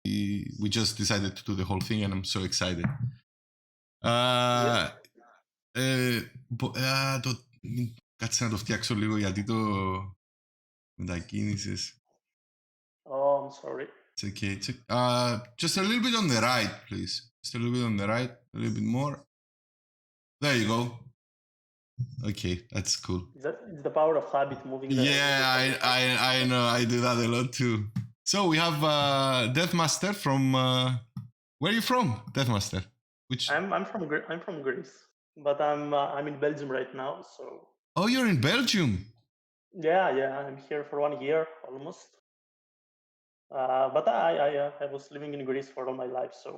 we just decided to do the whole thing, and I'm so excited. Κάτσε να το φτιάξω λίγο γιατί το μετακίνησες. Oh, I'm sorry. It's okay. Just a little bit on the right, please. Just a little bit on the right, a little bit more. There you go. Okay, that's cool. It's the power of habit moving. Yeah, I know. I do that a lot too. So we have DeathMaster from. Where are you from, DeathMaster? I'm from Greece, but I'm in Belgium right now. So. Oh, you're in Belgium. Yeah, I'm here for 1 year almost. But I was living in Greece for all my life. So.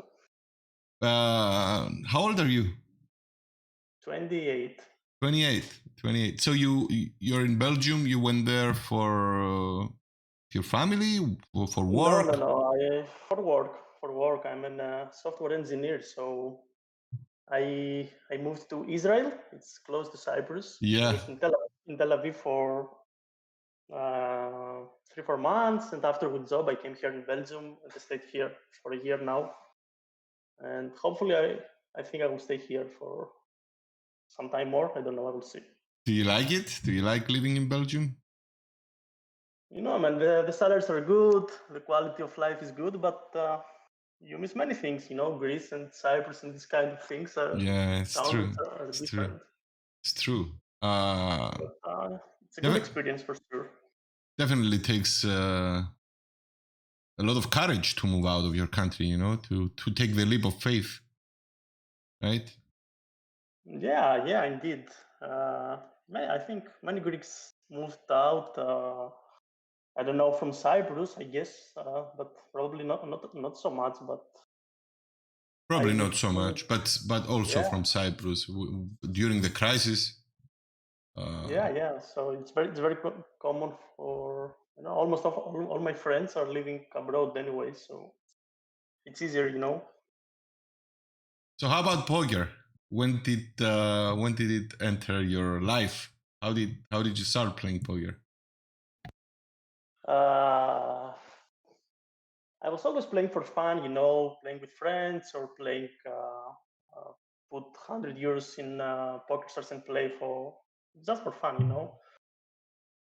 How old are you? 28. 28. So you're in Belgium. You went there for your family or for work? No. For work. I'm a software engineer. So I moved to Israel. It's close to Cyprus. Yeah. I was in Tel Aviv for 3-4 months, and after with job I came here in Belgium and I stayed here for a year now, and hopefully I think I will stay here for some time more. I don't know, I will see. Do you like it? Do you like living in Belgium? You know, man, the salaries are good, the quality of life is good, but you miss many things, you know. Greece and Cyprus and these kind of things are it's true. Different. It's true. It's a good experience for sure. Definitely takes a lot of courage to move out of your country, you know, to take the leap of faith, right? Yeah, indeed. I think many Greeks moved out. I don't know, from Cyprus, I guess, but probably not so much. But probably not so much, but also from Cyprus during the crisis. Yeah. So it's very common for, you know, almost all my friends are living abroad anyway, so it's easier, you know. So how about poker? When did it enter your life? How did you start playing poker? I was always playing for fun, you know, playing with friends or playing, put 100 euros in poker stars and play for just for fun, you know.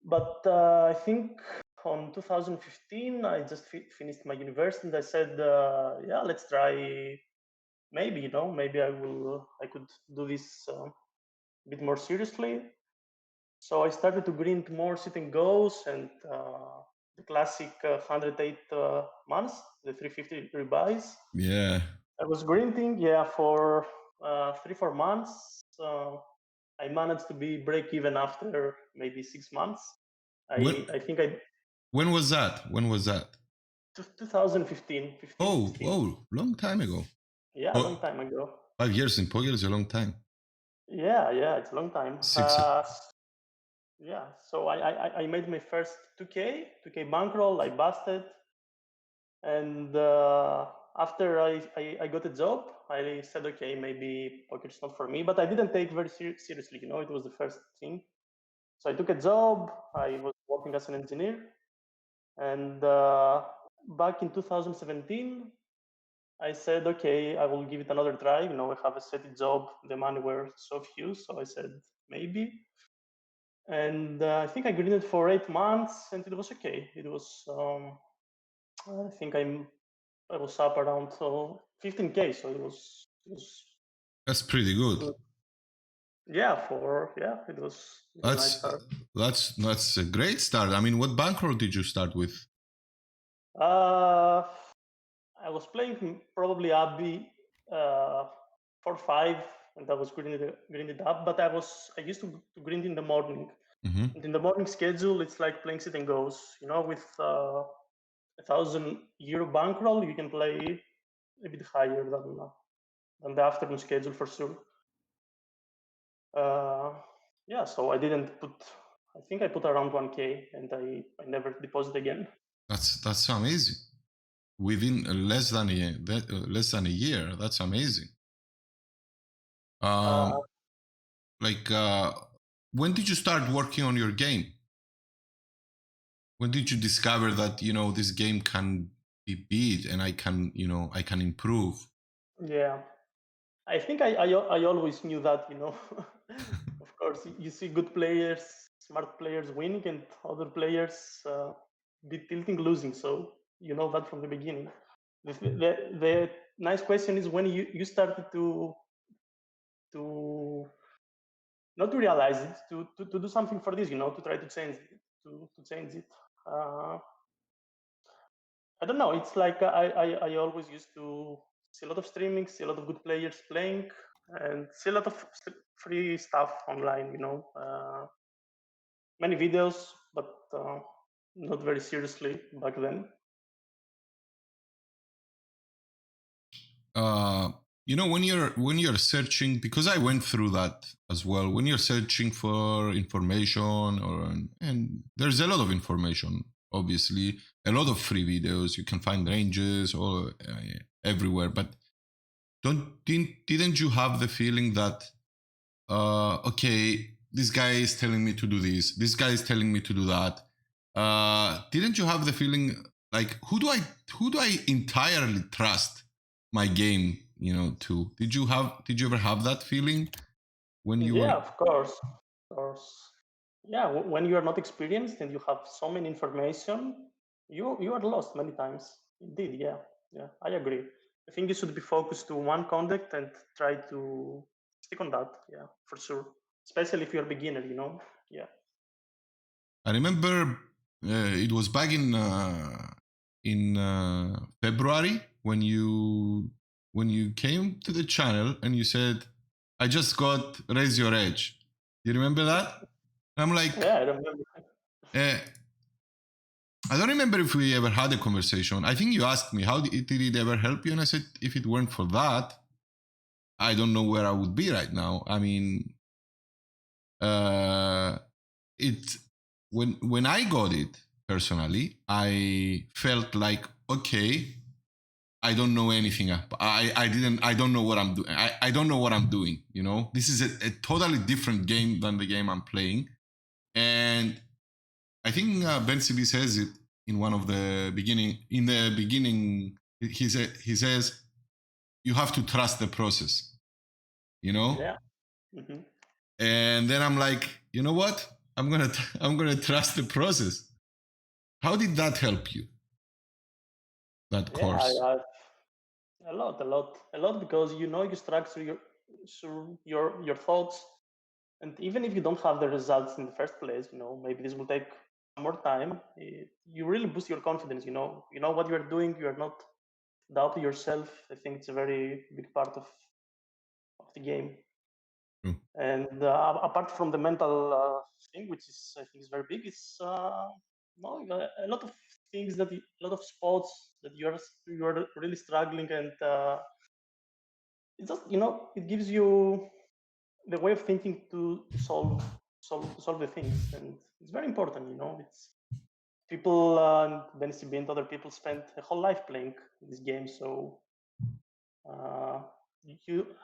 But I think on 2015, I just finished my university, and I said, yeah, let's try. Maybe, you know, maybe I could do this a bit more seriously. So I started to grind more sit and goes and the classic 108 months, the 350 rebuys. Yeah. I was grinding, for 3-4 months. I managed to be break even after maybe 6 months. I think I. When was that? 2015. Oh, long time ago. Yeah, a long time ago. 5 years in poker is a long time. Yeah, it's a long time. 6. Yeah, so I made my first 2K bankroll. I busted, and after I got a job, I said, okay, maybe poker is not for me. But I didn't take very seriously. You know, it was the first thing. So I took a job. I was working as an engineer, and back in 2017, I said, okay, I will give it another try. You know, I have a steady job. The money were so few, so I said maybe. And I think I grinded for 8 months, and it was okay. It was, I think I was up around 15K, so it was. That's pretty good. Yeah, it was. That's a great start. I mean, what bankroll did you start with? I was playing probably Abby 4-5, and I was grinded up. But I used to grind in the morning. Mm-hmm. And in the morning schedule, it's like playing sit and goes. You know, with 1,000 euro bankroll, you can play a bit higher than the afternoon schedule for sure. So I didn't put. I think I put around 1K, and I never deposit again. That's amazing. Within less than a year, that's amazing. When did you start working on your game? When did you discover that, you know, this game can be beat, and I can, I can improve. Yeah, I think I always knew that, Of course, you see good players, smart players winning, and other players be tilting losing. So you know that from the beginning. The nice question is when you started to not to realize it, to do something for this, to try to change it, to change it. Uh, I don't know. It's like I always used to see a lot of streaming, see a lot of good players playing, and see a lot of free stuff online. Many videos, but not very seriously back then. When you're searching, because I went through that as well. When you're searching for information, and there's a lot of information, obviously, a lot of free videos. You can find ranges all everywhere, but didn't you have the feeling that okay, this guy is telling me to do this guy is telling me to do that? Didn't you have the feeling like who do I entirely trust my game, to? Did you ever have that feeling when you Yeah, were? of course, of course. Yeah, when you are not experienced and you have so many information, you are lost many times. Indeed, yeah, I agree. I think you should be focused to one content and try to stick on that. Yeah, for sure. Especially if you're a beginner, Yeah. I remember it was back in February when you came to the channel and you said, "I just got Raise Your Edge." You remember that? I'm like, Yeah, I remember. uh, I don't remember if we ever had a conversation. I think you asked me, did it ever help you? And I said, if it weren't for that, I don't know where I would be right now. I mean, uh, it when I got it personally, I felt like, okay, I don't know anything. I don't know what I'm doing. I don't know what I'm doing. This is a totally different game than the game I'm playing. And I think Ben CB says it in one of the beginning. In the beginning, he says you have to trust the process. Yeah. Hmm. And then I'm like, you know what? I'm gonna trust the process. How did that help you? That Yeah, course. a lot, because you structure your thoughts, and even if you don't have the results in the first place, maybe this will take more time. You really boost your confidence. You know what you are doing. You are not doubt yourself. I think it's a very big part of the game. True. And apart from the mental thing, which is I think is very big, is no a lot of things a lot of sports that you are really struggling, and it just it gives you the way of thinking to solve the things, and it's very important. It's people Ben CB and other people spend a whole life playing this game, so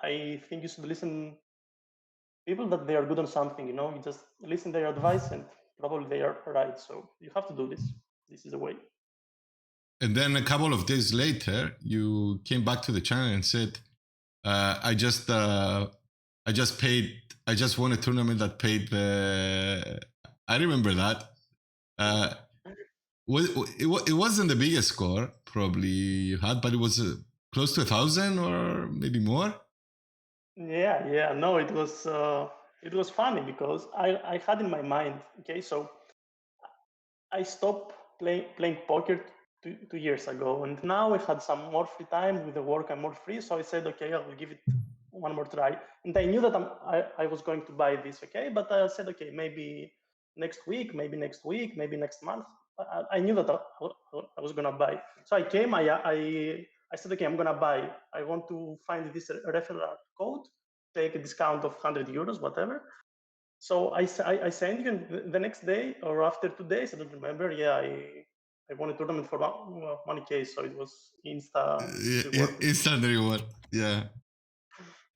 I think you should listen people that they are good on something. You just listen their advice, and probably they are right. So you have to do this. This is the way. And then a couple of days later, you came back to the channel and said, I just paid. I just won a tournament that paid the. I remember that. Uh, it wasn't the biggest score probably you had, but it was close to 1,000 or maybe more. Yeah. No, it was funny because I had in my mind. Okay, so I stopped playing poker 2 years ago, and now I had some more free time with the work. I'm more free, so I said, okay, I will give it one more try. And I knew that I was going to buy this, okay, but I said, okay, maybe next week, maybe next month. I knew that I was gonna buy. So I came. I said, okay, I'm gonna buy. I want to find this referral code, take a discount of 100 euros, whatever. So I sent you, and the next day or after 2 days, I don't remember. Yeah, I won a tournament for 1K, so it was reward. Instant reward. Yeah.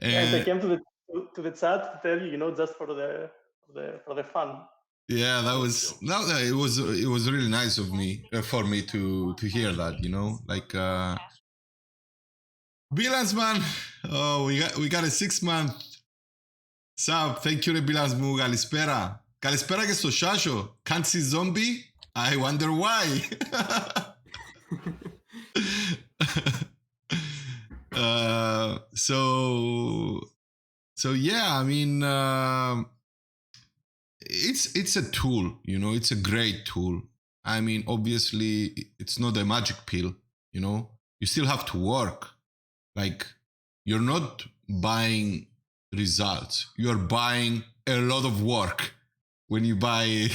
Yeah, and I And came to the chat to tell you, just for the fun. Yeah, that Thank was you. no, it was really nice of me for me to hear that. You know, like Bilans man. Oh, we got a 6 month sub. Thank you, Bilans mu. Kalispera. Kalispera και στο Shasho. Can't see zombie. I wonder why. So yeah, I mean, it's a tool, you know, it's a great tool. I mean, obviously, it's not a magic pill, you know. You still have to work. Like, you're not buying results. You're buying a lot of work when you buy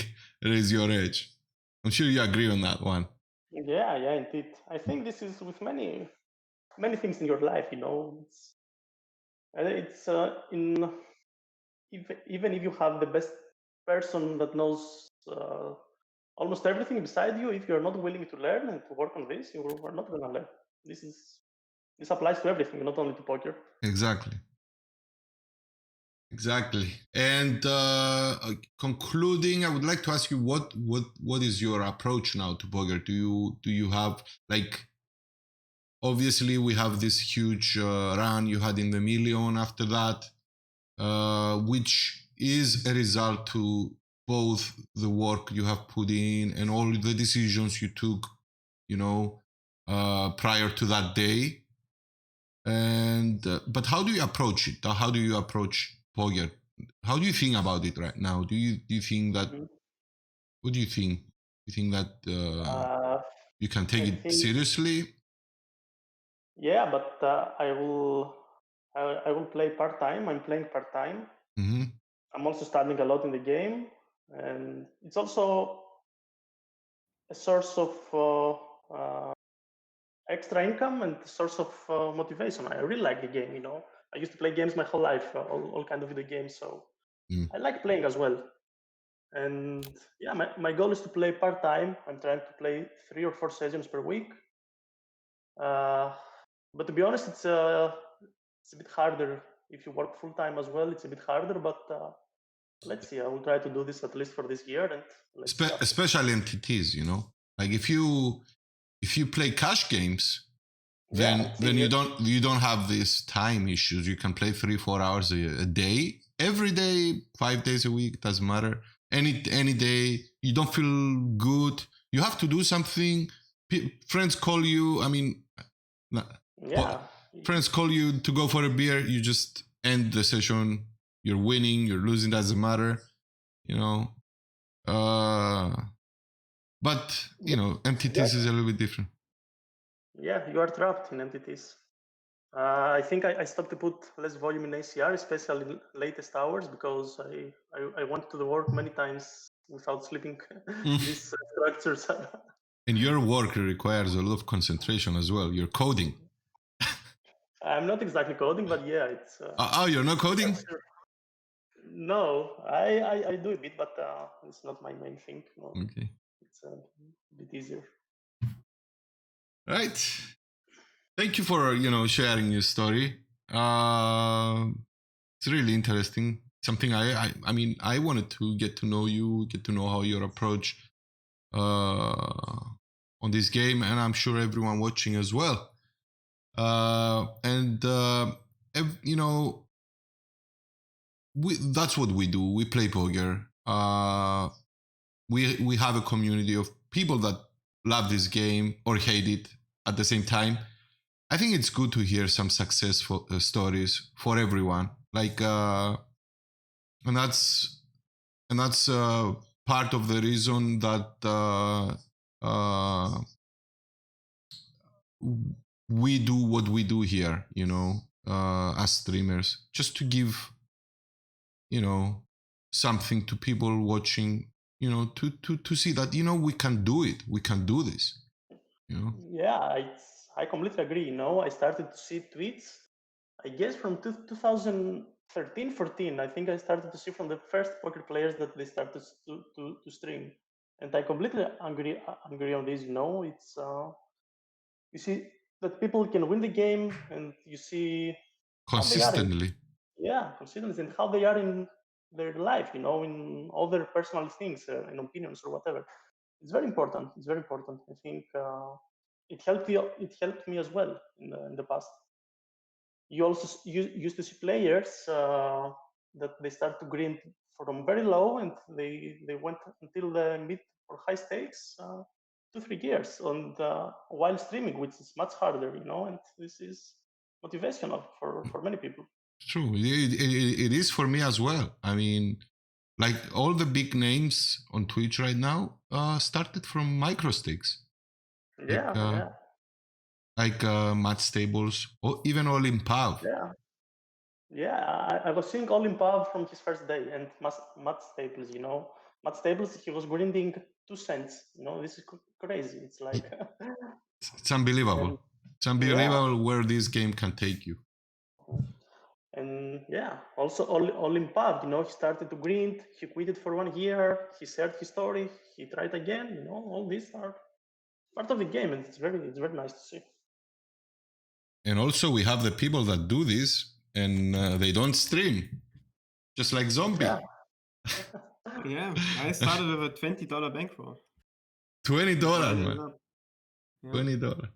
Raise Your Edge. I'm sure you agree on that one. Yeah, indeed. I think this is with many things in your life. You know, it's in even if you have the best person that knows almost everything beside you, if you're not willing to learn and to work on this, you are not going to learn. This applies to everything, not only to poker. Exactly. Exactly. And concluding, I would like to ask you what is your approach now to poker? Do you have, like, obviously we have this huge run you had in the million after that, which is a result to both the work you have put in and all the decisions you took, you know, prior to that day. And but how do you approach it? How do you approach poker? How do you think about it right now? Do you think that? Mhm. What do you think? You think that Uh, you can take I it think, seriously? yeah, but I will play part time. I'm playing part time. Mm-hmm. I'm also studying a lot in the game, and it's also a source of extra income and a source of motivation. I really like the game. You know, I used to play games my whole life, all kind of video games. So Mm. I like playing as well. And yeah, my goal is to play part time. I'm trying to play 3 or 4 sessions per week. But to be honest, it's a bit harder if you work full time as well. It's a bit harder, but let's see. I will try to do this at least for this year, and let's see after. Especially MTTs, you know, like if you play cash games, Yeah, it's then easier. you don't have these time issues. You can play 3 4 hours a day, every day, 5 days a week. Doesn't matter. Any day you don't feel good, you have to do something. Friends call you. I mean, Yeah, friends call you to go for a beer. You just end the session. You're winning. You're losing. Doesn't matter. You know. Uh, but you yeah, know, MTTs is exactly. a little bit different. Yeah, you are trapped in entities. I think I stopped to put less volume in ACR, especially in latest hours, because I went to the work many times without sleeping. These structures are. And your work requires a lot of concentration as well. You're coding. I'm not exactly coding, but yeah, Oh, you're not it's a coding? structure. No, I do a bit, but it's not my main thing. No, Okay. it's a bit easier. Right. Thank you for, you know, sharing your story. It's really interesting. Something I mean, I wanted to get to know you, get to know how your approach on this game, and I'm sure everyone watching as well. And you know, that's what we do. We play poker. We have a community of people that love this game or hate it at the same time. I think it's good to hear some successful stories for everyone. Like, and that's part of the reason that uh, we do what we do here. You know, as streamers, just to give, you know, something to people watching, you know, to see that, you know, we can do it, we can do this, you know. Yeah, I completely agree. You know, I started to see tweets, I guess from 2013, 14. I think I started to see from the first poker players that they started to stream, and I completely agree on this. You know, it's you see that people can win the game, and you see how they are in, Consistently. yeah, consistency, and how they are in their life, you know, in all their personal things and opinions or whatever. It's very important. It's very important. I think it helped you. It helped me as well in the past. You also used to see players that they start to grind from very low, and they went until the mid or high stakes 2-3 years, and while streaming, which is much harder, you know. And this is motivational for many people. True. It is for me as well. I mean, like all the big names on Twitch right now started from micro stakes. Yeah, Like match tables or even all in PAV. yeah. I was seeing All in Pav from his first day, and Matt Staples, you know. Matt Staples, he was grinding 2 cents. You know, this is crazy. It's like It's unbelievable. and, It's unbelievable where this game can take you. And yeah, also all in Pav, you know, he started to grind, he quitted for 1 year, he shared his story, he tried again, you know. All these are part of the game, and it's very nice to see. And also we have the people that do this and they don't stream, just like Zombie. Yeah, I started with a $20 bankroll. $20, man. Yeah. $20.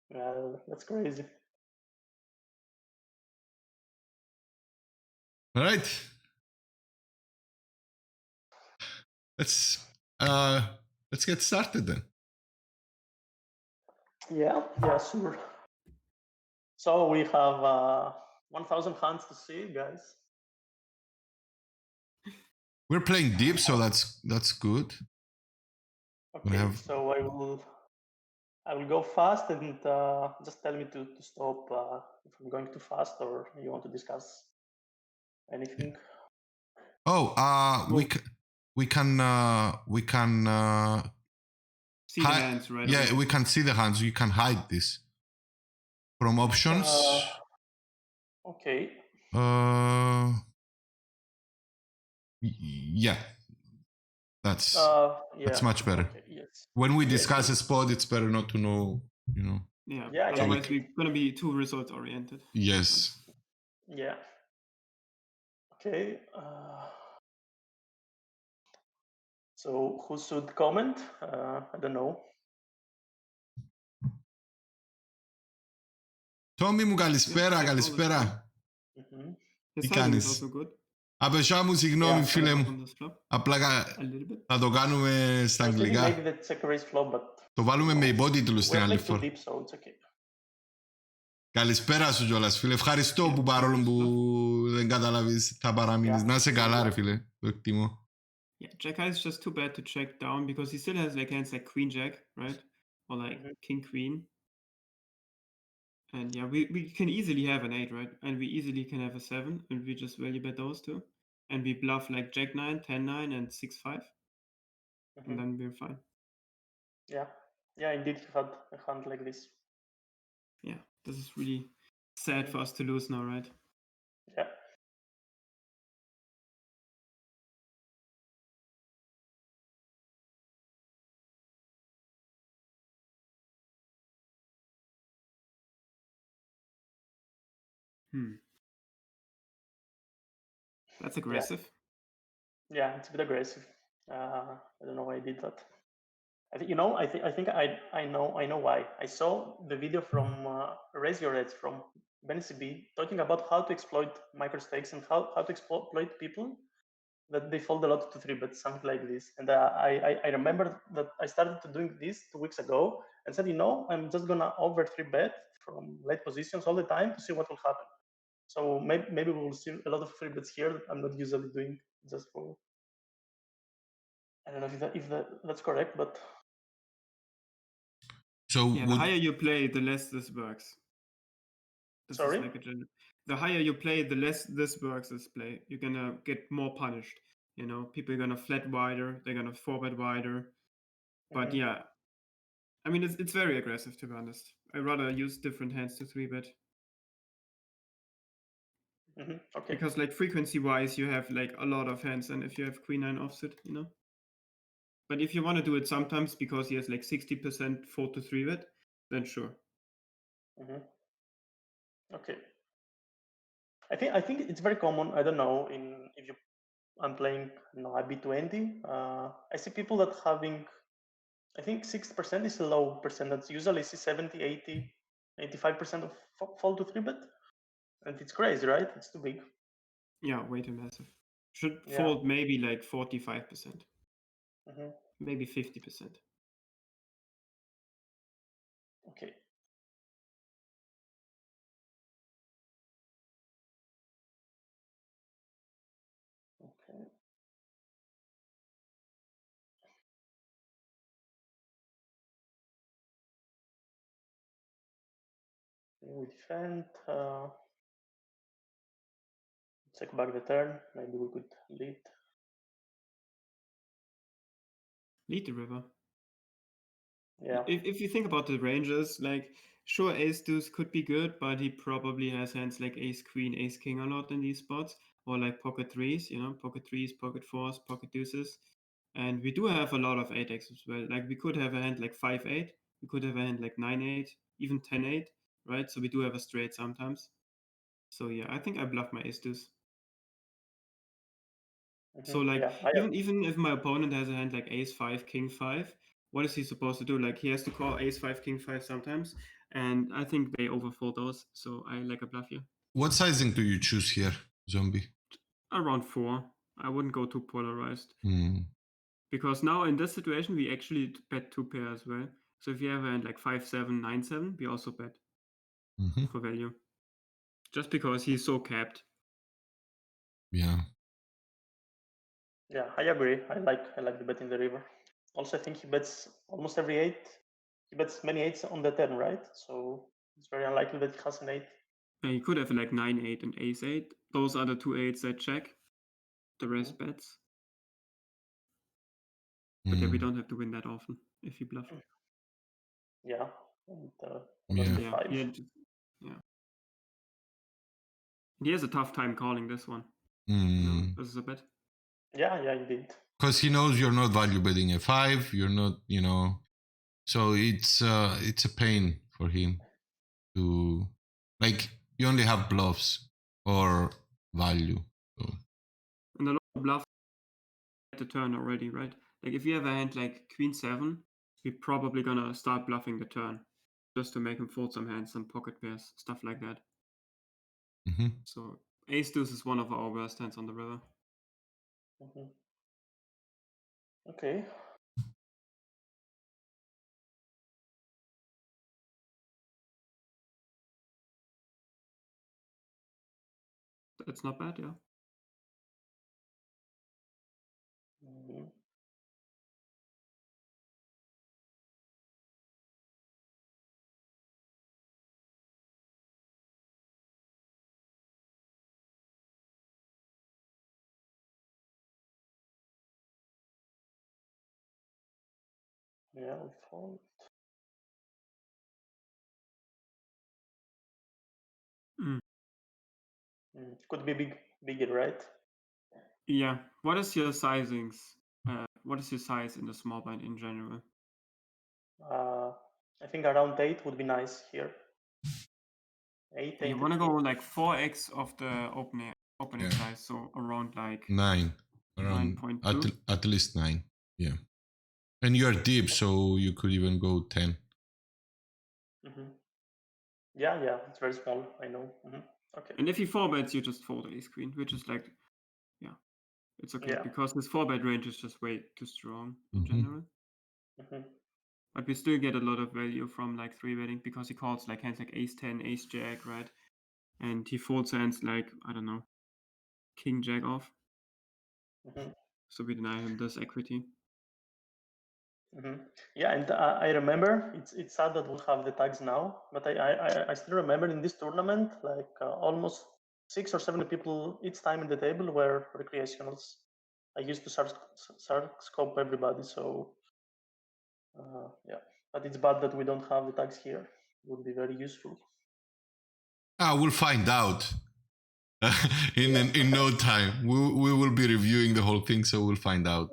Yeah, that's crazy. All right. Let's get started then. Yeah, sure. So we have 1,000 hands to see, guys. We're playing deep, so that's good. Okay, so I will go fast, and just tell me to stop if I'm going too fast, or you want to discuss anything. Oh, we can see the hands, right? Yeah, away. We can see the hands. You can hide this from options. Okay. Yeah. That's much better. Okay, yes. When we discuss a spot, it's better not to know, you know. Yeah. Otherwise, we're gonna be too result oriented. Yes. Yeah. Okay. So who should comment? I don't know. Tommy μου καλησπέρα. Τι κάνεις? Απεσιά μου, συγγνώμη φίλε μου. Απλά θα το κάνουμε στα αγγλικά. Το βάλουμε με υπότιτλους στην άλλη φορά. Καλησπέρα σου κιόλας φίλε. Ευχαριστώ που παρόλο που δεν καταλάβεις θα παραμείνεις. Να είσαι καλά ρε φίλε. Το εκτιμώ. Yeah, Jack High is just too bad to check down because he still has like hands like Queen Jack, right? Or like King Queen. And yeah, we can easily have an 8, right? And we easily can have a 7, and we just value bet those two. And we bluff like Jack 9, 10 9, and 6 5. And then we're fine. Yeah, indeed, he had a hand like this. Yeah, this is really sad for us to lose now, right? Yeah. That's aggressive. Yeah, it's a bit aggressive. I don't know why I did that. I think I know why. I saw the video from Raise Your Edge from BenCB talking about how to exploit microstakes and how to exploit people that they fold a lot to 3-bet, something like this. And I remember that I started to doing this 2 weeks ago and said, I'm just gonna over 3-bet from late positions all the time to see what will happen. So maybe we will see a lot of 3-bets here that I'm not usually doing just for. I don't know if that's correct, but. So yeah, the higher you play, the less this works. Sorry? Is like the higher you play, the less this works this play. You're gonna get more punished. People are gonna flat wider, they're gonna 4-bet wider. But yeah, I mean, it's very aggressive, to be honest. I'd rather use different hands to 3-bet. Okay. Because like frequency-wise, you have like a lot of hands, and if you have Queen 9 offset, But if you want to do it sometimes because he has like 60% 4 to 3-bet, then sure. Okay. I think it's very common. I don't know if you I'm playing now a B20. I see people that having, I think 60% is a low percentage. Usually I see 70, 80, 85% of fall to 3-bet. And it's crazy, right? It's too big. Yeah, way too massive. Should Yeah. fold maybe like 45%, Mhm. maybe 50%. Okay. Okay. We defend. Check back the turn. Maybe we could lead. Lead the river. Yeah. If you think about the ranges, like sure ace deuce could be good, but he probably has hands like ace queen, ace king a lot in these spots, or like pocket threes, you know, pocket threes, pocket fours, pocket deuces. And we do have a lot of 8x as well. Like we could have a hand like 5-8, we could have a hand like 9-8, even 10-8, right? So we do have a straight sometimes. So yeah, I think I bluff my ace deuce. So like Yeah, even if my opponent has a hand like ace 5, king 5, what is he supposed to do? Like he has to call ace 5, king 5 sometimes, and I think they overfold those. So I like a bluff here. What sizing do you choose here, Zombie? Around 4. I wouldn't go too polarized. Mm. Because now in this situation we actually bet 2 pair as well. So if you have a hand like 5-7, 9-7, we also bet for value. Just because he's so capped. Yeah. Yeah, I agree. I like the bet in the river. Also, I think he bets almost every 8. He bets many 8s on the turn, right? So it's very unlikely that he has an 8. Yeah, you could have like 9-8 and ace-8. Those are the 2 8s that check. The rest bets. But yeah, we don't have to win that often if you bluff. Yeah. And Yeah. 5. Yeah. He has a tough time calling this one. Mm. No, this is a bet. Yeah, indeed. Because he knows you're not value betting a 5. You're not, so it's a pain for him to, like, you only have bluffs or value. So. And a lot of bluff at the turn already, right? Like if you have a hand like queen 7, we're probably gonna start bluffing the turn just to make him fold some hands, some pocket pairs, stuff like that. So ace deuce is one of our worst hands on the river. Okay. That's not bad, yeah. Yeah, we fold. Could be bigger, right? Yeah. What is your sizings? What is your size in the small blind in general? I think around 8 would be nice here. 8, You want to go like 4x of the opening size, so around like 9. Around 9.2. at least 9. Yeah. And you're deep, so you could even go 10. Yeah, it's very small. I know. Okay. And if he 4-bets, you just fold ace queen, which is like, yeah, it's okay because his 4-bet range is just way too strong in general. But we still get a lot of value from like 3-betting because he calls like hands like ace 10, ace jack, right? And he folds hands like, I don't know, king jack off. So we deny him this equity. Yeah, and I remember it's sad that we have the tags now, but I still remember in this tournament like almost 6 or 7 people each time in the table were recreationals. I used to scope everybody, so yeah. But it's bad that we don't have the tags here. It would be very useful. We'll find out in no time. We will be reviewing the whole thing, so we'll find out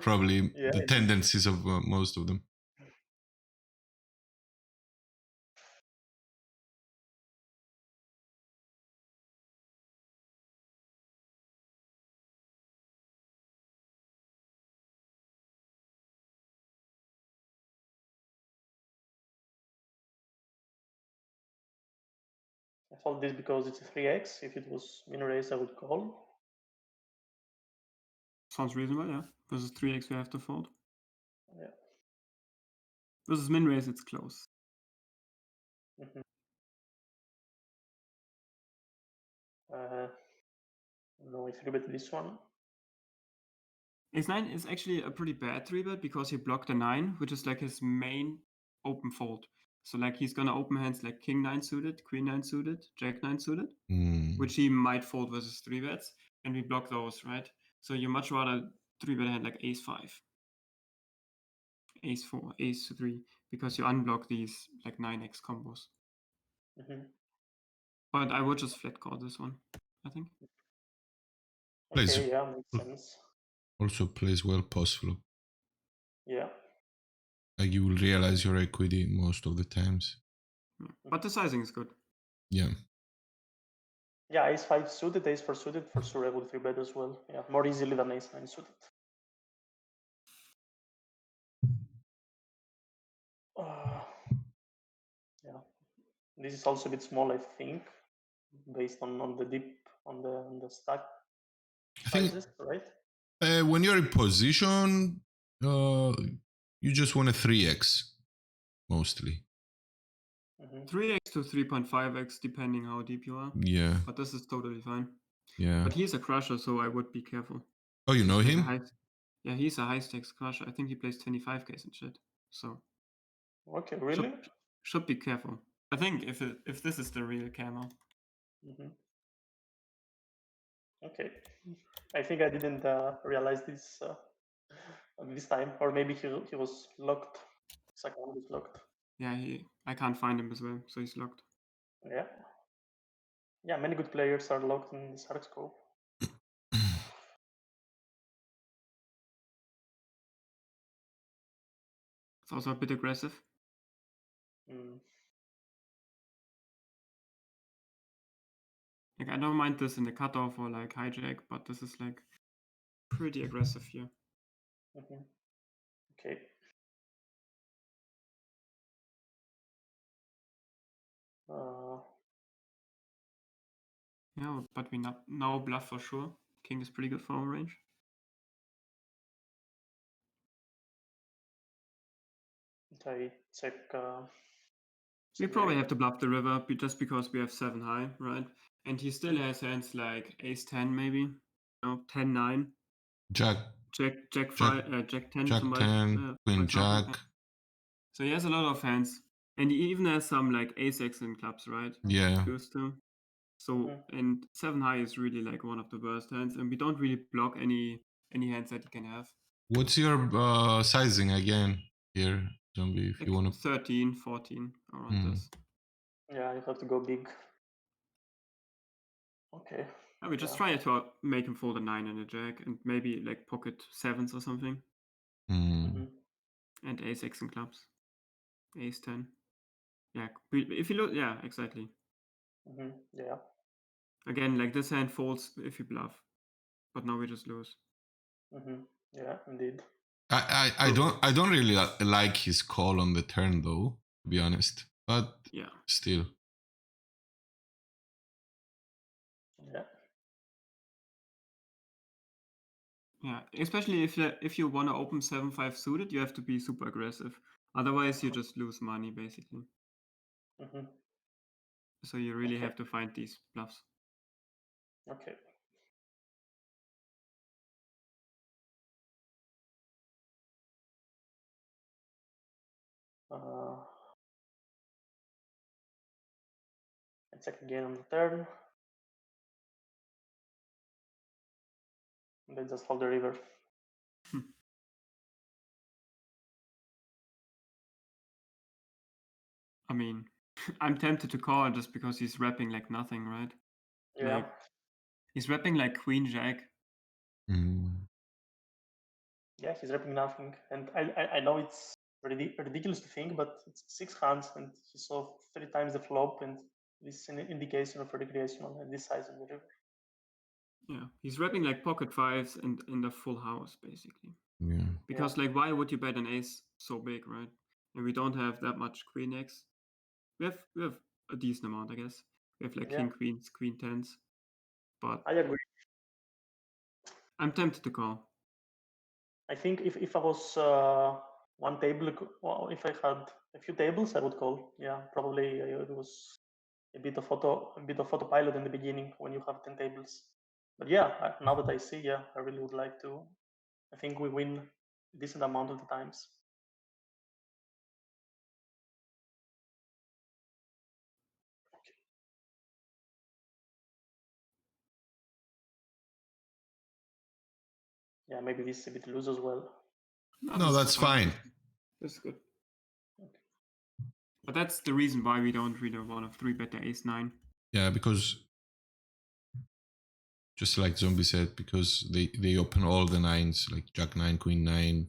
probably the tendencies of most of them. fold this because it's a 3x. If it was min raise, I would call. Sounds reasonable, yeah. Versus 3x, we have to fold. Yeah. Versus min raise, it's close. Mm-hmm. No, I 3-bet this one. Ace-9 is actually a pretty bad 3-bet because he blocked a 9, which is like his main open fold. So like he's gonna open hands like King 9 suited, Queen 9 suited, Jack 9 suited, which he might fold versus 3-bets, and we block those, right? So you much rather 3-bet a hand like Ace-5, Ace-4, Ace-3, because you unblock these like 9x combos. Mm-hmm. But I would just flat call this one, I think. Okay, yeah, makes sense. Also plays well post flop. Yeah. Like you will realize your equity most of the times. Yeah. But the sizing is good. Yeah. Yeah, Ace-5 suited, Ace-4 suited, for sure I would 3-bet as well. Yeah, more easily than Ace-9 suited. Yeah, this is also a bit small, I think, based on the dip on the stack sizes, right? When you're in position, you just want a 3x mostly. 3x to 3.5x depending how deep you are. Yeah. But this is totally fine. Yeah. But he's a crusher, so I would be careful. Oh, you know him? Yeah, he's a high stakes crusher. I think he plays 25Ks and shit. So. Okay, really? Should be careful. I think if this is the real camo. Okay. I think I didn't realize this this time, or maybe he was locked. His account is locked. Yeah, I can't find him as well, so he's locked. Yeah. Yeah, many good players are locked in this hard scope. It's also a bit aggressive. Like I don't mind this in the cutoff or like hijack, but this is like pretty aggressive here. Okay. Yeah, but we now bluff for sure. King is pretty good for our range. I check. We probably have to bluff the river just because we have 7 high, right? And he still has hands like Ace-10 maybe, 10-9. Jack 5, Jack 10, Jack 10, Queen Jack. So he has a lot of hands, and he even has some like Ace-X in clubs, right? Yeah. So and 7 high is really like one of the worst hands, and we don't really block any hands that he can have. What's your sizing again here, Zombie? If like you want to 13, 14 around this. Yeah, you have to go big. Okay. Yeah, we just try to make him fold a 9 and a jack, and maybe like pocket 7s or something. And Ace-X in clubs, Ace-10. Yeah, if you look, yeah, exactly. Yeah. Again, like this hand folds if you bluff, but now we just lose. Yeah, indeed. I don't really like his call on the turn though, to be honest. But yeah, still. Yeah. Yeah, especially if you want to open 7-5 suited, you have to be super aggressive. Otherwise, you just lose money basically. So you really have to find these bluffs. Okay. I check again on the turn. And then just hold the river. I mean, I'm tempted to call just because he's wrapping like nothing, right? Yeah. Like, he's wrapping like Queen Jack. Yeah, he's wrapping nothing, and I know it's ridiculous to think, but it's 6 hands, and he saw 3 times the flop, and this is an indication of a recreational at this size of the river. Yeah, he's wrapping like pocket 5s and in the full house basically. Yeah. Because like, why would you bet an ace so big, right? And we don't have that much Queen X. We have a decent amount, I guess. We have like Yeah. king queens, queen tens. But I agree. I'm tempted to call. I think if I was one table, well, if I had a few tables, I would call. Yeah, probably it was a bit of autopilot in the beginning when you have 10 tables. But yeah, now that I see, yeah, I really would like to. I think we win a decent amount of the times. Yeah, maybe this is a bit loose as well. No, that's fine. That's good. But that's the reason why we don't really want to 3-bet the ace-9. Yeah, because just like Zombie said, because they open all the nines, like Jack 9, Queen 9,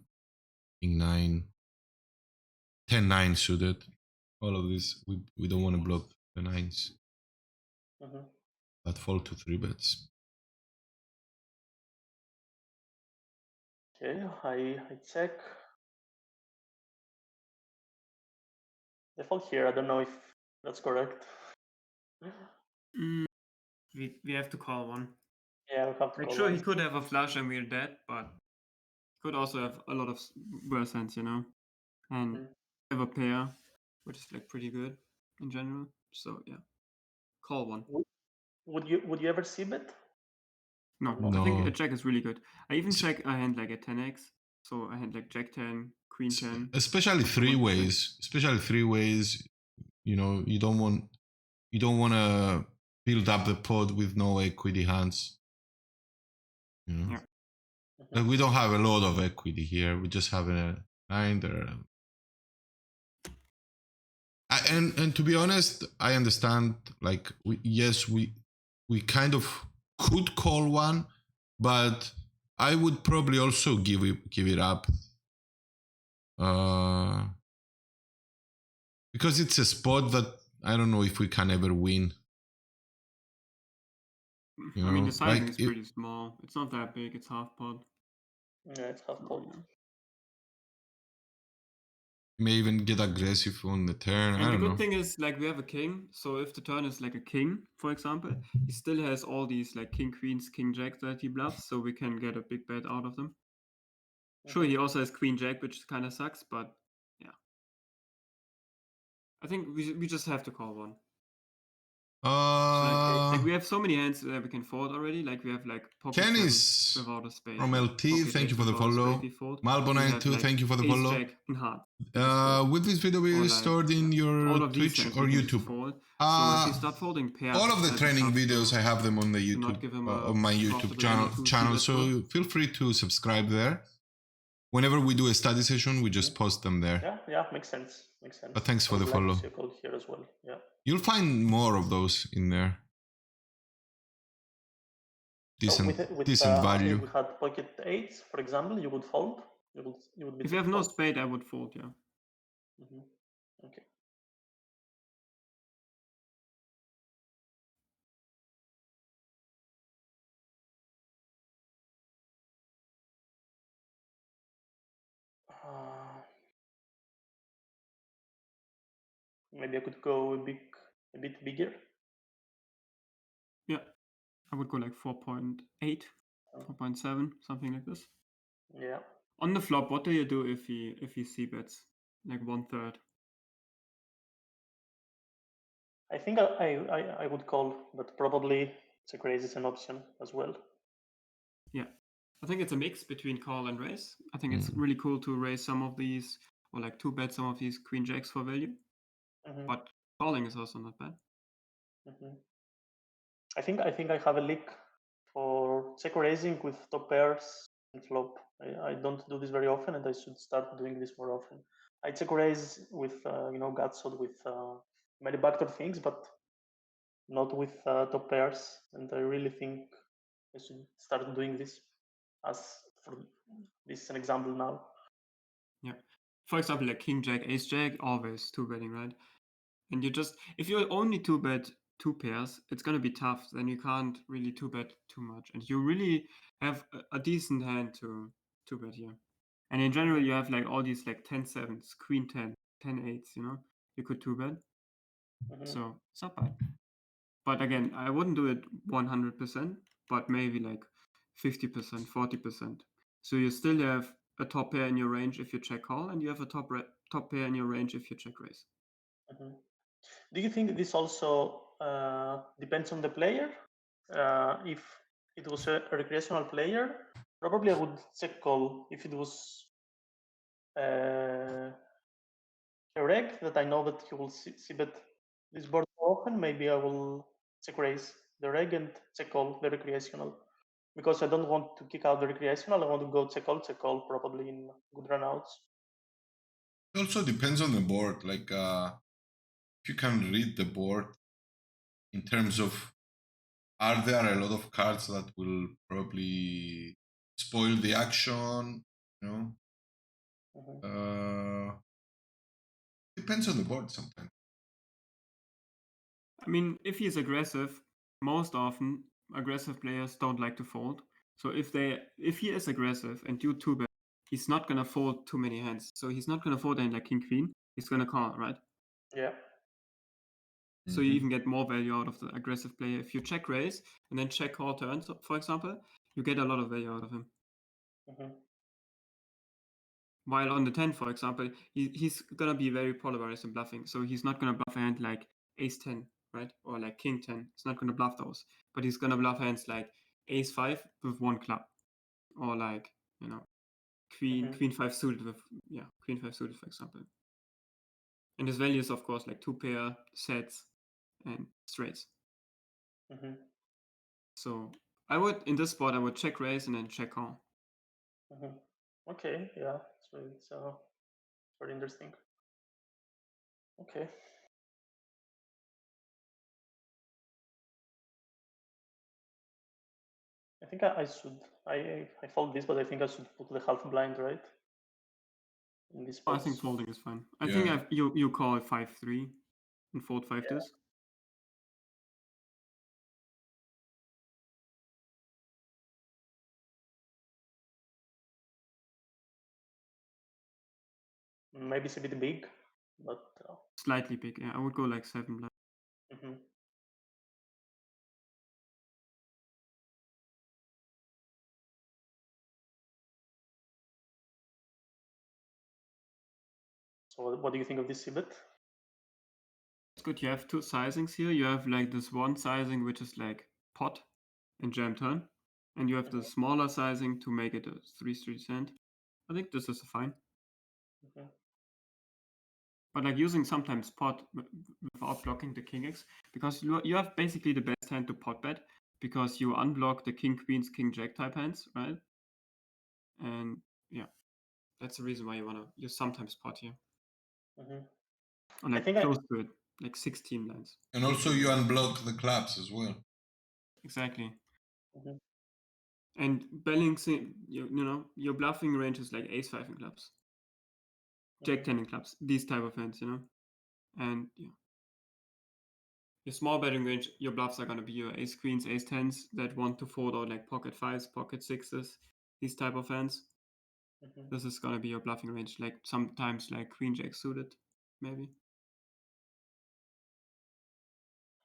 King 9, 10-9 suited. All of this, we don't want to block the nines that fall to 3-bets. Okay, I check. They fold here. I don't know if that's correct. We have to call one. Yeah, we have to Like, call sure, one. he could have a flush and we're dead, but he could also have a lot of worse hands, you know? And have a pair, which is like pretty good in general. So yeah, call one. Would you ever see bet? No, No. I think a jack is really good. I even check a hand like a 10x. So a hand like Jack 10, Queen 10. Especially three ways. Especially three ways. You know, you don't want to build up the pot with no equity hands. You know, Yeah. like we don't have a lot of equity here. We just have a 9 there. And to be honest, I understand. Like, we kind of could call one, but I would probably also give it up. Because it's a spot that I don't know if we can ever win. You know, I mean, the sizing is pretty small. It's not that big. It's half pot. Yeah, it's half pot. May even get aggressive on the turn. And I the don't good know. thing is, like, we have a king. So if the turn is like a king, for example, he still has all these like king queens, king jack that he bluffs, so we can get a big bet out of them. Sure, he also has queen jack, which kind of sucks, but yeah. I think we just have to call one. Like we have so many hands that we can fold already. Like we have like pocket Kenny's sevens without a spade. from LT, thank you for the follow. Malbo92, like thank you for the ace follow. jack in heart. Will this video be Or stored in your all of these Twitch hands or we can just YouTube? fold. So if you start folding pairs, All of the that's training tough videos, to I have them on the not YouTube, give him on my YouTube profitable channel. two So bet feel free to subscribe there. Whenever we do a study session, we just post them there. Yeah, makes sense. But thanks for the follow. Like to see a code here as well. Yeah. You'll find more of those in there. Decent value. If we had pocket eights, for example, you would fold. You would be. If you have no spade, I would fold. Yeah. Okay. Maybe I could go a bit bigger. Yeah, I would go like 4.8, 4.7, something like this. Yeah. On the flop, what do you do if he c-bets like 1/3? I think I would call, but probably check raise is an option as well. Yeah, I think it's a mix between call and raise. I think it's really cool to raise some of these or like 2-bet some of these queen jacks for value. But calling is also not bad. I think I have a leak for check raising with top pairs and flop. I don't do this very often, and I should start doing this more often. I check raise with gutshot with many backdoor things, but not with top pairs. And I really think I should start doing this. As for this is an example now. Yeah, for example, like king jack, ace jack, always 2-betting, right? And you just if you only 2-bet 2 pairs, it's gonna be tough. Then you can't really 2-bet too much, and you really have a decent hand to 2-bet here. And in general, you have like all these like 10-7s, queen 10, 10-8s. You know, you could 2-bet. So it's not bad. But again, I wouldn't do it 100%, but maybe like 50%, 40%. So you still have a top pair in your range if you check call, and you have a top pair in your range if you check raise. Mhm. Do you think this also depends on the player? If it was a recreational player, probably I would check call. If it was a reg that I know that he will see bet this board often, maybe I will check raise the reg and check call the recreational. Because I don't want to kick out the recreational, I want to go check call probably in good runouts. It also depends on the board. Like if you can read the board in terms of, are there a lot of cards that will probably spoil the action? You know, depends on the board sometimes. I mean, if he's aggressive, most often aggressive players don't like to fold. So if he is aggressive and you two bet, he's not gonna fold too many hands. So he's not gonna fold in like king queen. He's gonna call, right? Yeah. So you even get more value out of the aggressive player. If you check raise and then check call turn, for example, you get a lot of value out of him. While on the 10, for example, he's gonna be very polarized in bluffing. So he's not gonna bluff a hand like ace 10, right? Or like king 10. He's not gonna bluff those. But he's gonna bluff hands like ace 5 with one club. Or like, you know, queen 5 suited with, queen 5 suited, for example. And his value is, of course, like 2-pair, sets, and straights. So I would, in this spot, I would check raise and then check call. Okay, yeah, so it's very interesting. Okay. I think I should, I fold this, but I think I should put the half blind, right? In this spot. I think folding is fine. I think you call 5-3 and fold 5 deuce. Maybe it's a bit big, but slightly big. Yeah, I would go like 7 blind. So what do you think of this c-bet? It's good. You have two sizings here. You have like this one sizing which is like pot and jam turn, and you have the smaller sizing to make it a 3-3 hand. I think this is fine. But like using sometimes pot without blocking the king x, because you have basically the best hand to pot bet because you unblock the king queens, king jack type hands, right? And yeah, that's the reason why you sometimes pot here. Or like close to it, like 16 lines. And also you unblock the clubs as well. Exactly. And balancing, you know, your bluffing range is like ace 5 in clubs, jack 10 in clubs, these type of hands, you know. And yeah, your small betting range, your bluffs are gonna be your ace queens, ace 10s that want to fold out like pocket 5s, pocket 6s, these type of hands. This is gonna be your bluffing range, like sometimes like queen jack suited, maybe.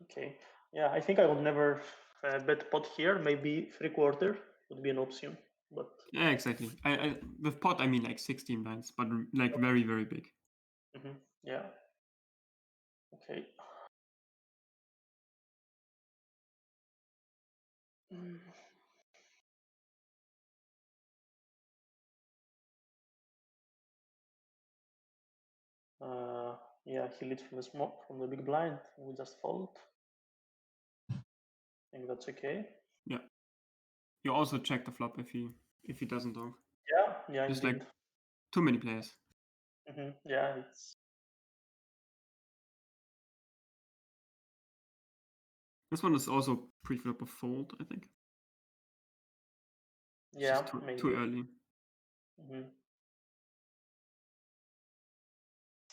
Okay, yeah, I think I would never bet pot here. Maybe 3/4 would be an option, but yeah, exactly. I with pot I mean like 16 lines, but like very, very big. Yeah. Okay. Yeah, he leads from the small, from the big blind. We just fold. I think that's okay. Yeah. You also check the flop if he doesn't donk. Yeah, Just indeed. like too many players. Yeah, it's. This one is also pre-flop of fold, I think. Yeah, it's too early.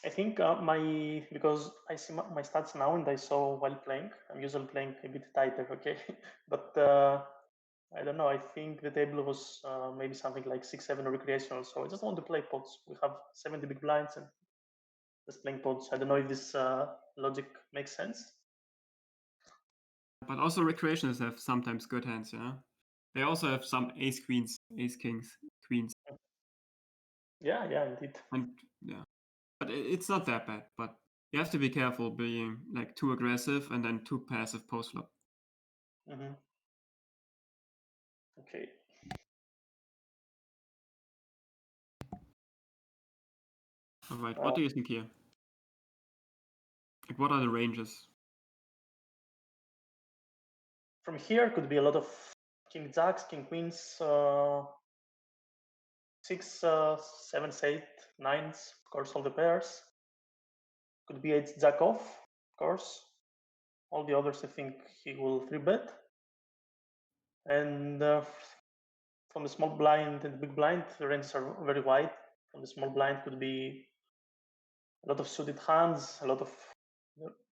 I think because I see my stats now and I saw while playing, I'm usually playing a bit tighter, okay? But I don't know, I think the table was maybe something like 6-7 recreational, so I just want to play pots. We have 70 big blinds and just playing pots. I don't know if this logic makes sense. But also recreationists have sometimes good hands, you know? They also have some ace queens, ace kings, queens. Yeah, indeed. And yeah. But it's not that bad, but you have to be careful being like too aggressive and then too passive post flop. Okay. All right, what do you think here? Like, what are the ranges? From here could be a lot of king jacks, king queens, 6, 7, 8, 9s, of course, all the pairs. Could be 8 jack off, of course. All the others, I think he will 3-bet. And from the small blind and the big blind, the ranges are very wide. From the small blind could be a lot of suited hands, a lot of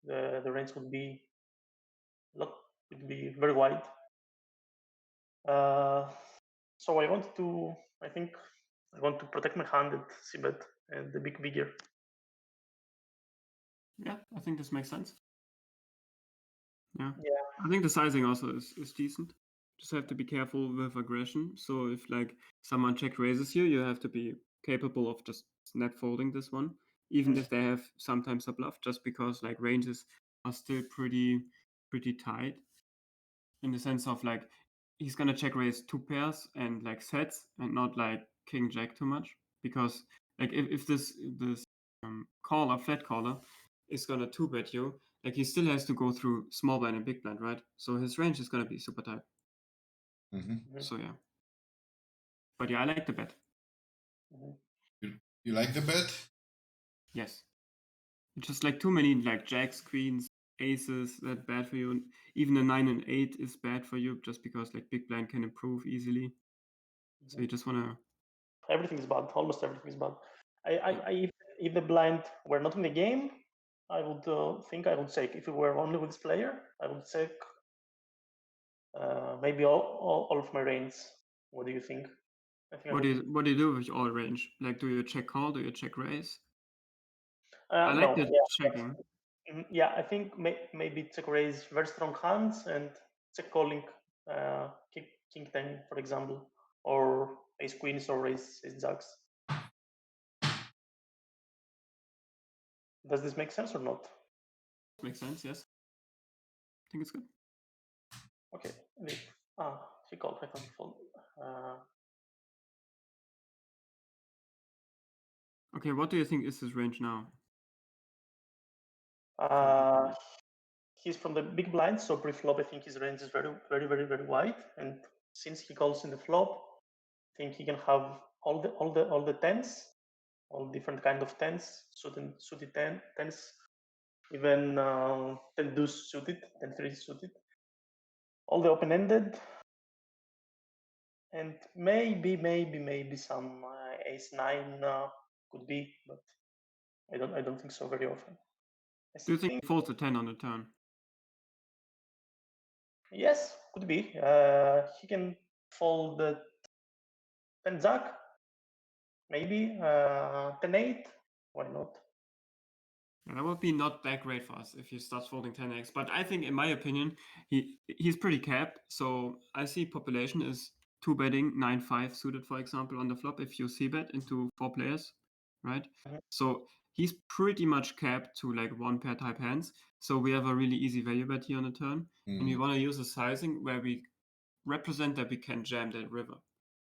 the range would be very wide. So I think I want to protect my hand at c-bet and the big bigger. Yeah, I think this makes sense. Yeah. Yeah. I think the sizing also is decent. Just have to be careful with aggression. So if like someone check raises you have to be capable of just net folding this one, even if they have sometimes a bluff, just because like ranges are still pretty tight in the sense of like he's gonna check raise 2 pairs and like sets and not like king jack too much, because like if this caller, flat caller, is gonna 2-bet you, like he still has to go through small blind and big blind, right? So his range is gonna be super tight. So yeah. But yeah, I like the bet. You like the bet? Yes. It's just like too many like jacks, queens, aces that bad for you. Even a 9 and 8 is bad for you just because like big blind can improve easily. So you just wanna Everything is bad. Almost everything is bad. If the blind were not in the game, I would think I would check. If we were only with this player, I would check maybe all of my ranges. What do you think? I think what do you do with all range? Like, do you check call? Do you check raise? I I like no, the yeah, checking. yeah. I think maybe check raise very strong hands and check calling king 10, for example, or ace queens or ace jacks. Does this make sense or not? Makes sense, yes. I think it's good. Okay. He called. I thought he folded. Okay, what do you think is his range now? He's from the big blind, so pre-flop I think his range is very, very, very, very wide. And since he calls in the flop, I think he can have all the tens, all different kind of tens, suited tens, even 10 deuce suited, 10 3 suited, all the open-ended, and maybe some ace 9 could be, but I don't think so very often. Do you think he folds a 10 on the turn? Yes, could be. He can fold the 10 jack, maybe 10 8. Why not? Yeah, that would be not that great for us if he starts folding 10x. But I think, in my opinion, he's pretty capped. So I see population is 2-betting 9-5 suited, for example, on the flop if you c-bet into 4 players, right? So he's pretty much capped to like 1 pair type hands. So we have a really easy value bet here on the turn. And we want to use a sizing where we represent that we can jam that river.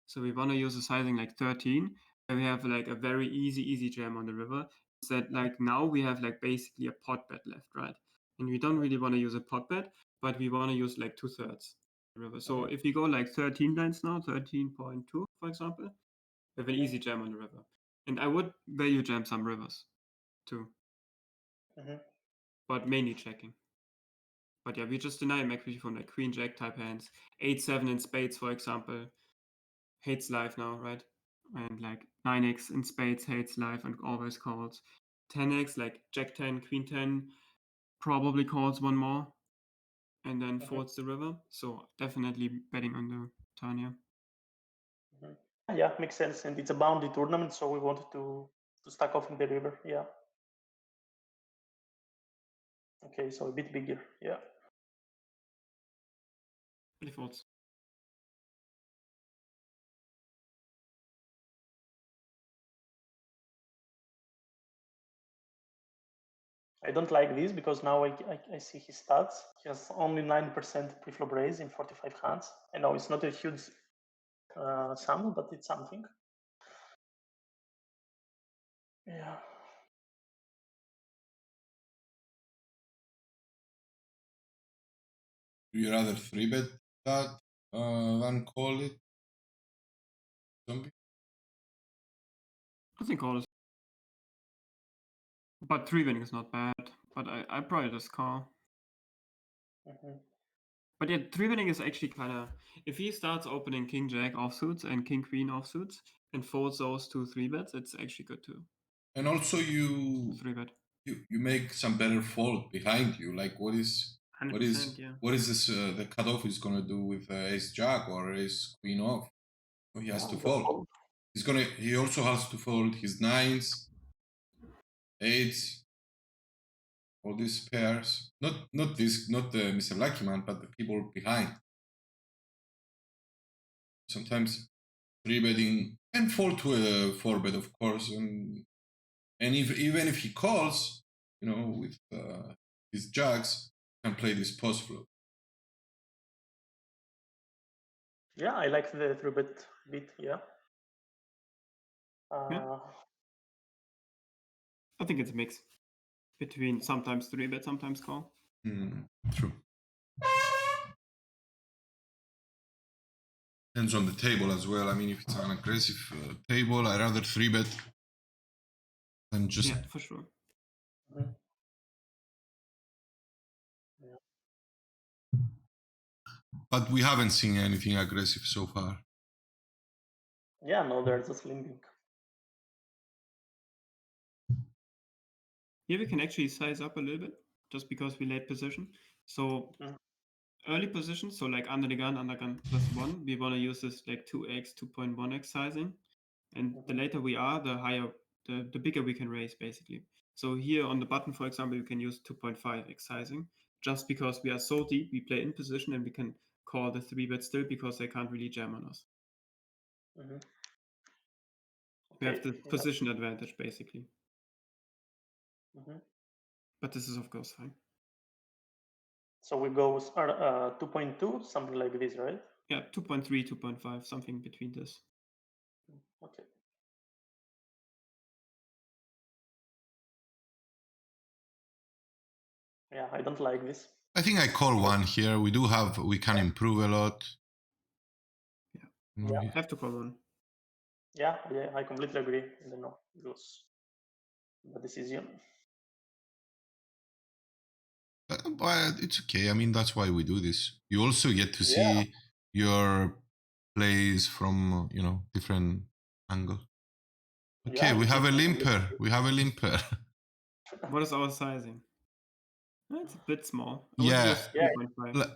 So we want to use a sizing like 13, where we have like a very easy jam on the river. That like now we have like basically a pot bet left, right? And we don't really want to use a pot bet, but we want to use like 2/3 river. So if we go like 13 lines now, 13.2 for example, we have an easy jam on the river. And I would value jam some rivers too, but mainly checking. But yeah, we just deny him equity from like queen jack type hands, 8-7 in spades for example. Hates life now, right? And like 9x in spades hates life and always calls. 10x, like jack 10, queen 10, probably calls one more and then folds the river. So definitely betting on the turn here. Yeah, makes sense. And it's a bounty tournament, so we wanted to stack off in the river. Yeah. Okay, so a bit bigger. Yeah. He folds. I don't like this because now I see his stats. He has only 9% pre-flop raise in 45 hands. I know it's not a huge sum, but it's something. Yeah. Do you rather 3-bet that than call it? Zombie? I think call is. But 3-betting is not bad. But I probably just call. Mm-hmm. But yeah, 3-betting is actually kind of. If he starts opening King Jack offsuits and King Queen offsuits and folds those 2 3-bets, it's actually good too. And also you 3-bet. you make some better fold behind you. Like what is 100%, yeah. what is this the cutoff is gonna do with Ace Jack or Ace Queen off? Oh, he has to fold. He also has to fold his 9s, 8s, all these pairs. Not Mr. Lucky Man, but the people behind. Sometimes 3-betting and fold to a 4-bet, of course, and even if he calls, you know, with his jacks, can play this post flop. Yeah, I like the 3-bet bit. Yeah. Yeah. I think it's a mix between sometimes 3-bet, sometimes call. True. Depends on the table as well. I mean, if it's an aggressive table, I'd rather 3-bet than just. Yeah, for sure. Mm-hmm. But we haven't seen anything aggressive so far. Yeah, no, they're just limping. Here we can actually size up a little bit just because we late position. So early position, so like under the gun +1, we want to use this like 2x, 2.1x sizing. And the later we are, the higher, the bigger we can raise basically. So here on the button, for example, you can use 2.5x sizing just because we are so deep, we play in position and we can call the 3-bet still because they can't really jam on us. Mm-hmm. We have the position advantage basically. Mm-hmm. But this is of course fine. So we go with 2.2, something like this, right? Yeah, 2.3, 2.5, something between this. Okay. Yeah, I don't like this. I think I call one here. We can improve a lot. Yeah, have to call one. Yeah, I completely agree. I don't know. It was the decision. But it's okay. I mean, that's why we do this. You also get to see your plays from, different angle. Okay, we have a limper. We have a limper. What is our sizing? It's a bit small. Yeah. Yeah, 3.5.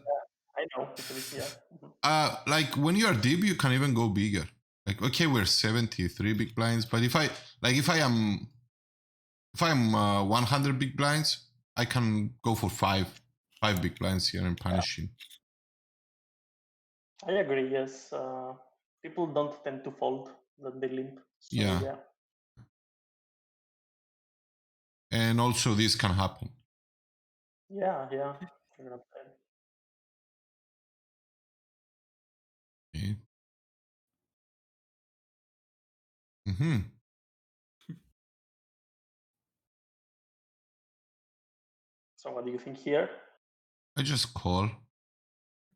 I know. It's a bit, yeah. Like when you are deep, you can even go bigger. Like, okay, we're 73 big blinds, but if I am 100 big blinds, I can go for five big blinds here and punish him. I agree. Yes, people don't tend to fold; that they limp. So, yeah. And also, this can happen. Yeah. Okay. Mm-hmm. So, what do you think here? I just call.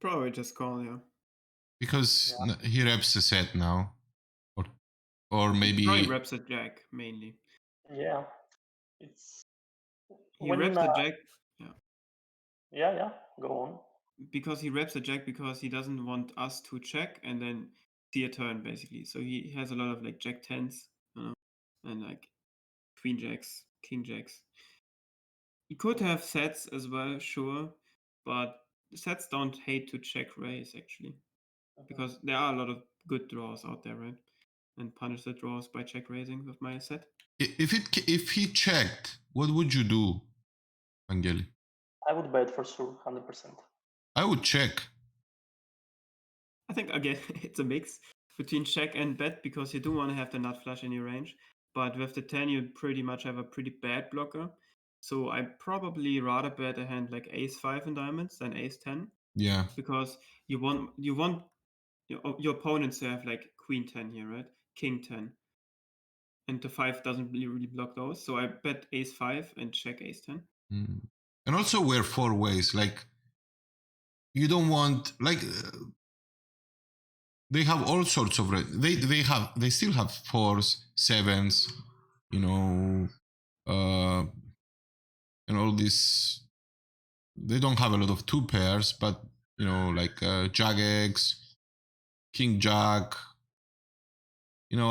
Probably just call, yeah. Because he reps the set now. Or maybe... Probably reps a jack, mainly. Yeah. It's... He reps a jack... Yeah. Go on. Because he reps a jack because he doesn't want us to check and then see a turn, basically. So he has a lot of like jack 10s, and like queen jacks, king jacks. He could have sets as well, sure, but sets don't hate to check raise, actually. Because there are a lot of good draws out there, right? And punish the draws by check raising with my set. If he checked, what would you do, Angeli? I would bet for sure, 100%. I would check. I think again it's a mix between check and bet, because you do want to have the nut flush in your range, but with the 10 you pretty much have a pretty bad blocker. So I probably rather bet a hand like ace 5 in diamonds than ace 10, Yeah. because you want your opponents to have like queen 10 here, right? King 10. And the 5 doesn't really block those. So I bet ace 5 and check ace 10. And also we're 4 ways. Like, you don't want, like, they have all sorts of they still have 4s, 7s, you know, and all this. They don't have a lot of 2 pairs, but you know, like Jack X, King Jack. You know,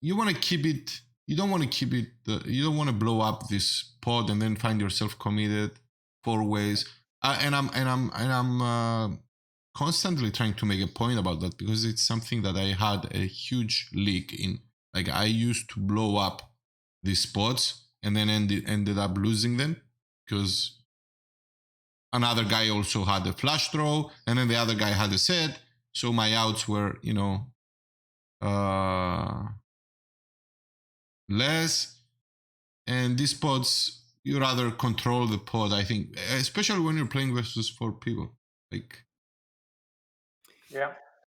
you want to keep it. You don't want to keep it. You don't want to blow up this pod and then find yourself committed 4 ways. And I'm constantly trying to make a point about that, because it's something that I had a huge leak in. Like, I used to blow up these spots and then ended up losing them, because another guy also had a flush draw, and then the other guy had a set. So my outs were, you know, less. And these pods, you rather control the pod, I think, especially when you're playing versus 4 people. Like, yeah,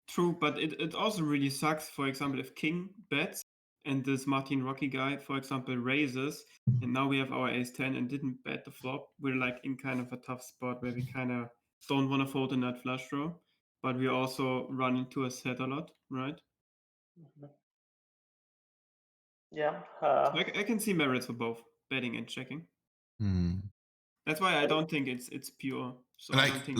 true, but it also really sucks. For example, if king bets and this Martin Rocky guy, for example, raises, and now we have our ace 10 and didn't bet the flop, we're like in kind of a tough spot where we kind of don't want to fold in that flush draw, but we also run into a set a lot, right? Yeah. So I can see merits for both betting and checking. That's why I don't think it's pure. So I don't think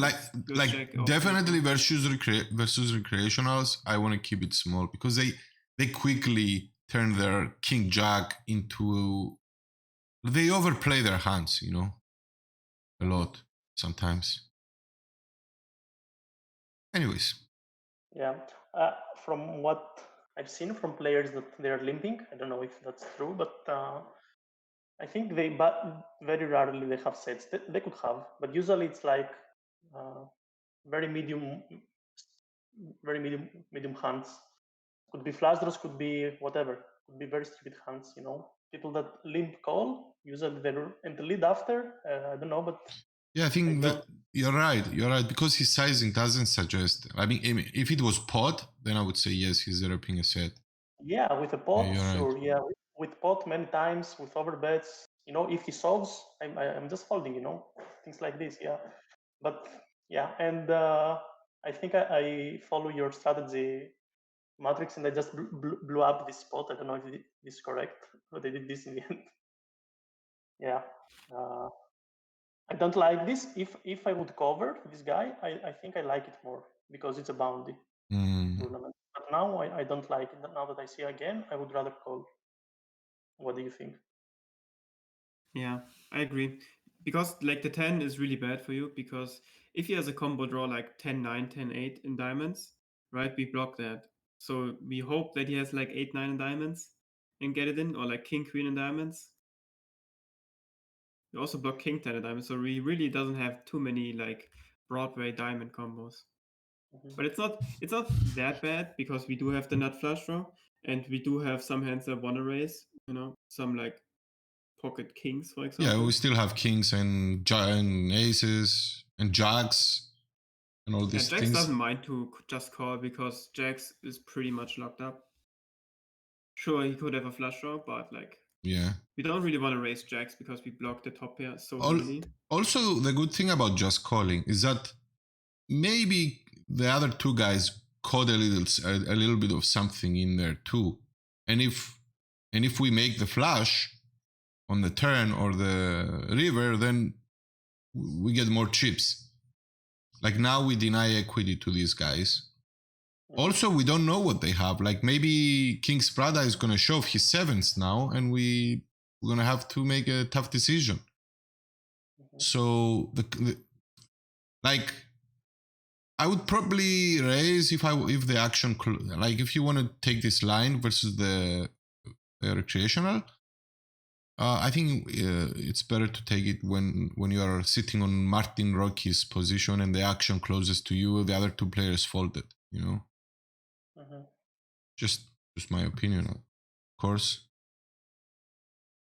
definitely versus recreationals, I want to keep it small, because they quickly turn their King Jack into, they overplay their hands, you know, a lot sometimes. Anyways. Yeah. From what I've seen from players that they're limping, I don't know if that's true, but I think very rarely they have sets. They could have, but usually it's like very medium hands. Could be flush draws, could be whatever. Could be very stupid hands, you know. People that limp call, usually they're in the lead after. I don't know, but yeah, I think that you're right. You're right, because his sizing doesn't suggest. I mean, if it was pot, then I would say yes, he's ripping a set. Yeah, with a pot, Yeah, sure. right. Yeah, with pot many times, with overbets. You know, if he solves, I'm just holding. You know, things like this. Yeah, but yeah, and I think I follow your strategy, Matrix, and I just blew up this spot. I don't know if this is correct, but I did this in the end. Yeah. I don't like this. If I would cover this guy, I think I like it more, because it's a bounty tournament. But now I don't like it. Now that I see again, I would rather call. What do you think? Yeah, I agree. Because like the 10 is really bad for you, because if he has a combo draw like 10-9, 10-8 in diamonds, right, we block that. So we hope that he has like 8-9 in diamonds and get it in, or like king queen in diamonds. We also block king 10 in diamonds, so he really doesn't have too many like Broadway diamond combos. But it's not that bad, because we do have the nut flush draw, and we do have some hands that want to raise, you know, some like pocket kings, for example. Yeah, we still have kings and aces and jacks and all these Jax things. doesn't mind to just call, because Jax is pretty much locked up. Sure, he could have a flush draw, but like, yeah, we don't really want to raise Jax because we block the top pair so easily. Also, the good thing about just calling is that maybe the other 2 guys caught a little bit of something in there too, and if we make the flush on the turn or the river, then we get more chips. Like, now we deny equity to these guys. Also, we don't know what they have. Like, maybe King Sprada is going to shove his 7s now, and we're going to have to make a tough decision. So, like, I would probably raise if the action, like, if you want to take this line versus the recreational, I think it's better to take it when you are sitting on Martin Rocky's position and the action closest to you, the other two players folded. You know, just my opinion, of course.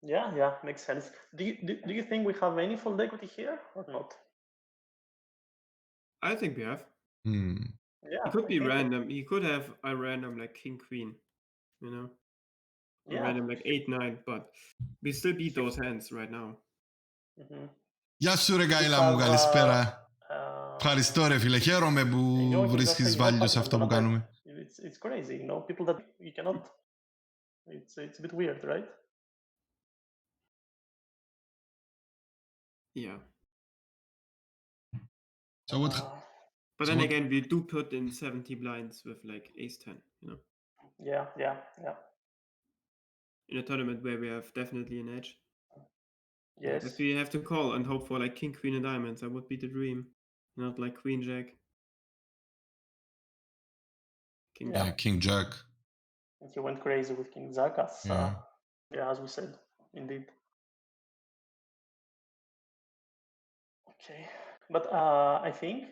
Yeah, makes sense. Do you think we have any fold equity here or not? I think we have. Yeah, It could be random. He could have a random like king queen, you know, a random like 8-9, but we still beat those hands right now. Γεια σου ρε Καΐλα μου, καλησπέρα. Ευχαριστώ ρε φίλε, χαίρομαι που βρίσκεις value σε αυτό που κάνουμε. It's crazy, you know, people that you cannot, it's a bit weird, right? Yeah. So what? But then again, we do put in 70 blinds with like ace-10, you know? Yeah. In a tournament where we have definitely an edge. Yes. If we have to call and hope for like king, queen, and diamonds, that would be the dream. Not like queen, jack. King jack. King jack. And he went crazy with king jack, as we said, indeed. Okay, but I think,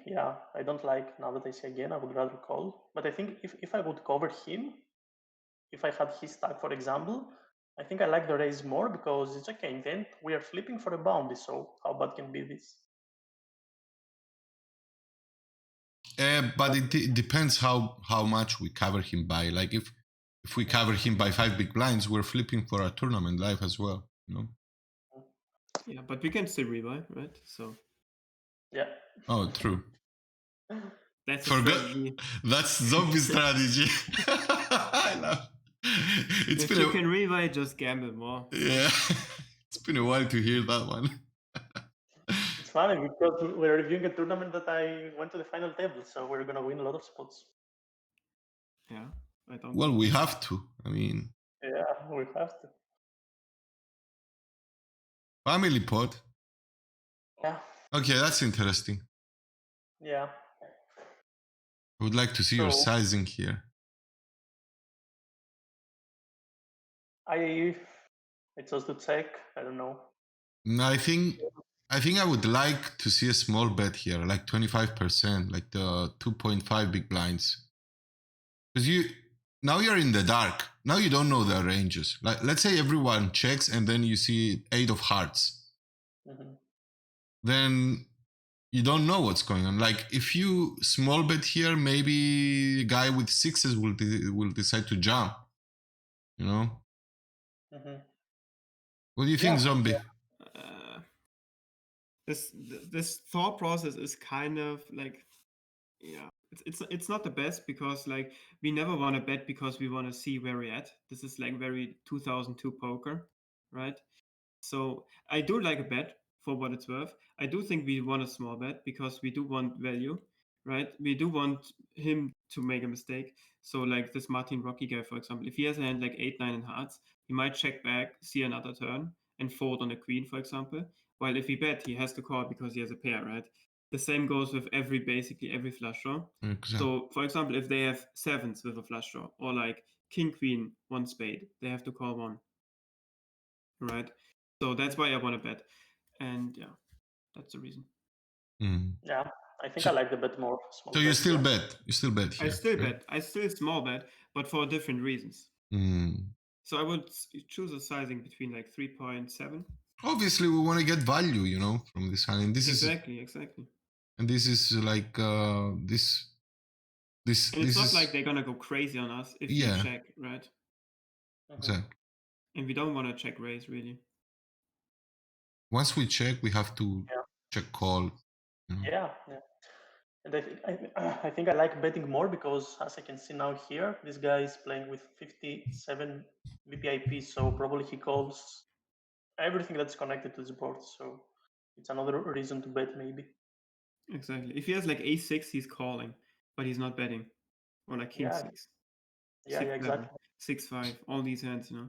I don't like, now that I say again, I would rather call. But I think if I would cover him, if I had his stack, for example, I think I like the raise more because it's okay. In the end, we are flipping for a bounty, so how bad can be this? But it depends how much we cover him by. Like if we cover him by 5 big blinds, we're flipping for a tournament live as well, you know? Yeah, but we can still rebuy, right? So. Yeah. Oh, true. That's That's zombie strategy. I love. If you can rebuy, just gamble more. Yeah, it's been a while to hear that one. It's funny because we're reviewing a tournament that I went to the final table, so we're gonna win a lot of spots. Yeah, I don't. Well, we have to. I mean. Yeah, we have to. Family pot. Yeah. Okay, that's interesting. Yeah. I would like to see your sizing here. I chose to check. I don't know. No, I think I would like to see a small bet here, like 25%, like the 2.5 big blinds. Because now you're in the dark. Now you don't know the ranges. Like let's say everyone checks and then you see 8 of hearts. Then you don't know what's going on. Like if you small bet here, maybe a guy with 6s will decide to jump. You know. What do you think, Zombie? This thought process is kind of like, it's not the best because like we never want to bet because we want to see where we're at. This is like very 2002 poker, right? So I do like a bet for what it's worth. I do think we want a small bet because we do want value, right? We do want him to make a mistake. So like this Martin Rocky guy, for example, if he has a hand like 8-9 in hearts, he might check back, see another turn, and fold on a queen, for example. While if he bet, he has to call because he has a pair, right? The same goes with basically every flush draw. Exactly. So, for example, if they have 7s with a flush draw, or like king, queen, 1 spade, they have to call 1, right? So that's why I want to bet, and that's the reason. Yeah, I think I like the bet more. So you still bet? You still bet here? I still bet. I still small bet, but for different reasons. So I would choose a sizing between like 3.7. Obviously, we want to get value, you know, from this hand. And this exactly. And this is like this. And it's not like they're gonna go crazy on us if we check, right? Exactly. And we don't want to check raise really. Once we check, we have to check call. You know? Yeah. And I think I like betting more because, as I can see now here, this guy is playing with 57 VPIP, so probably he calls everything that's connected to this board. So it's another reason to bet, maybe. Exactly. If he has like ace-6, he's calling, but he's not betting. Or like king-6. Yeah, exactly. 6-5, all these hands, you know.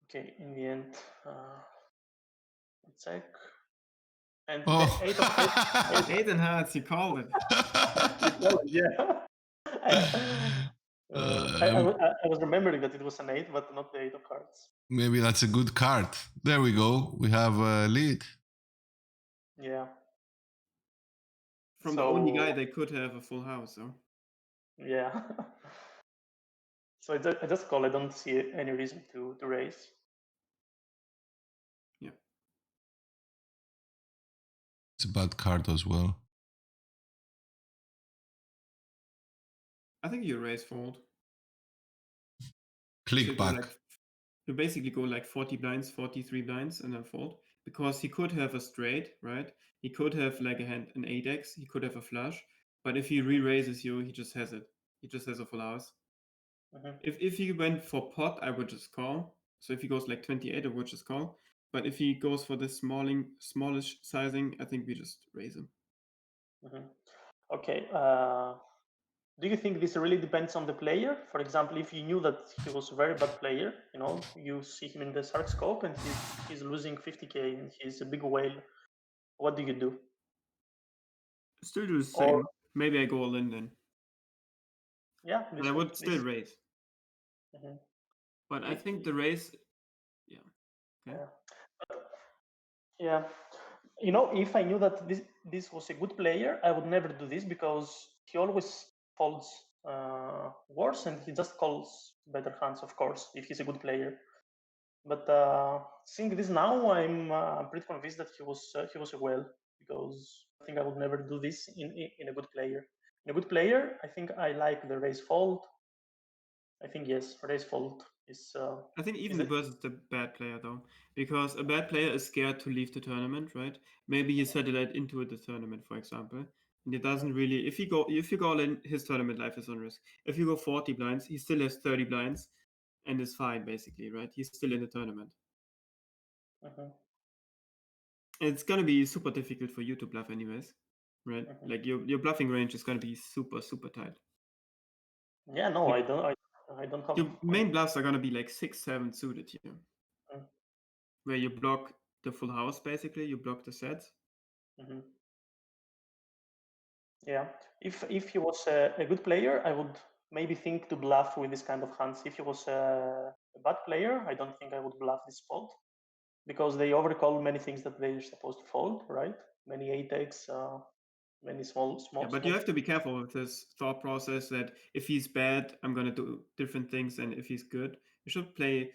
Okay, in the end, let's check. And 8 in hearts, you called it. Yeah. I was remembering that it was an 8, but not the 8 of hearts. Maybe that's a good card. There we go. We have a lead. Yeah. From the only guy they could have a full house, so. Yeah. So I just call. I don't see any reason to raise. Yeah. It's a bad card as well. I think you raise fold. Click So back. you basically go like 40 blinds, 43 blinds, and then fold. Because he could have a straight, right? He could have like an 8x, he could have a flush. But if he re-raises you, he just has it. He just has a full house. Mm-hmm. If he went for pot, I would just call. So if he goes like 28, I would just call. But if he goes for the smallish sizing, I think we just raise him. Mm-hmm. Okay. Do you think this really depends on the player? For example, if you knew that he was a very bad player, you see him in the Shark scope and he's losing 50k and he's a big whale, what do you do? Still do the same. Maybe I go all in then. Yeah, but I would still raise. Mm-hmm. But I think the raise, yeah. Okay. Yeah. If I knew that this was a good player, I would never do this because he always folds worse and he just calls better hands, of course, if he's a good player. But seeing this now, I'm pretty convinced that he was a whale, because I think I would never do this in a good player. In a good player, I think I like the raise fold. I think yes, raise fold is. I think even versus the bad player though, because a bad player is scared to leave the tournament, right? Maybe he satellite into the tournament, for example, and it doesn't really. If you go all in, his tournament life is on risk. If you go 40 blinds, he still has 30 blinds, and is fine basically, right? He's still in the tournament. Mm-hmm. It's gonna be super difficult for you to bluff, anyways, right? Mm-hmm. Like your bluffing range is gonna be super tight. Yeah, no, like, I don't have. Your main bluffs are gonna be like 6-7 suited here, where you block the full house. Basically, you block the sets. Mm-hmm. Yeah, if he was a good player, I would maybe think to bluff with this kind of hands. If he was a bad player, I don't think I would bluff this spot, because they overcall many things that they're supposed to fold, right? Many 8x, many small. Yeah, but you have to be careful with this thought process that if he's bad, I'm gonna do different things, and if he's good, you should play.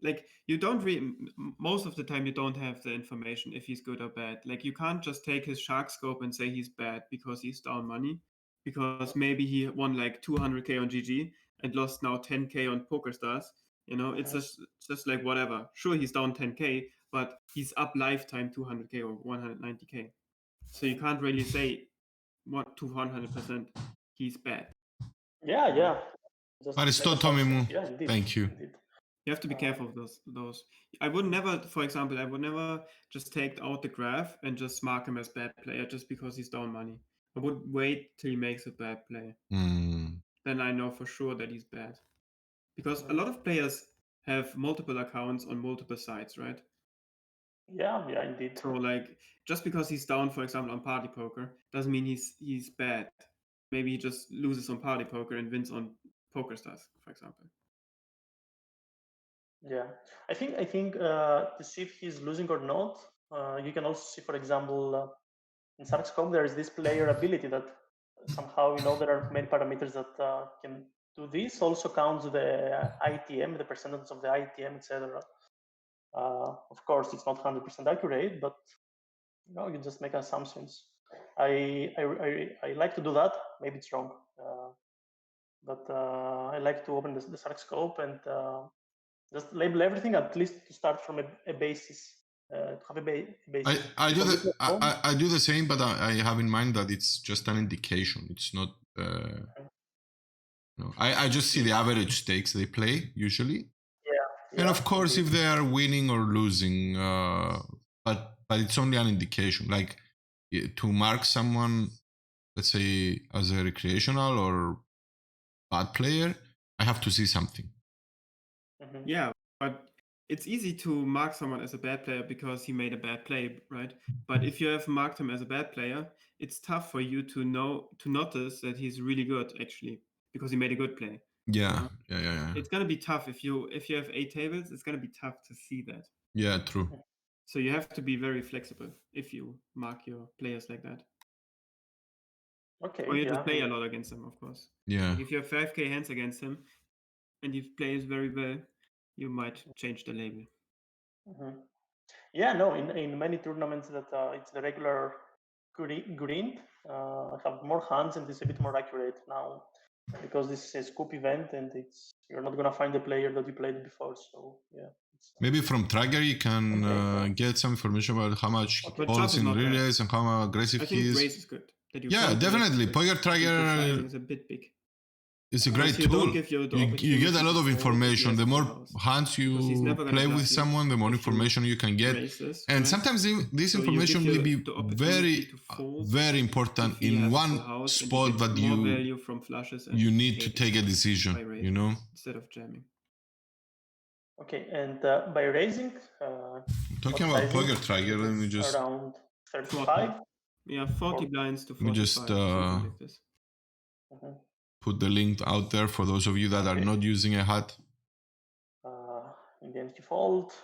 Like, you don't really, most of the time you don't have the information if he's good or bad. Like, you can't just take his shark scope and say he's bad because he's down money, because maybe he won like 200k on GG and lost now 10k on PokerStars. It's just like whatever. Sure, he's down 10k, but he's up lifetime 200k or 190k. So you can't really say 200% he's bad. Yeah. Aristotomimu. Thank you. Indeed. You have to be careful of those. I would never, for example, just take out the graph and just mark him as bad player just because he's down money. I would wait till he makes a bad play. Then I know for sure that he's bad. Because a lot of players have multiple accounts on multiple sites, right? Yeah, indeed. So like, just because he's down, for example, on Party Poker, doesn't mean he's bad. Maybe he just loses on Party Poker and wins on PokerStars, for example. Yeah, I think to see if he's losing or not, you can also see, for example, in Sharkscope there is this player ability that somehow there are many parameters that can do this. Also counts the ITM, the percentage of the ITM, etc. Of course, it's not 100% accurate, but you just make assumptions. I like to do that. Maybe it's wrong, but I like to open the Sharkscope and just label everything, at least to start from a basis. To have a basis. I do the same, but I have in mind that it's just an indication. It's not. I just see the average stakes they play usually. Yeah. And of course, if they are winning or losing, but it's only an indication. Like, to mark someone, let's say, as a recreational or bad player, I have to see something. Yeah, but it's easy to mark someone as a bad player because he made a bad play, right? But if you have marked him as a bad player, it's tough for you to notice that he's really good, actually. because he made a good play. Yeah, yeah. It's gonna be tough if you have 8 tables. It's gonna be tough to see that. Yeah, true. So you have to be very flexible if you mark your players like that. Okay. Or you yeah. just play a lot against them, of course. Yeah. Like if you have 5k hands against him and he plays very well, you might change the label. Yeah, no, in many tournaments that it's the regular grind, I have more hands and it's a bit more accurate now because this is a scoop event and you're not gonna find the player that you played before. So yeah. Maybe from Tracker you can get some information about how much he falls in relays and how aggressive he is. I think race is good. Yeah, definitely. Poker Tracker is a bit big. It's a great tool. You get a lot of information. The more hands you play with someone, the more information you can get. And sometimes this information will be very, very important in one spot that you need to take a decision, you know? Instead of jamming. Okay, and by raising... Talking about Poker Tracker, let me just... Around 35? Yeah, 40 blinds to 45. Let me just... put the link out there for those of you that are not using a hat. Against default.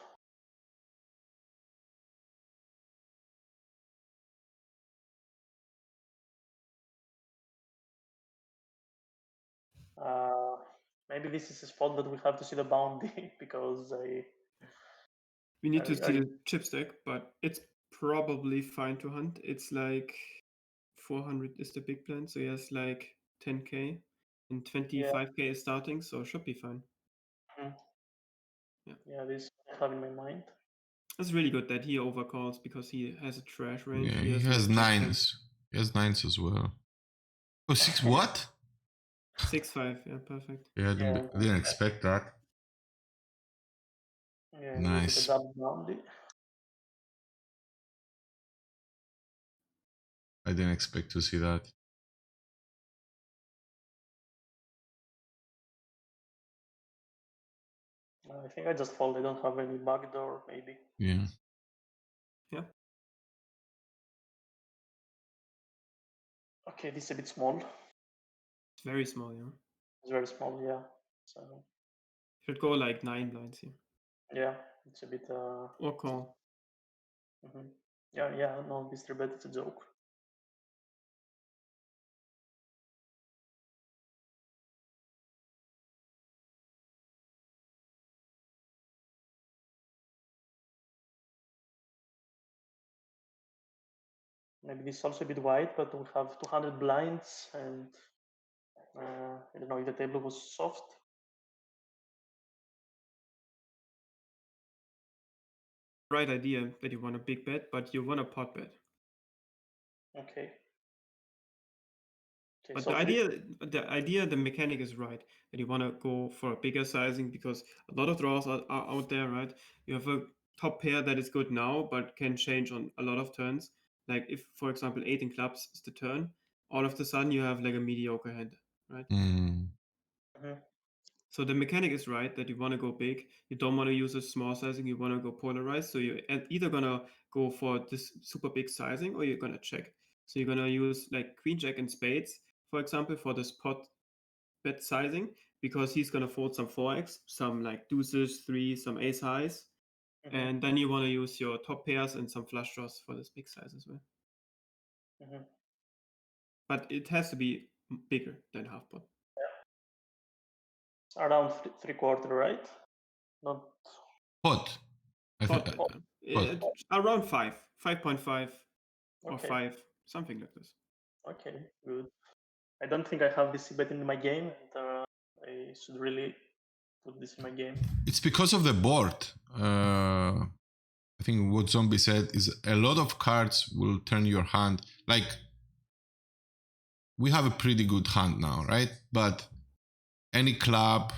Maybe this is a spot that we have to see the bounty because we need to see the chip stack, but it's probably fine to hunt. It's like 400 is the big blind, so he has like 10k and 25k is starting, so it should be fine. Yeah, this I have in my mind. It's really good that he overcalls because he has a trash range. Yeah, he has like nines. He has nines as well. Oh, 6 what? 6-5, yeah, perfect. Yeah, I didn't expect that. Yeah, nice. I didn't expect to see that. I think I just fold. I don't have any backdoor, maybe. Yeah. Yeah. Okay, this is a bit small. It's very small, yeah. It's very small, yeah. So should go like 9 blinds here. Yeah, it's a bit. Or call. Yeah. No, this 3-bet it's a joke. Maybe this is also a bit wide, but we have 200 blinds, and I don't know if the table was soft. Right idea that you want a big bet, but you want a pot bet. Okay. But the mechanic is right, that you want to go for a bigger sizing because a lot of draws are out there, right? You have a top pair that is good now, but can change on a lot of turns. Like if, for example, 8 in clubs is the turn, all of a sudden you have like a mediocre hand, right? So the mechanic is right that you want to go big. You don't want to use a small sizing. You want to go polarized. So you're either going to go for this super big sizing or you're going to check. So you're going to use like queen, jack, and spades, for example, for the spot bet sizing, because he's going to fold some 4x, some like deuces, 3, some ace highs. And then you want to use your top pairs and some flush draws for this big size as well. But it has to be bigger than half pot. Yeah. Around 3/4, right? Not pot. Around 5, 5.5 or 5, something like this. Okay, good. I don't think I have this bet in my game, and I should really put this in my game. It's because of the board. I think what Zombie said is a lot of cards will turn your hand. Like, we have a pretty good hand now, right? But any club,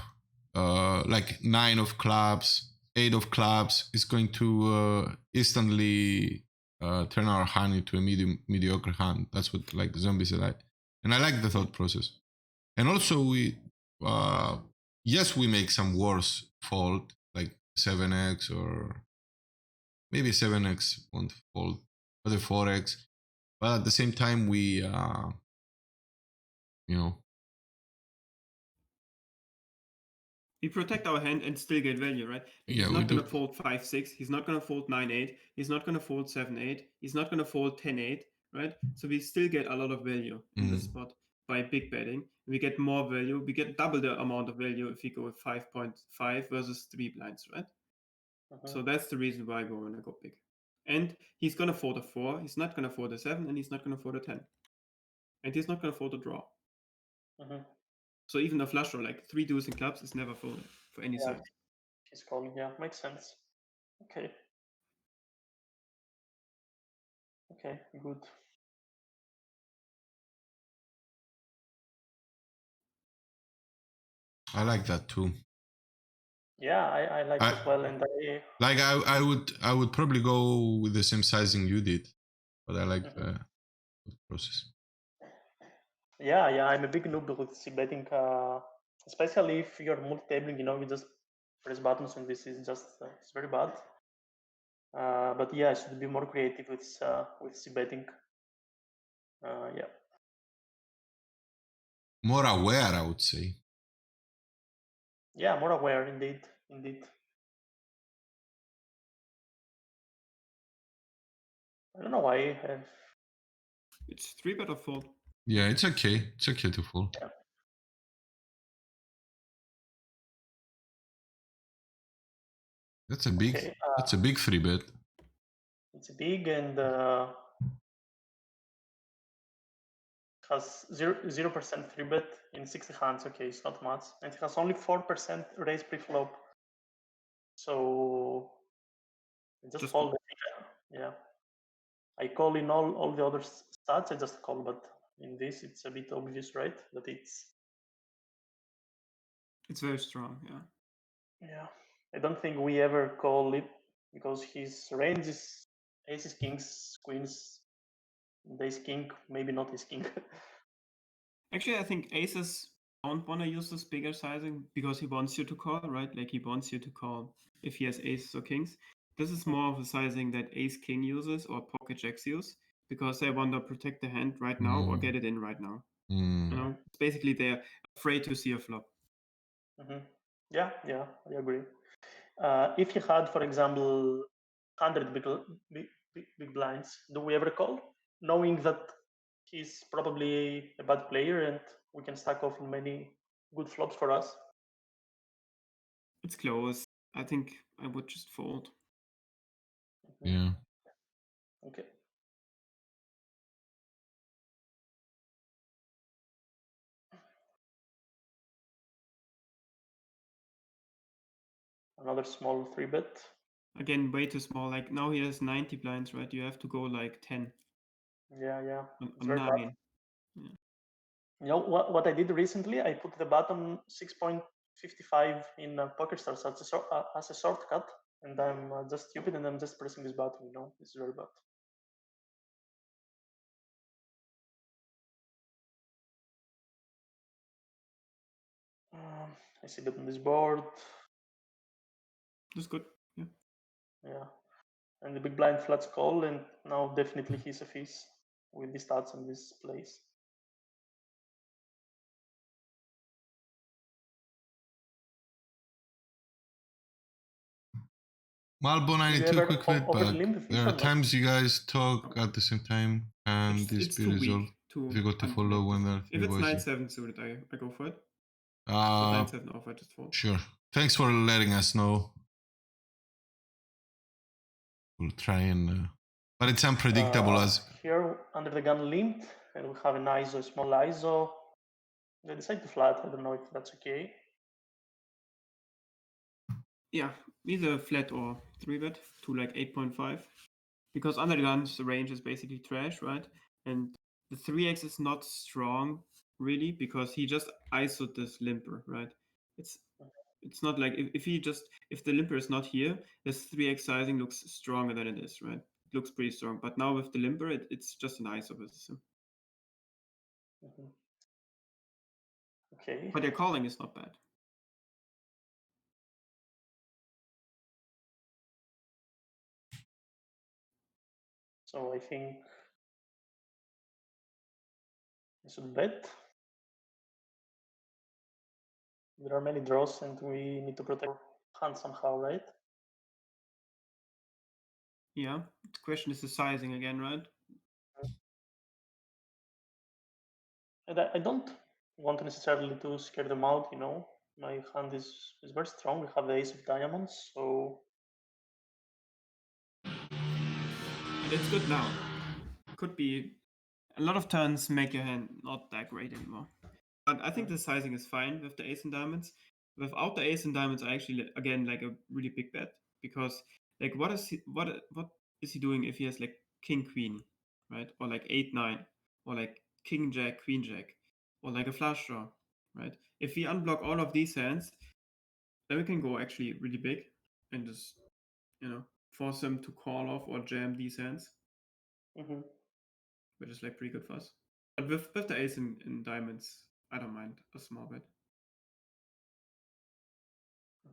like 9 of clubs, 8 of clubs, is going to instantly turn our hand into a mediocre hand. That's what, like Zombie said. And I like the thought process. And also yes, we make some worse fold, like 7x or maybe 7x won't fold, but the 4x. But at the same time, we, We protect our hand and still get value, right? He's Yeah, we not going do. to fold 5-6. He's not going to fold 9-8. He's not going to fold 7-8. He's not going to fold 10-8, right? So we still get a lot of value in this spot by big betting. We get more value. We get double the amount of value if we go with 5.5 versus 3 blinds, right? So that's the reason why we want to go big. And he's going to fold a 4. He's not going to fold a 7, and he's not going to fold a 10. And he's not going to fold a draw. So even a flush draw, like 3 deuce and clubs, is never folded for any side. He's calling, yeah, makes sense. Okay. Okay, good. I like that too. Yeah, I like it as well, and I would probably go with the same sizing you did, but I like the process. Yeah, I'm a big noob with C betting, especially if you're multi-tabling. You just press buttons, and this is just it's very bad. But yeah, I should be more creative with C betting. Yeah. More aware, I would say. Yeah, more aware, indeed. I don't know why I have. It's 3-bet or fold. Yeah, it's okay. It's okay to fold. Yeah. That's a big. Okay, that's a big 3-bet. It's big and has 0% 3-bet in 60 hands. Okay, it's not much, and it has only 4% raise pre-flop. So just fold. Yeah, I call in all the other stats. I just call, but in this it's a bit obvious, right? That it's very strong. Yeah, I don't think we ever call it because his range is aces, kings, queens, and ace king. Maybe not ace king. Actually, I think aces don't want to use this bigger sizing because he wants you to call, right? Like he wants you to call if he has aces or kings. This is more of a sizing that ace king uses or pocket jacks use because they want to protect the hand right now or get it in right now. It's basically they're afraid to see a flop. Yeah, I agree. If he had, for example, 100 big blinds, do we ever call, knowing that he's probably a bad player and we can stack off many good flops for us? It's close. I think I would just fold. Yeah. Okay. Another small 3-bet. Again, way too small. Like now he has 90 blinds, right? You have to go like 10. Yeah. On 9. Yeah. You know what I did recently? I put the button 6.55 in PokerStars as a shortcut, and I'm just stupid and I'm just pressing this button. It's very bad. I see that on this board. That's good. Yeah, and the big blind flats call, and now definitely he's a fish with the stats and this place. Malbon, I need 2 quick feedback. There are times you guys talk at the same time, and this be resolved. Difficult to follow when they're if it's 9-7 suited, I go for it. 9-7 off, I just fold. Sure. Thanks for letting us know. We'll try and... but it's unpredictable as... Here, under the gun limp, and we have an ISO, small ISO. They decide to flat. I don't know if that's okay. Yeah, either flat or 3-bet to like 8.5. Because under the guns, the range is basically trash, right? And the 3x is not strong, really, because he just ISO'd this limper, right? It's not like if the limper is not here, this 3x sizing looks stronger than it is, right? It looks pretty strong. But now with the limper, it's just an ISO versus him. Okay. But their calling is not bad. So I think I should bet. There are many draws, and we need to protect our hand somehow, right? Yeah. The question is the sizing again, right? And I don't want necessarily to scare them out, you know. My hand is very strong. We have the ace of diamonds, so And it's good now. Could be a lot of turns make your hand not that great anymore. But I think the sizing is fine with the ace and diamonds. Without the ace and diamonds, I actually again like a really big bet, because like what is he doing if he has like king queen, right? Or like 8-9, or like king jack queen jack, or like a flush draw, right? If we unblock all of these hands, then we can go actually really big and just, you know, force him to call off or jam these hands, which is like pretty good for us. But with the ace in diamonds, I don't mind a small bet.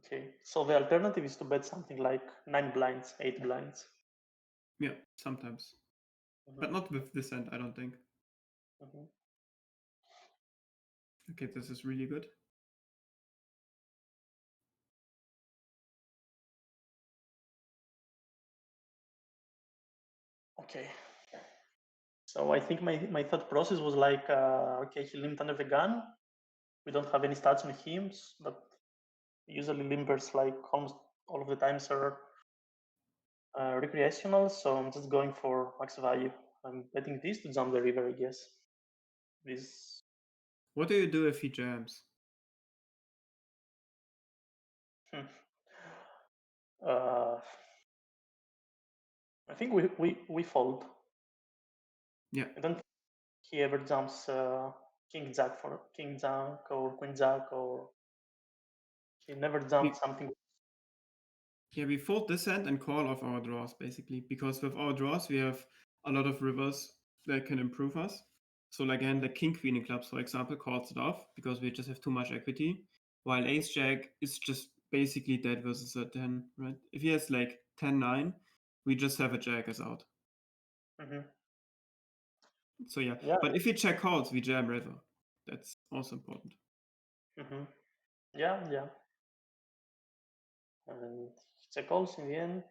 okay. So the alternative is to bet something like 9 blinds, 8 blinds. Yeah, sometimes. But not with this hand, I don't think. Okay, this is really good. Okay. So I think my thought process was like, okay, he limped under the gun. We don't have any stats on him, but usually limpers, like almost all of the times, are recreational. So I'm just going for max value. I'm betting this to jump the river, I guess. This. What do you do if he jams? I think we fold. Yeah. I don't think he ever jumps king jack or queen jack, or he never jumped something. Yeah, we fold this hand and call off our draws, basically, because with our draws we have a lot of rivers that can improve us. So like hand like king queen in clubs, for example, calls it off because we just have too much equity, while ace jack is just basically dead versus a 10, right? If he has like 10-9, we just have a jack as out. So yeah, but if he check calls, we jam river. That's also important. Yeah. And check calls in the end.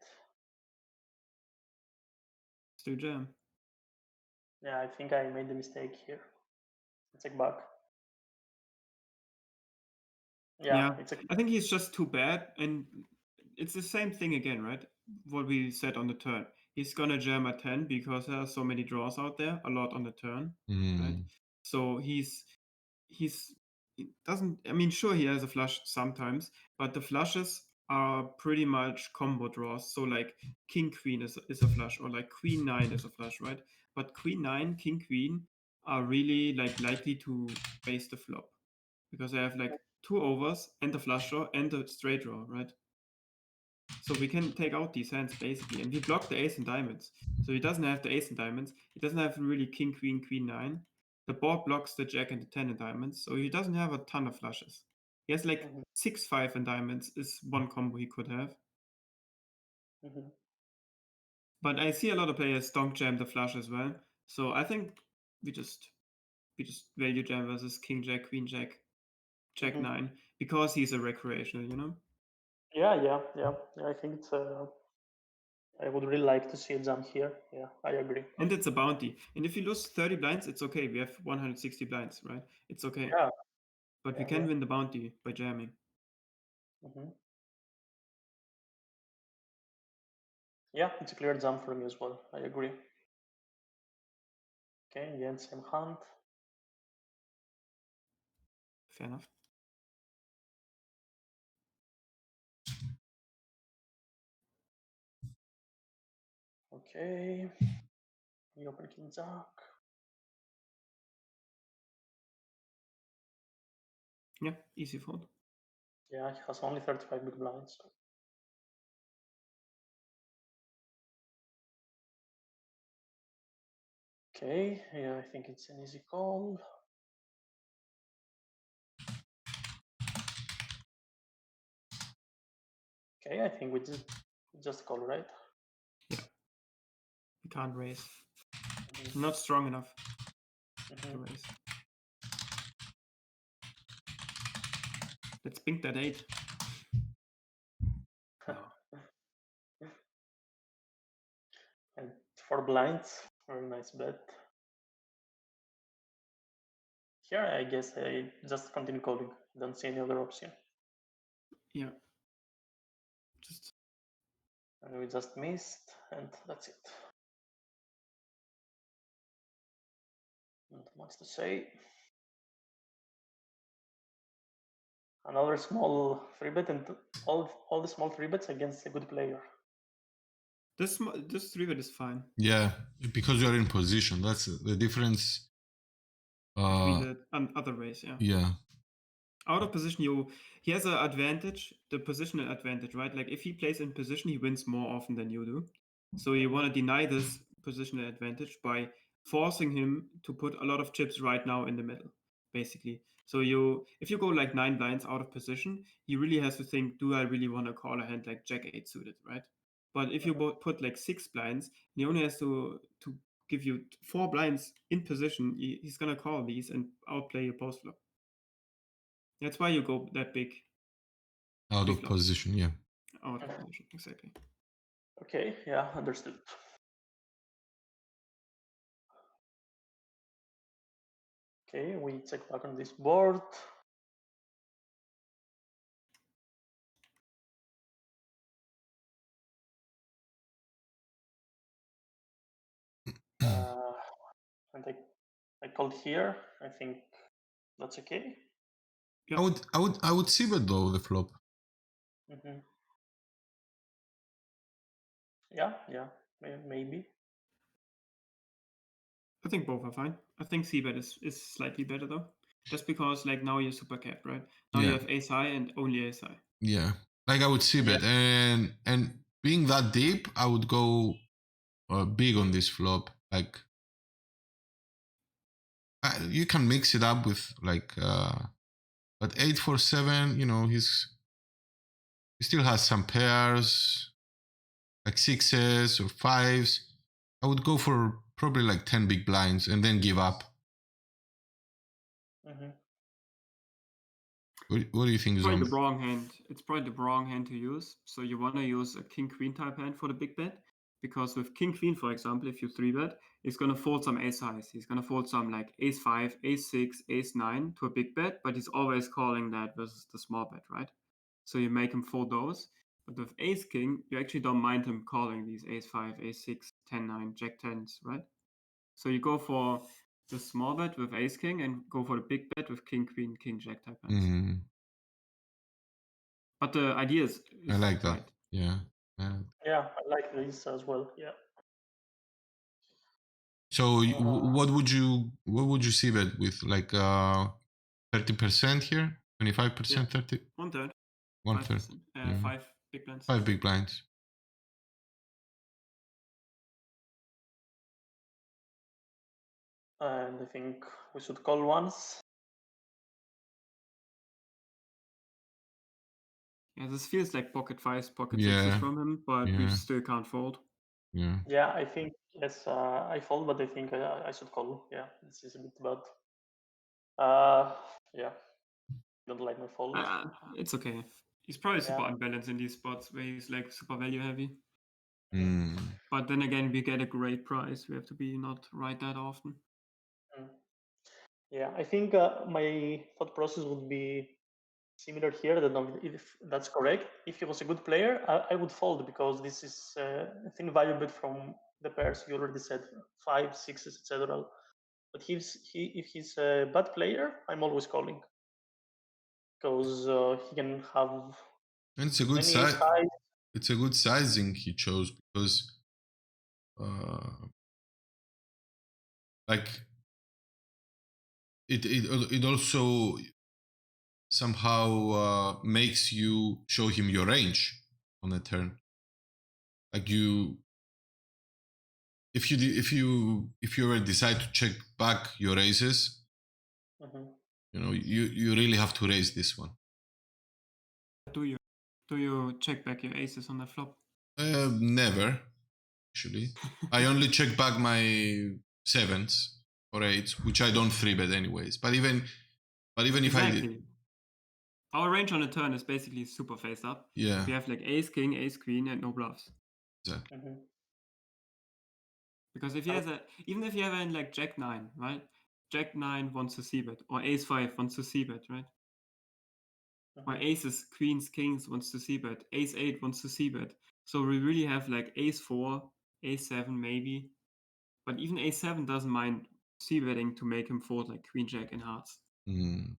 Still jam. Yeah, I think I made the mistake here. Check back. Yeah, I think he's just too bad, and it's the same thing again, right? What we said on the turn. He's gonna jam a 10 because there are so many draws out there, a lot on the turn, right? So he doesn't. I mean, sure, he has a flush sometimes, but the flushes are pretty much combo draws. So like king queen is a flush, or like queen 9 is a flush, right? But queen 9, king queen are really like likely to face the flop because they have like 2 overs and the flush draw and the straight draw, right? So we can take out these hands basically, and we block the ace and diamonds. So he doesn't have the ace and diamonds. He doesn't have really king, queen, queen 9. The board blocks the jack and the 10 in diamonds, so he doesn't have a ton of flushes. He has like 6-5 in diamonds is one combo he could have. But I see a lot of players donk jam the flush as well. So I think we just value jam versus king jack, queen jack, jack 9 because he's a recreational, you know? Yeah. I think it's I would really like to see a jump here. Yeah, I agree. And it's a bounty. And if you lose 30 blinds, it's okay. We have 160 blinds, right? It's okay. Yeah. But we can win the bounty by jamming. Yeah, it's a clear jump for me as well. I agree. Okay, in the end, same hand. Fair enough. Okay. We open king jack. Yeah, easy fold. Yeah, he has only 35 big blinds. So. Okay, yeah, I think it's an easy call. Okay, I think we just call, right? Yeah. We can't raise. Not strong enough to raise. Let's pink that 8. No. And 4 blinds, very nice bet. Here, I guess I just continue calling. Don't see any other option. Yeah. Just. And we just missed, and that's it. Not much to say. Another small free bet, and all the small free bets against a good player. This 3-bet is fine. Yeah, because you're in position. That's the difference. Between the other ways, yeah. Yeah. Out of position, he has an advantage, the positional advantage, right? Like if he plays in position, he wins more often than you do. So you want to deny this positional advantage by forcing him to put a lot of chips right now in the middle, basically. So if you go like 9 blinds out of position, he really has to think, do I really want to call a hand like Jack 8 suited, right? But if you put like 6 blinds, he only has to give you 4 blinds in position, he's gonna call these and outplay your post flop. That's why you go that big. Out of position, yeah. Out of position, exactly. Okay, yeah, understood. Okay, we check back on this board. And I called here. I think that's okay. Yep. I would see bet though the flop. Mm-hmm. Yeah, maybe. I think both are fine. I think c-bet is slightly better though. Just because like now you're super capped, right? Now you have ace high and only ace high. Yeah, like I would see bet, and being that deep, I would go big on this flop. Like you can mix it up with like, but 8-4-7. You know, he still has some pairs, like 6s or 5s. I would go for probably like 10 big blinds and then give up. Mm-hmm. What do you think, Probably Zombie? the wrong hand. It's probably the wrong hand to use. So you want to use a king-queen type hand for the big bet. Because with king-queen, for example, if you 3-bet, he's going to fold some ace highs. He's going to fold some like ace 5, ace 6, ace 9 to a big bet, but he's always calling that versus the small bet, right? So you make him fold those. But with ace king, you actually don't mind him calling these ace 5, ace 6, 10 9, jack 10s, right? So you go for the small bet with ace king and go for the big bet with king queen, king jack type hands. Mm-hmm. But the idea is I like that. right. Yeah. Yeah, I like this as well. Yeah. So what would you see bet with, like 30% here, 25%, 30? 1/3. 1/3. 5 big blinds. 5 big blinds. And I think we should call once. Yeah, this feels like pocket 5s, pocket 6s Yeah. from him, but we still can't fold. Yeah. Yeah, I think yes, I fold, but I think I should call. Yeah, this is a bit bad. Yeah, don't like my fold. It's okay. He's probably super unbalanced in these spots where he's like super value heavy. Mm. But then again, we get a great price. We have to be not right that often. Yeah, I think my thought process would be similar here. That if that's correct, if he was a good player, I would fold because this is a thin value bet from the pairs you already said, 5, 6s, etc. But if he's a bad player, I'm always calling because he can have. And it's a good size. It's a good sizing he chose because, like, it also somehow makes you show him your range on the turn. Like if you ever decide to check back your aces, you know you really have to raise this one. Do you check back your aces on the flop? Never, actually. I only check back my 7s or 8s, which I don't 3-bet anyways. But even if I did, Our range on a turn is basically super face up. Yeah. We have like ace, king, ace, queen, and no bluffs. Exactly. Because if he has even if you have like jack 9, right? Jack 9 wants to c-bet, or ace 5 wants to c-bet, right? Or aces, queens, kings wants to c-bet, ace 8 wants to c-bet. So we really have like ace 4, ace 7 maybe. But even ace 7 doesn't mind c-betting to make him fold like queen, jack, and hearts. Mm.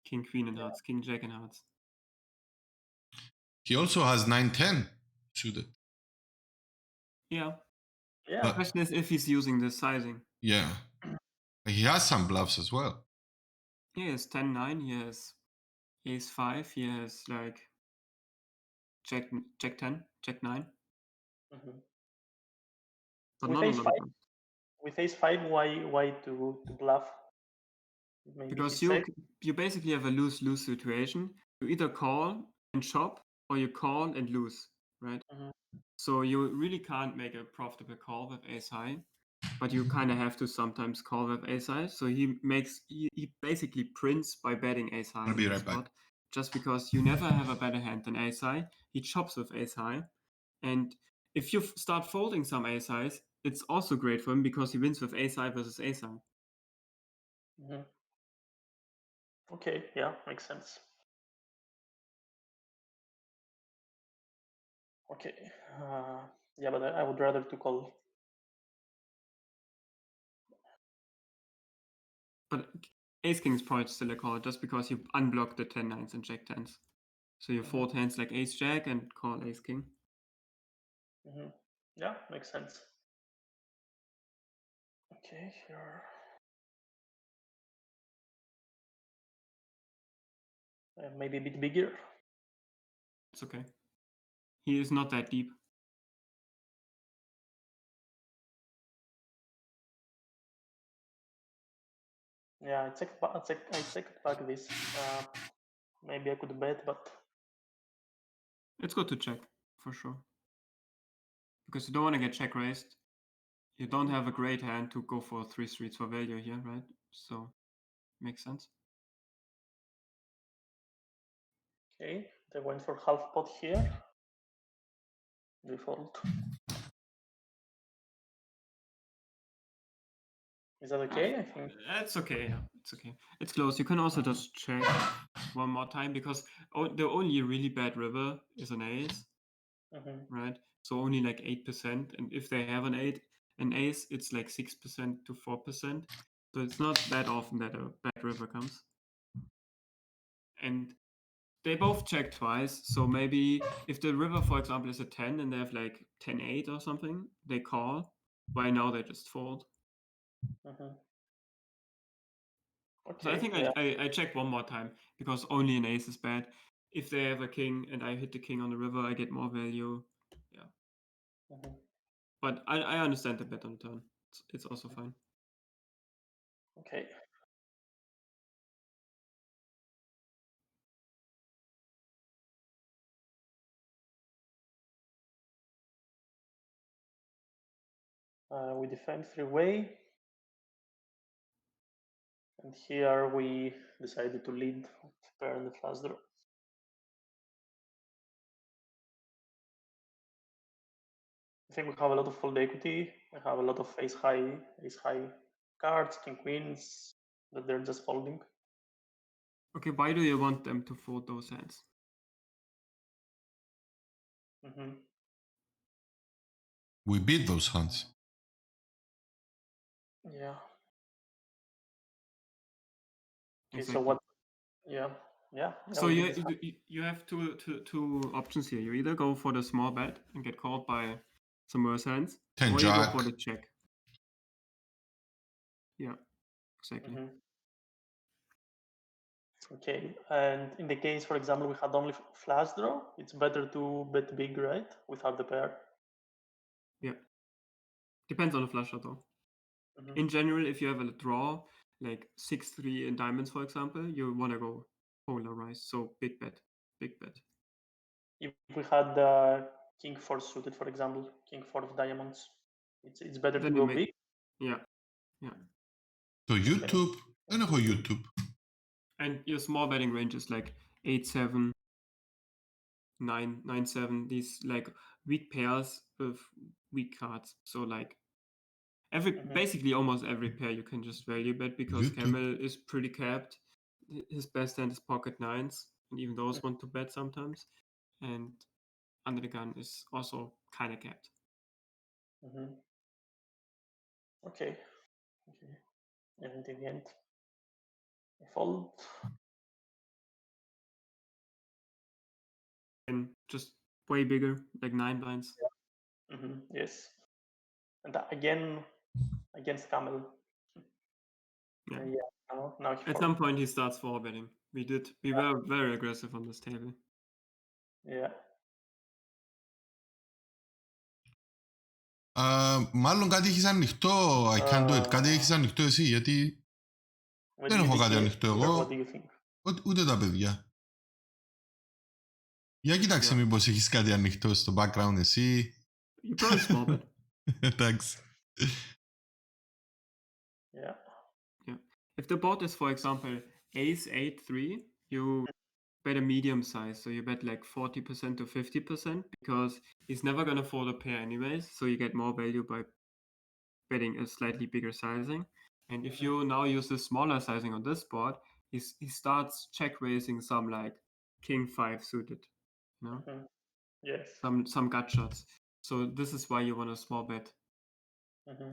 King, queen, and hearts. King, jack, and hearts. He also has 9-10 suited. Yeah. Yeah. The question is if he's using this sizing. Yeah. He has some bluffs as well. He has 10-9, he has ace 5, he has like jack 10, jack 9. But With not ace a lot 5, of them. with ace 5, why to bluff? Maybe Because he checks. you basically have a lose-lose situation. You either call and chop, or you call and lose, right? So you really can't make a profitable call with ace high, but you kind of have to sometimes call with ace high. So he basically prints by betting ace high. I'll be in right this back. spot, just because you never have a better hand than ace high. He chops with ace high, and if you start folding some ace highs, it's also great for him because he wins with ace high versus ace high. Okay, yeah, makes sense. Okay, yeah, but I would rather to call. But ace king is probably still a call, just because you unblock the 10-9s and jack 10s. So you fold hands like ace jack and call ace king. Yeah, makes sense. Okay, here. Maybe a bit bigger. It's okay. He is not that deep. Yeah, I checked back this. Maybe I could bet, but It's good to check, for sure. Because you don't want to get check raised. You don't have a great hand to go for 3 streets for value here, right? So, makes sense. okay, they went for half pot here. Default. Is that okay? I think It's okay, yeah, it's okay. It's close. You can also just check one more time, because the only really bad river is an ace, right? So only like 8%, and if they have an ace, it's like 6% to 4%. So it's not that often that a bad river comes. And they both check twice, so maybe if the river, for example, is a 10 and they have like 10-8 or something, they call. By now they just fold. okay. So I think yeah. I check one more time, because only an ace is bad. If they have a king and I hit the king on the river, I get more value. Yeah. But I understand the bet on turn. It's also fine. Okay. We defend 3-way. And here we decided to lead pair and the flush draw. I think we have a lot of fold equity. We have a lot of ace high cards, king queens that they're just folding. Okay, why do you want them to fold those hands? We beat those hands. Yeah. Okay, Exactly. so what? Yeah. So you have two options here. You either go for the small bet and get called by some worse hands, 10 or jack. you go for the check. Yeah, exactly. Okay, and in the case, for example, we had only flush draw, it's better to bet big, right? Without the pair. Yeah. Depends on the flush draw, though. In general, if you have a draw, like 6-3 in diamonds, for example, you want to go polarized. So big bet. If we had the king 4 suited, for example, king 4 of diamonds, it's better Then to go big. Yeah. So YouTube, I know how YouTube. And your small betting range is like 8-7, 9-7. These like weak pairs with weak cards. So like basically almost every pair you can just value bet because YouTube. Camel is pretty capped. His best hand is pocket nines, and even those want to bet sometimes. And Under the Gun is also kind of capped. Okay. And in the end, I fold. And just way bigger, like 9 blinds. Yes. And again, against Camel. Yeah. Now he At fold. some point he starts 4-betting. We were very aggressive on this table. Yeah. Μάλλον κάτι έχεις ανοιχτό. I can't do it. Κάτι έχεις ανοιχτό εσύ, γιατί What δεν do you έχω think κάτι here? ανοιχτό What εγώ. do you think? Ούτε τα παιδιά. Για κοίταξε μήπως έχεις κάτι ανοιχτό στο background εσύ. You probably small bet. Εντάξει. Yeah. If the board is, for example, Ace 8-3, you bet a medium size. So you bet like 40% to 50% because he's never going to fold a pair anyways. So you get more value by betting a slightly bigger sizing. And if you now use the smaller sizing on this board, he starts check raising some like King 5 suited, you know, Yes. some gut shots. So this is why you want to small bet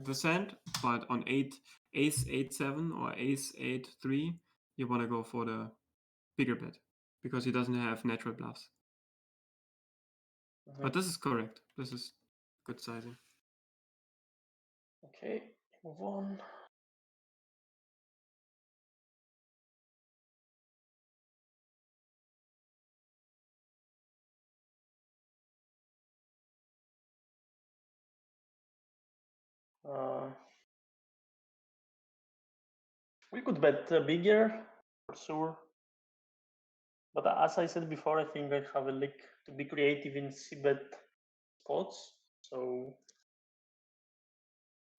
this hand, but on Ace 8-7 or Ace 8-3, you want to go for the bigger bet because he doesn't have natural bluffs. But this is correct. This is good sizing. Okay, move on. We could bet bigger, for sure. But as I said before, I think I have a lick to be creative in c-bet spots. So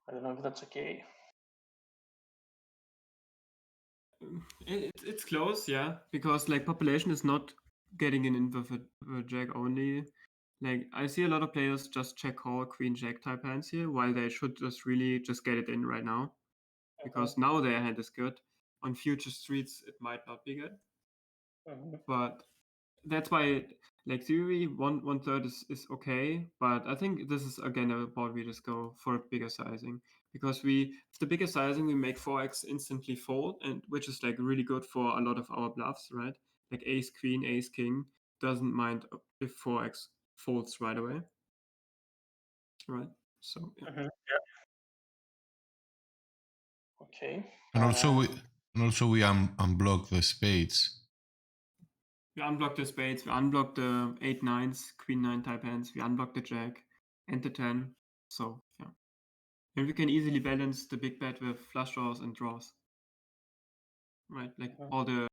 I don't know if that's okay. It's close, yeah, because like population is not getting in with a jack only. Like I see a lot of players just check call queen jack type hands here, while they should just really just get it in right now, because now their hand is good. On future streets, it might not be good, but that's why like theory one third is okay, but I think this is again a board we just go for bigger sizing because with the bigger sizing we make 4x instantly fold, and which is like really good for a lot of our bluffs, right? Like ace queen, ace king doesn't mind if 4x folds right away, right? So yeah. Okay. And also we unblock the spades. We unblock the spades, we unblock the 8-9s, queen 9 type hands, we unblock the jack and the 10. So yeah. And we can easily balance the big bet with flush draws and draws. Right? Like all the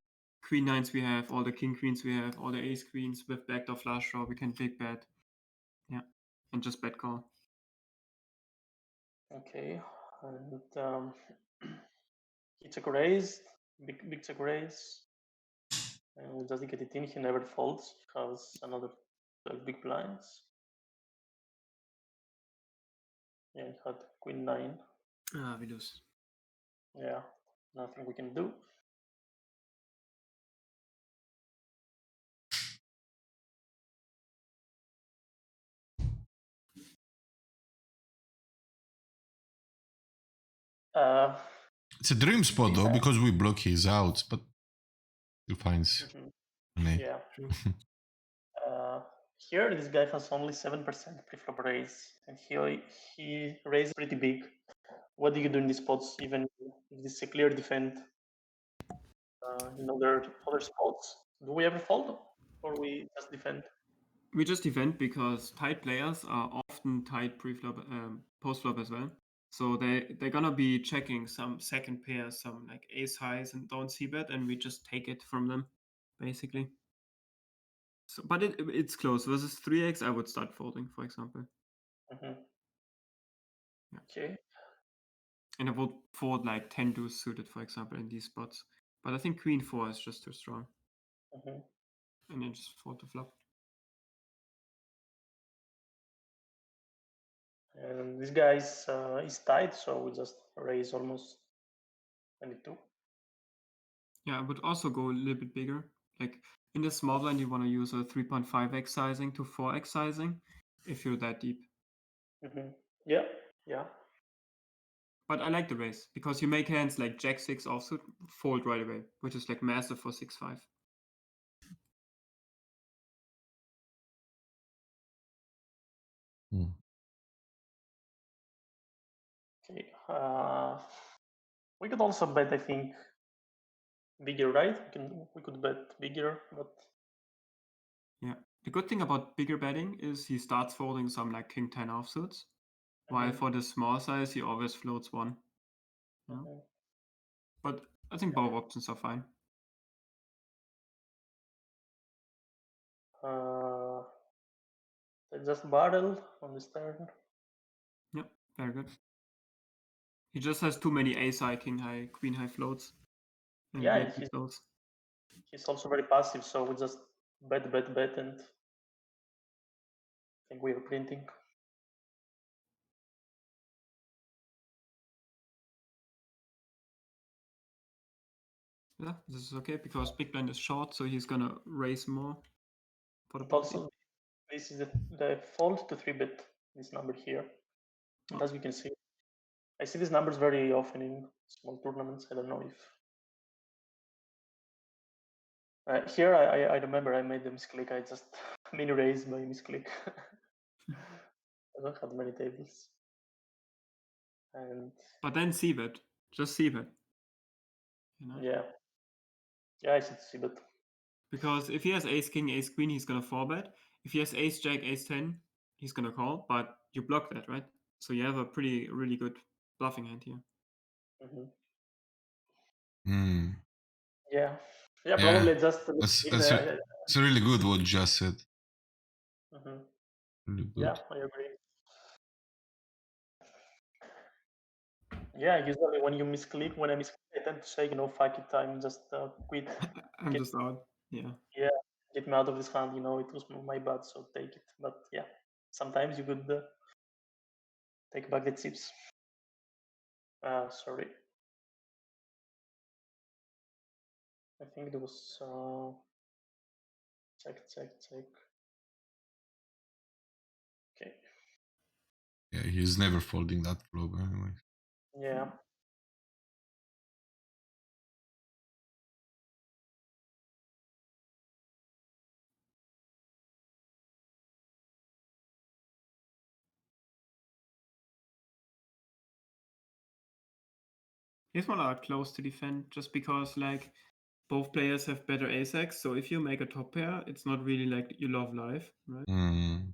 queen 9s we have, all the king queens we have, all the ace queens with backdoor flush draw, we can big bet. Yeah. And just bet call. Okay. And it's a raise, big check raise. And we just get it in, he never folds. He has another 12 big blinds. Yeah, he had queen 9. We lose. Yeah, nothing we can do. It's a dream spot though, because we block his outs, but he finds an eight. Yeah. Here, this guy has only 7% preflop raise, and he raised pretty big. What do you do in these spots, even if this is a clear defend in other spots? Do we ever fold, or we just defend? We just defend because tight players are often tight pre-flop, post-flop as well. So they're gonna be checking some second pairs, some like ace highs and don't see bet, and we just take it from them, basically. So, but it's close. Versus 3x, I would start folding, for example. Yeah. Okay. And I would fold like 10 deuce suited, for example, in these spots. But I think queen 4 is just too strong. Mm-hmm. And then just fold to flop. And this guy is tight, so we just raise almost 22. Yeah, I would also go a little bit bigger. Like in the small blind, you want to use a 3.5x sizing to 4x sizing if you're that deep. Mm-hmm. Yeah, yeah. But I like the raise because you make hands like Jack 6 offsuit fold right away, which is like massive for 6-5. Mm. Okay. We could also bet, I think, bigger, right? We could bet bigger, but Yeah. The good thing about bigger betting is he starts folding some like king 10 offsuits, while for the small size he always floats one. You know? Mhm. But I think both options are fine. They just barrel on this turn. Yep, very good. He just has too many ace high, king high, queen high floats. And Yeah, maybe floats. he's also very passive, so we just bet, and I think we are printing. Yeah, this is okay because big blind is short, so he's gonna raise more for the And pocket. also, this is the fold to 3-bet, this number here. And as you can see, I see these numbers very often in small tournaments. I don't know if... here, I remember I made the misclick. I just mini raised by misclick. I don't have many tables. And But then c-bet, just c-bet. You know? yeah, I should see that. Because if he has ace king, ace queen, he's gonna 4-bet. If he has ace jack, ace 10, he's gonna call. But you block that, right? So you have a really good bluffing hand here. Mm-hmm. Mm. Yeah, probably just It's really good what you just said. Mm-hmm. Really good. Yeah, I agree. Yeah, usually when you misclick, when I misclick, I tend to say, fuck it, I'm just quit. I'm just out. Yeah. Yeah, get me out of this hand. It was my bad, so take it. But yeah, sometimes you could take back the chips. Sorry. I think there was check. Okay. Yeah, he's never folding that flop anyway. Yeah. Here's one are close to defend just because like both players have better ace x. So if you make a top pair, it's not really like you love life, right? Mm.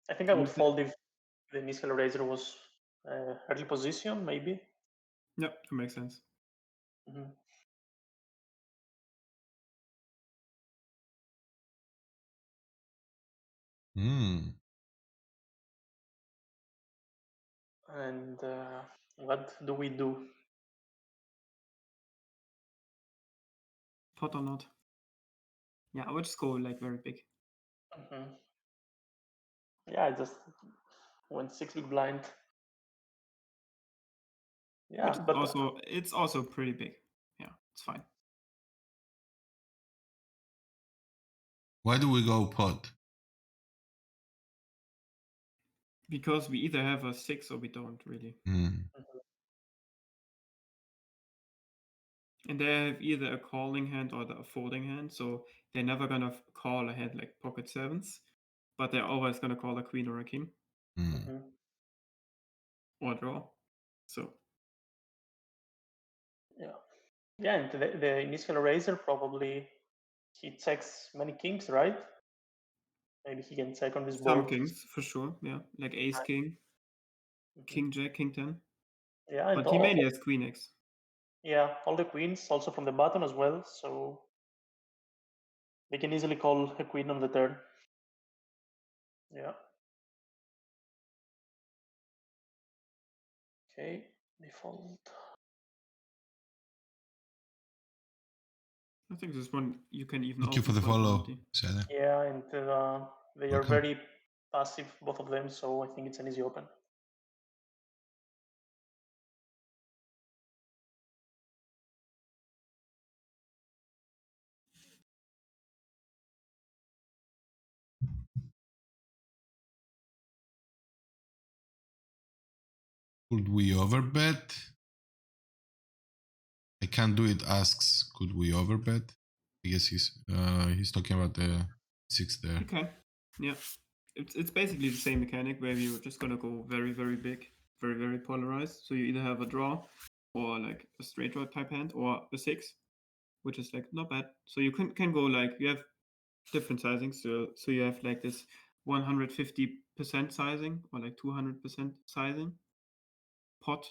I think I would fold if the initial raiser was early position, maybe. Yeah, that makes sense. Mm-hmm. Mm. And what do we do? Pot or not? Yeah, I would just go like very big. Mm-hmm. Yeah, I just went 6 big blind. Yeah, Which is but it's also pretty big. Yeah, it's fine. Why do we go pot? Because we either have a 6 or we don't really. Mm. And they have either a calling hand or a folding hand, so they're never gonna call a hand like pocket sevens, but they're always gonna call a queen or a king Mm. or draw. So yeah, and the initial raiser probably he checks many kings, right? Maybe he can check on this some board. kings for sure, yeah, like ace king, king jack, king 10. Yeah, and But he mainly has queen x. Yeah, all the queens also from the button as well, so they can easily call a queen on the turn. Yeah. Okay, default. I think this one you can even. Thank you for the follow, Sada. Yeah, and they are Welcome. very passive, both of them. So I think it's an easy open. Could we overbet? I can't do it. Asks, could we overbet? I guess he's talking about the 6 there. Okay. Yeah. It's basically the same mechanic where you're just gonna go very, very big, very, very polarized. So you either have a draw or like a straight draw type hand or a 6, which is like not bad. So you can go like, you have different sizings. So you have like this 150% sizing or like 200% sizing pot,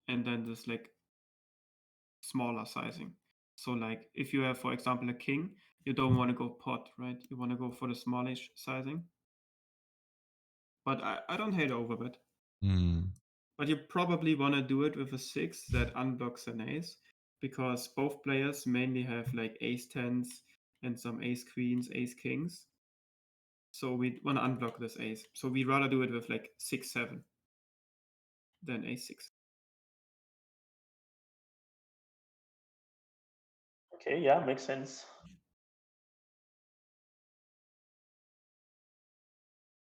and then this like smaller sizing. So like if you have, for example, a king, you don't want to go pot, right? You want to go for the smallish sizing. But I don't hate overbet. But you probably want to do it with a 6 that unblocks an ace, because both players mainly have like ace 10s and some ace queens, ace kings. So we want to unblock this ace. So we rather do it with like 6, 7 than ace 6. Okay, yeah, makes sense.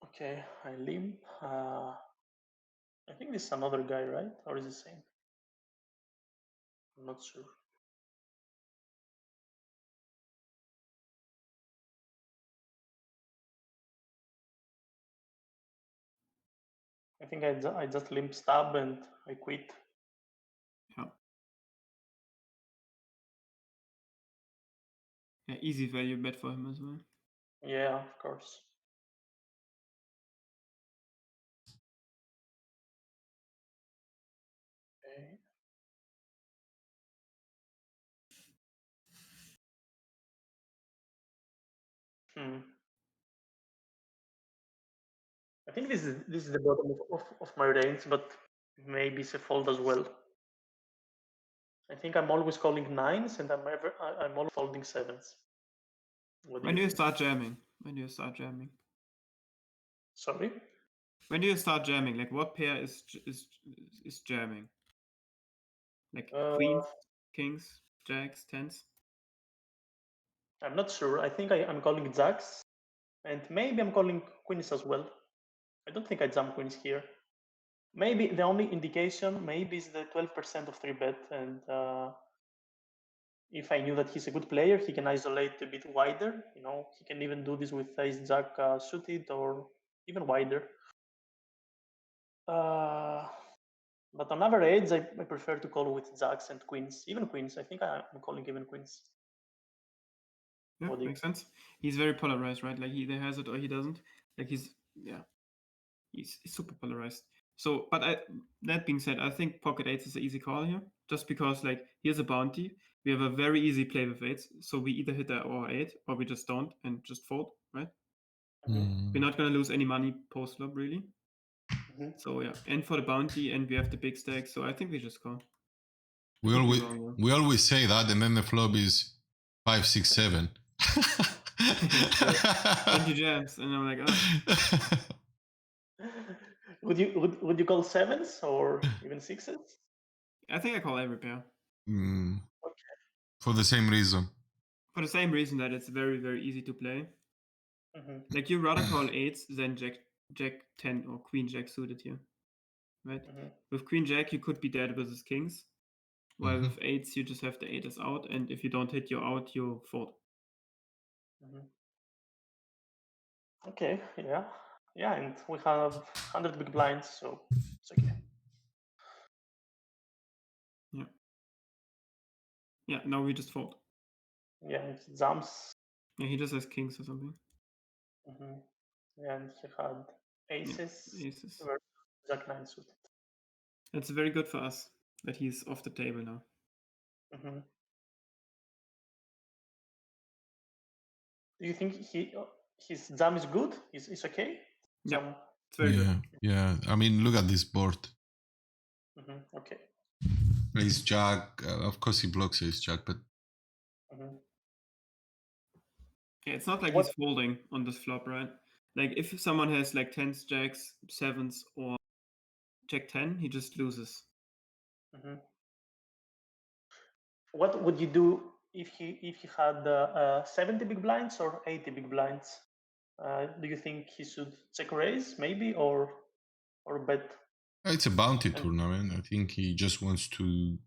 Okay, I limp. I think this is another guy, right? Or is it the same? I'm not sure. I think I just limp stab and I quit. Yeah. Yeah, easy value bet for him as well. Yeah, of course. Okay. I think this is the bottom of my range, but maybe it's a fold as well. I think I'm always calling 9s, and I'm always folding 7s. When do you start jamming? When do you start jamming? Sorry? When do you start jamming? Like what pair is jamming? Like queens, kings, jacks, 10s? I'm not sure. I think I'm calling jacks, and maybe I'm calling queens as well. I don't think I jam queens here. Maybe the only indication maybe is the 12% of 3-bet, and if I knew that he's a good player, he can isolate a bit wider. You know, he can even do this with ace jack suited or even wider. But on average, I prefer to call with jacks and queens, even queens. I think I'm calling even queens. Yeah, makes sense. He's very polarized, right? Like he either has it or he doesn't. Like he's super polarized. So, but that being said, I think pocket eights is an easy call here, just because like here's a bounty. We have a very easy play with eights, so we either hit or 8 or we just don't and just fold, right? We're not gonna lose any money post flop really. So yeah, and for the bounty, and we have the big stack, so I think we just call. We always say that, and then the flop is 5, 6, 7. 20 jams, and I'm like, oh. Would you call 7s or even 6s? I think I call every pair. Okay. For the same reason. For the same reason that it's very, very easy to play. Like you rather call 8s than Jack 10 or Queen Jack suited here, right? With Queen Jack you could be dead versus kings, while with 8s you just have the 8s out, and if you don't hit your out, you fold. Okay, yeah, and we have 100 big blinds, so it's okay. Yeah, now we just fold. Yeah, it jumps. Yeah, he just has kings or something. Yeah, and he had aces. Yeah, aces. Jack 9 suited. That's very good for us that he's off the table now. Do you think his jam is good? Is okay? Yeah, it's very good. Yeah. I mean, look at this board. Okay. Ace Jack. Of course, he blocks Ace Jack, but Yeah, it's not like What- he's folding on this flop, right? Like if someone has like 10s, jacks, 7s, or jack 10, he just loses. Mhm. What would you do if he had 70 big blinds or 80 big blinds? Do you think he should check raise maybe or bet? It's a bounty And- tournament. I think he just wants to.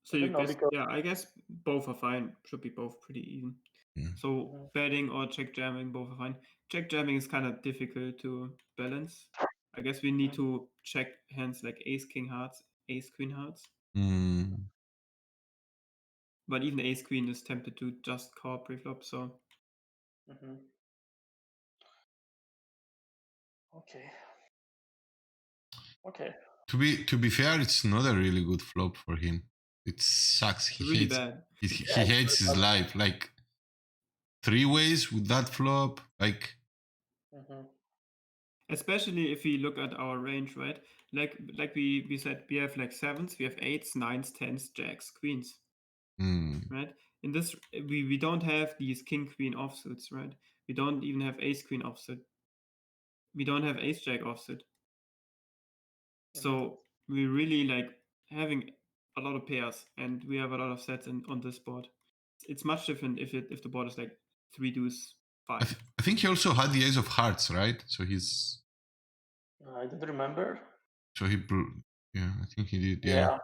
So I you don't know, guess, because yeah, I guess both are fine. Should be both pretty even. Yeah. So Mhm. betting or check jamming, both are fine. Check jamming is kind of difficult to balance. I guess we need to check hands like ace king hearts, ace queen hearts. Mm. But even ace queen is tempted to just call preflop. So Mhm. Okay. Okay. To be fair, it's not a really good flop for him. It sucks. it's really bad. He hates his life. Like 3 ways with that flop. Like Mhm. Especially if we look at our range, right? Like we said, we have like 7s, we have 8s, 9s, 10s, jacks, queens, right? In this, we don't have these king queen offsuits, right? We don't even have ace queen offsuit. We don't have ace jack offsuit. So we really like having a lot of pairs, and we have a lot of sets on this board. It's much different if the board is like 3 deuce 5. I think he also had the ace of hearts, right? So I don't remember. so he yeah, I think he did. Yeah.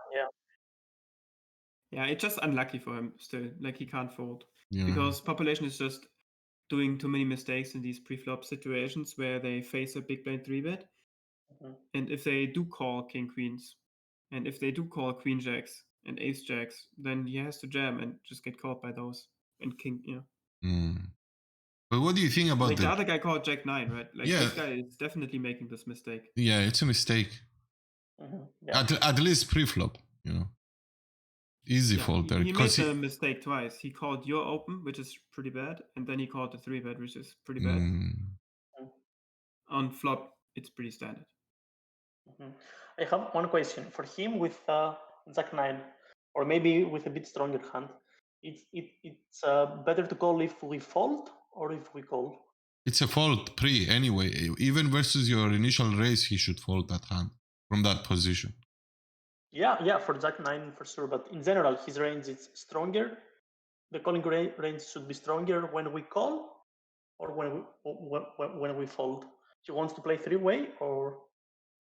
Yeah, it's just unlucky for him still. Like he can't fold Yeah. because population is just doing too many mistakes in these pre-flop situations where they face a big blind 3-bet. Mhm. And if they do call king queens, and if they do call queen jacks and ace jacks, then he has to jam and just get caught by those and king. But what do you think about Like the other guy called jack 9, right? Like Yeah. this guy is definitely making this mistake. Yeah, it's a mistake. Yeah. At least pre-flop, Easy fold there. He made the mistake twice. He called your open, which is pretty bad, and then he called the 3-bet, which is pretty bad. On flop, it's pretty standard. I have one question for him with Jack 9, or maybe with a bit stronger hand. It's better to call if we fold or if we call. It's a fold pre anyway. Even versus your initial raise, he should fold that hand from that position. Yeah, for Jack 9 for sure. But in general, his range is stronger. The calling range should be stronger when we call or when we fold. He wants to play 3-way or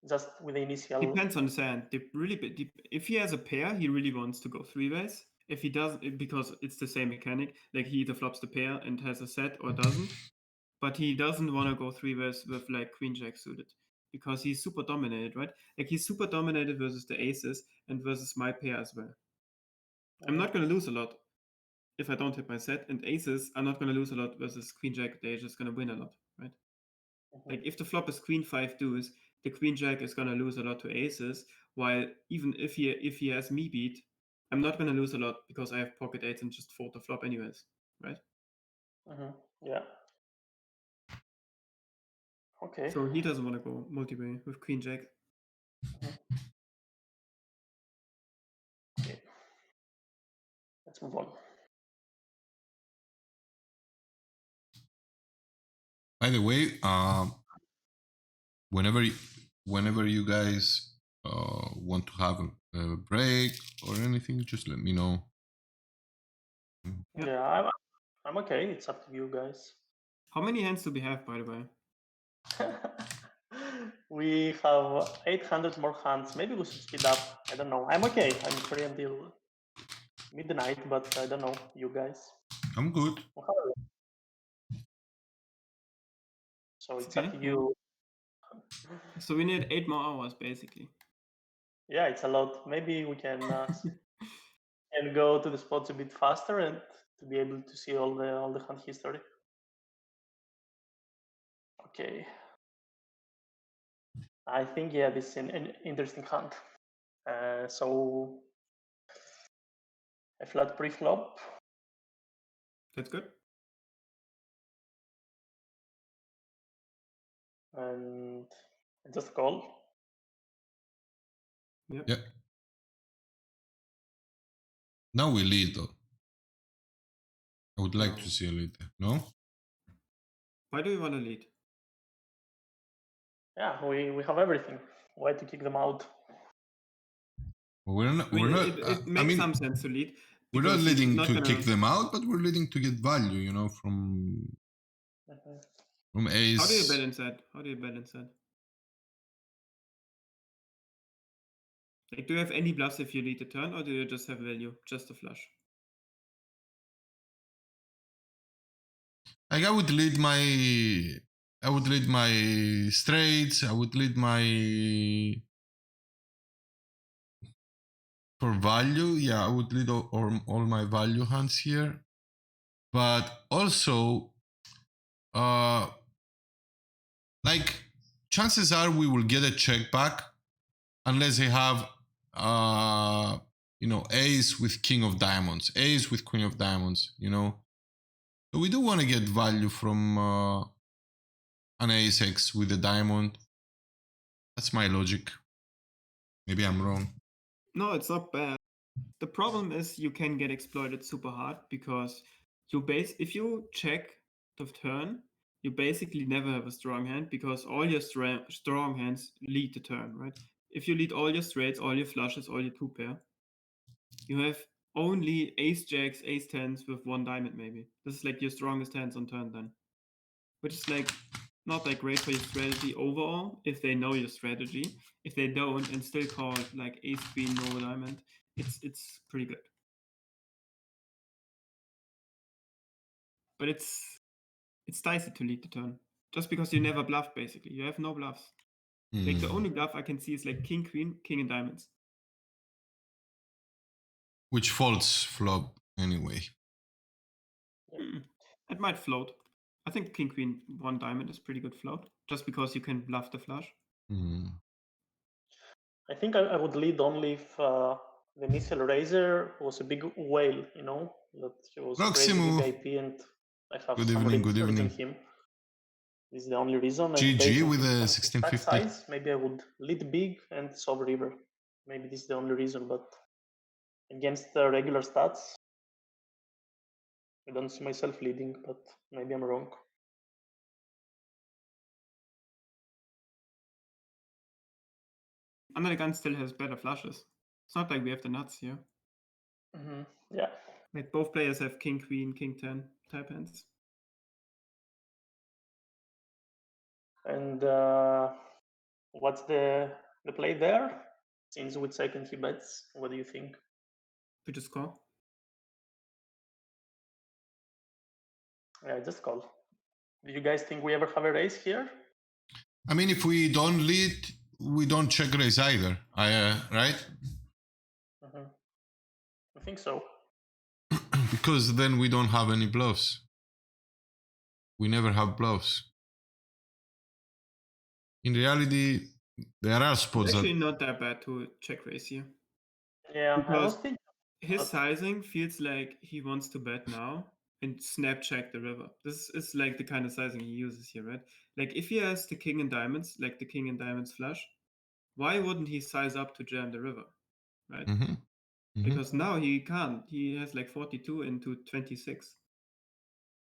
just with the initial. Depends on his hand. If he has a pair, he really wants to go 3-ways. If he doesn't, because it's the same mechanic, like he either flops the pair and has a set or doesn't. But he doesn't want to go 3-ways with like queen jack suited because he's super dominated, right? Like he's super dominated versus the aces and versus my pair as well. I'm not going to lose a lot if I don't hit my set, and aces are not going to lose a lot versus queen jack. They're just going to win a lot, right? Like if the flop is queen 5 deuce, the queen jack is going to lose a lot to aces, while even if he has me beat, I'm not going to lose a lot because I have pocket eights and just fold the flop anyways, right? Yeah. Okay. So he doesn't want to go multi-way with queen jack. Okay. Let's move on. By the way, whenever you guys want to have a break or anything, just let me know. Yeah, I'm okay. It's up to you guys. How many hands do we have, by the way? We have 800 more hands. Maybe we should speed up. I don't know. I'm okay. I'm free until midnight, but I don't know. You guys. I'm good. So it's up to you. So we need 8 more hours, basically. Yeah, it's a lot. Maybe we can and go to the spots a bit faster and to be able to see all the hand history. Okay. I think this is an interesting hand. So a flat pre-flop. That's good. And just call. Yep. Yeah. Now we lead though. I would like to see a lead. No? Why do you want to lead? Yeah, we have everything. Why to kick them out? We're not. It makes some sense to lead. We're not leading to gonna... kick them out, but we're leading to get value, you know, from ace. How do you balance that? Like, do you have any bluffs if you lead the turn, or do you just have value, just a flush? Like I would lead my straights. I would lead my for value. Yeah, I would lead all my value hands here, but also, like chances are we will get a check back unless they have ace with king of diamonds, ace with queen of diamonds, you know. So we do want to get value from an ace x with a diamond. That's my logic. Maybe I'm wrong. No, it's not bad. The problem is you can get exploited super hard because if you check the turn, you basically never have a strong hand because all your strong hands lead the turn, right? If you lead all your straights, all your flushes, all your two pair, you have only ace jacks, ace tens with one diamond maybe. This is like your strongest hands on turn then, which is like not that great for your strategy overall if they know your strategy. If they don't and still call like ace queen no diamond, it's pretty good. But it's dicey to lead the turn just because you never bluff. Basically, you have no bluffs. Like the only bluff I can see is like king queen, king and diamonds, which folds flop anyway. It might float. I think king queen one diamond is pretty good float just because you can bluff the flush. I think I would lead only if the missile raiser was a big whale, you know, that he was crazy big IP and I have some read on him. This is the only reason. GG with a 1650. Size, maybe I would lead big and solve river. Maybe this is the only reason, but against the regular stats, I don't see myself leading, but maybe I'm wrong. Under the gun still has better flushes. It's not like we have the nuts here. Yeah. Like both players have king, queen, king 10 type hands. And what's the play there? Since with second he bets, what do you think? We just call. Yeah, just call. Do you guys think we ever have a raise here? I mean, if we don't lead, we don't check raise either. Right? I think so. Because then we don't have any bluffs. We never have bluffs. In reality, there are spots it's actually not that bad to check raise here. Yeah, because I was thinking his sizing feels like he wants to bet now and snap check the river. This is like the kind of sizing he uses here, right? Like if he has the king and diamonds, like the king and diamonds flush, why wouldn't he size up to jam the river, right? Because now he can't. He has like 42 into 26.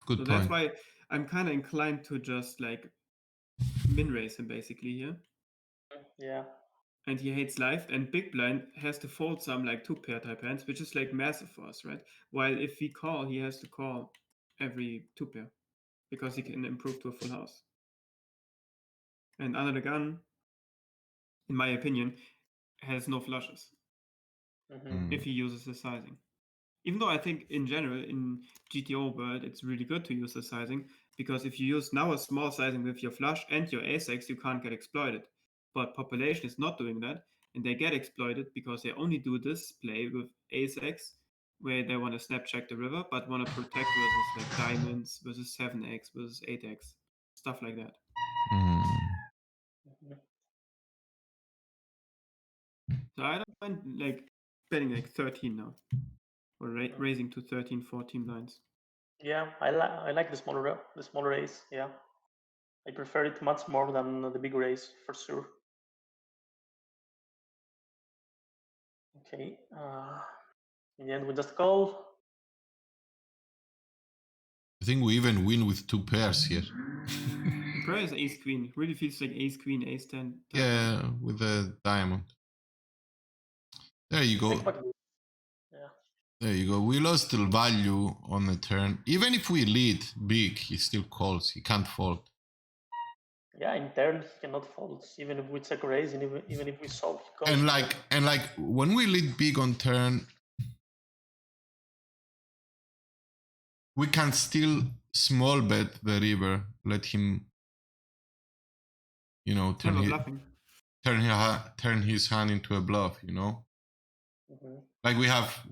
Good point. That's why I'm kind of inclined to just like min raise him basically here. Yeah. And he hates life, and big blind has to fold some like two pair type hands, which is like massive for us, right? While if we call, he has to call every two pair because he can improve to a full house. And under the gun, in my opinion, has no flushes if he uses the sizing. Even though I think in general in GTO world it's really good to use the sizing, because if you use now a small sizing with your flush and your ace-x, you can't get exploited. But population is not doing that, and they get exploited because they only do this play with ace-x, where they want to snap check the river, but want to protect versus like diamonds, versus 7x, versus 8x, stuff like that. So I don't mind like betting like 13 now, or raising to 13, 14 blinds. Yeah, I like the small raise. Yeah, I prefer it much more than the big raise for sure. Okay. the end, we just call. I think we even win with 2 pairs here. The prayer is ace queen. It really feels like ace queen, ace 10. Yeah, with the diamond. There you go. Yeah. There you go. We lost the value on the turn. Even if we lead big, he still calls. He can't fold. Yeah, in turn he cannot fold. Even if we check raise, and even if we solve, he calls. And like when we lead big on turn, we can still small bet the river, let him, you know, turn his hand into a bluff, you know. Mm-hmm. Like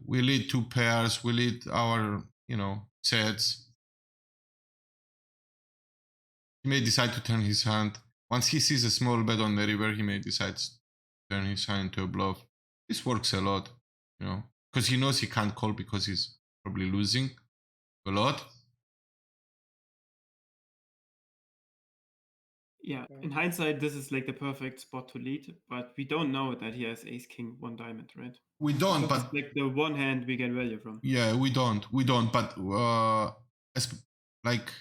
we lead 2 pairs, we lead our, you know, sets. He may decide to turn his hand. Once he sees a small bet on the river, he may decide to turn his hand into a bluff. This works a lot, you know, because he knows he can't call because he's probably losing a lot. Yeah, in hindsight, this is like the perfect spot to lead, but we don't know that he has ace king 1 diamond, right? We don't, because but it's like the one hand we get value from. Yeah, we don't, but like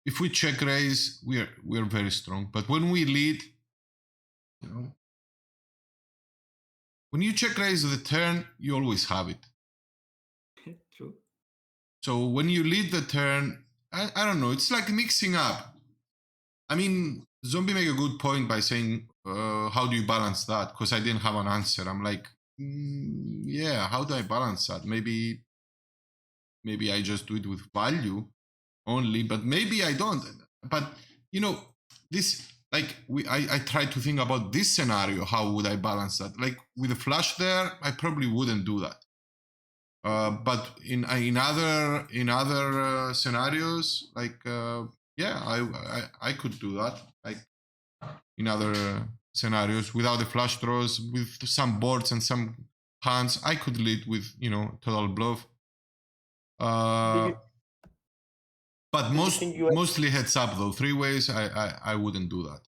if we check raise, we're very strong. But when we lead, you know, when you check raise the turn, you always have it. True. So when you lead the turn, I don't know, it's like mixing up. I mean, Zombie make a good point by saying, how do you balance that? Because I didn't have an answer. I'm like, yeah, how do I balance that? Maybe I just do it with value only, but maybe I don't. But you know, this, like, I tried to think about this scenario. How would I balance that? Like with a flush there, I probably wouldn't do that. But in other scenarios, like yeah, I could do that. Like in other scenarios, without the flush draws, with some boards and some hands, I could lead with, you know, total bluff. But mostly heads up though. 3 ways, I wouldn't do that.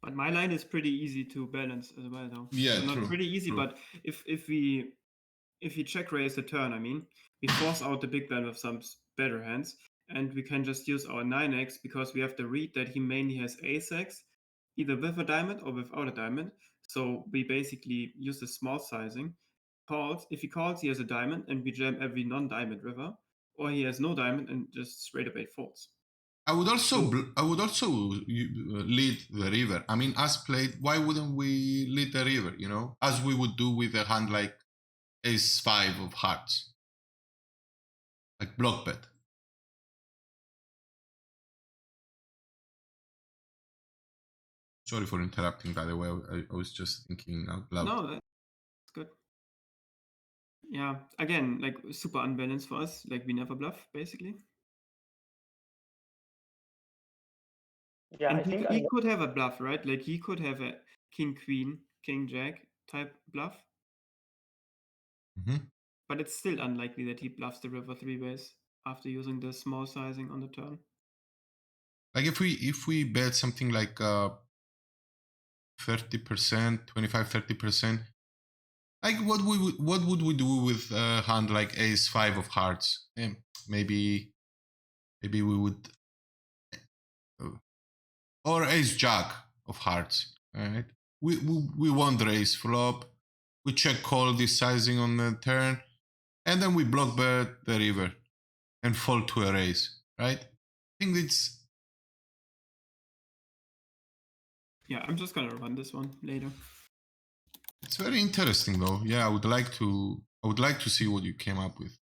But my line is pretty easy to balance as well, though. Yeah, so not true, pretty easy, true. But if we check raise the turn, I mean, we force out the big blind with some better hands, and we can just use our 9x because we have the read that he mainly has ace-x, either with a diamond or without a diamond. So we basically use the small sizing. Calls. If he calls, he has a diamond, and we jam every non-diamond river, or he has no diamond and just straight up 8 folds. I would also lead the river. I mean, as played, why wouldn't we lead the river? You know, as we would do with a hand like ace 5 of hearts, like block bet. Sorry for interrupting, by the way. I was just thinking out loud. No, that's good. Yeah, again, like super unbalanced for us. Like we never bluff, basically. Yeah, and I think he could have a bluff, right? Like he could have a king queen, king jack type bluff. Mm-hmm. But it's still unlikely that he bluffs the river 3 ways after using the small sizing on the turn. Like if we bet something like 30%, 25-30%, like what would we do with a hand like ace 5 of hearts? Maybe we would, or ace jack of hearts. All right, we won't raise flop. We check call this sizing on the turn, and then we block bet the river and fold to a raise. Right? I think it's. Yeah, I'm just gonna run this one later. It's very interesting though. Yeah, I would like to see what you came up with.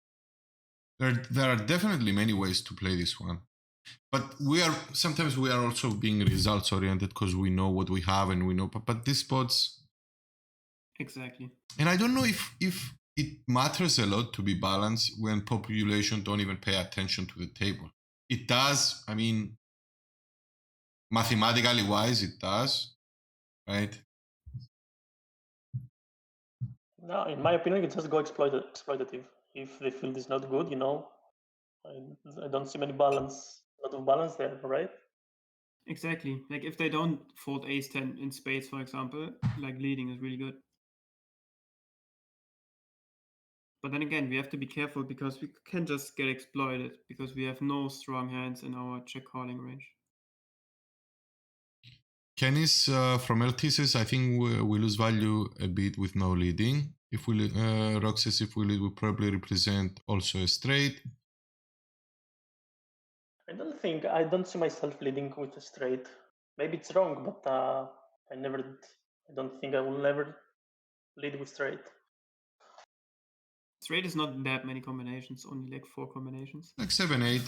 There are definitely many ways to play this one. But sometimes we are also being results oriented because we know what we have and we know, but these spots. Exactly. And I don't know if it matters a lot to be balanced when population don't even pay attention to the table. It does. I mean, mathematically wise, it does, right? No, in my opinion, you just go exploitative. If the field is not good, you know, I don't see a lot of balance there, right? Exactly. Like if they don't fold ace 10 in spades, for example, like leading is really good. But then again, we have to be careful because we can just get exploited because we have no strong hands in our check calling range. Kenny's from LT says, I think we lose value a bit with no leading. If we Rock says if we lead, we probably represent also a straight. I don't see myself leading with a straight. Maybe it's wrong, but I don't think I will ever lead with straight. Straight is not that many combinations, only like 4 combinations. Like 7, 8.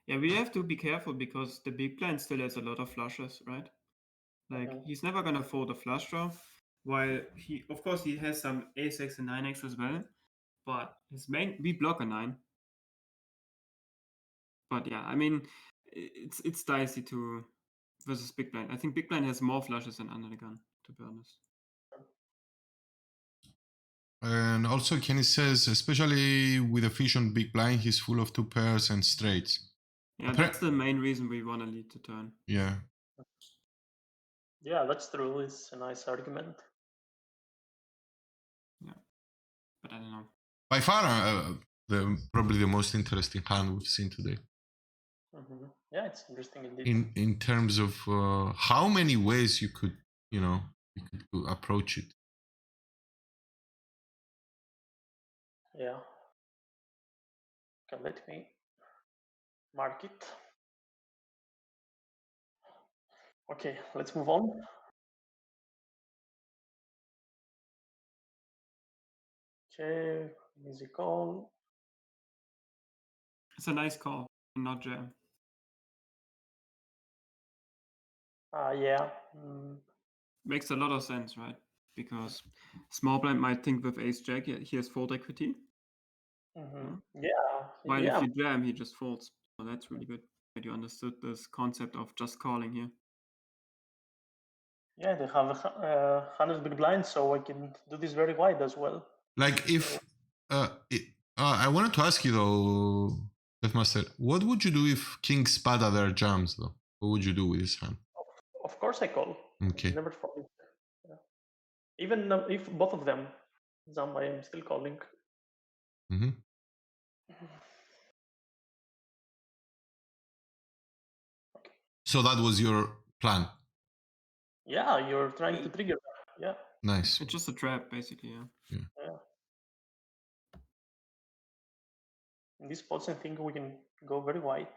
Yeah, we have to be careful because the big blind still has a lot of flushes, right? Like he's never gonna fold a flush draw, while of course he has some ace-x and 9x as well, but we block a 9. But yeah, I mean, it's dicey to versus big blind. I think big blind has more flushes than under the gun, to be honest. And also Kenny says, especially with a fusion big blind, he's full of 2 pairs and straights. Yeah, that's the main reason we want to lead the turn. Yeah. Yeah, that's true. It's a nice argument. Yeah, but I don't know. By far, probably the most interesting hand we've seen today. Yeah, it's interesting indeed. In terms of how many ways you could approach it. Yeah. Okay, let me mark it. Okay, let's move on. Okay, easy call. It's a nice call, not jam. Yeah. Makes a lot of sense, right? Because small blind might think with ace jack, he has fold equity. Yeah. While if you jam, he just folds. So that's really good that you understood this concept of just calling here. Yeah, they have 100 big blinds, so I can do this very wide as well. Like if I wanted to ask you though, DeathMaster, what would you do if King Spada there jams though? What would you do with his hand? Of course I call. Okay. Never fold. Yeah. Even if both of them Zombie, I'm still calling. Okay. So that was your plan? Yeah, you're trying to trigger that. Yeah. Nice. It's just a trap, basically, yeah. In these spots, I think we can go very wide.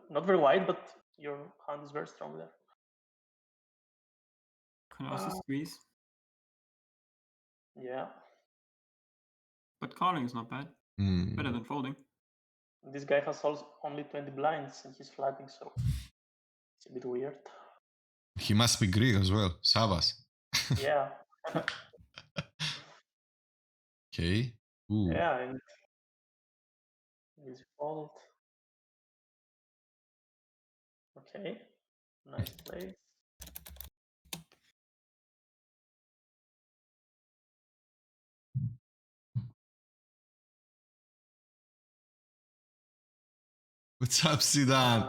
Not very wide, but your hand is very strong there. Can also squeeze. Yeah. But calling is not bad. Better than folding. This guy has only 20 blinds and he's flatting, so it's a bit weird. He must be Greek as well. Savas. Yeah. Okay. Ooh. Yeah, and easy fold. Okay. Nice play. What's up, Zidane?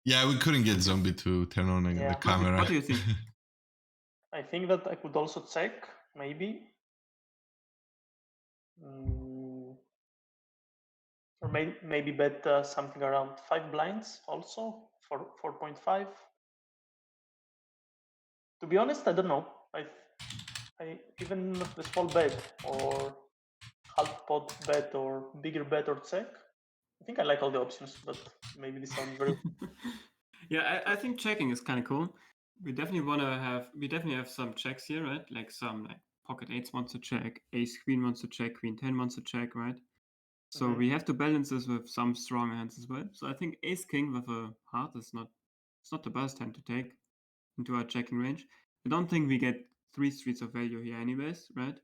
Yeah, we couldn't get Zombie to turn on the camera. What do you think? I think that I could also check, maybe. Or maybe bet something around 5 blinds also for 4.5. To be honest, I don't know. I even the small bet or half pot bet or bigger bet or check. I think I like all the options, but maybe this sounds very. Yeah, I think checking is kind of cool. We definitely have some checks here, right? Like some pocket eights wants to check, ace queen wants to check, queen 10 wants to check, right? So we have to balance this with some strong hands as well. So I think ace king with a heart is not the best hand to take into our checking range. I don't think we get 3 streets of value here anyways, right?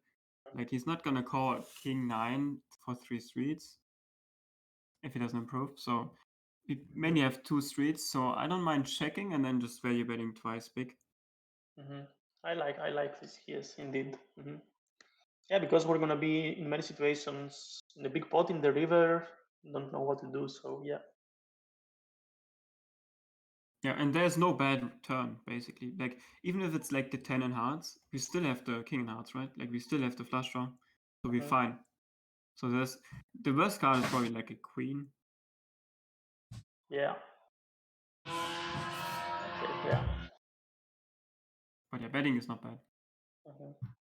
Like he's not gonna call king 9 for 3 streets if he doesn't improve. So we mainly have 2 streets, so I don't mind checking and then just value betting twice big. I like this. Yes, indeed. Yeah, because we're gonna be in many situations in the big pot in the river. Don't know what to do. So yeah. Yeah, and there's no bad turn, basically. Like, even if it's like the 10 in hearts, we still have the king in hearts, right? Like, we still have the flush draw, so we're fine. So there's the worst card is probably like a queen. Yeah. Okay, yeah. But yeah, betting is not bad.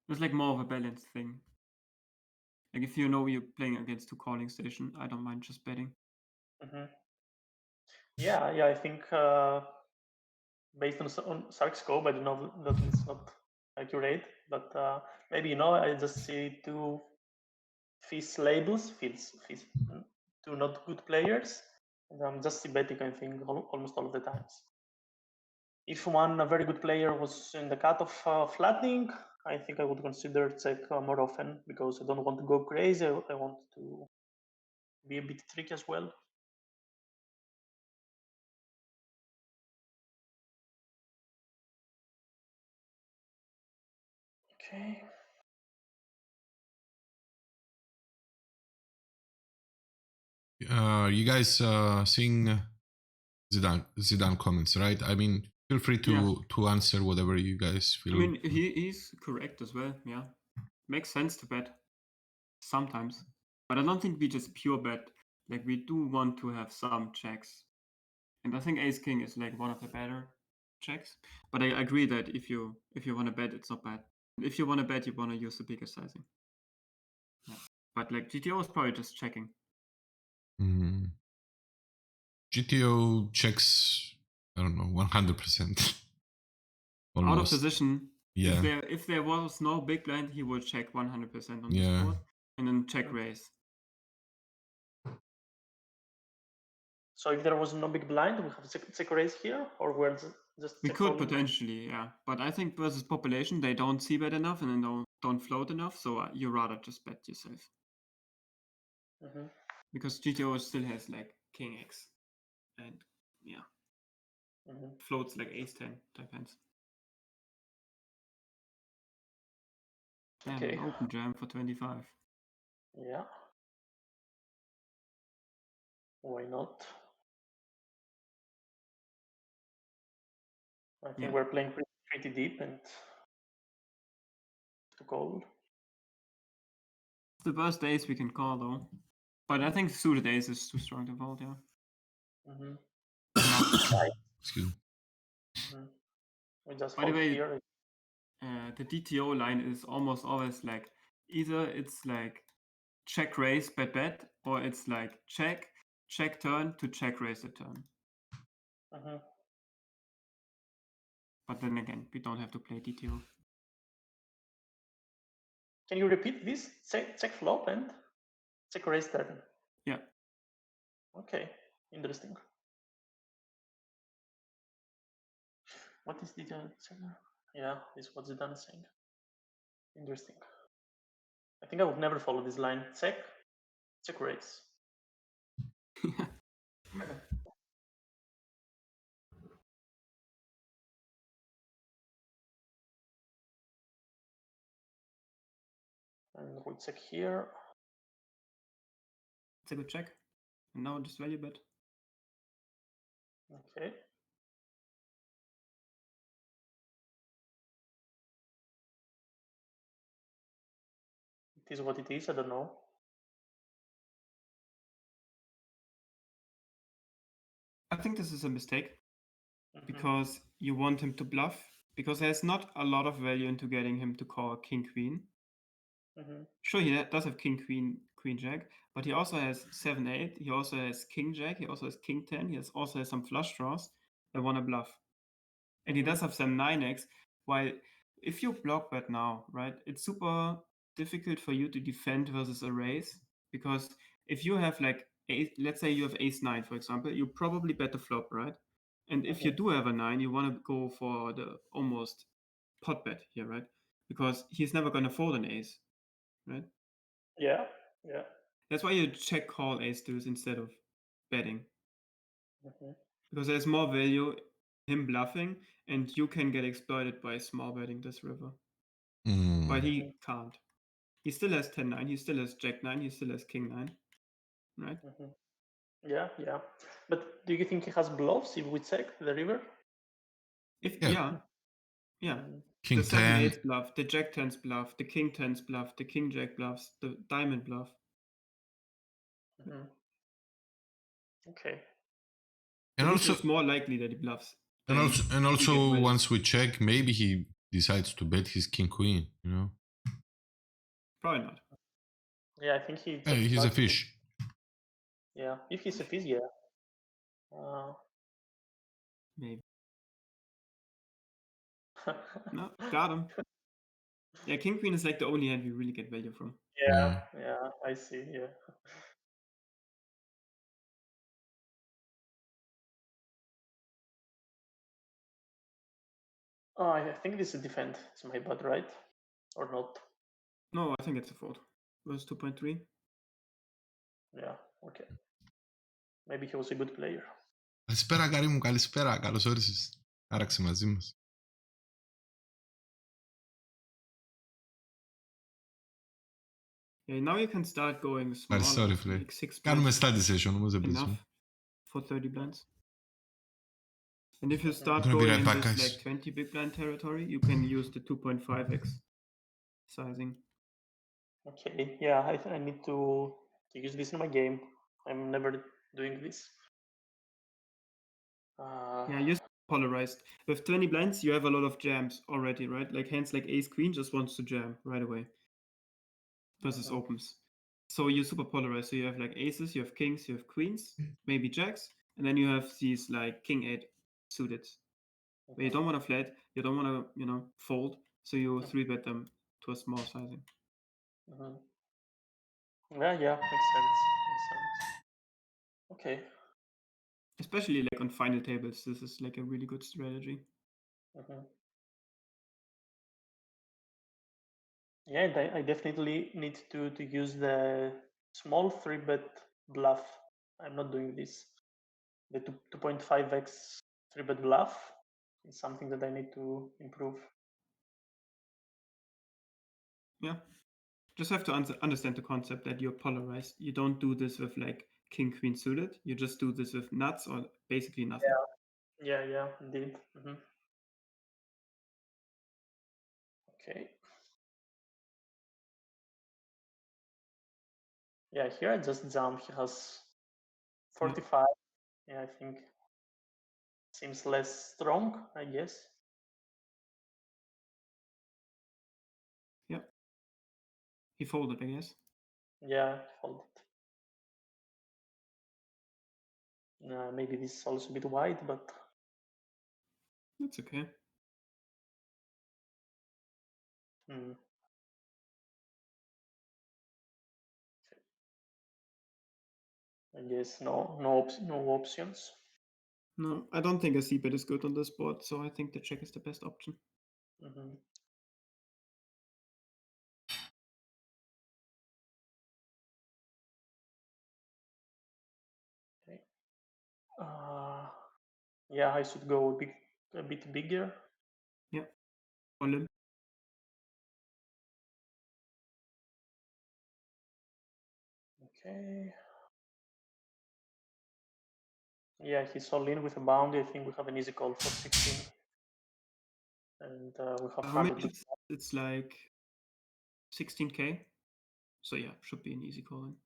It's like more of a balanced thing. Like, if you know you're playing against two calling station, I don't mind just betting. Yeah, I think based on Sark's scope, I don't know that it's not accurate, but maybe I just see two Fizz labels, two not good players, and I'm just betting, I think, almost all of the times. If one a very good player was in the cut of flattening, I think I would consider check more often, because I don't want to go crazy. I want to be a bit tricky as well. Okay. You guys seeing Zidane comments, right? I mean, feel free to answer whatever you guys feel. I mean, he's correct as well. Yeah, makes sense to bet sometimes, but I don't think we just pure bet. Like, we do want to have some checks, and I think Ace King is like one of the better checks. But I agree that if you want to bet, it's not bad. If you want to bet, you want to use the bigger sizing. Yeah. But like GTO is probably just checking. GTO checks, I don't know, 100%. Out of position. Yeah. If there was no big blind, he would check 100% on this board and then check raise. So if there was no big blind, we have check raise here, or we're just we could potentially, yeah. But I think versus population, they don't see bet enough and then don't float enough. So you rather just bet yourself. Because GTO still has like King X, and yeah, floats like Ace 10 type hands. Damn, an open jam for 25. Yeah. Why not? I think we're playing pretty deep and to call. The worst ace we can call though. But I think suited ace is too strong to fold, yeah. Excuse me. We just By the fold way, here. The DTO line is almost always like either it's like check raise bet, or it's like check turn to check raise the turn. But then again, we don't have to play DTO. Can you repeat this? Check flop and check raise turn. Yeah. Okay, interesting. What is the Yeah, this is what Zidane is saying. Interesting. I think I would never follow this line. Check raise. And we check here. It's a good check. And now just value bet. Okay. It is what it is, I don't know. I think this is a mistake because you want him to bluff, because there's not a lot of value into getting him to call king queen. Sure, he does have king queen queen jack, but he also has 7-8, he also has king jack, he also has king 10, he also has some flush draws that want to bluff, and he does have some 9x. While if you block bet now, right, it's super difficult for you to defend versus a raise, because if you have like let's say you have ace 9, for example, you probably bet the flop, right? And if you do have a 9, you want to go for the almost pot bet here, right? Because he's never going to fold an ace, right? Yeah. That's why you check call ace deuce instead of betting. Because there's more value him bluffing, and you can get exploited by small betting this river. But he can't. He still has 10-9, he still has jack 9, he still has king 9, right? Yeah, yeah. But do you think he has bluffs if we check the river? If Yeah. yeah. Mm, King The 7 10. 8's bluff, the Jack 10's bluff, the King 10's bluff, the King Jack bluffs, the Diamond bluff. mhm. Okay. And At least also, it's more likely that he bluffs. and than also, and we also, get value. once we check, maybe he decides to bet his king queen. You know, Probably not. Yeah, I think he hey, checks he's a back. fish. Yeah, if he's a fish, yeah. Maybe. No, got him. Yeah, King Queen is like the only hand we really get value from. Yeah, yeah, I see. Yeah. Oh, I think this is defend. It's my bad, right? Or not? No, I think it's a fold. It was 2.3. Yeah, okay. Maybe he was a good player. Καλησπέρα, Καρή μου, καλησπέρα. Καλώς όρισες. Άραξε μαζί μας. Yeah, now you can start going Ευχαριστώ, smaller, ρε φίλε. like 6 Κάνουμε bets. study session όμως, δεν πειράζει. Enough for 30 blinds. And if you Mhm. start Gonna be going right in back, this guys. like 20 big blind territory, you can use the 2.5x sizing. Okay, yeah, I need to use this in my game. I'm never doing this. Yeah, you're polarized. With 20 blinds, you have a lot of jams already, right? Like hands like ace queen just wants to jam right away versus Mhm. opens. So you're super polarized. So you have like aces, you have kings, you have queens, maybe jacks, and then you have these like king 8 suited. But you don't want to flat, you don't want to, fold. So you 3-bet them to a small sizing. Mhm. Yeah, makes sense. Makes sense. Okay. Especially like on final tables, this is like a really good strategy. Mhm. Yeah, and I definitely need to use the small 3-bet bluff. I'm not doing this. The 2.5x 3-bet bluff is something that I need to improve. Yeah. Just have to understand the concept that you're polarized. You don't do this with like king queen suited. You just do this with nuts or basically nothing. Yeah, indeed. Mhm. Okay. Yeah, here I just jump. He has 45. Yeah, I think seems less strong, I guess. Yeah. He folded, I guess. Yeah, folded. Maybe this is also a bit wide, but That's okay. I guess no options. No, I don't think a c-bet is good on this board, so I think the check is the best option. Mhm. Okay. Yeah, I should go a bit bigger. Yeah. All in. Okay. Yeah, he's all in with a bounty. I think we have an easy call for 16. And we have How 100. much? It's like 16k. So yeah, should be an easy call in.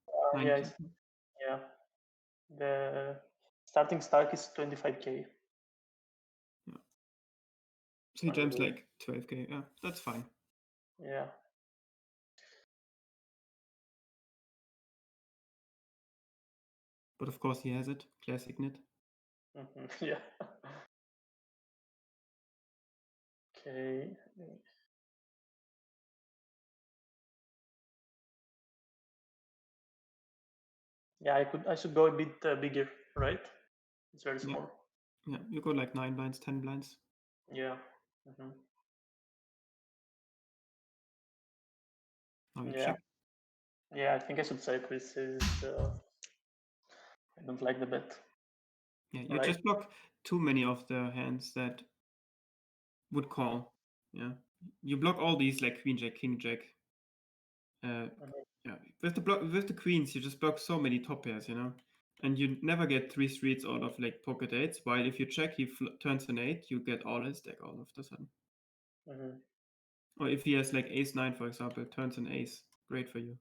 Yeah, 19. yeah. The starting stack is 25k. Yeah. So he jumps like 12k. Yeah, that's fine. Yeah. But of course he has it. Classic knit. Yeah. Okay. Yeah, I should go a bit bigger, right? It's very small. Yeah, you go like 9 blinds, 10 blinds. Yeah. Now you Yeah. check. Yeah, I think I should say this is. I don't like the bet. Yeah, you Right. just block too many of the hands that would call. Yeah, you block all these like queen jack, king jack. Yeah, with the queens, you just block so many top pairs. and you never get 3 streets out of like pocket eights. While if you check, he turns an 8, you get all his deck all of a sudden. Or if he has like ace 9, for example, turns an ace, great for you.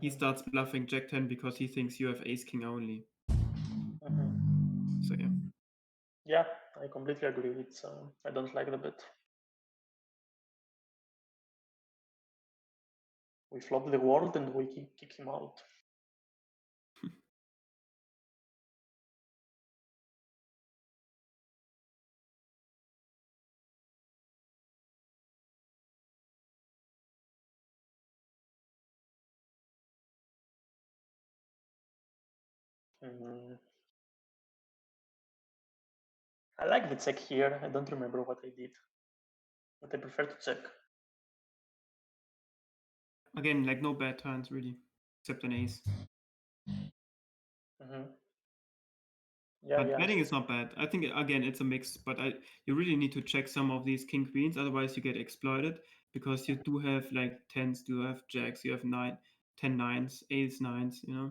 He starts bluffing jack 10 because he thinks you have ace king only. So yeah. Yeah, I completely agree. It's I don't like the bet. We flop the world and we kick him out. I like the check here. I don't remember what I did, but I prefer to check. Again, like no bad turns really, except an ace. Yeah, But yeah. betting is not bad. I think again it's a mix, but you really need to check some of these king queens, otherwise you get exploited because you do have like tens, you have jacks, you have 10 nines, ace nines, you know.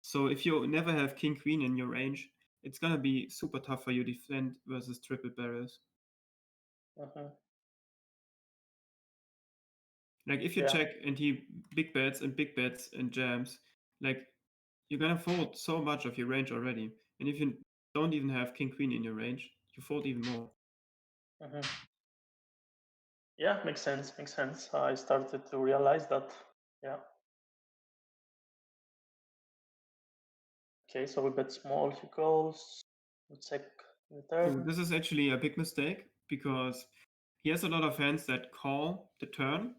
So if you never have king queen in your range, it's gonna be super tough for you to defend versus triple barrels. Like if you check and he big bets and jams, like you're gonna fold so much of your range already. And if you don't even have king queen in your range, you fold even more. Yeah, makes sense. Makes sense. I started to realize that. Yeah. Okay, so we bet small. He calls. We check the turn. This is actually a big mistake because he has a lot of hands that call the turn,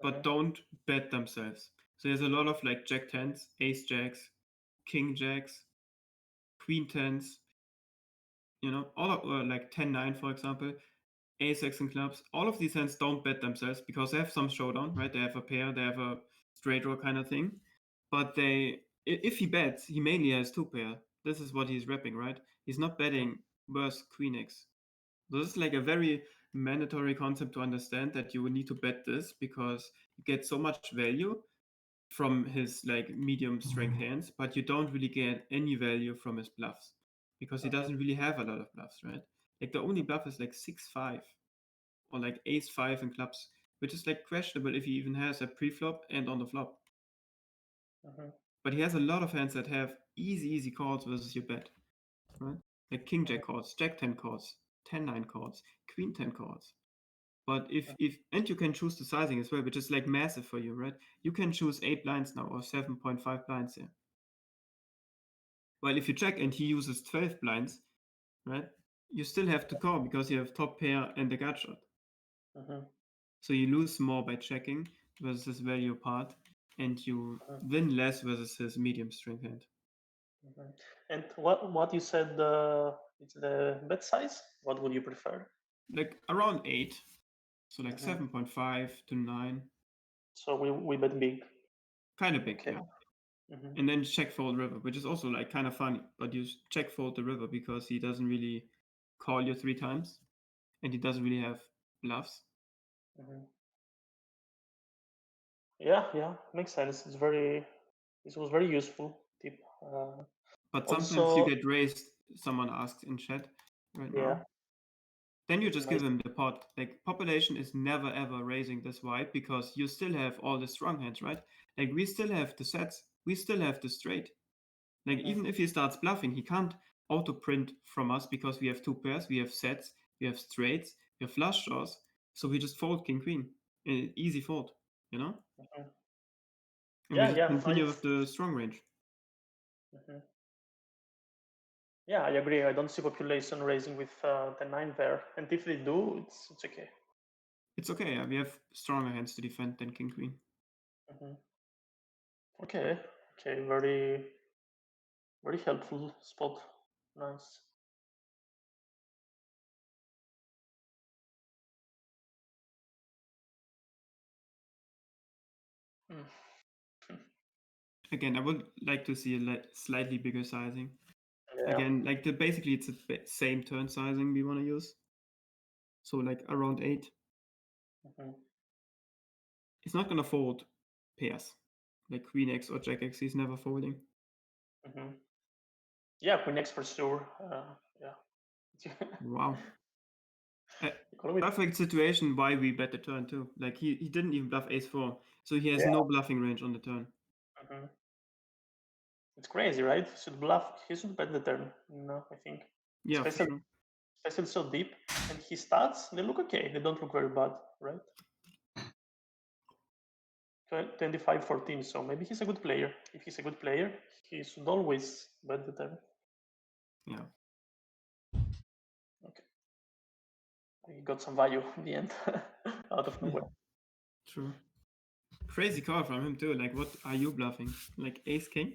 but don't bet themselves. So there's a lot of like jack tens, ace jacks, king jacks, queen tens, you know, all of like 10-9, for example, ace x and clubs. All of these hands don't bet themselves because they have some showdown, right? They have a pair, they have a straight draw kind of thing. But if he bets, he mainly has two pair. This is what he's repping, right? He's not betting worse queen x. This is like a very mandatory concept to understand that you will need to bet this because you get so much value from his like medium strength hands, but you don't really get any value from his bluffs because he doesn't really have a lot of bluffs, right? Like the only bluff is like 6-5 or like ace 5 in clubs, which is like questionable if he even has a pre-flop and on the flop. But he has a lot of hands that have easy calls versus your bet, right? Like king jack calls, jack 10 calls, 10-9 calls, queen 10 calls. But if and you can choose the sizing as well, which is like massive for you, right? You can choose 8 blinds now or 7.5 blinds here. Well, if you check and he uses 12 blinds, right? You still have to call because you have top pair and the gut shot. So you lose more by checking versus his value part, and you win less versus his medium strength hand. And what you said, it's the bet size? What would you prefer? Like around 8. So like 7.5 to 9. So we bet big. Kind of big, yeah. And then check fold river, which is also like kind of funny, but you check fold the river because he doesn't really call you 3 times and he doesn't really have bluffs. Yeah, makes sense. This was very useful tip. But also, sometimes you get raised, someone asks in chat right now. Then you just give him the pot. Like population is never ever raising this wide because you still have all the strong hands, right? Like we still have the sets, we still have the straight. Like even if he starts bluffing, he can't auto print from us because we have two pairs, we have sets, we have straights, we have flush draws. So we just fold king queen, easy fold, you know. And we just continue with the strong range. Yeah, I agree. I don't see population raising with the 9 there, and if they do, it's okay. It's okay. Yeah, we have stronger hands to defend than king queen. Okay, very helpful spot. Nice. Again, I would like to see a slightly bigger sizing. Yeah. Again, like basically it's the same turn sizing we want to use. So like around 8. He's not gonna fold pairs like queen x or jack x. He's never folding. Yeah, queen X for sure. Yeah. Wow. Economy. Perfect situation why we bet the turn too. Like he didn't even bluff ace 4, so he has Yeah. no bluffing range on the turn. Mhm. It's crazy, right? He should bluff. He should bet the turn. No, I think. Yeah, for Especially, sure. especially so deep. And his stats, they look okay. They don't look very bad, right? 25-14. So maybe he's a good player. If he's a good player, he should always bet the turn. Yeah. Okay. He got some value in the end out of nowhere. True. Crazy call from him too. Like, what are you bluffing? Like ace king?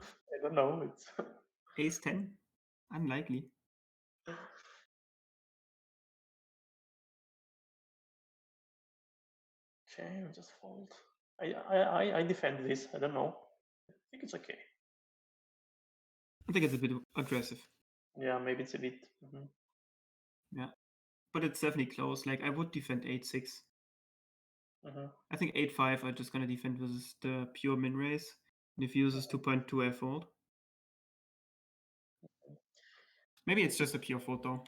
I don't know. It's Ace 10? Unlikely. okay. I'll just fold. I defend this. I don't know. I think it's okay. I think it's a bit aggressive. Yeah, maybe it's a bit. Mhm. Yeah. But it's definitely close. Like I would defend 8-6. Mhm. I think 8-5 are just gonna defend versus the pure min raise. And if he uses 2.2, I fold. Maybe it's just a pure fold though.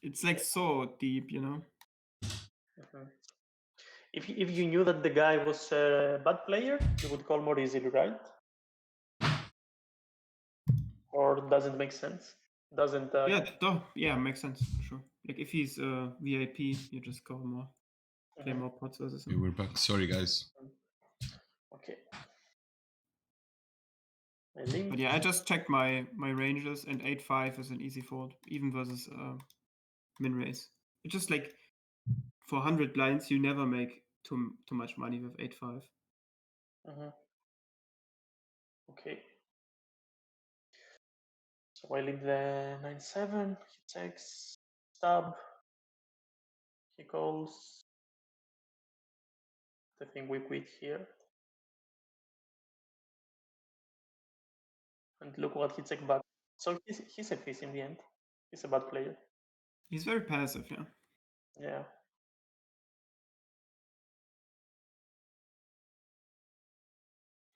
It's like so deep, you know? Mhm. If you knew that the guy was a bad player, you would call more easily, right? Or does it make sense? Doesn't. Yeah, makes sense for sure. Like if he's VIP, you just call more, play Mhm. more pots versus Okay, him. we're back. Sorry, guys. Okay. I limp. But yeah, I just checked my ranges, and 8-5 is an easy fold, even versus min raise. It's just like for 100 blinds, you never make too much money with 8-5. Mhm. Okay. So I leave the 9-7. He takes stab. He calls. I think we quit here. And look what he took back. So he's a fish in the end. He's a bad player. He's very passive, yeah. Yeah.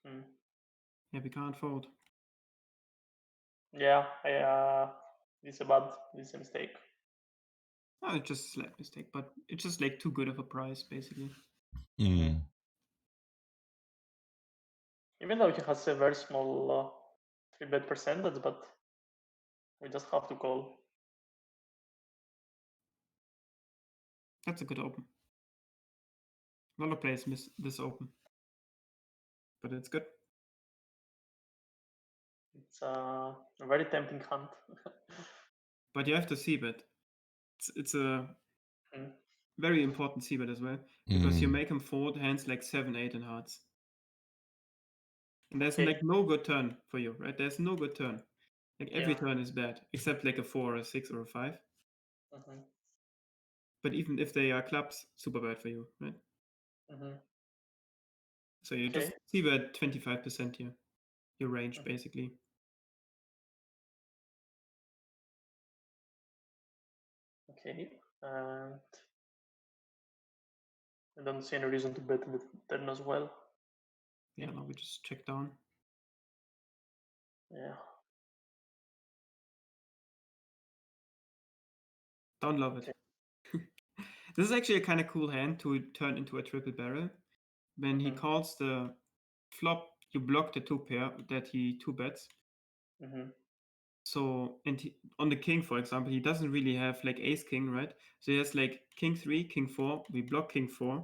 Hmm. Yeah, we can't fold. Yeah. This is a mistake. No, it's just a slight mistake, but it's just like too good of a price, basically. Mm. Even though he has a very small 3-bet percentage, but we just have to call. That's a good open. A lot of players miss this open, but it's good. It's a very tempting hand. But you have to see bet. It's a Hmm. very important c bet as well, because you make him fold hands like 7-8 in hearts. And there's Okay. like no good turn for you, right? There's no good turn. Like every Yeah. turn is bad, except like a 4 or a 6 or a 5. Mhm. But even if they are clubs, super bad for you, right? Mhm. So you Okay. just see bet 25% here, your range basically. Okay. And I don't see any reason to bet the turn as well. Yeah, now we just check down. Yeah. Don't love it. This is actually a kind of cool hand to turn into a triple barrel. When he calls the flop, you block the 2 pair that he 2 bets. Mhm. So, and on the king, for example, he doesn't really have like ace king, right? So he has like king 3, king 4. We block king 4.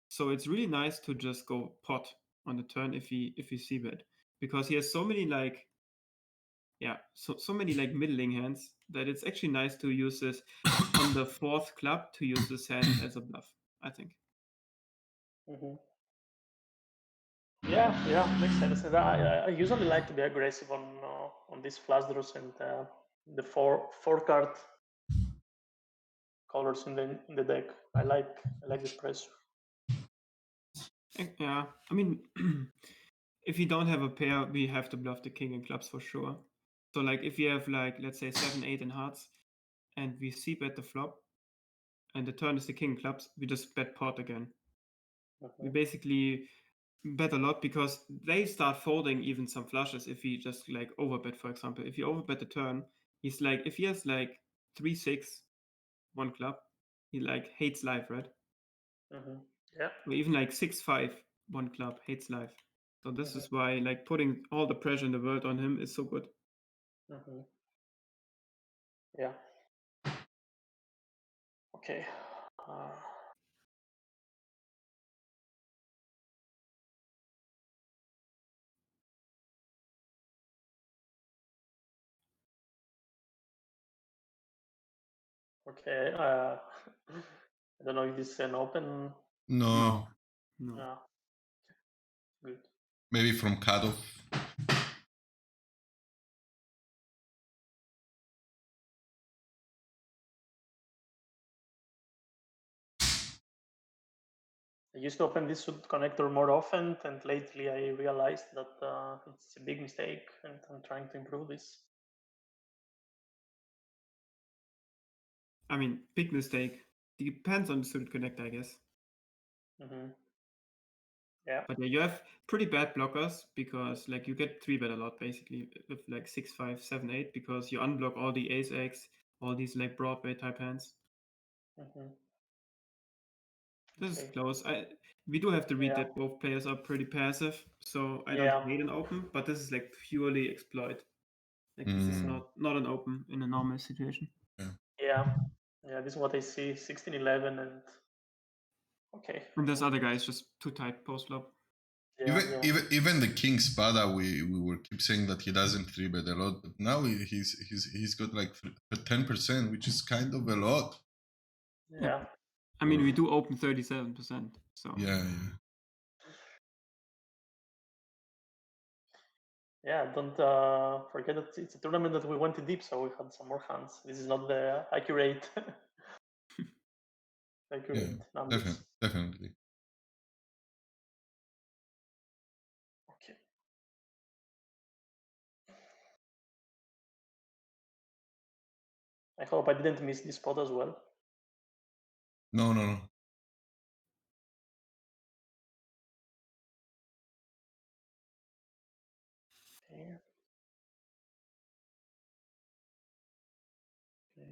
So it's really nice to just go pot on the turn if he see bet, because he has so many like so many like middling hands that it's actually nice to use this on the 4th club to use this hand as a bluff, I think. Mhm. Yeah, makes sense. And I usually like to be aggressive on these flush draws and the four card colors in the deck. I like this pressure. Yeah, I mean, if you don't have a pair, we have to bluff the king and clubs for sure. So like if you have like, let's say 7-8 in hearts, and we see bet the flop, and the turn is the king clubs, we just bet pot again. We basically bet a lot because they start folding even some flushes if he just like overbet, for example. If you overbet the turn, he's like, if he has like 3-6, one club, he like hates life, right? Yeah. Or even like 6-5, one club, hates life. So this is why like putting all the pressure in the world on him is so good. Yeah. Okay. Okay. I don't know if this is an open. No, No. Good. maybe from cutoff. I used to open this connector more often, and lately I realized that it's a big mistake, and I'm trying to improve this. I mean, big mistake. Depends on the suited connector, I guess. Yeah. But yeah, you have pretty bad blockers because like you get 3-bet a lot basically with like 6-5, 7-8 because you unblock all the ace-x, all these like Broadway type hands. This is close. We do have to read that both players are pretty passive, so I don't hate an open, but this is like purely exploit. Like this is not an open in a normal situation. Yeah. This is what I see. 16-11 and okay. And this other guy is just too tight post flop. Even the king Spada, we were keep saying that he doesn't 3-bet a lot, but now he's got like 10%, which is kind of a lot. Yeah. I mean, we do open 37%. So yeah. Yeah, don't forget that it's a tournament that we went in deep, so we had some more hands. This is not the accurate numbers. Definitely. Okay. I hope I didn't miss this spot as well. No. Okay.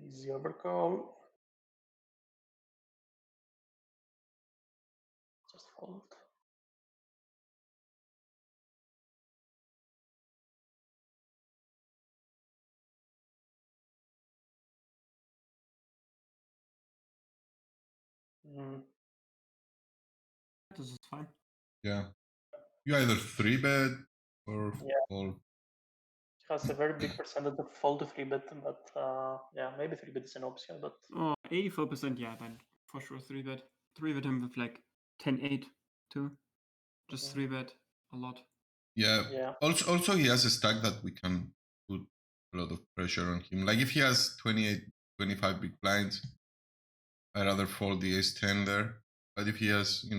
Easy overcall. Just fold. this is fine. Yeah. You either 3-bet or fold. It has a very big percentage of fold to 3-bet, but yeah, maybe 3-bet is an option, but 84%, yeah, then for sure 3-bet. 3-bet him with like 10-8 too. Just 3-bet a lot. Yeah. Also he has a stack that we can put a lot of pressure on him. Like if he has 28, 25 big blinds, I'd rather fold the ace-10 there. But if he has,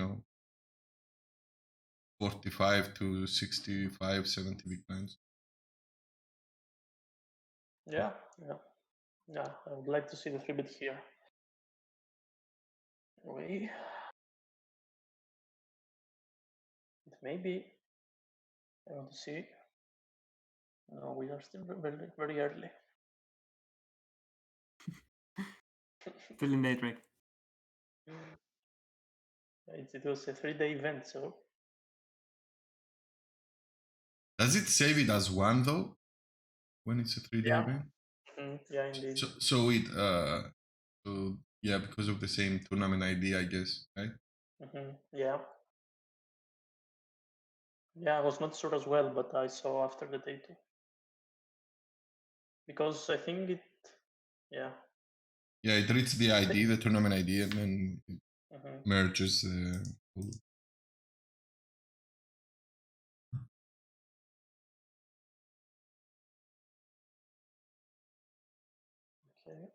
45 to 65, 70 big blinds. yeah, I would like to see the 3-bet here. Anyway, maybe I want to see. No, we are still very, very early. Still in late, right? It was a 3-day event, so. Does it save it as one though? When it's a 3-day event? Yeah, indeed. So yeah, because of the same tournament ID, I guess, right? Yeah. Yeah, I was not sure as well, but I saw after the day too. Because I think it, yeah. Yeah, it reads the ID, the tournament ID, and then it merges. Okay.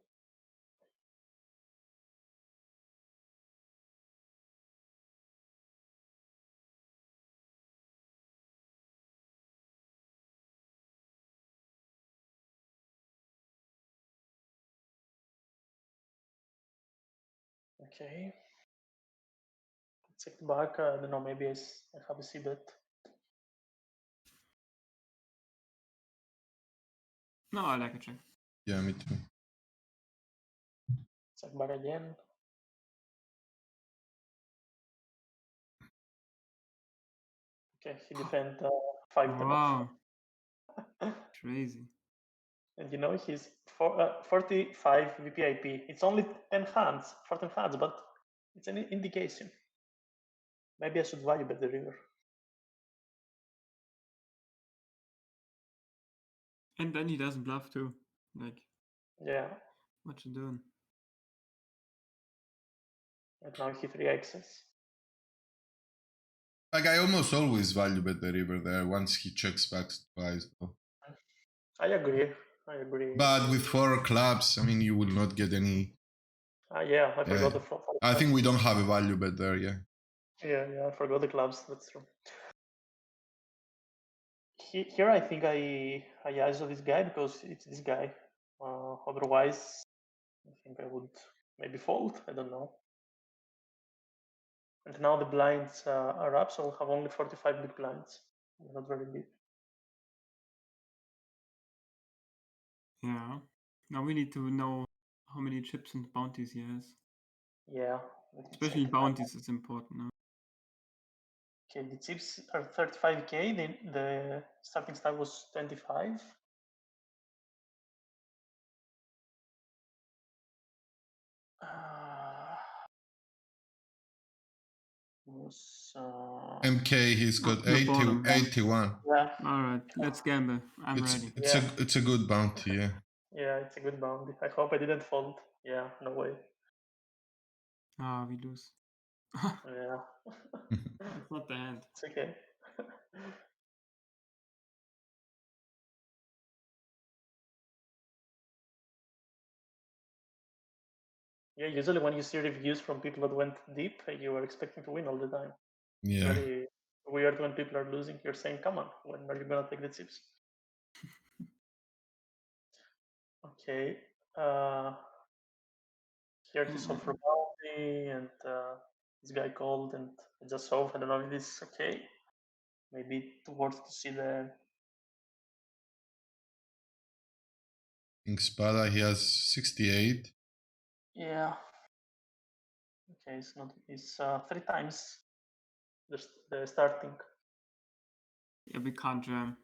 Okay. check back. I don't know. Maybe I have a C bet. No, I like a check. Yeah, me too. Check back again. Okay, he defend 5 10 off. Wow. Crazy. And you know, he's 45 VPIP. It's only 10 hands, 14 hands, but it's an indication. Maybe I should value bet the river. And then he doesn't bluff too. Like, Yeah. what you doing? And now he 3x's. Like I almost always value bet the river there once he checks back twice. I agree. I agree. But with 4 clubs, I mean, you will not get any. Yeah, I forgot the four. I think we don't have a value bet there. Yeah. Yeah, I forgot the clubs. That's true. Here, I think I ISO this guy because it's this guy. Otherwise, I think I would maybe fold. I don't know. And now the blinds are up, so we'll have only 45 big blinds. Not very big. Yeah. Now we need to know how many chips and bounties he has. Yeah. Especially bounties is important. No? Okay, the chips are 35k. The starting stack was 25. MK, he's got 81. Yeah. All right, let's gamble. I'm ready. It's a good bounty, yeah. Yeah, it's a good bounty. I hope I didn't fold. Yeah, no way. Ah, we lose. Yeah. It's not the hand. It's okay. Yeah, usually when you see reviews from people that went deep, you are expecting to win all the time. Yeah. Very weird when people are losing. You're saying, come on, when are you gonna take the chips? Okay. Here he solved for bounty, and this guy called, and I just solved. I don't know if this is okay. Maybe towards to see the. King Spada, he has 68. Yeah. Okay, it's not. It's 3 times the starting. Yeah, we can't jam.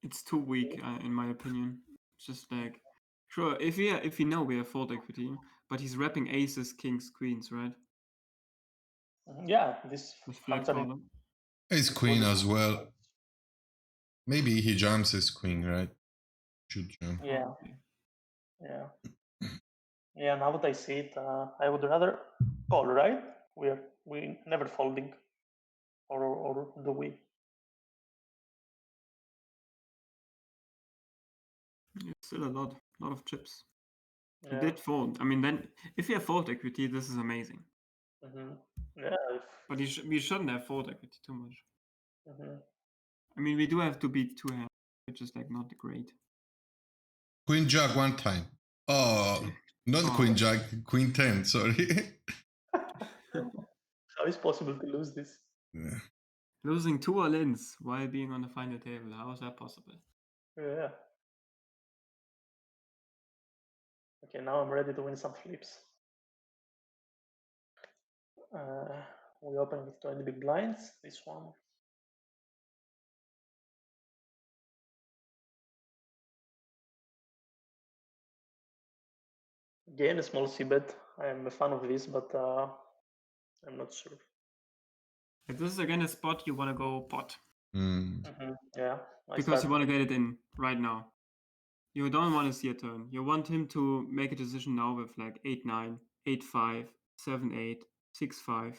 It's too weak, in my opinion. It's just like, sure, if we know we have fold equity, but he's wrapping aces, kings, queens, right? Yeah, this With flag hands are caller. Ace queen as well. Maybe he jumps his queen, right? Should jump. Yeah. Probably. Yeah. Yeah, now that I see it, I would rather call, right? We never folding, or do we? It's still a lot of chips. Yeah. He did fold. I mean, then if we have fold equity, this is amazing. Yeah. But we shouldn't have fold equity too much. Mm-hmm. I mean, we do have to beat 2 hands, which is like not great. Queen Jack one time. Oh, not Queen Jack, Queen 10, sorry. How is possible to lose this? Yeah. Losing 2 all-ins while being on the final table. How is that possible? Yeah. Okay, now I'm ready to win some flips. We open with 20 big blinds. This one. Again, a small c bet. I am a fan of this, but I'm not sure. If this is again a spot, you want to go pot. Yeah. Because you want to get it in right now. You don't want to see a turn. You want him to make a decision now with like 8-9, 8-5, 7-8, 6-5,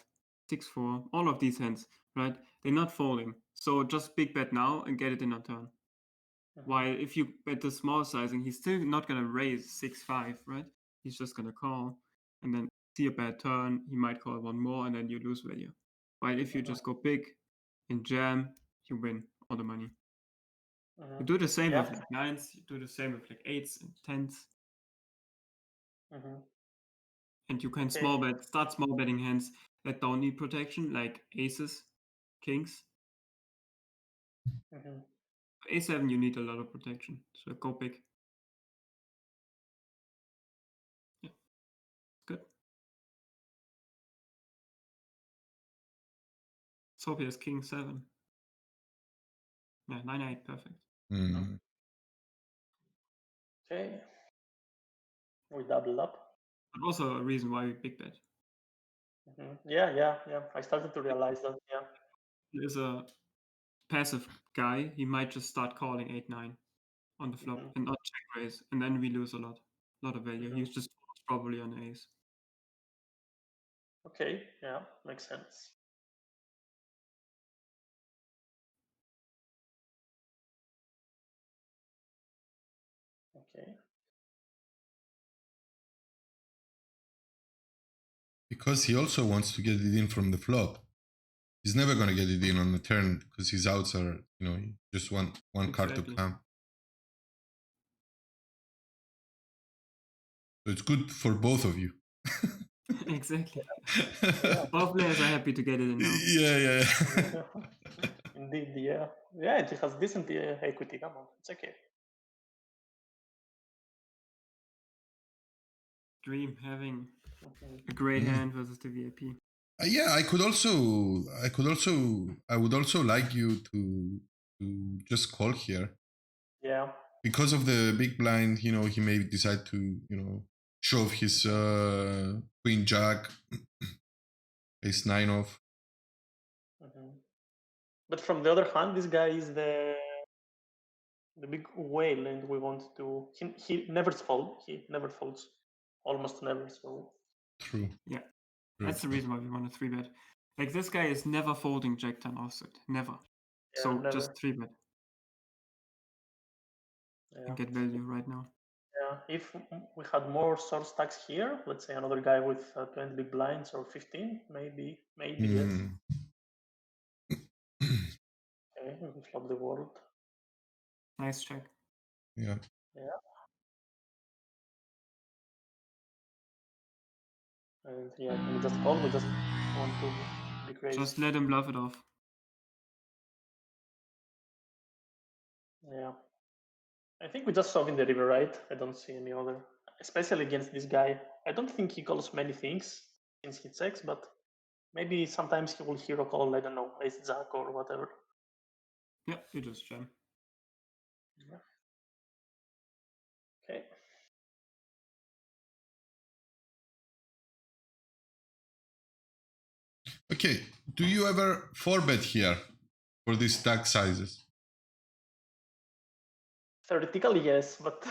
6-4, all of these hands, right? They're not folding. So just big bet now and get it in a turn. While if you bet the small sizing, he's still not going to raise 6-5, right? He's just going to call and then see a bad turn. He might call one more and then you lose value. While if you just go big and jam, you win all the money. You do the same with like 9s, you do the same with like 8s and 10s. And you can Okay. start small betting hands that don't need protection, like aces, kings. Mhm. A7 you need a lot of protection, so go big. Yeah, good. So here's king 7. Yeah, 9-8, perfect. Mm. Okay. We double up. But also a reason why we big bet. Yeah. I started to realize that. Yeah. There's a passive guy, he might just start calling 8-9 on the flop and not check raise, and then we lose a lot of value. He's just probably on ace. Okay. Yeah, makes sense. Okay. Because he also wants to get it in from the flop. He's never going to get it in on the turn because his outs are, just one card to Exactly. come. So it's good for both of you. Exactly. Yeah. Both players are happy to get it in now. Yeah. Indeed. Yeah. Yeah. It has decent equity. Come on, it's okay. Dream having a great hand versus the VIP. Yeah, I would also like you to just call here. Yeah. Because of the big blind, he may decide to, show off his queen jack, ace 9 off. But from the other hand, this guy is the big whale, and we want to. He never folds. He never folds, almost never. So. True. Yeah, True. that's the reason why we want to 3-bet. Like this guy is never folding jack 10 offsuit, never. Yeah, so never. just 3-bet. Yeah. And get value right now. Yeah, if we had more source stacks here, let's say another guy with 20 big blinds or 15, maybe yes. Okay, we can flop the world. Nice check. Yeah. And yeah, can we just call? We just want to be crazy. Just let him bluff it off. Yeah. I think we just shove in the river, right? I don't see any other, especially against this guy. I don't think he calls many things since he checks, but maybe sometimes he will hero call, I don't know, ace jack or whatever. Yeah, you just jam. Yeah. Okay. Okay, do you ever 4-bet here for these stack sizes? Theoretically, yes, but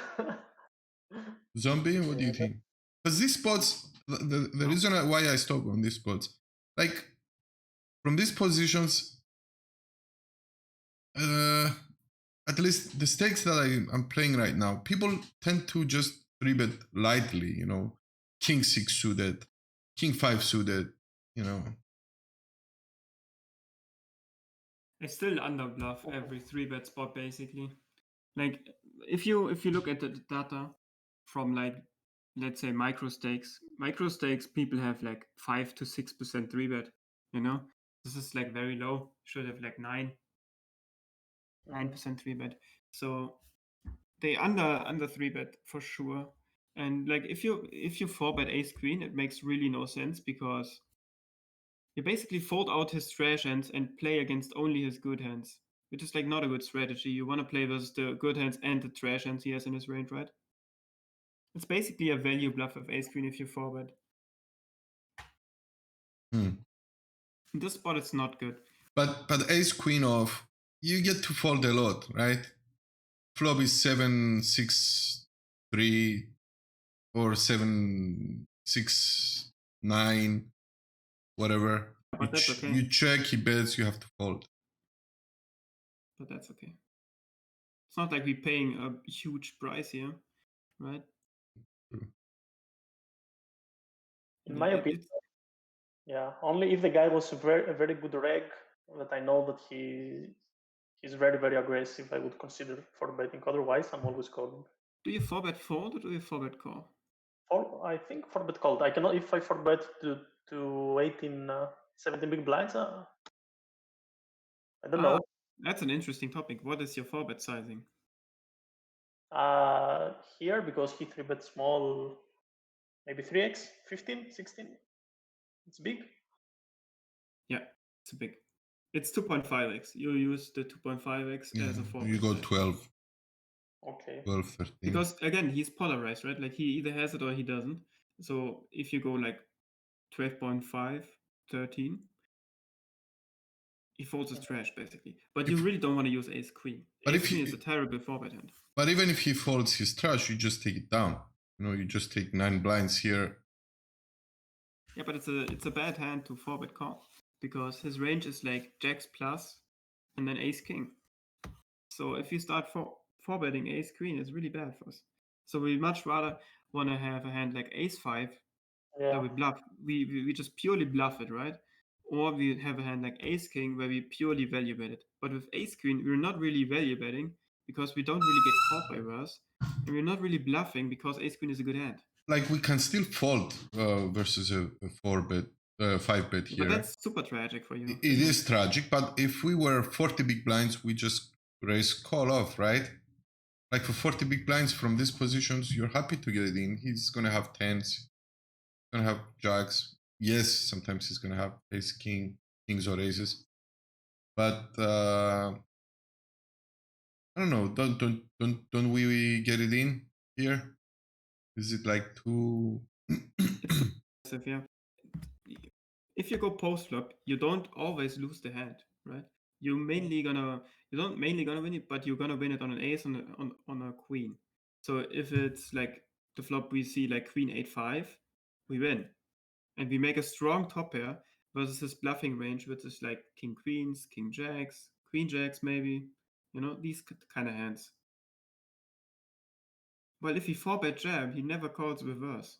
Zombie, what do you think? Because these spots, the reason why I stop on these spots, like from these positions, at least the stakes that I'm playing right now, people tend to just 3-bet lightly, king 6 suited, king 5 suited, I still under bluff every 3-bet spot basically. Like if you look at the data from like, let's say micro stakes people have like 5 to 6% 3-bet. This is like very low. Should have like 9% 3-bet. So they under 3-bet for sure. And like if you 4-bet ace queen, it makes really no sense because you basically fold out his trash hands and play against only his good hands, which is like not a good strategy. You want to play versus the good hands and the trash hands he has in his range, right? It's basically a value bluff of ace queen if you 4-bet. In this spot, it's not good. But ace queen off, you get to fold a lot, right? Flop is 7-6-3 or 7-6-9, whatever. But that's okay. You check, he bets, you have to fold. But that's okay. It's not like we're paying a huge price here, right? in my opinion, yeah, only if the guy was a very good reg that I know that he's very, very aggressive, I would consider 4-betting. Otherwise, I'm always calling. Do you 4-bet fold or do you 4-bet call? I think 4-bet called. I cannot, if I 4-bet to 18, 17 big blinds, I don't know. That's an interesting topic. What is your 4-bet sizing? Here, because he 3-bet small, maybe 3x, 15, 16. It's big. Yeah, it's big. It's 2.5x. You use the 2.5x as a 4-bet. You go 12. Okay. 12, 13. Because again, he's polarized, right? Like he either has it or he doesn't. So if you go like 12.5, 13, he folds his trash basically. But you really don't want to use ace queen. Ace queen is a terrible 4-bet hand. But even if he folds his trash, you just take it down. You just take 9 blinds here. Yeah, but it's a bad hand to 4-bet call because his range is like jacks plus and then ace king. So if you start 4-betting ace queen, it's really bad for us. So we much rather want to have a hand like ace 5 that we bluff. We just purely bluff it, right? Or we have a hand like ace king where we purely value bet it. But with ace queen, we're not really value betting because we don't really get caught by reverse. And we're not really bluffing because ace queen is a good hand. Like we can still fold versus a 4-bet, 5-bet here. But that's super tragic for you. It is tragic, but if we were 40 big blinds, we just raise call off, right? Like for 40 big blinds from these positions, you're happy to get it in. He's going to have 10s, he's going to have jacks. Yes, sometimes he's going to have ace, kings or aces. But I don't know. Don't we get it in here? Is it like too? It's aggressive, yeah. If you go post flop, you don't always lose the hand, right? You don't mainly gonna win it, but you're gonna win it on an ace on a queen. So if it's like the flop we see like queen 8-5, we win, and we make a strong top pair versus his bluffing range, which is like king queens, king jacks, queen jacks maybe, these kind of hands. Well, if he 4-bet jam, he never calls reverse.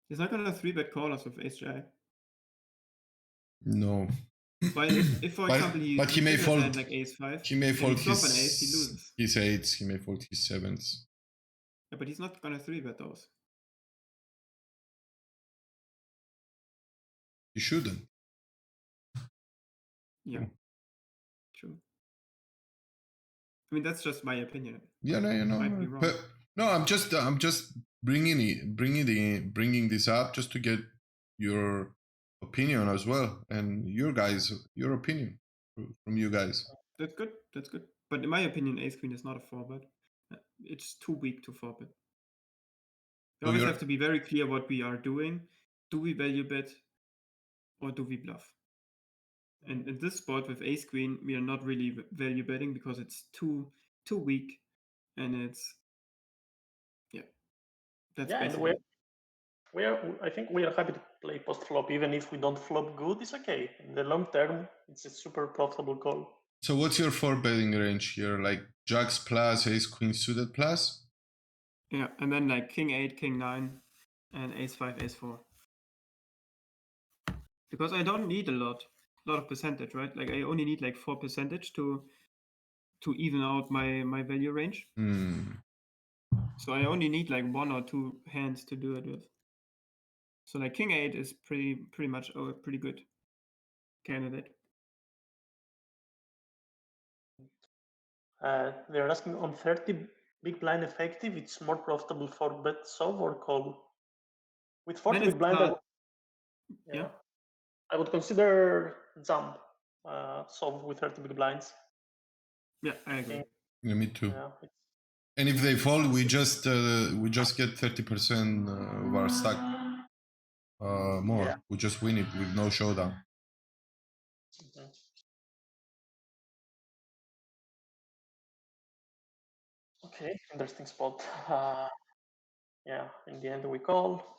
He's not gonna 3-bet call us with ace jack. No. But if for example, he may fold like ace 5, he may fold flop an ace, he loses. His 8s, he may fold his 7s. Yeah, but he's not gonna 3-bet those. He shouldn't. Yeah, true. I mean, that's just my opinion. Yeah, no, Might be wrong. But no, I'm just bringing this up just to get your opinion as well, and your opinion from you guys. That's good. That's good. But in my opinion, ace queen is not a 4-bet. It's too weak to 4-bet. We always have to be very clear what we are doing. Do we value bet or do we bluff? And in this spot with ace queen, we are not really value betting because it's too weak, and it's that's basically. And I think we are happy to play post flop, even if we don't flop good. It's okay. In the long term, it's a super profitable call. So what's your 4-betting range here? Like jacks plus, ace queen suited plus? Yeah, and then like king 8, king 9, and ace 5, ace 4. Because I don't need a lot of percentage, right? Like I only need like 4% to even out my value range. So I only need like 1 or 2 hands to do it with. So like king 8 is pretty much a pretty good candidate. They're asking on 30 big blind effective, it's more profitable for bet solve or call. With 40 big blind, I would consider jump solve with 30 big blinds. Yeah, I agree. Yeah, me too. And if they fold, we just get 30% of our stack more. Yeah. We just win it with no showdown. Okay, interesting spot. Yeah, in the end we call,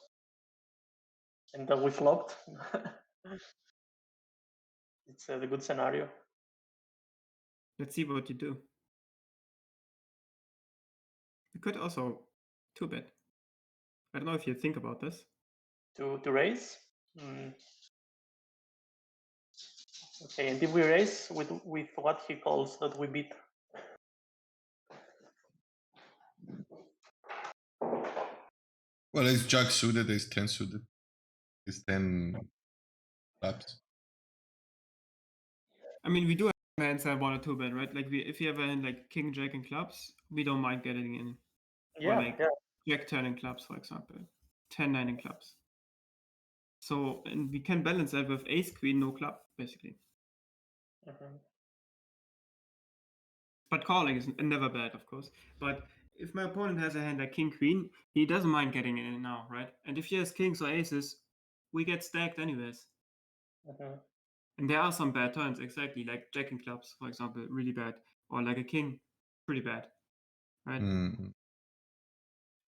and we flopped. It's a good scenario. Let's see what you do. You could also 2-bet. I don't know if you think about this. To raise? Okay, and if we raise with what he calls that we beat? Well, it's Jack suited, it's 10 suited, it's 10 claps. I mean, we do have hands that 1 or 2 bet, right? Like if you have a hand like King, Jack, and clubs, we don't mind getting in. Yeah, Or like yeah. Jack 10 and clubs, for example. 10, 9 and clubs. So, and we can balance that with ace, queen, no club, basically. Mhm. But calling is never bad, of course. But if my opponent has a hand like king, queen, he doesn't mind getting in now, right? And if he has kings or aces, we get stacked anyways. Mhm. And there are some bad turns, exactly, like jack and clubs, for example, really bad. Or like a king, pretty bad, right? Mm.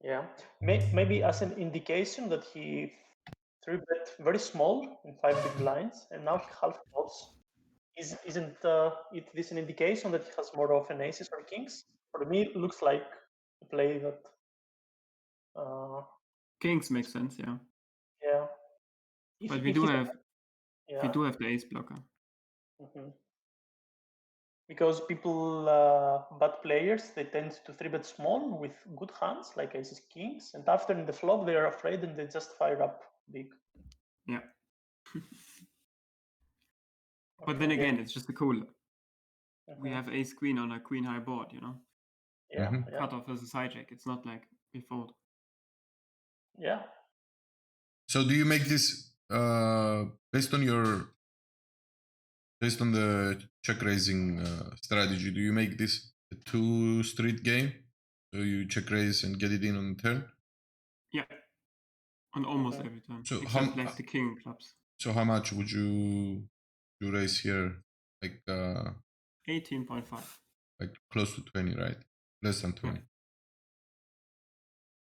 Yeah, maybe as an indication that he three bet very small in 5 big blinds, and now he half pots. Isn't it this an indication that he has more often aces or kings? For me, it looks like a play that. Kings make sense, yeah. Yeah. But we do he's- have Yeah. we do have the ace blocker. Mhm. Because people, bad players, they tend to 3-bet small with good hands like aces, kings, and after in the flop they are afraid and they just fire up big. Yeah. But then again, it's just a cool. We have ace queen on a queen high board, you know. Yeah, Mhm. yeah, Cutoff versus hijack. It's not like we fold. yeah. So do you make this based on the check raising strategy? Do you make this a 2-street game? So you check raise and get it in on the turn. Yeah. On almost every time, So except like the king clubs. So how much would you raise here? Like 18.5. like close to 20, right? Less than 20.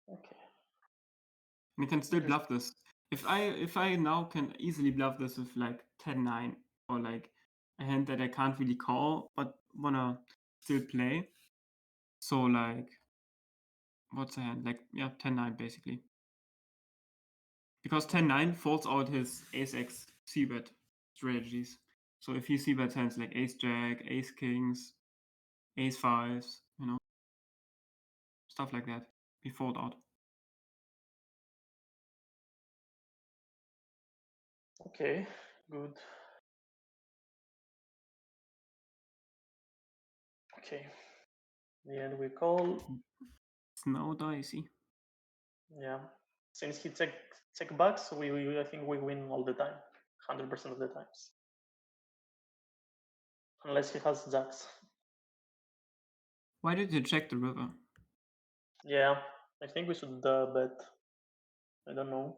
Okay. We can still bluff this. If I now can easily bluff this with like 10-9 or like a hand that I can't really call but wanna still play. So like what's a hand? Like 10-9 basically. Because 10-9 folds out his ace-x c-bet strategies. So if he c-bets hands like ace-jack, ace-kings, ace-fives, you know, stuff like that, we fold out. Okay, good. Okay. In the end we call. It's now dicey. Yeah. Since he check backs, I think we win all the time. 100% of the times. Unless he has jacks. Why did you check the river? Yeah, I think we should bet. I don't know.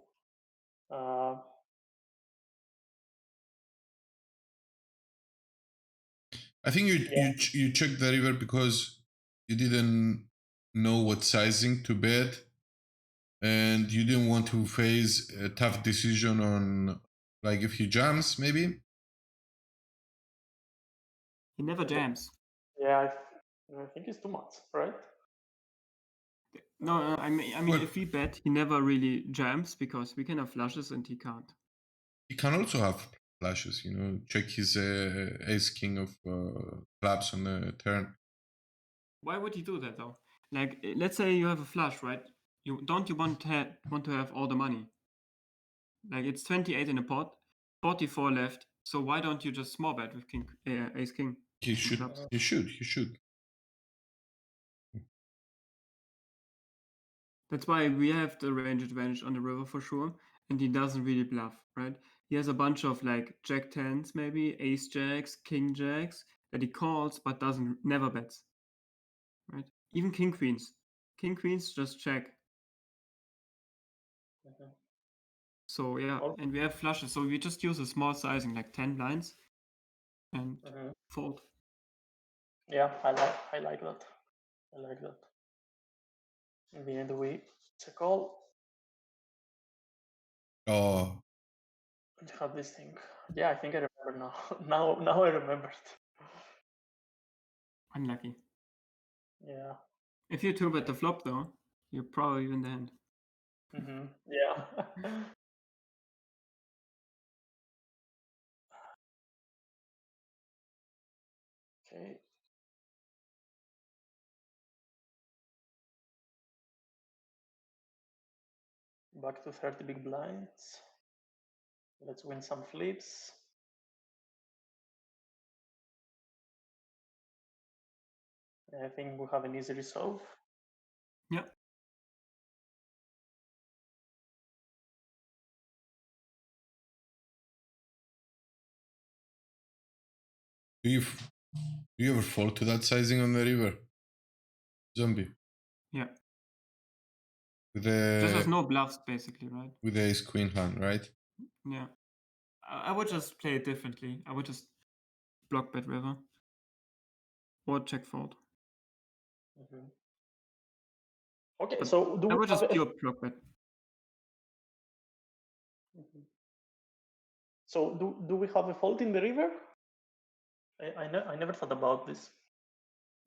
I think you checked the river because you didn't know what sizing to bet, and you didn't want to face a tough decision on like if he jams maybe. He never jams. Yeah, I think it's too much, right? No, I mean, Well, if we bet, he never really jams because we can have flushes and he can't. he can also have flashes, you know, check his ace king of clubs on the turn. Why would he do that though? Like, let's say you have a flush, right? You want to have all the money? Like it's 28 in a pot, 44 left. So why don't you just small bet with ace king? He should. Clubs? He should. He should. That's why we have the range advantage on the river for sure, and he doesn't really bluff, right? He has a bunch of like jack tens, maybe ace jacks, king jacks that he calls but doesn't never bets, right? Even king queens just check. So yeah, and we have flushes, so we just use a small sizing like 10 blinds and fold. Yeah, I like that. I like that. In the end, we check all. Oh, You have this thing. Yeah, I think I remember now. now I remembered. Unlucky. Yeah. If you two bet the flop though, you probably win the hand. Yeah. Okay. Back to 30 big blinds. Let's win some flips. I think we have an easy resolve. Yeah. Do you ever fall to that sizing on the river? Zombie. Yeah. With Just has the no bluffs, basically, right? with the ace queen hand, right? Yeah. I would just play it differently. I would just block bet river. Or check fold. Okay, But so do I we would have just pure block bet. So do we have a fault in the river? I never thought about this.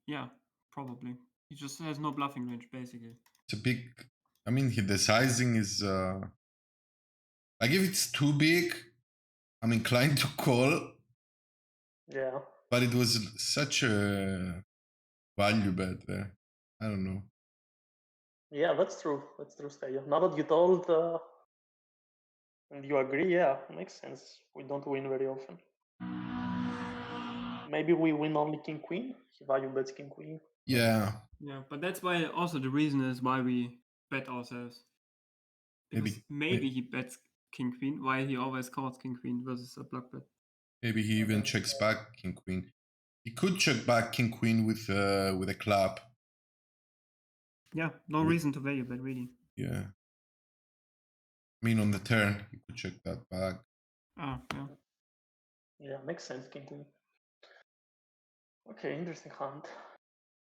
Yeah, probably. He just has no bluffing range, basically. It's a big. I mean, the sizing is like if it's too big, I'm inclined to call. Yeah. But it was such a value bet there. I don't know. Yeah, that's true. That's true, Staya. Now that you told and you agree, yeah, makes sense. We don't win very often. Maybe we win only king queen. He value bets king queen. Yeah. Yeah, but that's why also the reason is why we bet ourselves. Because maybe he bets king queen, while he always calls king queen versus a block bet. Maybe he even checks back king queen. He could check back king queen with a club. Yeah, no reason to value bet really. Yeah. I mean, on the turn, he could check that back. Ah, yeah. Yeah, makes sense, king queen. Okay, interesting hand.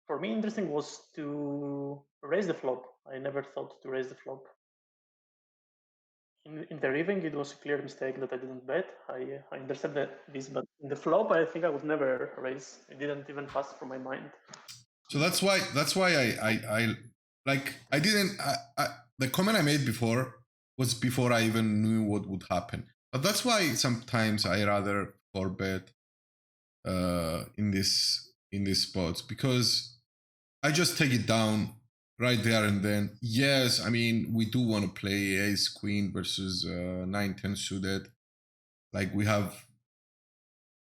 For me, interesting was to raise the flop. I never thought to raise the flop. In the riven, it was a clear mistake that I didn't bet. I understand this, but in the flop, I think I would never raise. It didn't even pass through my mind. So that's why I like I didn't the comment I made before was before I even knew what would happen. But that's why sometimes I rather 4-bet in this spots, because I just take it down right there and then. Yes, I mean, we do want to play ace queen versus 9-10 suited. Like, we have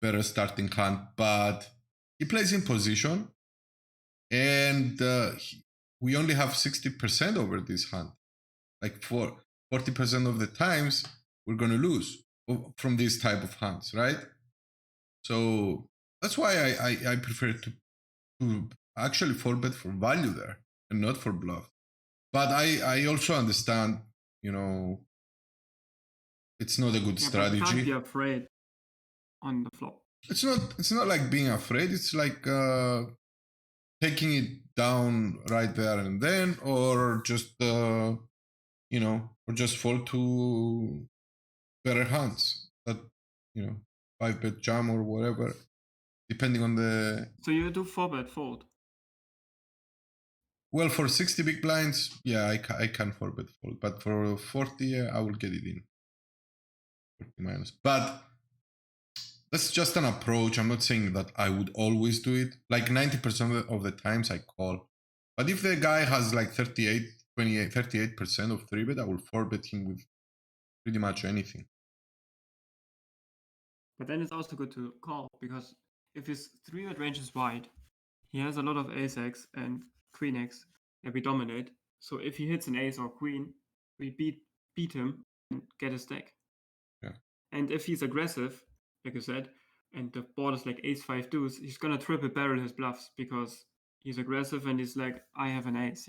better starting hand, but he plays in position, and we only have 60% over this hand. Like, for 40% of the times, we're going to lose from these type of hands, right? So that's why I prefer to actually 4-bet for value there and not for bluff. But I also understand, it's not a good strategy. But you can't be afraid on the flop. It's not like being afraid. It's like taking it down right there and then, or just or just fall to better hands that 5-bet jam or whatever, depending on the. So you do 4-bet fold. Well, for 60 big blinds, yeah, I can 4-bet fold, but for 40, I will get it in 40 minus. But that's just an approach. I'm not saying that I would always do it. Like 90% of the times I call. But if the guy has like 38% of 3-bet, I will 4-bet him with pretty much anything. But then it's also good to call, because if his 3-bet range is wide, he has a lot of ace x and queen x that we dominate. So if he hits an ace or queen, we beat him and get a stack. Yeah. And if he's aggressive, like you said, and the board is like ace 5 deuce, he's gonna triple barrel his bluffs because he's aggressive and he's like, I have an ace,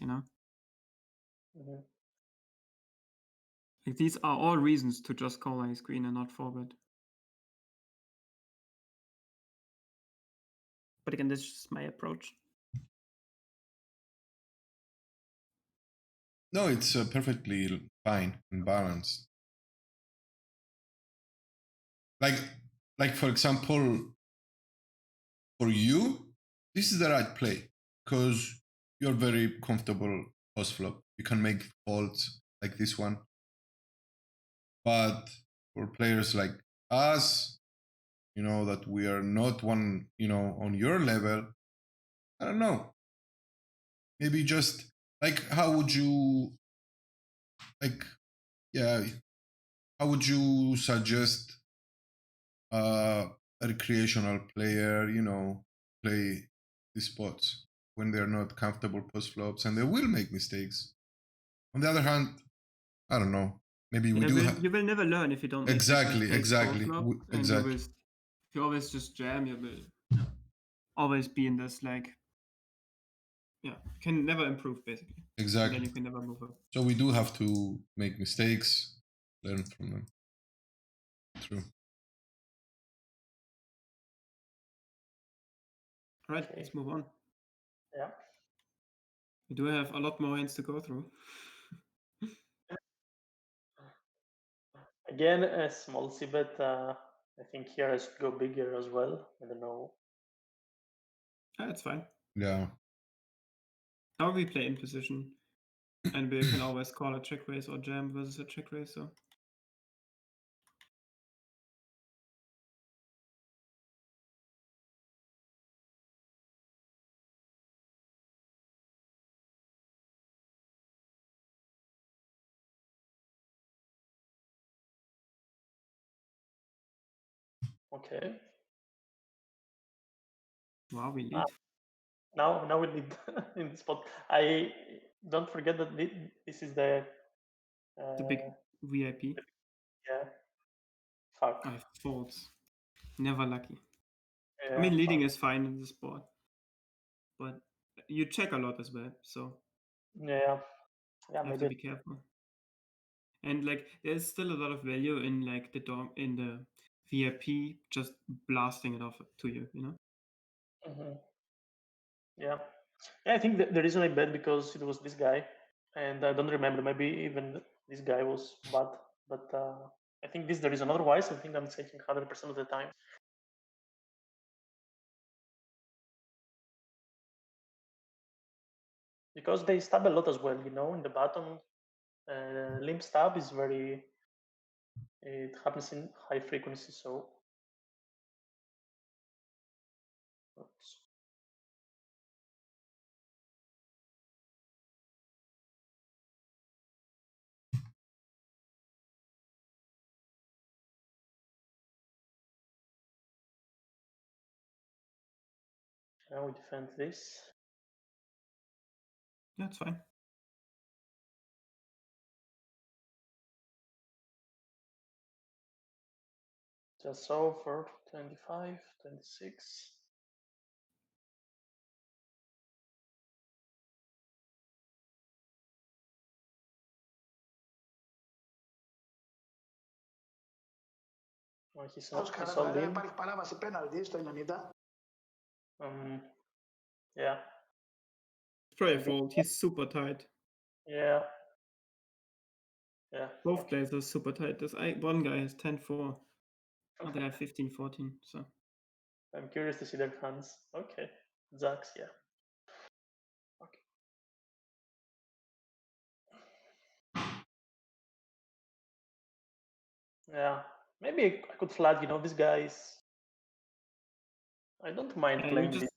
Like, these are all reasons to just call ace queen and not 4-bet. But again, this is just my approach. No, it's perfectly fine and balanced. Like for example, for you, this is the right play because you're very comfortable post flop. You can make folds like this one. But for players like us, that we are not on your level, I don't know. Maybe just like, how would you, like, yeah, how would you suggest a recreational player, play these spots when they're not comfortable post flops and they will make mistakes? On the other hand, I don't know. Maybe we do have you will never learn if you don't make exactly, mistakes exactly, post-flop, and exactly. if you always just jam, you will always be in this can never improve basically. Exactly. And then you can never move up. So we do have to make mistakes, learn from them. True. All right, Okay. let's move on. Yeah. We do have a lot more hands to go through. Again, a small C bet. I think here I should go bigger as well. I don't know. That's fine. Yeah. Now we play in position, and we can always call a check raise or jam versus a check raise. So Okay. wow, we lead. Now we need in the spot. I don't forget that this is the The big VIP. yeah. Fuck. I have folds. Never lucky. Yeah, I mean, leading fuck. is fine in the sport, but you check a lot as well, so Yeah. Yeah, you have to maybe. be careful. And like, there's still a lot of value in like the VIP just blasting it off to you, you know. Mhm. Yeah. Yeah, I think the reason I bet because it was this guy, and I don't remember. Maybe even this guy was bad, but I think this is the reason. Otherwise, I think I'm taking 100% of the time. Because they stab a lot as well, in the bottom. Limp stab is it happens in high frequency, so. Oops. Now we defend this. That's fine. Just so for 25, 26. Oh, he's all in. Υπάρχει παράβαση πέναλτι στο 90. Yeah. It's probably a fault. He's super tight. Yeah. Yeah. Both players are super tight. One guy has 10-4. Other guy 15-14. So I'm curious to see their hands. Okay. Zax, yeah. Okay. Yeah. Maybe I could flag, these guys. I don't mind playing this.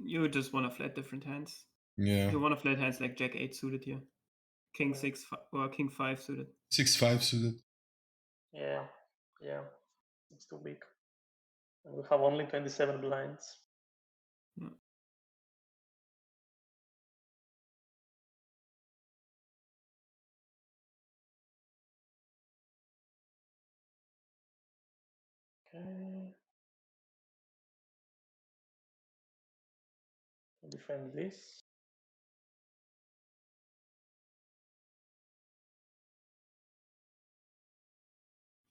you just want to flat different hands. Yeah. You want to flat hands like Jack 8 suited here, King 6 or King 5 suited. 6-5 suited. Yeah. Yeah. It's too big. And we have only 27 blinds. Yeah. Okay. Defend this.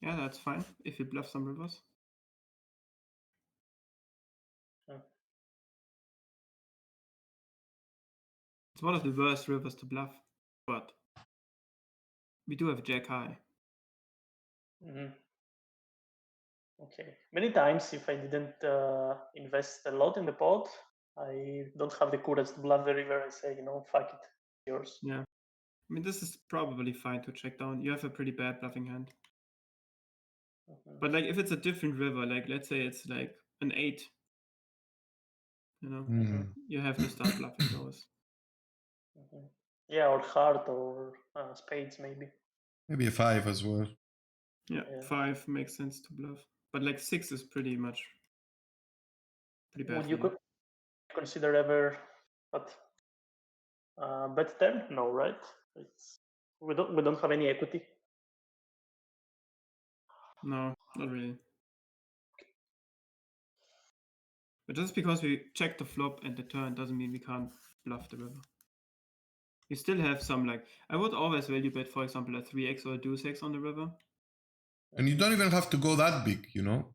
Yeah, that's fine if you bluff some rivers. It's one of the worst rivers to bluff, but we do have Jack high. Mm-hmm. Okay. Many times, if I didn't invest a lot in the pot, I don't have the courage to bluff the river. I say, fuck it, it's yours. Yeah. I mean, this is probably fine to check down. You have a pretty bad bluffing hand. Mm-hmm. But like, if it's a different river, like let's say it's like an 8, you have to start bluffing those. Mm-hmm. Yeah, or heart or spades maybe. Maybe a 5 as well. Yeah, Yeah. 5 makes sense to bluff. But like 6 is pretty bad. Would for you consider ever bet 10? No, right? We don't have any equity. No, not really. But just because we check the flop and the turn doesn't mean we can't bluff the river. We still have some, like, I would always value bet, for example, a 3x or a deuce x on the river. And you don't even have to go that big, you know?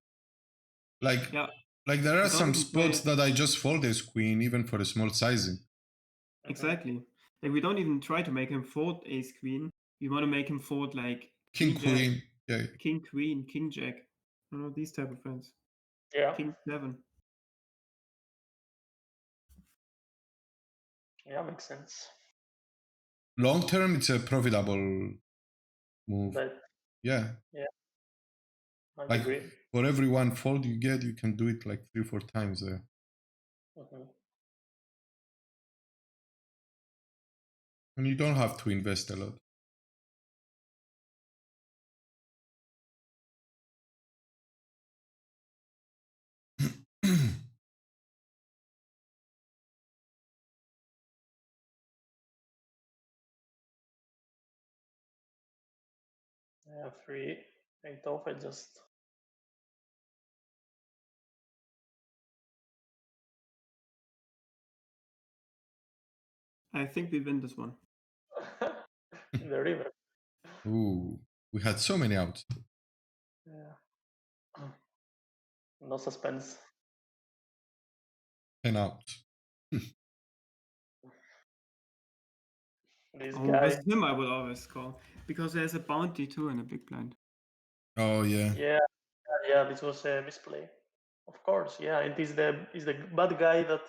Like, Yeah. like there are You don't some even spots play- that I just fold as queen, even for a small sizing. Exactly. Like, we don't even try to make him fold ace queen. We want to make him fold like King, jack, queen. Yeah. king queen, king jack. You know, these type of friends. Yeah. King 7. Yeah, makes sense. Long term, it's a profitable move. But Yeah. I Like agree. for every one fold you get, you can do it like 3-4 times there. And you don't have to invest a lot. Yeah, 3, 8 off. I just I think we win this one. in the river. Ooh, we had so many outs. Yeah. No suspense. 10 outs. This Oh, guy. with him I would always call. Because there's a bounty too in a big blind. Oh yeah. Yeah. This was a misplay. Of course. Yeah, it is the bad guy that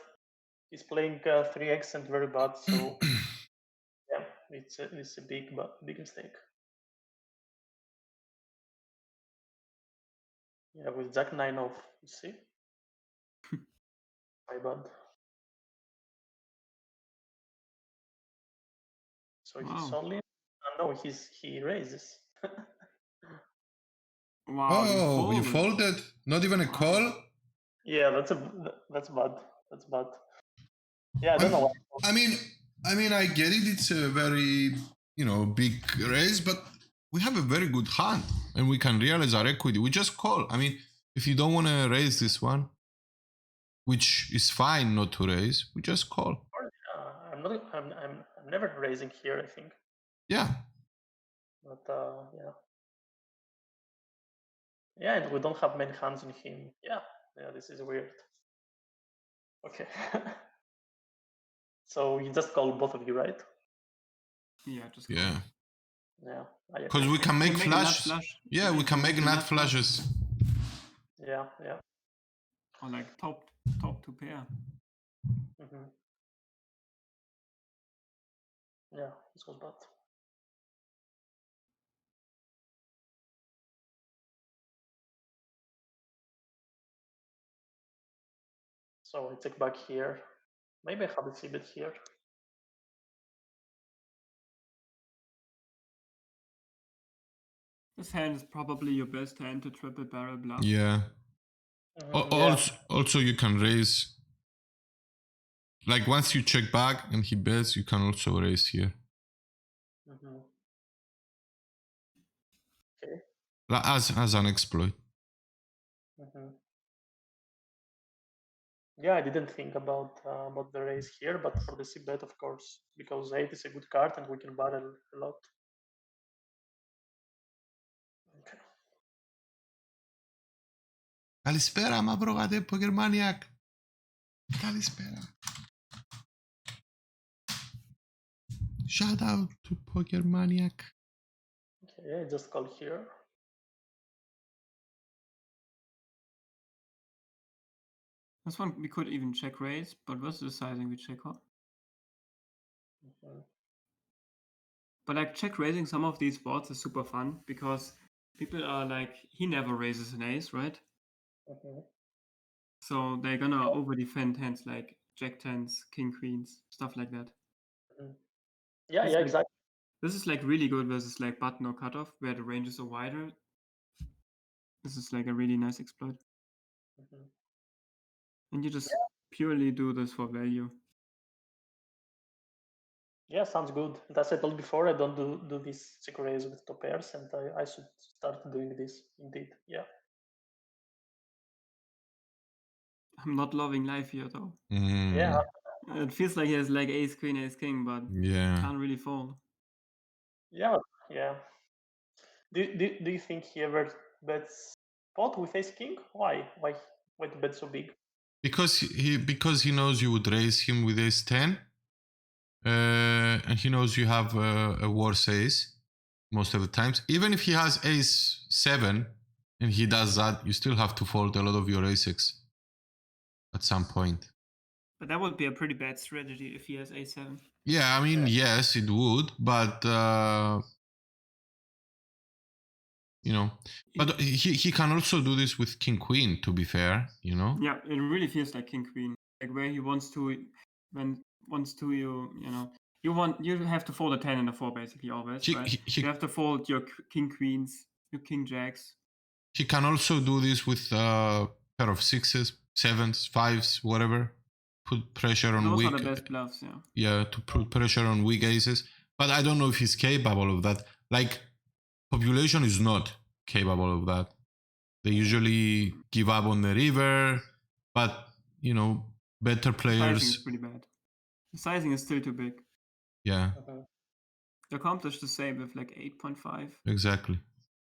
is playing 3x and very bad. So yeah, it's a big mistake. Yeah, with Jack 9 off. You see. My bad. So he's Wow. only. No, he raises. Wow, Oh, you folded. folded? Not even a call? Yeah, that's bad. That's bad. Yeah, I don't know why. I mean, I get it. It's a very, big raise, but we have a very good hand and we can realize our equity. We just call. I mean, if you don't want to raise this one, which is fine not to raise, we just call. I'm not. I'm never raising here, I think. Yeah. But yeah. Yeah, and we don't have many hands in him. Yeah, this is weird. Okay. So you just call both of you, right? Yeah, just call. Yeah. Yeah. Because we can make Can make a nut flashes. flush. Yeah, we can make nut flashes. Yeah. Or like top to pair. Yeah, this was bad. So I take back here. Maybe I have a c-bet here. This hand is probably your best hand to triple barrel bluff. Yeah. Also, you can raise. Like once you check back and he bets, you can also raise here. Okay. As an exploit. Yeah, I didn't think about the raise here, but for the c-bet, of course, because 8 is a good card and we can barrel a lot. Okay. Καλησπέρα, μαύρο γατέ, Poker Maniac. Καλησπέρα. Shout out to Poker Maniac. Okay, I just call here. This one we could even check raise, but what's the sizing we check call? But like check raising some of these boards is super fun because people are like, he never raises an ace, right? So they're gonna over defend hands like jack tens, king queens, stuff like that. Yeah, It's like, exactly. This is like really good versus like button or cutoff, where the ranges are wider. This is like a really nice exploit. Mhm. And you just purely do this for value. Yeah, sounds good. And as I told before, I don't do these check raise with top pairs, and I should start doing this indeed. Yeah. I'm not loving life here though. Yeah. It feels like he has like ace queen, ace king, but Yeah. can't really fold. Yeah. Yeah. Do you think he ever bets pot with ace king? Why to bet so big? Because he knows you would raise him with ace 10, and he knows you have a worse ace most of the times. Even if he has ace 7 and he does that, you still have to fold a lot of your aces at some point. But that would be a pretty bad strategy if he has a7. Yeah, I mean, yes, it would, but you know, but he can also do this with king queen. To be fair, you know. Yeah, it really feels like king queen, like where he wants to, you have to fold a 10 and a 4 basically always, right? You have to fold your king queens, your king jacks. He can also do this with a pair of 6s, 7s, 5s, whatever. Put pressure on Those weak. are the best bluffs, yeah. Yeah, to put pressure on weak aces. But I don't know if he's capable of that. Like, population is not capable of that. They usually give up on the river, but you know, better players. The sizing is pretty bad. The sizing is still too big. Yeah. You accomplish the same with like 8.5. Exactly.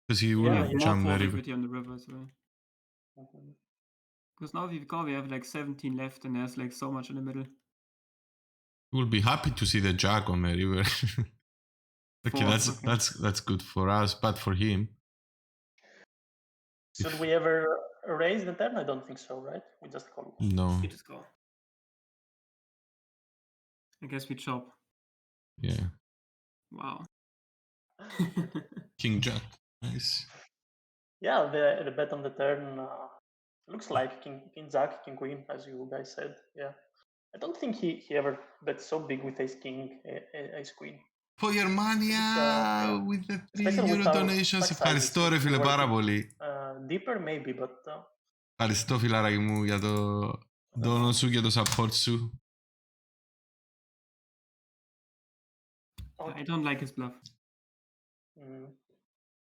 Because he will jump the river. On the river as well. Because now if you call, we have like 17 left and there's like so much in the middle. We'll be happy to see the jack on the river. Okay, that's good for us, but for him. Should we ever raise the turn? I don't think so, right? We just call. No. We just call. I guess we chop. Yeah. Wow. King jack. Nice. Yeah, the bet on the turn looks like king jack, king queen, as you guys said. Yeah. I don't think he ever bet so big with ace king, ace queen. Pogermania with the 3 euro donations. Ευχαριστώ ρε φίλε πάρα πολύ. Deeper maybe, but... Ευχαριστώ φιλαράκι μου για το δόνο σου και το support σου. I don't like his bluff.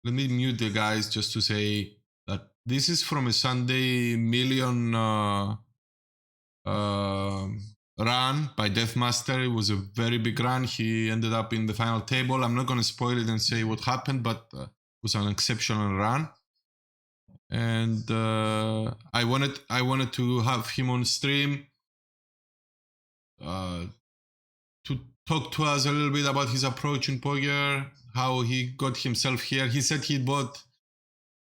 Let me mute the guys just to say that this is from a Sunday million run by DeathMaster. It was a very big run. He ended up in the final table. I'm not going to spoil it and say what happened, but it was an exceptional run. And I wanted to have him on stream to talk to us a little bit about his approach in poker, how he got himself here. He said he bought,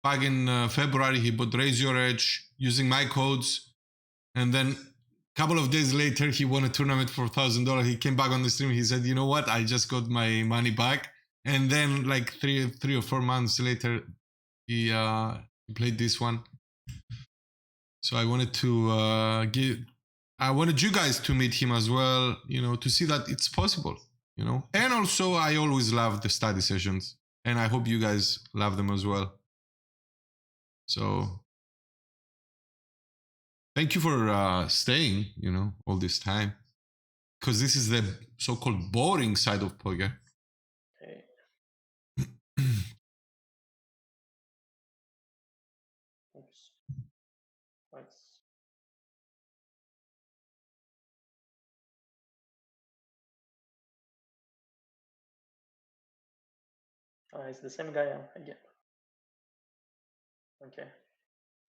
back in February, he bought Raise Your Edge using my codes. And then a couple of days later, he won a tournament for $1,000. He came back on the stream. He said, you know what? I just got my money back. And then like three or 4 months later, he played this one. So I wanted to I wanted you guys to meet him as well, you know, to see that it's possible, you know. And also, I always love the study sessions, and I hope you guys love them as well. So, thank you for staying, you know, all this time, because this is the so-called boring side of poker. Okay. Oops. Nice. It's the same guy again. Okay.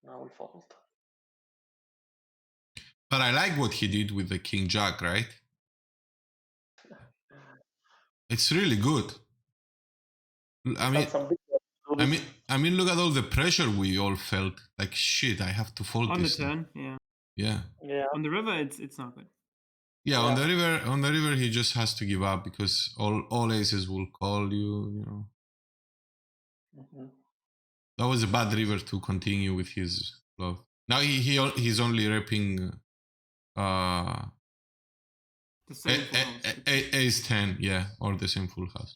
Now we fold. But I like what he did with the King Jack, right? It's really good. I mean, look at all the pressure we all felt. Like, shit, I have to fold on this. On the turn, yeah. Yeah. Yeah. On the river, it's not good. Yeah, on the river, he just has to give up because all aces will call you, you know. That was a bad river to continue with his bluff. Now he's only repping the same ace 10, yeah, or the same full house.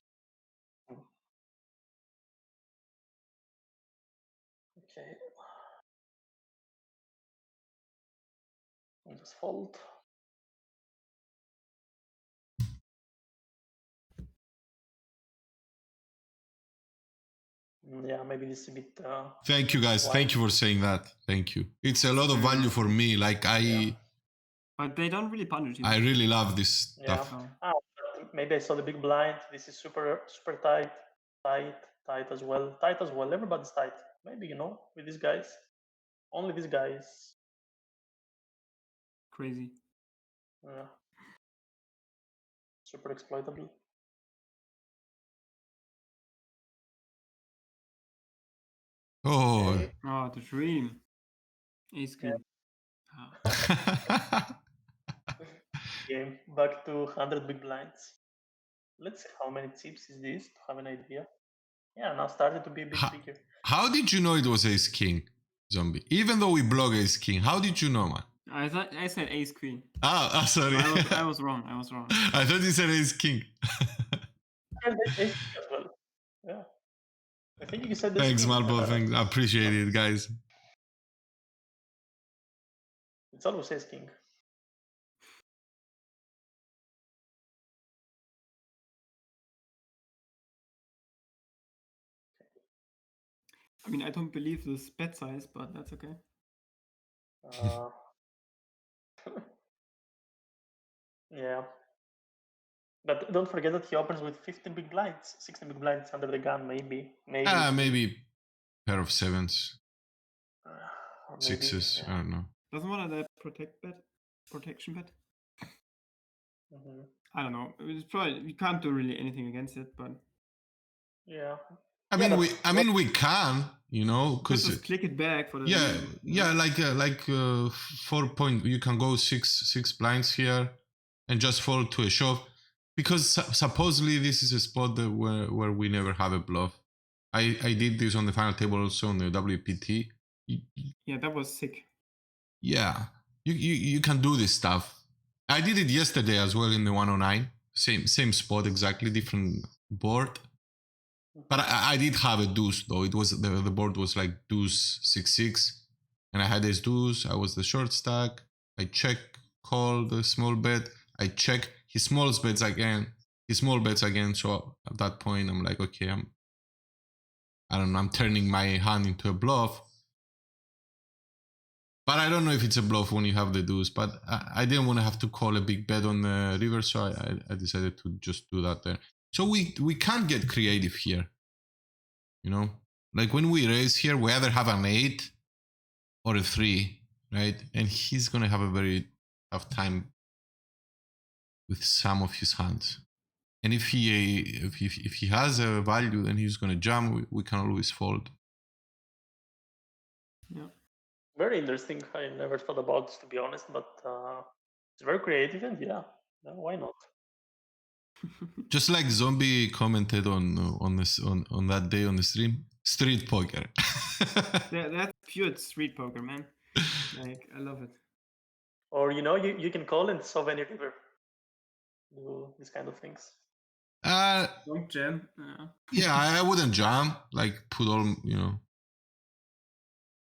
I'll just fold. Yeah, maybe this is a bit. Thank you, guys. wide. Thank you for saying that. Thank you. It's a lot of value for me. Like But they don't really punish you. I really love this Yeah. stuff. Maybe I saw the big blind. This is super tight, tight as well. Tight as well. Everybody's tight. Maybe, you know, with these guys. Only these guys. Crazy. Yeah. Super exploitable. Oh. Okay. Oh, the dream. Ace king. Game. Back to 100 big blinds. Let's see how many chips is this to have an idea. Yeah, now started to be a bit bigger. How did you know it was ace king, zombie? Even though we blog ace king, how did you know, man? I said ace queen. Sorry. I was wrong. I thought you said ace king. And ace king as well. Yeah. I think you said this. Thanks, Marble. Thanks. I appreciate it, guys. It's always ace king. I mean, I don't believe this bet size, but that's okay. Yeah. But don't forget that he opens with 15 big blinds, 16 big blinds under the gun, maybe. Maybe pair of sevens, or maybe, sixes. yeah. I don't know. Doesn't one of that protection bet? Mm-hmm. I don't know. It's probably we can't do really anything against it, but yeah. I mean, we can, you know, because just click it back for the like 4 point. You can go six blinds here, and just fold to a shove, because supposedly this is a spot that where we never have a bluff. I did this on the final table also on the WPT. Yeah, that was sick. Yeah, you can do this stuff. I did it yesterday as well in the 109. Same spot exactly, different board. But I did have a deuce though. It was the board was like deuce 6-6, and I had ace deuce. I was the short stack. I check, call the small bet. I check his small bets again. So at that point, I'm like, okay, I don't know. I'm turning my hand into a bluff. But I don't know if it's a bluff when you have the deuce. But I didn't want to have to call a big bet on the river, so I decided to just do that there. So we can't get creative here. You know, like when we raise here, we either have an 8 or a 3, right? And he's gonna have a very tough time with some of his hands. And if he has a value, then he's gonna jam. We can always fold. Yeah. Very interesting. I never thought about this, to be honest, but it's very creative, and yeah, why not? Just like Zombie commented on that day on the stream, street poker. That's pure street poker, man. Like, I love it. Or you can call and solve any river. Do these kind of things. Don't jam. Yeah, I wouldn't jam. Like put all, you know.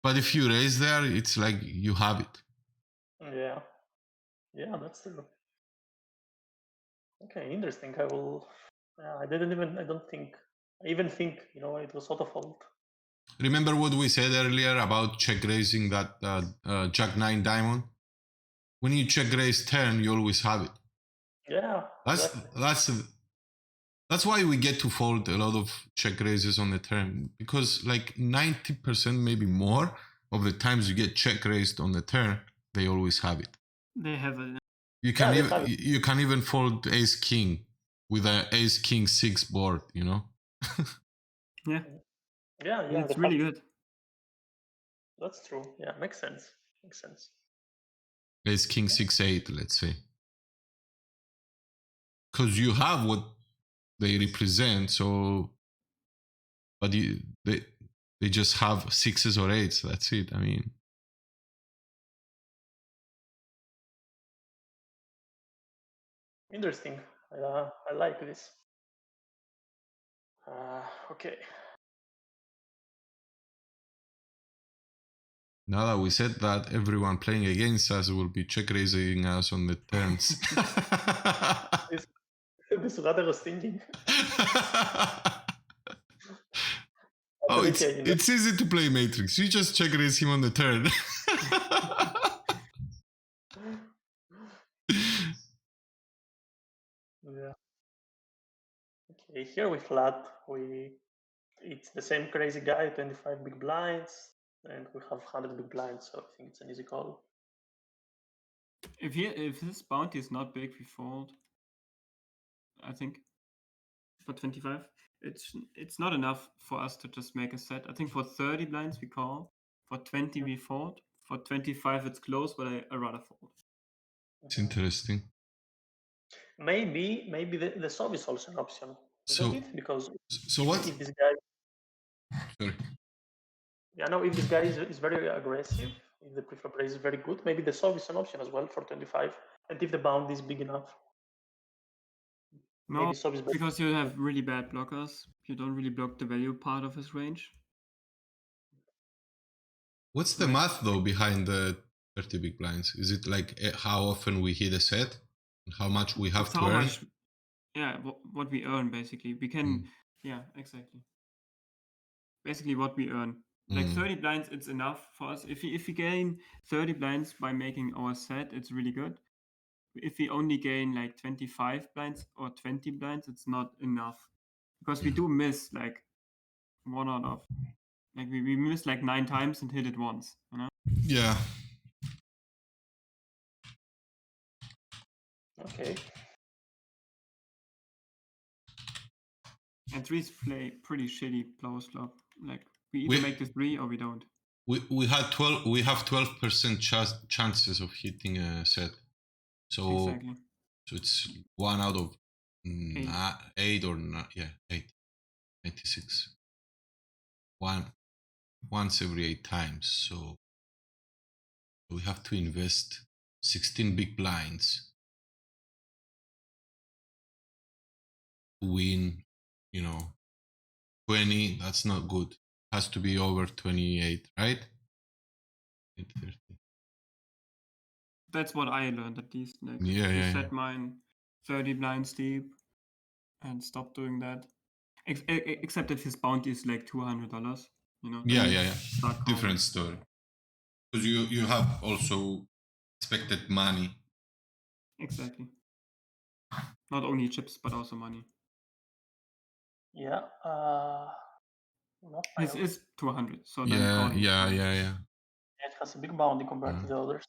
But if you raise there, it's like you have it. Yeah, that's true. Okay, interesting. I will. I don't think. I even think it was auto fold. Remember what we said earlier about check raising that Jack 9 diamond? When you check raise turn, you always have it. Yeah, that's why we get to fold a lot of check raises on the turn, because like 90%, maybe more of the times you get check raised on the turn, they always have it. They have it. You can even fold ace king with an ace king 6 board, you know. Yeah. Yeah. It's really good. That's true. Yeah, makes sense. Ace king 6-8, let's say, because you have what they represent. So, but they just have 6s or 8s. That's it. I mean, Interesting. I like this. Okay. Now that we said that, everyone playing against us will be check raising us on the turns. This is what I was thinking. Oh, But it's okay, you know. it's easy to play Matrix. You just check raise him on the turn. Yeah. Okay, here we flat. It's the same crazy guy, 25 big blinds, and we have 100 big blinds, so I think it's an easy call. If his bounty is not big, we fold. I think for 25, it's not enough for us to just make a set. I think for 30 blinds we call. For 20 we fold. For 25 it's close, but I rather fold. It's interesting. Maybe the solve is also an option, isn't it? Because what? If this guy, Sorry. yeah, no, if this guy is very aggressive, if the preflop raise is very good, maybe the solve is an option as well for 25. And if the bound is big enough, No, maybe solve is better. because you have really bad blockers. You don't really block the value part of his range. What's the math though behind the 30 big blinds? Is it like how often we hit a set and how much we have It's to how earn? much, yeah, what we earn basically. We can, yeah, exactly. Basically what we earn. Like 30 blinds, it's enough for us. If we gain 30 blinds by making our set, it's really good. If we only gain like 25 blinds or 20 blinds, it's not enough. Because we do miss like one out of, like we miss like 9 times and hit it once, you know? Yeah. Okay. And threes play pretty shitty blow slop. Like we either make the 3 or we don't. We have 12% chances of hitting a set. So Exactly. So it's 1 out of 8 or 9, yeah, 8. 96. Once every 8 times. So we have to invest 16 big blinds to win, 20. That's not good. Has to be over 28, right? 30. That's what I learned at least. Like, set mine 30 blinds deep and stop doing that. Except that his bounty is like $200, you know. Yeah. Different story. Because you have also expected money. Exactly. Not only chips, but also money. Yeah. His is 200, so yeah, then calling. Yeah. It has a big bounty compared to the others.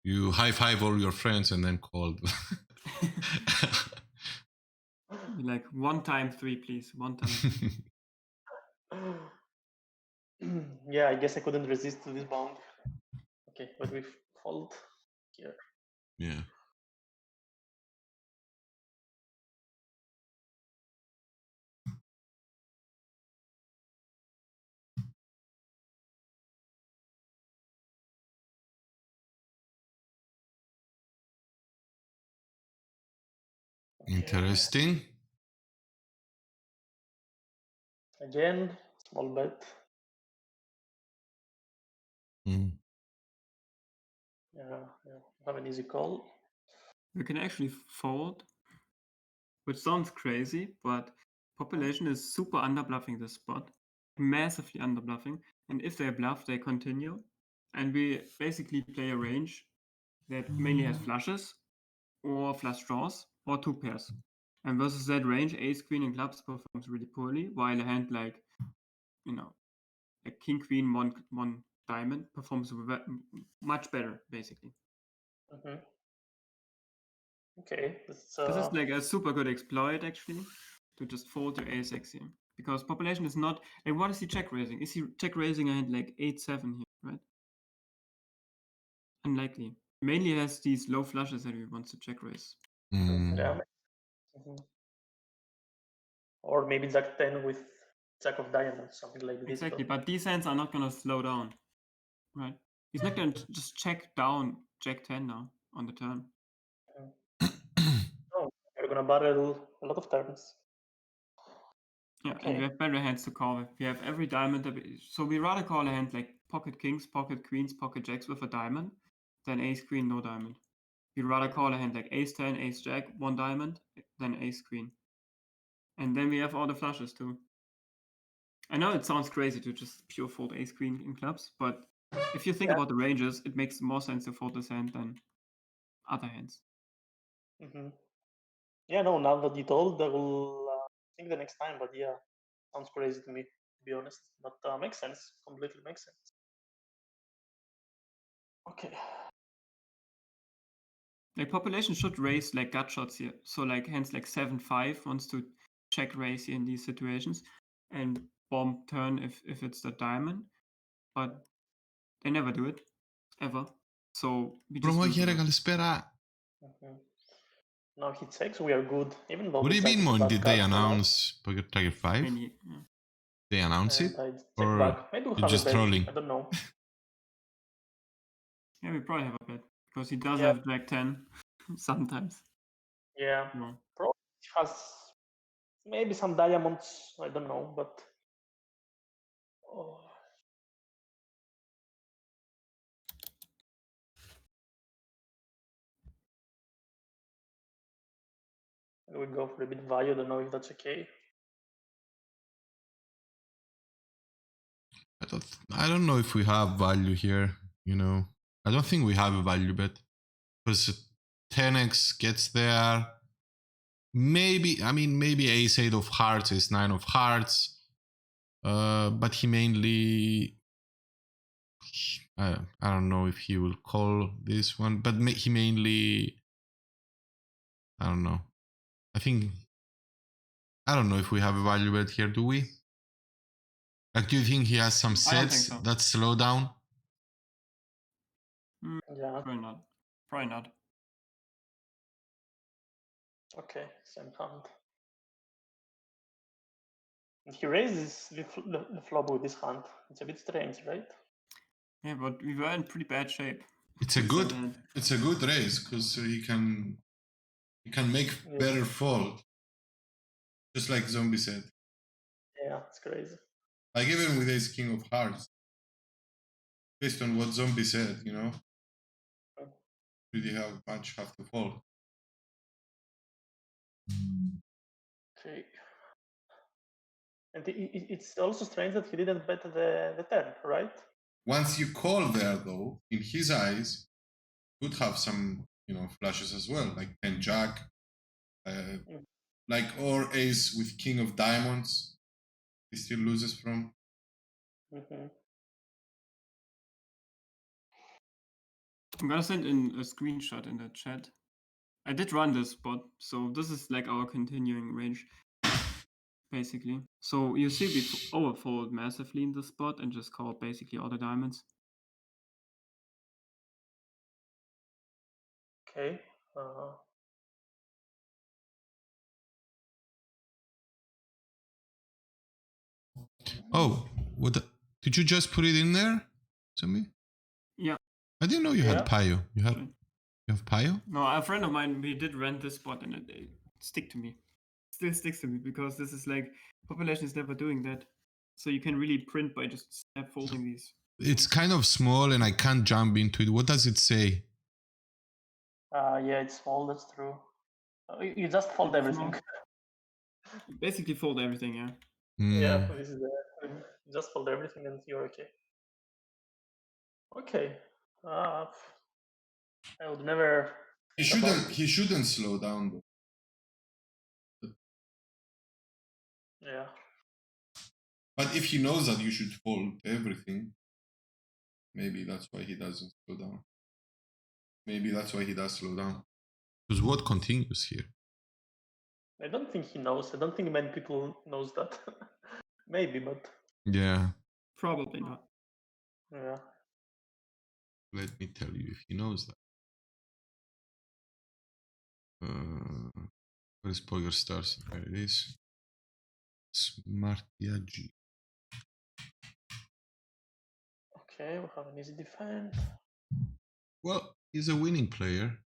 You high five all your friends and then call. Like 1 time 3, please. 1 time. Yeah, I guess I couldn't resist to this bound. Okay, but we fold here. Yeah. Okay. Interesting. Again, small bet. Yeah, have an easy call. We can actually fold, which sounds crazy, but population is super underbluffing this spot, massively underbluffing. And if they bluff, they continue. And we basically play a range that mainly has flushes or flush draws or 2 pairs. And versus that range, ace, queen, and clubs performs really poorly, while a hand like, a king, queen, one diamond performs much better, basically. Okay, this is like a super good exploit, actually, to just fold your ace x here. Because population is not, like, what is he check raising? Is he check raising a hand like 8-7 here, right? Unlikely. Mainly has these low flushes that he wants to check raise. Yeah. Or maybe Jack 10 with Jack of diamonds, something like this. Exactly, but these hands are not gonna slow down, right? He's not gonna just check down Jack 10 now on the turn. Oh, we're gonna barrel a lot of turns. Yeah, and we have better hands to call if we have every diamond. So we rather call a hand like pocket kings, pocket queens, pocket jacks with a diamond, then ace queen, no diamond. You'd rather call a hand like ace 10, ace jack, 1 diamond, than ace queen. And then we have all the flushes too. I know it sounds crazy to just pure fold ace queen in clubs, but if you think about the ranges, it makes more sense to fold this hand than other hands. Mm-hmm. Yeah, no, now that you told, I will think the next time, but yeah, sounds crazy to me, to be honest. But makes sense, completely makes sense. Okay. Like population should raise like gut shots here. So like hands like 7-5 wants to check raise here in these situations and bomb turn if it's the diamond. But they never do it. Ever. So we just lose Προμόγερε, a lot. καλησπέρα. Now he checks, we are good, even though What do we you check mean, with Mon? bad Did they cards a lot. announce Poker Tracker 5? And yeah. They announce it? And I check Or back. Maybe we you're have just a bet. trolling? I don't know. Yeah, we probably have a bet. Because he does Yeah. have Jack 10 sometimes. Yeah. No. Probably has maybe some diamonds. I don't know, but we go for a bit value. I don't know if that's okay. I don't know if we have value here, you know. I don't think we have a value bet. Because 10x gets there. Maybe, I mean, maybe ace 8 of hearts, ace 9 of hearts. But he mainly... I don't know if he will call this one, but he mainly... I don't know. I don't know if we have a value bet here, do we? Like, do you think he has some sets so. that slow down? Yeah. Probably not. Probably not. Okay, same hand. And he raises the flop with this hand. It's a bit strange, right? Yeah, but we were in pretty bad shape. It's a good raise because he can make better fold. Just like Zombie said. Yeah, it's crazy. Like even with ace king of hearts. Based on what Zombie said, you know. Really have to fold. Okay. And it's also strange that he didn't bet the turn, right? Once you call there, though, in his eyes, would have some, you know, flushes as well, like 10 jack, like or ace with king of diamonds. He still loses from. I'm gonna send in a screenshot in the chat. I did run this spot, so this is like our continuing range, basically. So you see we overfold massively in this spot and just call basically all the diamonds. Okay. Oh, did you just put it in there, Zombie? Yeah. I didn't know you had Pio. You have Pio? No, a friend of mine, we did rent this spot and it still sticks to me because this is like, population is never doing that. So you can really print by just snap folding these. It's kind of small and I can't jump into it. What does it say? Yeah, it's small, that's true. You just fold everything. Basically fold everything, yeah. Yeah, this is just fold everything and you're okay. Okay. I would never. He shouldn't slow down though. Yeah. But if he knows that you should fold everything, maybe that's why he doesn't slow down. Maybe that's why he does slow down. Because what continues here? I don't think he knows. I don't think many people knows that. Maybe, but yeah. Probably not. Yeah. Let me tell you if he knows that. Where is Poker Stars? There it is. Smartiagi. Okay, we have an easy defense. Well, he's a winning player.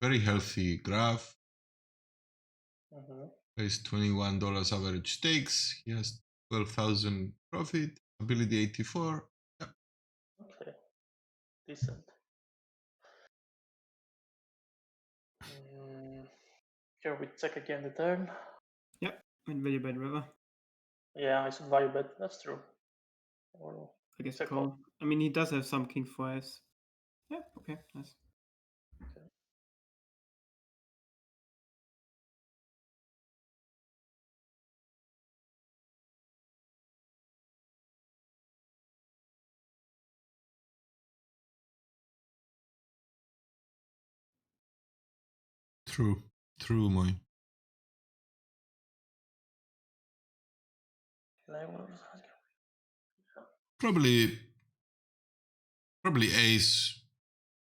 Very healthy graph. Pays $21 average stakes. He has 12,000 profit. Ability 84. Yeah. decent. Here we check again the turn. Yep, and value bet river. Yeah, I should value bet. That's true. I guess check call. I mean, he does have some king 4s. Yeah, okay, nice. Okay. True, Moy. Probably ace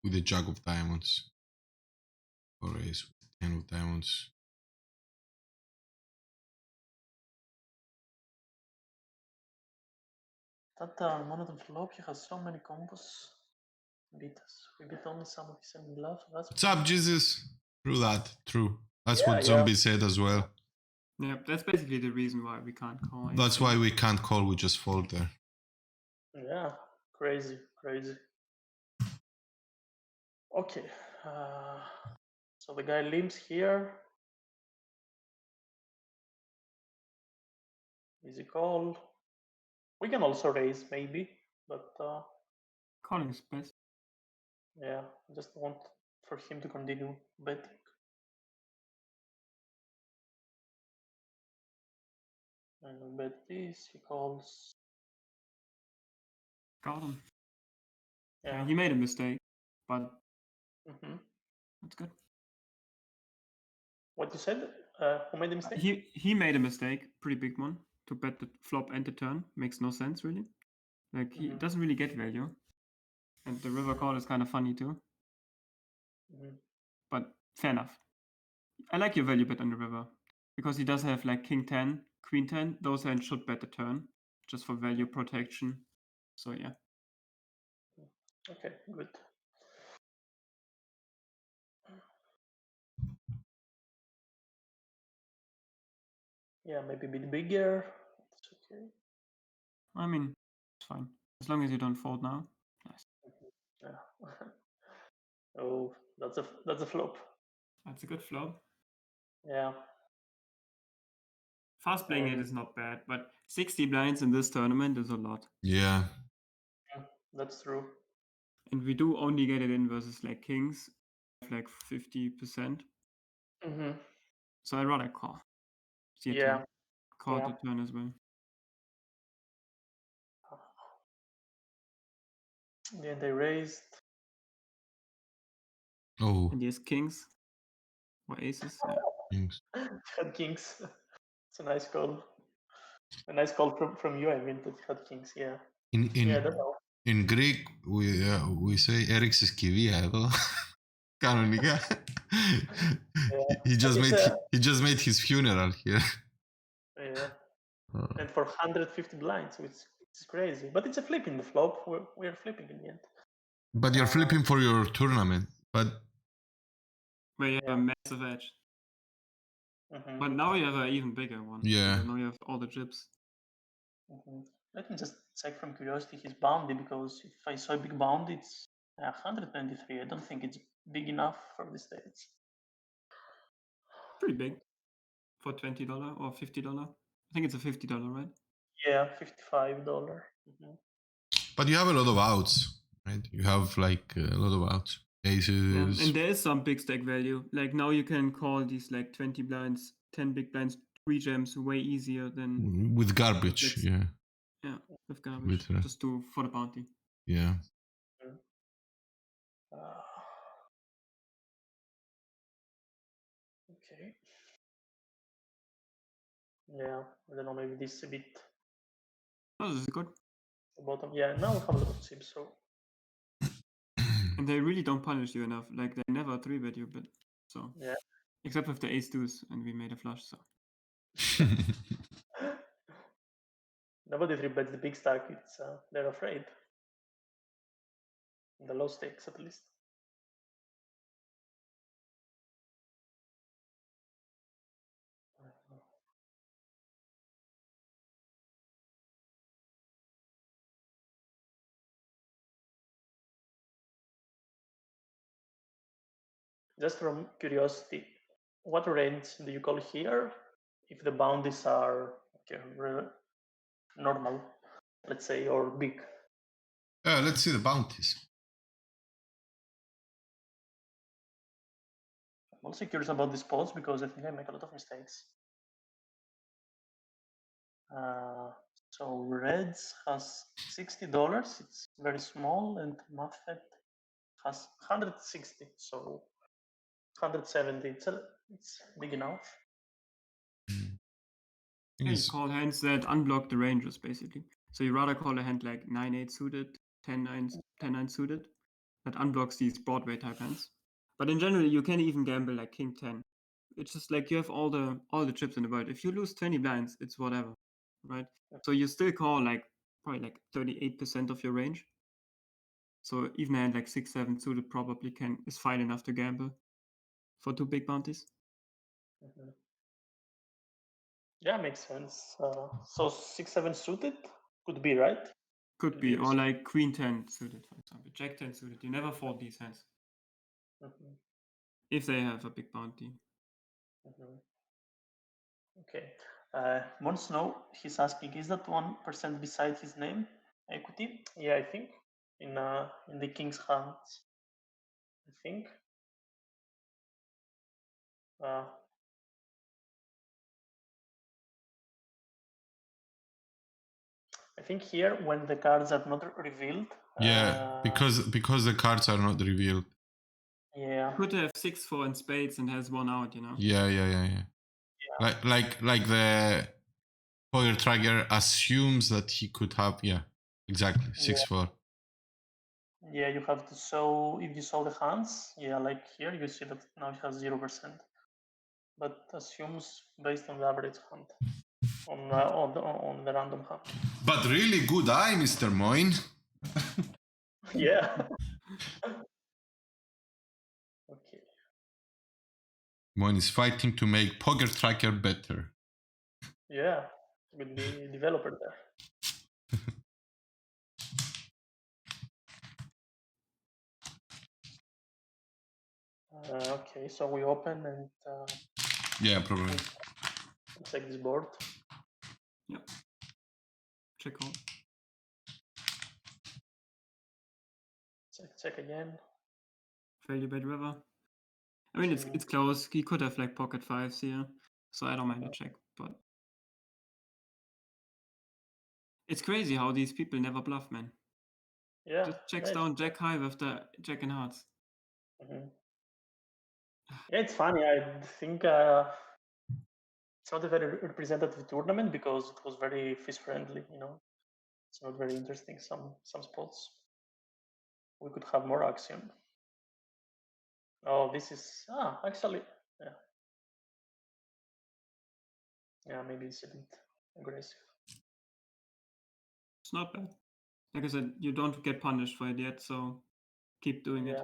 with the jack of diamonds. Or ace with the 10 of diamonds. That monotone flop, he has so many combos. Beat us. We beat only some of his same bluff. What's up, Jesus? True that. True. That's Yeah, what Zombie said as well. Yeah, that's basically the reason why we can't call. That's why we can't call, we just fold there. Yeah, crazy. Okay, so the guy limps here. Easy call. We can also raise maybe, but Calling is best. yeah, I just want for him to continue betting. And bet this, he calls. Got him. Yeah. He made a mistake, but that's good. What you said? Who made the mistake? He made a mistake, pretty big one, to bet the flop and the turn. Makes no sense really. Like he doesn't really get value, and the river call is kind of funny too. But fair enough. I like your value bet on the river because he does have like king 10, queen 10. Those hands should bet the turn just for value protection. So yeah. Okay, good. Yeah, maybe a bit bigger. It's okay. I mean, it's fine as long as you don't fold now. Nice. Yeah. Oh, that's a flop. That's a good flop. Yeah. Fast playing it is not bad, but 60 blinds in this tournament is a lot. Yeah. That's true. And we do only get it in versus like kings, like 50%. So I'd rather call. See Yeah. Call the turn as well. Then they raised. Oh. And he has kings or aces. Yeah. Kings. Had kings. It's a nice call. A nice call from you. I mean, that had kings. Yeah. Yeah, I don't know. In Greek, we say Eric Siskivia εδώ. Κανονικά. He just made his funeral here. Yeah. And for 150 blinds, which is crazy. But it's a flip in the flop. We're flipping in the end. But you're flipping for your tournament. But where you have a massive edge. But now you have an even bigger one. Yeah. Now you have all the chips. Let me just check from curiosity his bounty, because if I saw a big bounty, it's 123. I don't think it's big enough for the stage. Pretty big for $20 or $50. I think it's a $50, right? Yeah, $55. But you have a lot of outs, right? You have like a lot of outs. Aces. And there is some big stack value. Like now you can call these like 20 blinds, 10 big blinds, 3 gems way easier than with garbage. Yeah. Yeah, with garbage. Just for the bounty. Yeah. Okay. Yeah, I don't know, maybe this is a bit. Oh, this is good. Bottom. Yeah, now we have a lot of chips, so. And they really don't punish you enough. Like they never 3-bet you, but so. Yeah. Except with the ace deuce, and we made a flush, so. Nobody 3-bets the big stack. It's they're afraid. In the low stakes, at least. Just from curiosity, what range do you call here if the bounties are normal, let's say, or big? Let's see the bounties. I'm also curious about these pods because I think I make a lot of mistakes. So Reds has $60. It's very small, and Muffet has 160. So 170. It's big enough. Yeah, you call hands that unblock the ranges, basically. So you rather call a hand like 9-8 suited, 10-9 suited, that unblocks these Broadway type hands. But in general, you can even gamble like King 10. It's just like you have all the chips in the world. If you lose 20 blinds, it's whatever, right? So you still call like probably like 38% of your range. So even a hand like 6-7 suited probably is fine enough to gamble for 2 big bounties. Mm-hmm. Yeah, makes sense. So 6-7 suited could be, right? Could be, or like Queen 10 suited, for example. Jack 10 suited. You never fold these hands. Mm-hmm. If they have a big bounty. Mm-hmm. Okay. Monsnow, he's asking, is that 1% beside his name equity? Yeah, I think in the king's hands. I think. I think here when the cards are not revealed. Yeah, because the cards are not revealed. Yeah. Could have 6-4 in spades and has one out, you know. Yeah. Like the poker tracker assumes that he could have, exactly 6-4. Yeah, you have to show, if you show the hands, like here you see that now he has 0%, but assumes based on the average hand, on the random hand. But really good eye, Mr. Moin. Yeah. Okay. Moin is fighting to make poker tracker better. Yeah, with the developer there. Okay, so we open and yeah, probably. check this board. Yep. Check out. Check again. Fairly bad river. I mean, it's close. He could have like pocket fives here, so I don't mind a check. But it's crazy how these people never bluff, man. Yeah. Just checks down Jack high with the Jack in hearts. Mm-hmm. Yeah, it's funny. I think it's not a very representative tournament because it was very fish friendly. You know, it's not very interesting. Some spots we could have more action. Oh, this is actually yeah, maybe it's a bit aggressive. It's not bad. Like I said, you don't get punished for it yet, so keep doing it.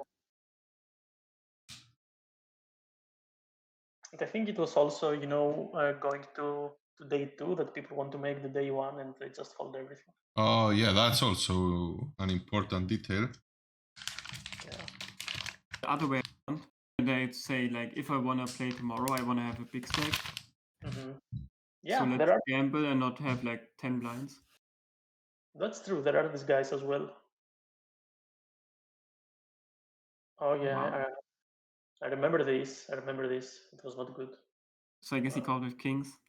And I think it was also, going to day 2 that people want to make the day 1 and they just hold everything. Oh yeah, that's also an important detail. Yeah. The other way around, they say like, if I want to play tomorrow, I want to have a big stack. Mm-hmm. Yeah, so let's gamble and not have like 10 blinds. That's true. There are these guys as well. Oh yeah, Wow. I remember this. It was not good. So I guess he called with kings.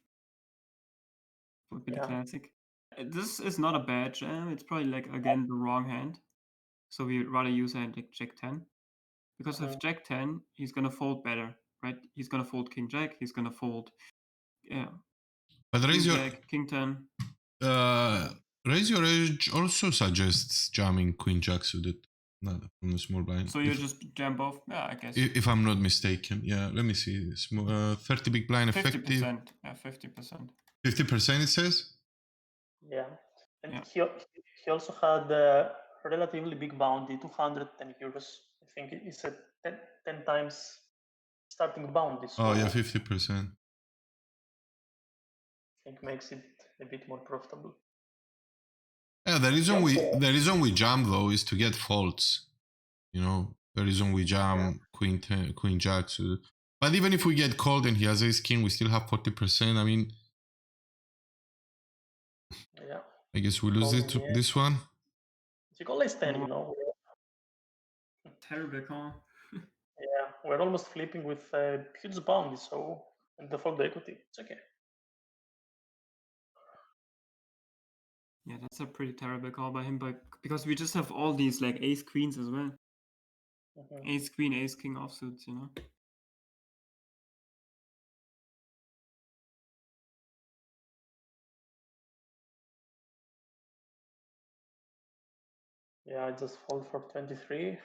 Would be the classic. This is not a bad jam. It's probably like, again, the wrong hand. So we'd rather use a hand like Jack 10. Because with Jack 10, he's going to fold better, right? He's going to fold King Jack. He's going to fold, But King Jack, King 10. Raise Your Edge also suggests jamming Queen Jack suited. Not from the small blind. So you just jam both? Yeah, I guess. If I'm not mistaken. Yeah, let me see. 30 big blind 50%. effective. Yeah, 50%. 50% it says? Yeah. And he also had a relatively big bounty, 210 euros. I think it's a 10 times starting bounty. So oh yeah, 50%. I think makes it a bit more profitable. Yeah, the reason we jam though is to get faults. You know, The reason we jam Queen Jack. So, but even if we get called and he has ace king, we still have 40%. I mean, Yeah. I guess we lose it to this one. You call ace 10, you know. Terrible call. Yeah, we're almost flipping with a huge bounty, so and the fold equity. It's okay. Yeah, that's a pretty terrible call by him, but because we just have all these like ace queens as well. Ace queen, ace king offsuits, you know. Yeah, I just fold for 23.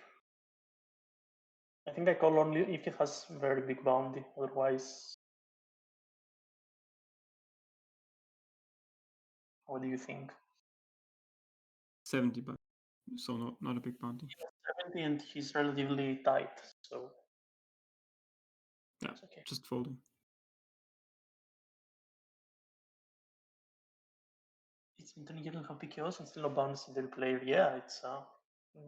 I think I call only if it has very big bounty, otherwise. What do you think? 70, but so not a big bounty. 70 and he's relatively tight, so Yeah, it's okay. just folding. It's Anthony for PKOs and still no bounties in their player. Yeah, it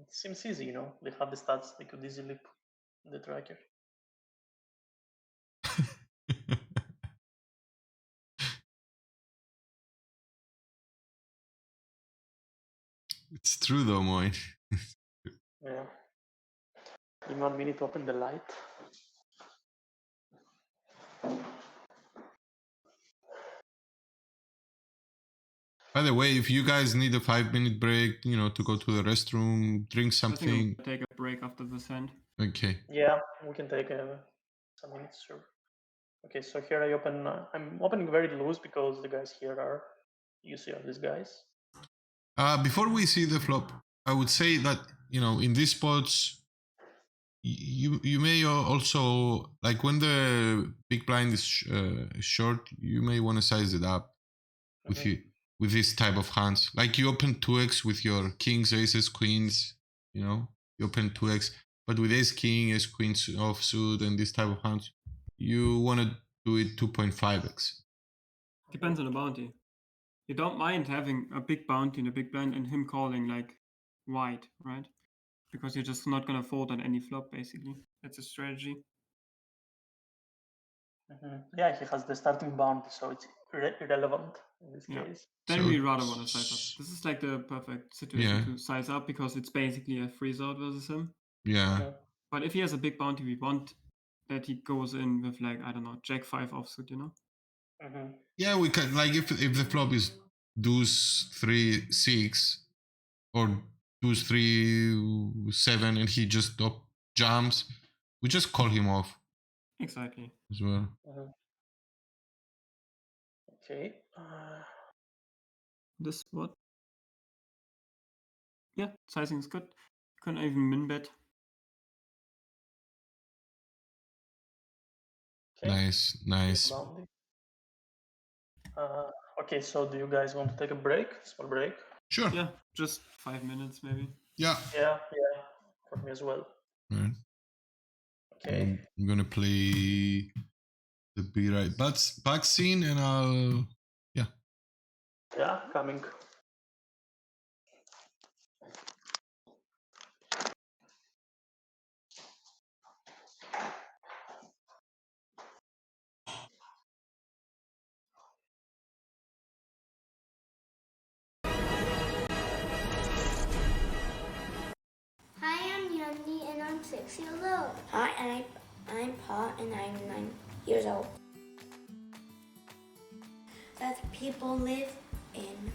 seems easy, you know. They have the stats, they could easily put in the tracker. It's true though, Moy. Yeah. Give me 1 minute to open the light. By the way, if you guys need a 5-minute break, you know, to go to the restroom, drink I think something. I'll take a break after this hand. Okay. Yeah, we can take some minutes, sure. Okay, so here I open. I'm opening very loose because the guys here are UC of these guys. Before we see the flop, I would say that, you know, in these spots, you may also, like when the big blind is short, you may want to size it up with this type of hands. Like you open 2x with your kings, aces, queens, you know, you open 2x, but with ace king, ace queens offsuit, and this type of hands, you want to do it 2.5x. Depends on the bounty. You don't mind having a big bounty in a big blind and him calling like wide, right? Because you're just not gonna fold on any flop, basically. That's a strategy. Yeah, he has the starting bounty, so it's irrelevant in this case. Then So- we rather want to size up. This is like the perfect situation Yeah. to size up because it's basically a freeze out versus him. Yeah. But if he has a big bounty, we want that he goes in with like, I don't know, Jack 5 offsuit, you know? Yeah, we can, like if the flop is deuce 3 6 or deuce 3 7 and he just jumps, we just call him off Exactly. as well. Okay. This what? Yeah, sizing is good. You can even min bet. Okay. Nice. Okay, so do you guys want to take a break? Small break? Sure. Yeah, just 5 minutes maybe. Yeah. Yeah, for me as well. Right. Okay. I'm gonna play the Be Right back scene and I'll Yeah, coming. Hi, I'm Yanni and I'm 6 years old. Hi, I'm Pa and I'm 9 years old. That people live in,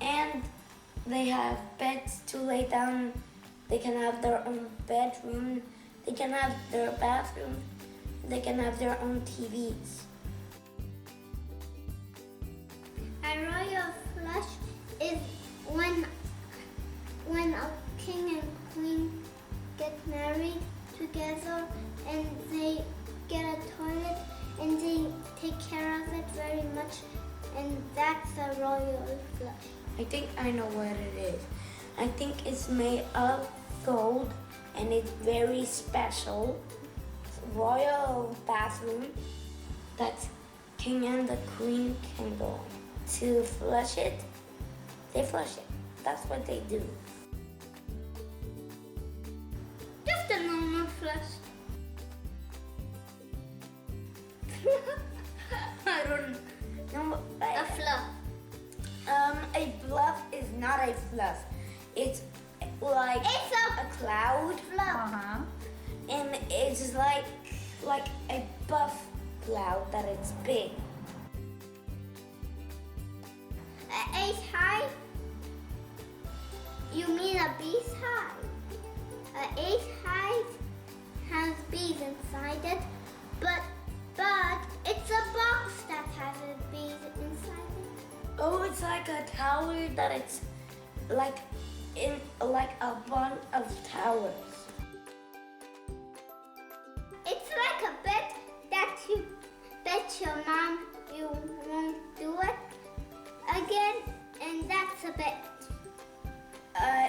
and they have beds to lay down. They can have their own bedroom. They can have their bathroom. They can have their own TVs. A royal flush is when a king and queen get married together and they get a toilet and they take care of it very much, and that's a royal flush. I think I know what it is. I think it's made of gold and it's very special. It's a royal bathroom that king and the queen can go to flush it. They flush it. That's what they do. Just a It's like a buff cloud that it's big. Ace hive? You mean a bee's hive? An ace hive has bees inside it, but it's a box that has bees inside it. Oh, it's like a tower that it's like in like a bunch of towers. It's like a bet that you bet your mom you won't do it again, and that's a bet.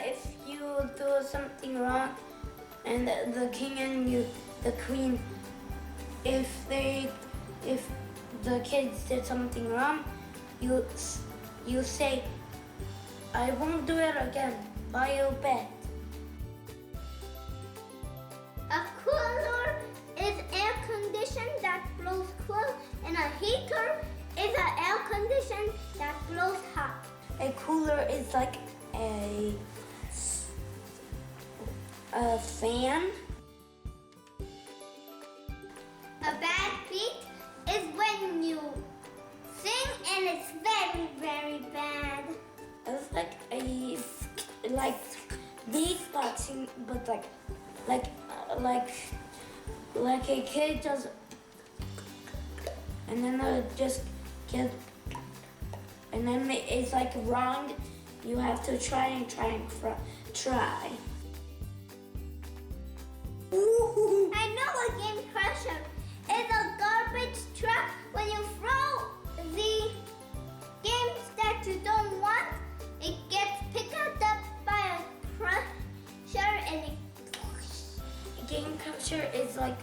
If you do something wrong, and the king and the queen, if the kids did something wrong, you say, I won't do it again. Buy your bet. A cooler is air conditioned that blows cool, and a heater is an air conditioned that blows hot. A cooler is like a fan. A bad beat is when you sing and it's very, very bad. It's like beatboxing, but like a kid does, and then just get, and then it's like wrong. You have to try. I know a game crusher is a garbage truck. When you throw the games that you don't want, it gets picked up by a crusher and it Game capture is like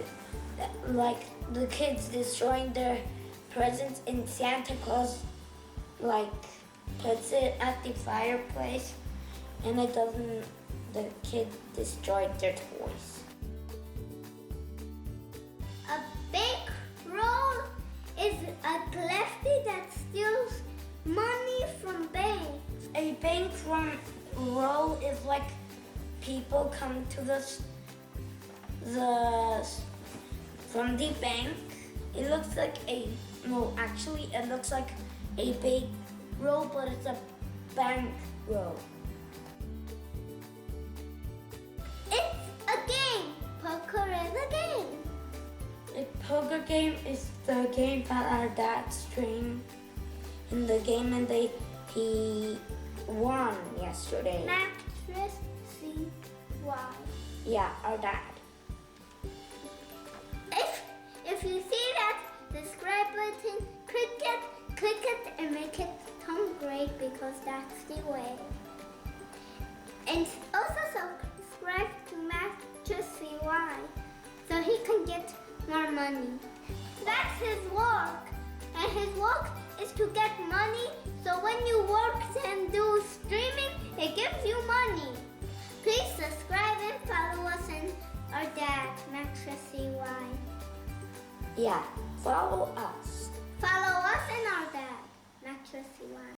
the kids destroying their presents, and Santa Claus like puts it at the fireplace, and it doesn't. The kid destroyed their toys. A bankroll is a lefty that steals money from banks. A bank roll is like people come to from the bank. It looks like actually it looks like a bank roll, but it's a bank roll. It's a game. Poker is a game. A poker game is the game that our dad streamed in the game, and he won yesterday. Mattress CY. Yeah, our dad. If you see that subscribe button, click it and make it turn great, because that's the way. And also subscribe to Mattress CY so he can get more money. That's his work. And his work is to get money, so when you work and do streaming, it gives you money. Please subscribe and follow us and our dad, Mattress CY. Yeah, follow us. Follow us and our dad, Mattress CY.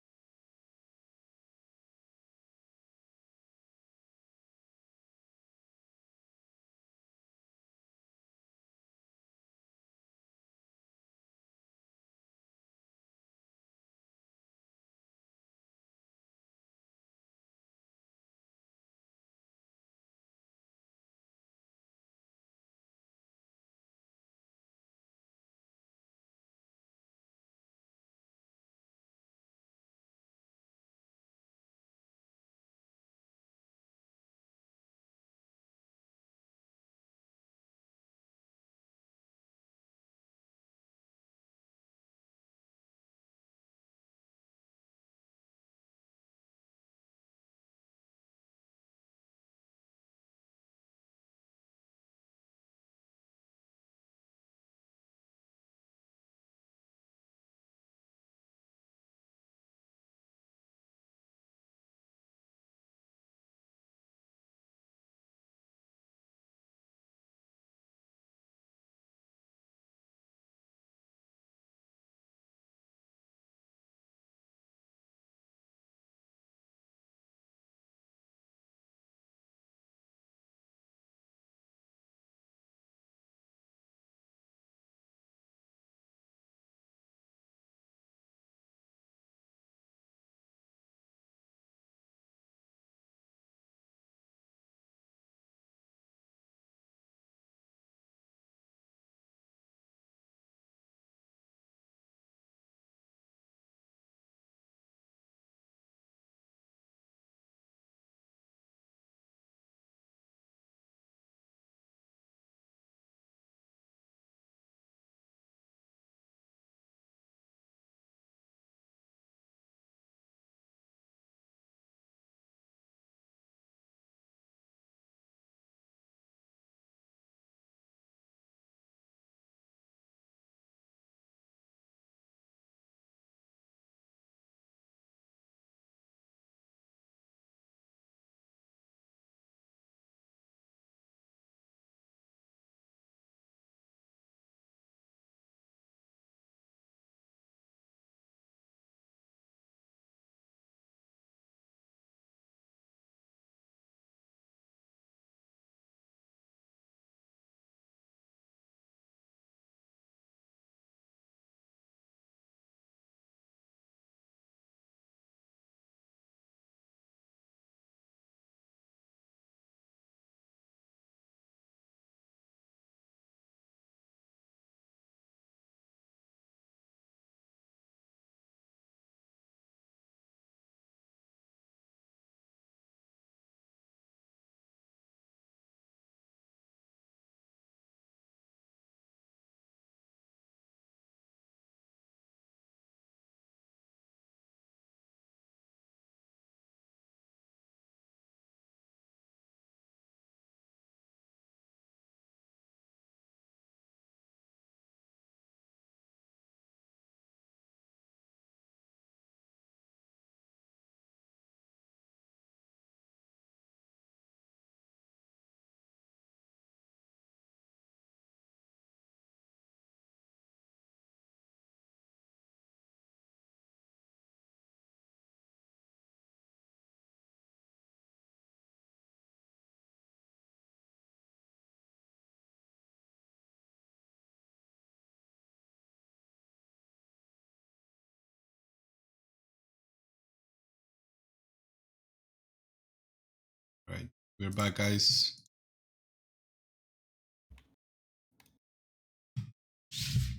We're back, guys.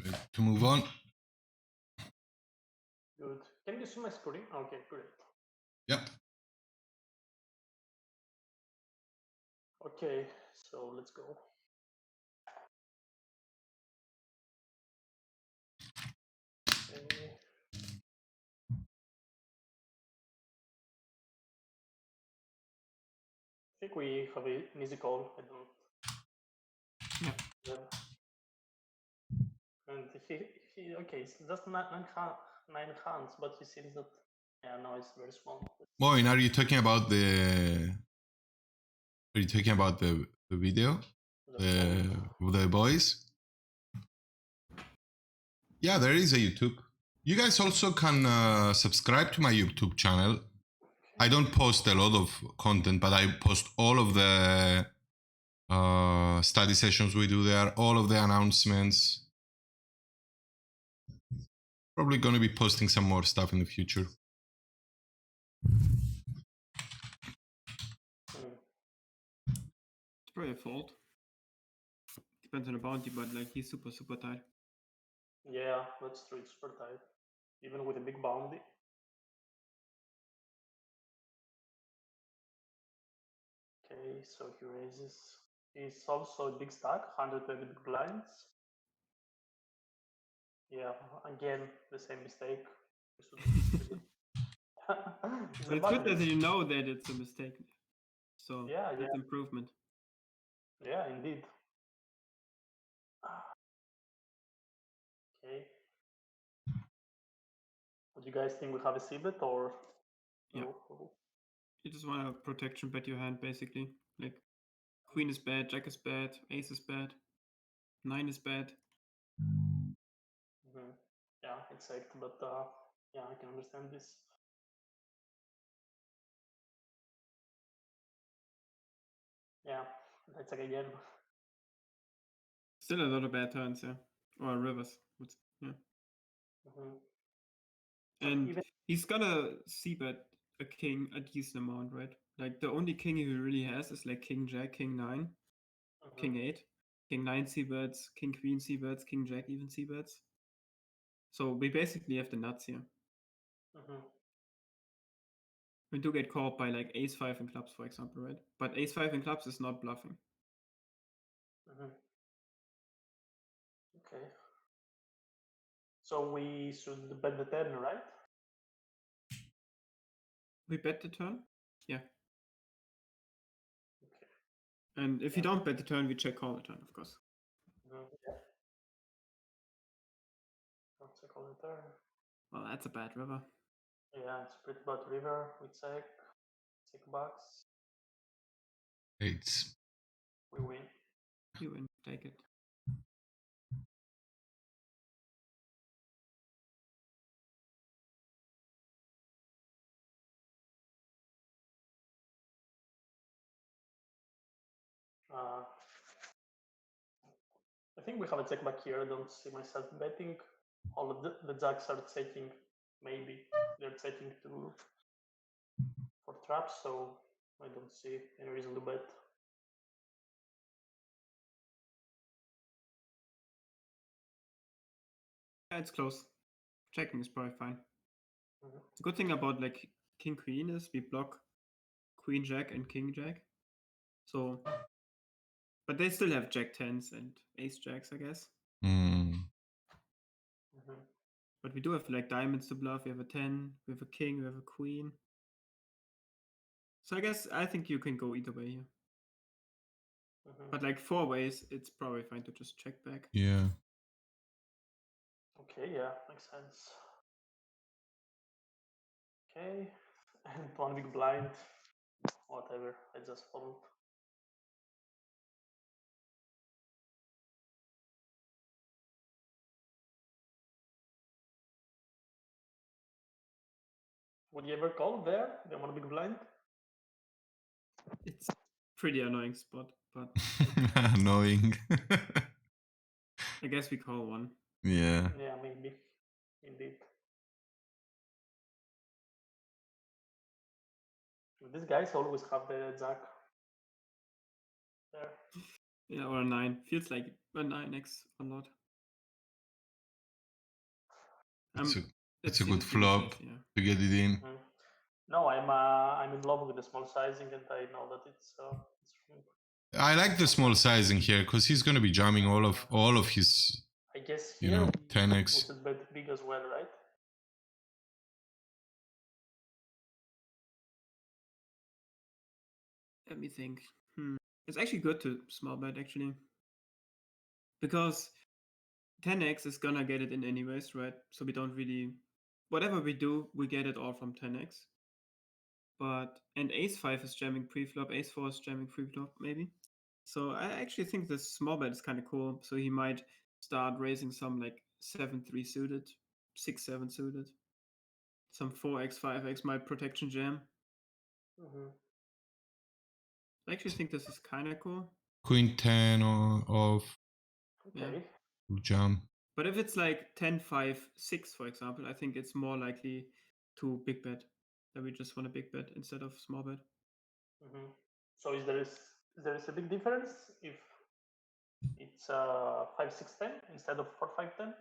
Ready to move on? Good. Can you see my screen? Okay, great. Yep. Okay, so let's go. Okay. I think we have an easy call. I don't. Yeah. Yeah. And he okay, it's just nine hands, but he seems that yeah, no, it's very small. Moin, are you talking about the? Are you talking about the video? The boys? Yeah, there is a YouTube. You guys also can subscribe to my YouTube channel. I don't post a lot of content, but I post all of the study sessions we do there, all of the announcements. Probably going to be posting some more stuff in the future. It's probably a fault. Depends on the bounty, but like he's super tight. Yeah, that's true. It's super tight, even with a big bounty. Okay, so he raises. He's also a big stack, 120 big blinds. Yeah, again, the same mistake. But it's good that you know that it's a mistake. So yeah, that's improvement. Yeah, indeed. Okay. What do you guys think? We have a c-bet or? Yeah. Oh. You just want to protection bet your hand basically. Like queen is bad, jack is bad, ace is bad, 9 is bad. Mm-hmm. Yeah, it's sacked, but yeah, I can understand this. Yeah, that's like again. Still a lot of bad turns, yeah. Or rivers. Yeah. Mm-hmm. And even he's gonna c-bet a king a decent amount, right? Like the only king he really has is like king jack, king 9, king 8, king 9 c-bets, king queen c-bets, king jack even c-bets. So we basically have the nuts here. We do get caught by like ace 5 in clubs, for example, right? But ace 5 in clubs is not bluffing. Okay. So we should bet the turn, right? We bet the turn? Yeah. Okay. And if you don't bet the turn, we check call the turn, of course. Yeah. Don't check all the turn. Well, that's a bad river. Yeah, it's pretty bad river. We check bucks. Eights. We win. You win, take it. I think we have a check back here. I don't see myself betting. All of the jacks are checking. Maybe they're checking for traps, so I don't see any reason to bet. Yeah, it's close. Checking is probably fine. The good thing about like king queen is we block queen jack and king jack. So, but they still have jack 10s and ace jacks, I guess. But we do have like diamonds to bluff. We have a 10, we have a king, we have a queen. So I think you can go either way here. But like 4 ways, it's probably fine to just check back. Yeah. Okay, yeah, makes sense. Okay, and one big blind. Whatever, I just fold. Would you ever call there? The one big blind? It's pretty annoying spot, but Annoying. I guess we call one. Yeah. Yeah, maybe. Indeed. These guys always have the jack. there. Yeah, or a 9. Feels like a 9x a lot. It's Let's a see good the figure flop size, yeah. to get it in. Mm. No, I'm in love with the small sizing, and I know that it's I like the small sizing here because he's gonna be jamming all of his, I guess you here know, we 10x. should bet big as well, right? Let me think. It's actually good to small bet actually, because 10x is gonna get it in anyways, right? So we don't really, whatever we do, we get it all from 10x. And ace 5 is jamming pre-flop, ace 4 is jamming pre-flop maybe. So I actually think this small bet is kind of cool. So he might start raising some like 7-3 suited, 6-7 suited. Some 4x, 5x might protection jam. I actually think this is kind of cool. Queen 10 of Okay. jam. But if it's like 10-5-6, for example, I think it's more likely to big bet. That we just want a big bet instead of small bet. So is there a big difference if it's 5-6-10 instead of 4-5-10?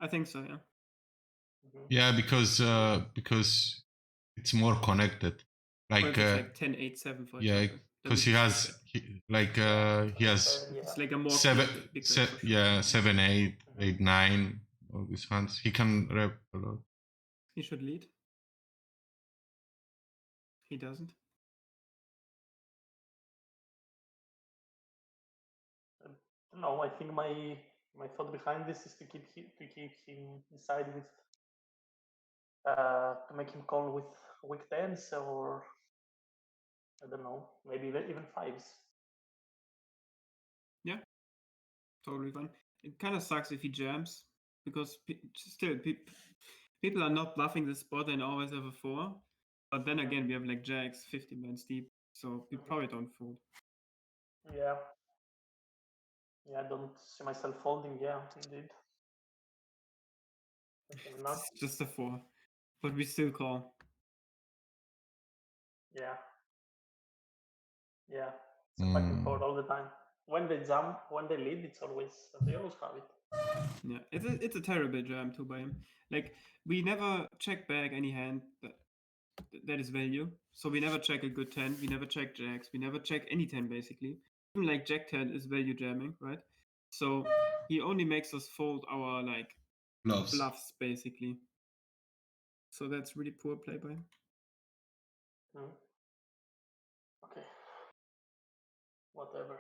I think so, yeah. Yeah, because it's more connected. Or Like if it's like 10-8-7, for yeah, example. because he has he has It's like a more seven, connected big bet for sure. yeah, 7, 8, 8, 9. All these hands. He can rep a lot. He should lead. He doesn't. No, I think my thought behind this is to keep him inside with to make him call with weak tens, or I don't know, maybe even fives. Yeah, totally fine. It kind of sucks if he jams, because people are not bluffing this spot and always have a 4. But then again, we have like jacks 50 bands deep, so we probably don't fold. Yeah. Yeah, I don't see myself folding. Yeah, indeed. Okay, not. It's just a 4, but we still call. Yeah. Yeah. It's a back and forth all the time. When they jump, when they lead, it's always they always have it. Yeah, it's a terrible jam too by him. Like, we never check back any hand that is value. So we never check a good 10. We never check jacks. We never check any 10 basically. Even like jack 10 is value jamming, right? So he only makes us fold our like bluffs basically. So that's really poor play by him. Okay. Whatever.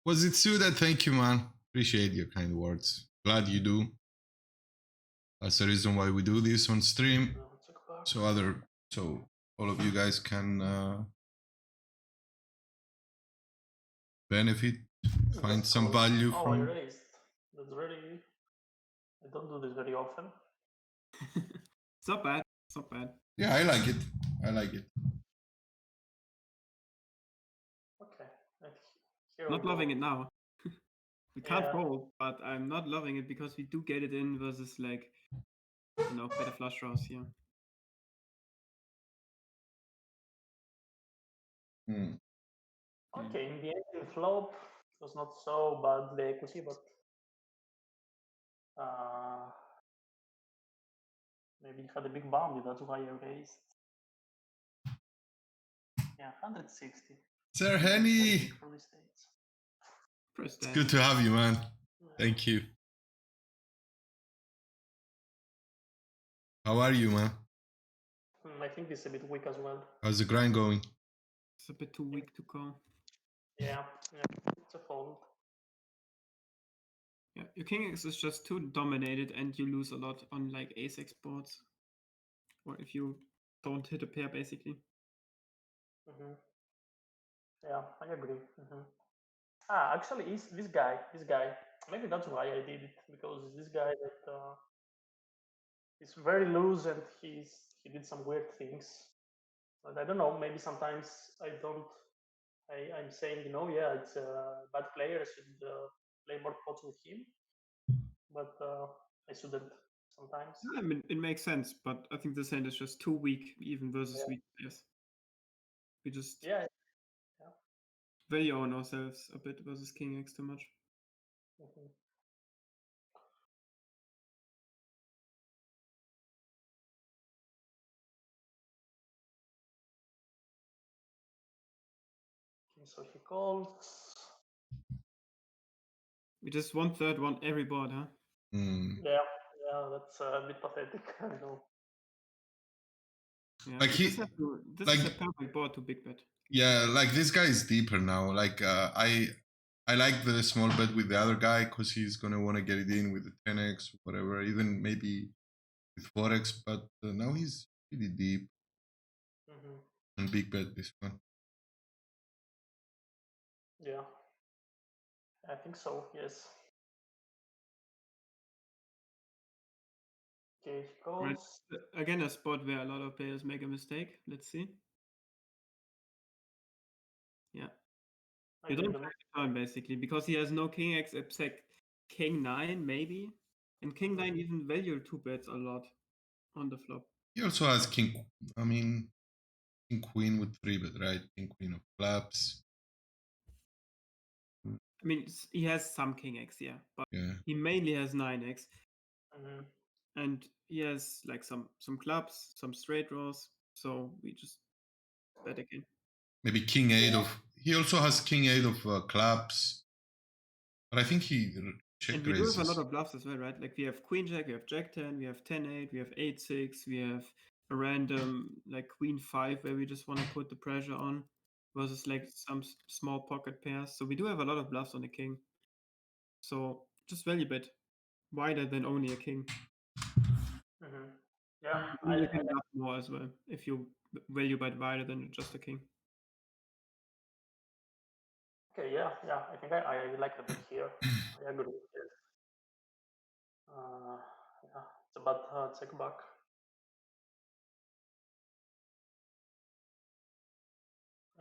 Was it suited? Thank you, man. Appreciate your kind words. Glad you do. That's the reason why we do this on stream. So all of you guys can benefit, find some value I from. raised. That's really. I don't do this very often. It's not bad. It's not bad. Yeah, I like it. I like it. Okay. Not loving it now. We can't fold, but I'm not loving it because we do get it in versus like, you know, better flush draws here. Okay, in the end, in flop, it was not so bad the equity, but maybe it had a big bounty. That's why I raised. Yeah, 160. Sir Henny, For these days. it's good to have you, man. Thank you. How are you, man? I think it's a bit weak as well. How's the grind going? It's a bit too weak to call. Yeah, it's a fold. Yeah, your king X is just too dominated and you lose a lot on like ace X boards. Or if you don't hit a pair, basically. Yeah, I agree. Actually, this guy. Maybe that's why I did it, because this guy that is very loose and he did some weird things. And I don't know. Maybe sometimes I'm saying, yeah, it's a bad player. I should play more pots with him, but I shouldn't sometimes. I mean, it makes sense, but I think this hand is just too weak, even versus weak players. We just Yeah. value on ourselves a bit versus King X too much. Mhm. Okay, so he calls. We just 1/3 want every board, huh? Yeah, that's a bit pathetic. I know. Yeah, Like we he- just have to. This like- is a perfect board to big bet. Yeah, like this guy is deeper now. Like I like the small bet with the other guy because he's gonna want to get it in with the 10x, whatever, even maybe with 4x. But now he's pretty deep Mhm. and big bet this one. Yeah, I think so. Yes. Okay, he calls. Again, a spot where a lot of players make a mistake. Let's see. Yeah, I you don't didn't. check the turn basically because he has no King X except King 9 maybe, and King 9 even value 2 bets a lot on the flop. He also has king. I mean, king queen with 3 bet, right? King queen of clubs. I mean, he has some King X, yeah, but Yeah, he mainly has 9x, Mhm. and he has like some clubs, some straight draws. So we just bet again. maybe king 8 of. He also has king 8 of clubs, but I think he check And we do have a raises. lot of bluffs as well, right? Like we have Queen Jack, we have Jack 10, we have 10-8, we have 8-6, we have a random like Queen 5 where we just want to put the pressure on versus like some small pocket pairs. So we do have a lot of bluffs on the king. So just value bet wider than only a king. Mhm. Yeah, And you can bluff more as well if you value bet wider than just a king. okay. Yeah. I think I like the bet here. I agree. Yes. Yeah, it's about check back.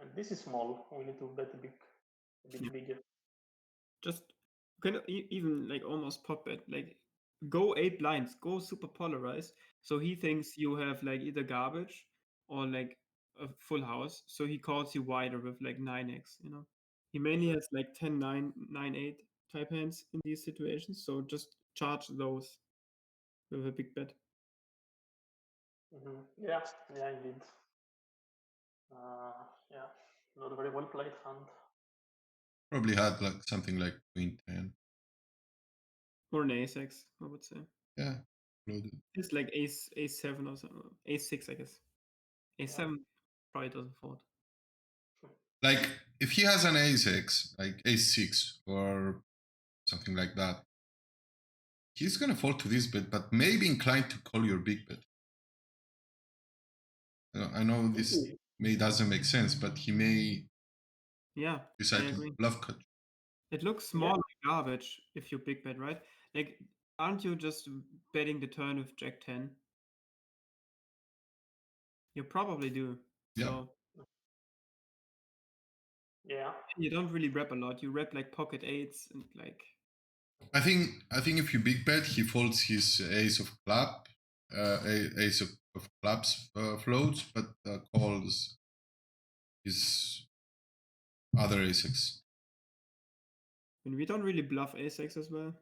And this is small. We need to bet a bit Yeah. bigger. Just kind of even like almost pop bet, like go 8 blinds, go super polarized. So he thinks you have like either garbage or like a full house. So he calls you wider with like 9x, you know. He mainly has like 10-9, 9-8 type hands in these situations. So just charge those with a big bet. Yeah, indeed. Yeah, not very well played hand. Probably had like something like queen 10. Or an ace-x, I would say. Yeah, loaded. It's like ace-7 or something. Ace-6, I guess. Ace-7 probably doesn't fold. Like if he has an ace-x, like ace-6 or something like that, he's gonna fold to this bet, but maybe inclined to call your big bet. I know this doesn't make sense, but he may Yeah, decide I to agree. bluff cut. It looks more like garbage if you big bet, right? Like, aren't you just betting the turn with Jack 10? You probably do. Yeah. So Yeah. you don't really rep a lot. You rep like pocket eights and like. I think if you big bet, he folds his ace of club, ace of clubs floats, but calls his other aces. I mean, we don't really bluff ace-x as well.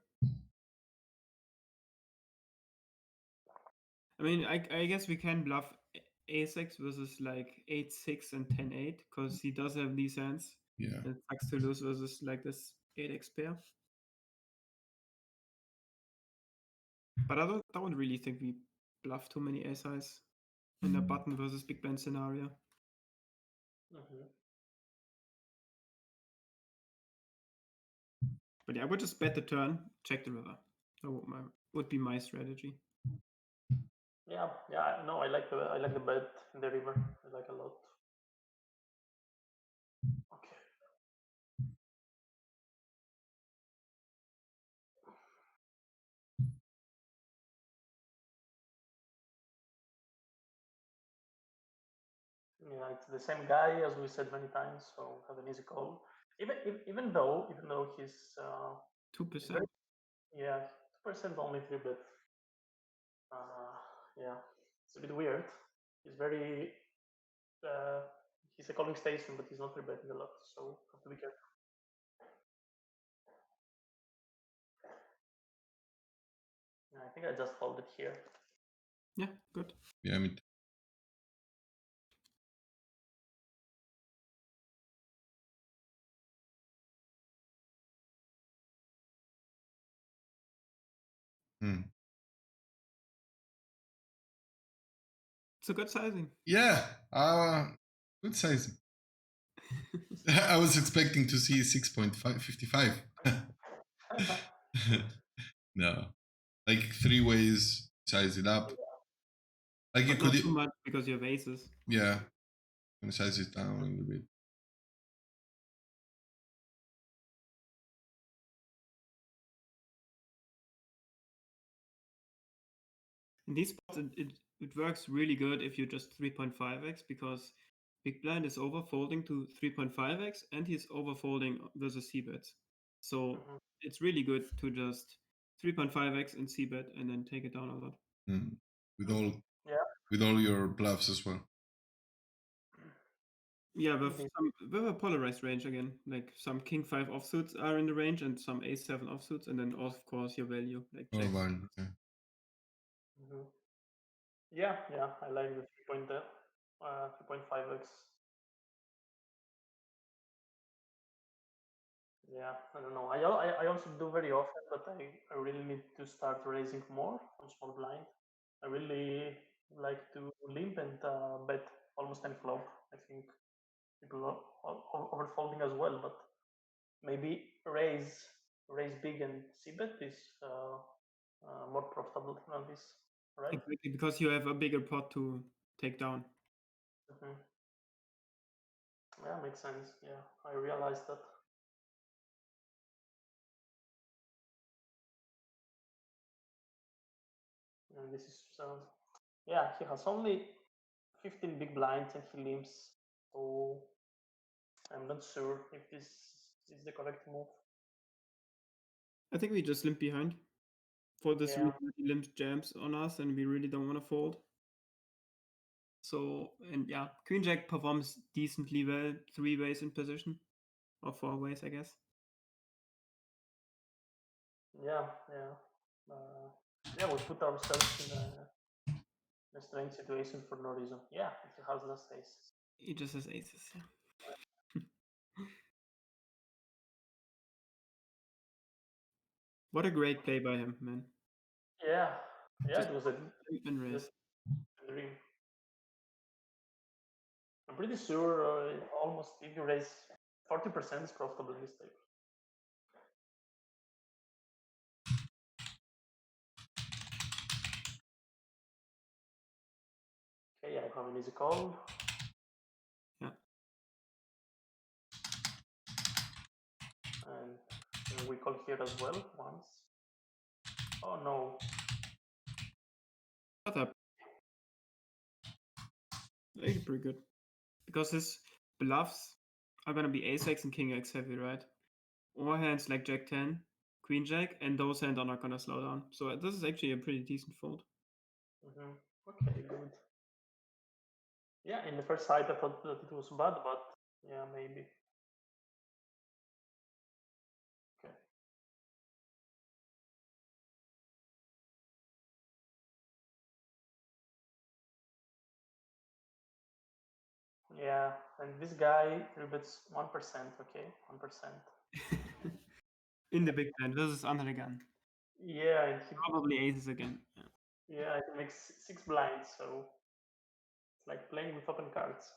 I mean, I guess we can bluff ace-x versus like 8-6 and 10-8 because he does have these hands. Yeah. And it sucks to lose versus like this 8x pair. But I don't really think we bluff too many ace-highs in a button versus big blind scenario. But yeah, I would just bet the turn, check the river. That would be my strategy. Yeah. No, I like the bet in the river. I like a lot. Okay. Yeah, it's the same guy as we said many times, so have an easy call. Even though he's 2%. yeah, 2% only 3 bet. Yeah, it's a bit weird. He's very he's a calling station, but he's not rebetting a lot, so have to be careful. Yeah, I think I just hold it here. Yeah, good. Yeah, me too. It's a good sizing. Yeah, good sizing. I was expecting to see 6.55. No, like 3 ways size it up. Like you But could, not too much because you have aces. yeah, I'm gonna size it down a little bit. In these spots, it works really good if you just 3.5x because big blind is overfolding to 3.5x and he's overfolding versus c-bets. So it's really good to just 3.5x and c-bet and then take it down a lot. With all your bluffs as well. Yeah, with a polarized range again. Like some king 5 offsuits are in the range and some ace 7 offsuits, and then of course your value like Or jack. one, okay. Yeah, I like the 3.5x. Yeah, I don't know. I also do very often, but I really need to start raising more on small blind. I really like to limp and bet almost any flop. I think people are overfolding as well, but maybe raise big and c-bet is more profitable than this, right? Exactly, because you have a bigger pot to take down. Yeah, makes sense. Yeah, I realized that. And this is yeah, he has only 15 big blinds and he limps, so I'm not sure if this is the correct move. I think we just limp behind for this Yeah. reason. He limps jams on us and we really don't want to fold. So, and yeah, Queen Jack performs decently well 3 ways in position, or 4 ways, I guess. Yeah. We put ourselves in a strange situation for no reason. Yeah, he has less aces. He just has aces, yeah. What a great play by him, man. Yeah, Just it was a raise. dream. I'm pretty sure almost if you raise 40% is profitable in this table. Okay, I have an easy call. Yeah. And we call here as well once. Oh no. Shut up. Actually pretty good. Because his bluffs are gonna be ace x and king x heavy, right? Or hands like jack 10, queen jack, and those hands are not gonna slow down. So this is actually a pretty decent fold. Okay, good. Yeah, in the first sight I thought that it was bad, but yeah, maybe. Okay. Yeah, and this guy rebets 1%, okay? 1%. In the big blind versus under the gun. Yeah, and he Probably aces again. Yeah, it makes 6 blinds, so it's like playing with open cards.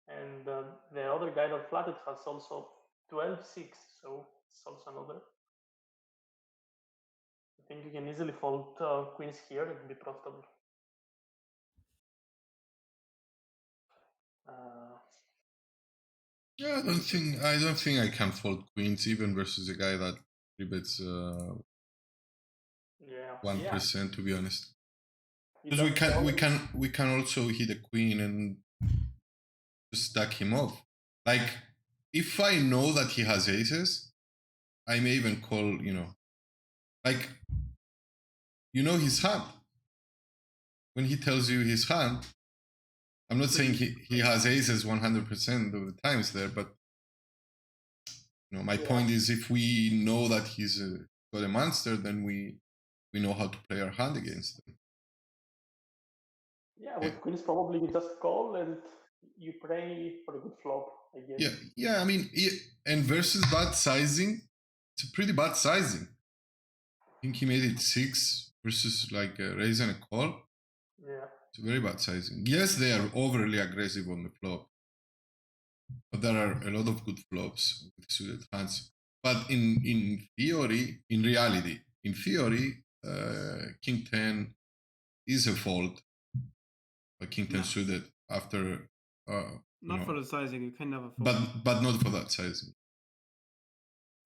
And the other guy that flatted has also 12-6, so it's also another. I think you can easily fold queens here and be profitable. Yeah, I don't think I can fold queens even versus a guy that rebets 1%, to be honest. Because we can also hit a queen and just stack him off. Like if I know that he has aces, I may even call, like you know his hand. When he tells you his hand, I'm not saying he has aces 100% of the times there, but my point is, if we know that he's got a monster, then we know how to play our hand against them. Yeah, with queens probably you just call and you pray for a good flop, I guess. Yeah. I mean, and versus bad sizing, it's a pretty bad sizing. I think he made it 6 versus like a raise and a call. Yeah. It's a very bad sizing. Yes, they are overly aggressive on the flop, but there are a lot of good flops with suited hands. But in theory, in reality, King 10 is a fold. King 10 suited after. Not for the sizing, you can never fold. But not for that sizing.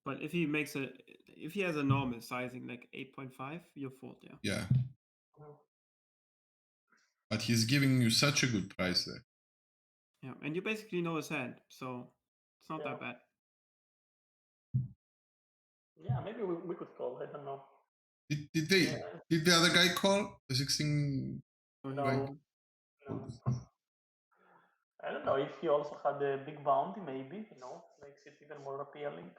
But if he makes if he has a normal sizing like 8.5, you fold, yeah. Yeah. But he's giving you such a good price there. Yeah, and you basically know his hand, so it's not that bad. Yeah, maybe we could call. I don't know. Did the other guy call the 16? No. I don't know if he also had a big bounty. Maybe makes it even more appealing.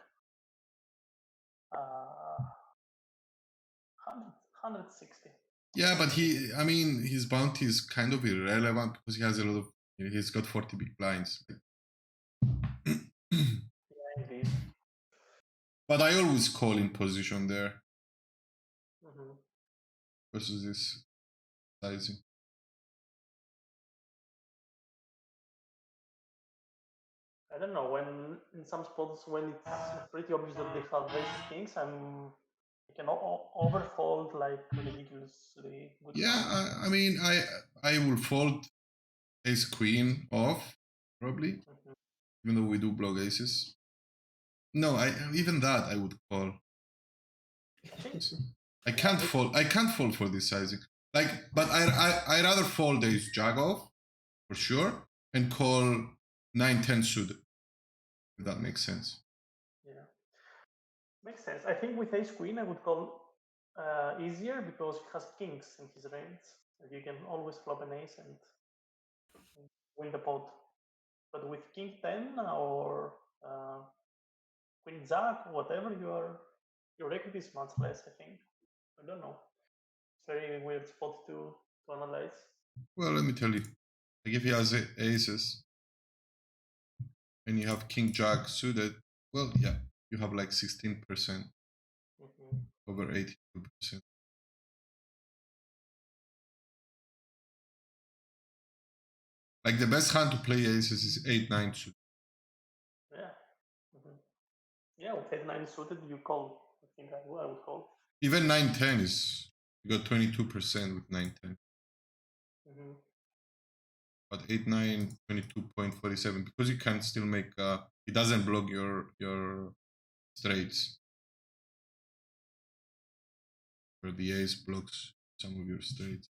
160. Yeah, but his bounty is kind of irrelevant because he has a lot of. He's got 40 big blinds. Yeah, indeed. But I always call in position there. Versus this sizing. I don't know, when in some spots when it's pretty obvious that they have ace kings, you can overfold like ridiculously good. Yeah, I will fold ace queen off probably, even though we do block aces. No, even that I would call. I can't fold for this sizing. But I rather fold ace jack off for sure and call 9-10 suited. If that makes sense. Yeah, makes sense. I think with ace queen I would call easier because he has kings in his range. You can always flop an ace and win the pot. But with king 10 or queen jack, whatever, your equity is much less, I think. I don't know. It's a very weird spot to analyze. Well, let me tell you. Like if he has aces and you have king jack suited, well, yeah, you have like 16% over 82%. Like the best hand to play aces is 8-9 suited. Yeah. Yeah, with 8-9 suited, you call. I think I would call. Even 9-10 is, you got 22% with 9-10. But 8-9, 22.47, because you can still make, it doesn't block your straights. Where the ace blocks some of your straights.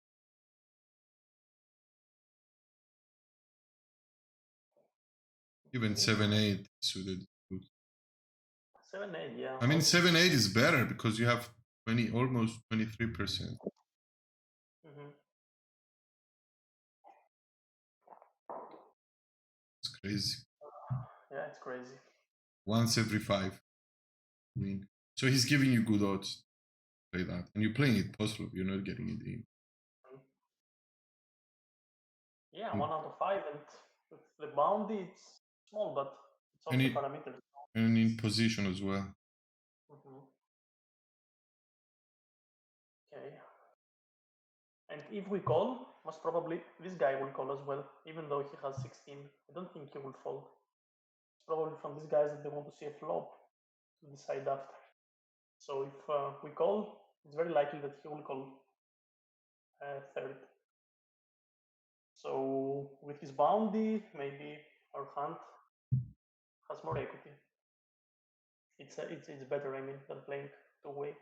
Even 7-8 suited. 7-8, yeah. 7-8 is better because you have almost 23%. It's crazy. Yeah, it's crazy. Once every 5 win. So he's giving you good odds to play that. And you're playing it post flop, you're not getting it in. Yeah, 1 out of 5, and with the bounty it's small, but it's off the parameters. And in position as well. Okay. And if we call, most probably this guy will call as well, even though he has 16. I don't think he will fold. It's probably from these guys that they want to see a flop to decide after. So if we call, it's very likely that he will call third. So with his bounty, maybe our hand has more equity. It's better, than playing two-way.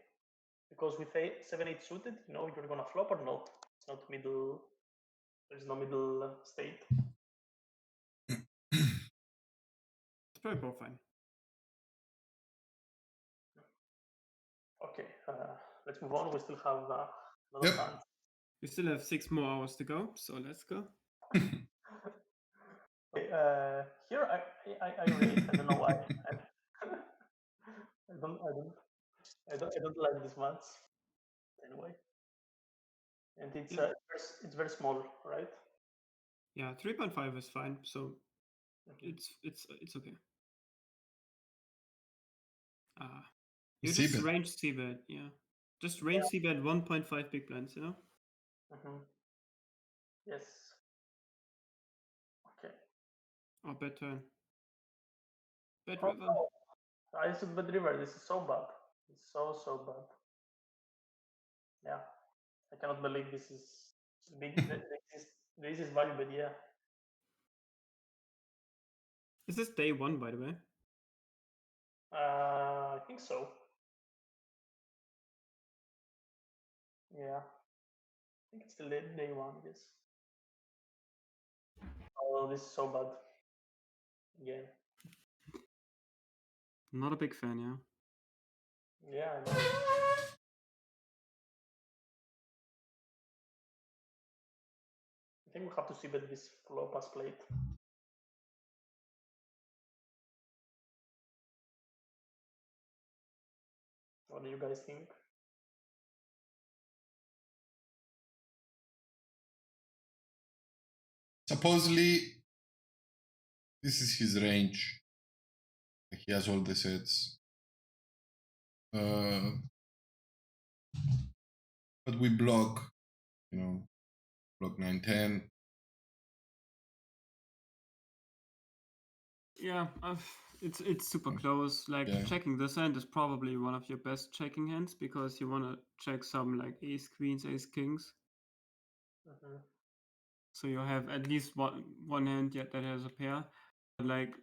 Because with 7-8 suited, you're gonna flop or not. It's not middle. There's no middle state. It's probably both fine. Okay, let's move on. We still have lot Yep. of hands. We still have 6 more hours to go, so let's go. Okay, here I raise. I don't know why. I don't like this much. Anyway, and Yeah. it's very small, right? Yeah, 3.5 is fine, so Mhm. it's okay. You You just see, range c-bet, yeah. Just range c-bet 1.5 big blinds, you know? Yes. Okay. Or bet turn. Bet Oh, river. no. I should bet river. This is so bad. It's so bad. Yeah. I cannot believe this is big. This is value, but yeah. Is this day 1, by the way? I think so. Yeah. I think it's the day 1, yes. Oh, this is so bad. Again. Not a big fan, yeah. Yeah, I know. I think we have to see that this flop has played. What do you guys think? supposedly this is his range. He has all the sets. But we block, block 9-10. Yeah, it's super close. Like Yeah. checking this hand is probably one of your best checking hands because you want to check some like ace queens, ace kings. So you have at least one hand yet that has a pair. But like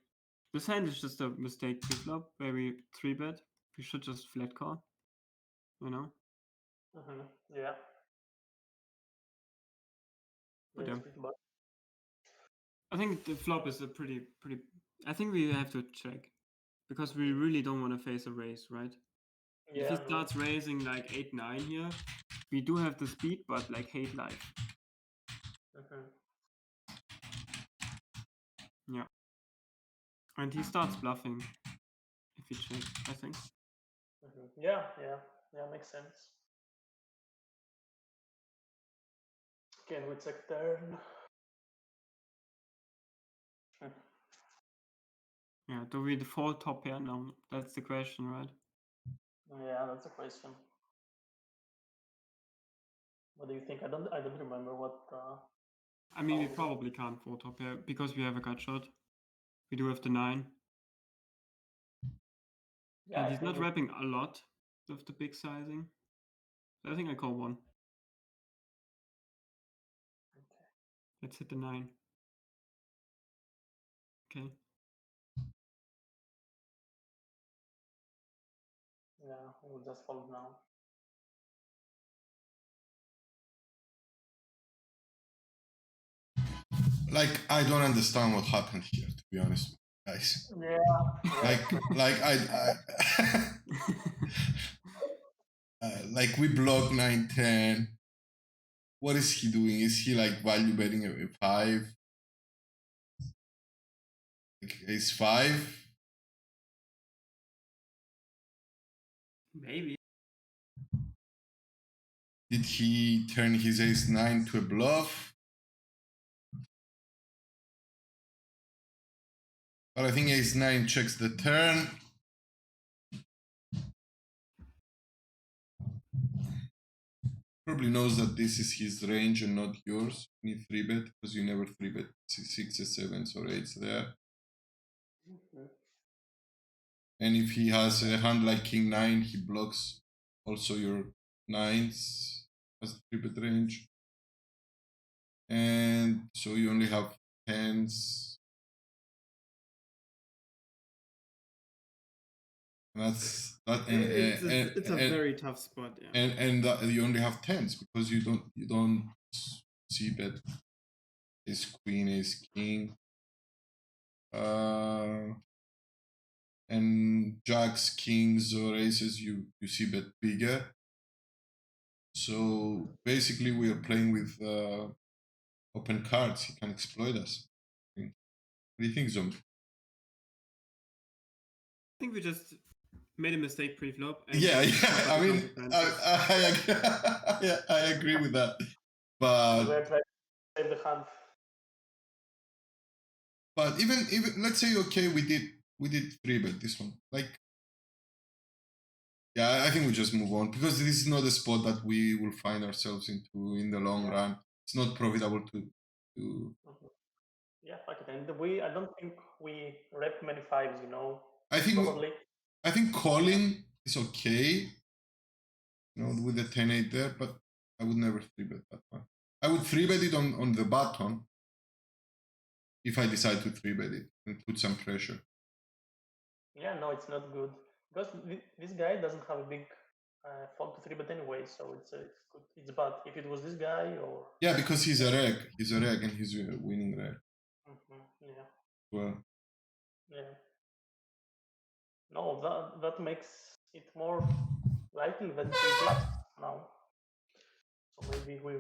this hand is just a mistake pre-flop where we 3-bet. We should just flat call. You know? Yeah. But Yeah, yeah. it's pretty bad. I think the flop is a pretty. I think we have to check because we really don't want to face a raise, right? Yeah, If he no. starts raising like 8-9 here, we do have the speed, but like hate life. Yeah. And he starts bluffing if he checks, I think. Yeah, makes sense. Can we check turn? Yeah, do we default top pair now? That's the question, right? Yeah, that's a question. What do you think? I don't remember what. I mean, we probably can't fold top pair because we have a gut shot. We do have the 9. Yeah, And he's not wrapping a lot with the big sizing. So I think I call 1. Okay. Let's hit the 9. Okay. Yeah, we'll just fold now. Like, I don't understand what happened here, to be honest, guys. Yeah. Like like we block 9-10. What is he doing? Is he like value betting a 5? Like ace 5? Maybe. Did he turn his ace 9 to a bluff? But I think ace 9 checks the turn. Probably knows that this is his range and not yours. You need 3-bet because you never 3-bet 6s, 7s, or 8s there. And if he has a hand like king 9, he blocks also your 9s as a 3-bet range. And so you only have 10s. That's that. It's a very tough spot, yeah. And you only have 10s because you don't see bet ace queen, ace king. And jacks, kings, or aces, you see bet bigger. So basically, we are playing with open cards. He can exploit us. What do you think, Zombie? I think we just made a mistake pre-flop. Yeah. I mean, I agree with that. But We were trying to save the hand. But even let's say okay, we did 3-bet this one. Like, yeah, I think we just move on because this is not a spot that we will find ourselves into in the long run. It's not profitable to. Yeah, fuck it. And I don't think we rep many fives. I think probably. I think calling is okay. With the 10-8 there, but I would never 3-bet that one. I would 3-bet it on the button if I decide to 3-bet it and put some pressure. Yeah, no, it's not good because this guy doesn't have a big fold to 3-bet anyway, so it's good. It's bad if it was this guy or. Yeah, because he's a reg. He's a reg and he's a winning reg. Yeah. Well. Yeah. No, that makes it more likely that he bluffs now. So maybe we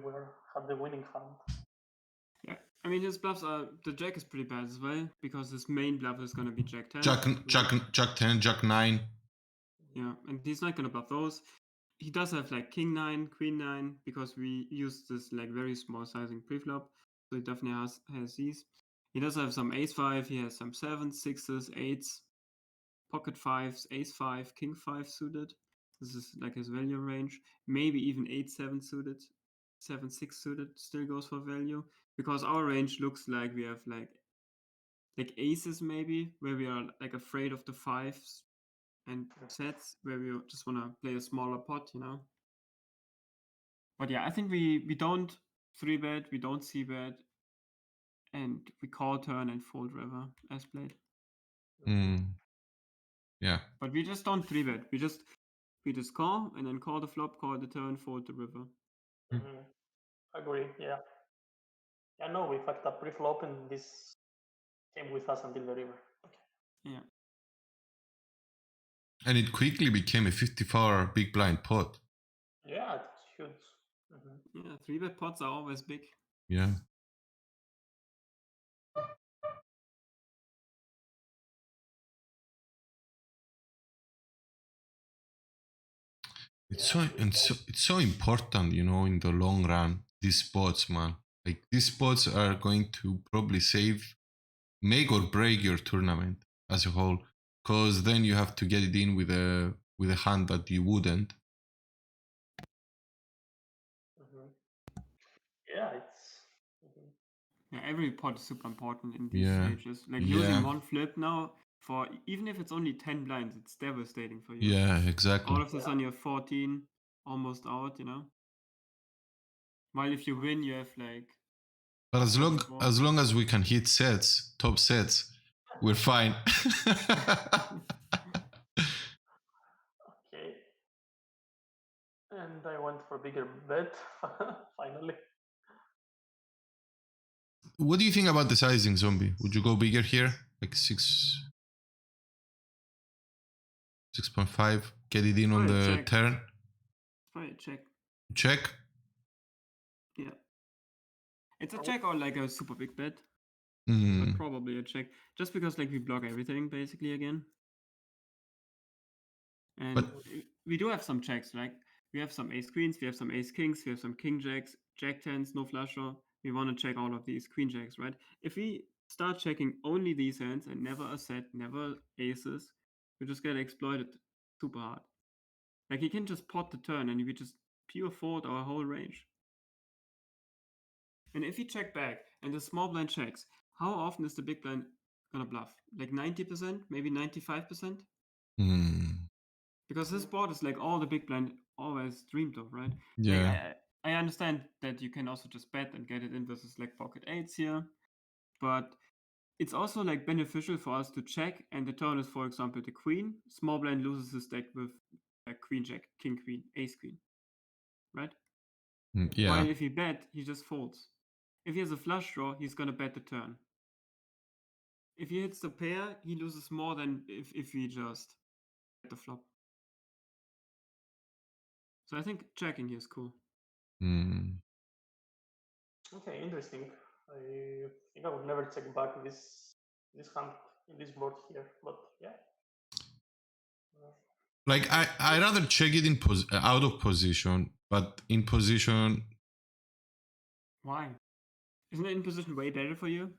had the winning hand. Yeah, I mean his bluffs are the jack is pretty bad as well because his main bluff is gonna be jack 10. Jack 10, jack 9. Yeah, and he's not gonna bluff those. He does have like king 9, queen 9 because we use this like very small sizing pre-flop, so he definitely has these. He does have some ace 5. He has some 7s, 6s, 8s, pocket 5s, ace 5, king 5 suited. This is like his value range. Maybe even 8-7 suited, 7-6 suited still goes for value because our range looks like we have like aces maybe where we are like afraid of the 5s and sets where we just want to play a smaller pot, But yeah, I think we don't 3-bet, we don't c-bet, and we call turn and fold river as played. Yeah. But we just don't 3-bet. We just call and then call the flop, call the turn, fold the river. Agree. Yeah. Yeah. No, we fucked up pre-flop and this came with us until the river. Okay. Yeah. And it quickly became a 54 big blind pot. Yeah, it's huge. Yeah, 3-bet pots are always big. Yeah. It's so important, in the long run. These spots, man. Like these spots are going to probably make or break your tournament as a whole. Because then you have to get it in with a hand that you wouldn't. Yeah, it's. Yeah, every pot is super important in these stages. Like losing one flip now, for even if it's only 10 blinds, it's devastating for you. Yeah, exactly. All of this on your 14, almost out, While if you win, you have like. But as long as we can hit sets, top sets, we're fine. Okay. And I went for a bigger bet finally. What do you think about the sizing, Zombie? Would you go bigger here, like 6.5? Get it in on the turn. Probably a check. Check. Yeah. It's a check or like a super big bet. But probably a check. Just because like we block everything basically again. And we do have some checks, like we have some ace queens, we have some ace kings, we have some king jacks, jack tens, no flush draw. We want to check all of these queen jacks, right? If we start checking only these hands and never a set, never aces, we just get exploited super hard. Like he can just pot the turn and we just pure fold our whole range. And if we check back and the small blind checks, how often is the big blind gonna bluff? Like 90%, maybe 95%? Because this board is like all the big blind always dreamed of, right? Yeah. Like, I understand that you can also just bet and get it in versus like pocket eights here, but it's also like beneficial for us to check and the turn is, for example, the queen. Small blind loses his deck with queen jack, king queen, ace queen, right? Yeah. While if he bet, he just folds. If he has a flush draw, he's gonna bet the turn. If he hits the pair, he loses more than if he just bet the flop. So I think checking here is cool. Mm. Okay, interesting. I think I would never check back this hand in this board here, but yeah. Like I rather check it in out of position, but in position. Why? Isn't it in position way better for you?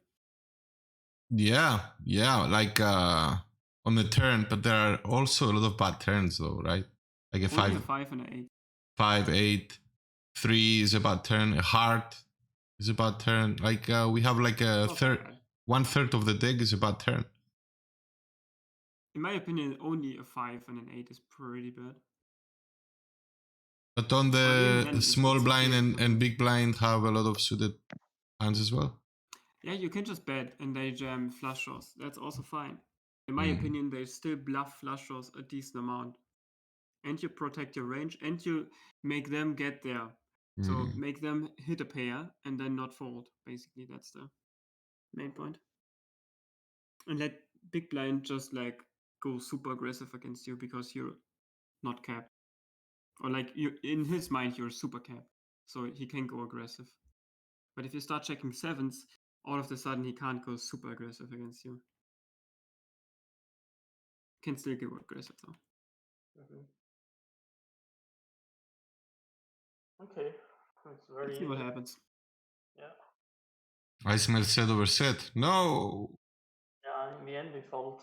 Yeah, like on the turn, but there are also a lot of bad turns though, right? Like a Only a 5 and an 8. 5, 8, 3 is a bad turn. A heart is a bad turn. Like we have like a Not third, bad. 1/3 of the deck is a bad turn. In my opinion, only a 5 and an 8 is pretty bad. But on But even the then, small it's blind okay. and big blind have a lot of suited hands as well. Yeah, you can just bet and they jam flush draws. That's also fine. In my Mm. opinion, they still bluff flush draws a decent amount. And you protect your range and you make them get there. So Mm. make them hit a pair and then not fold. Basically, that's the main point. And let big blind just like go super aggressive against you because you're not capped. Or like you in his mind you're super capped. So he can go aggressive. But if you start checking sevens, all of a sudden he can't go super aggressive against you. Can still go aggressive though. Okay, it's very. Let's see what happens. Yeah. I smell set over set. No. Yeah, in the end we fold.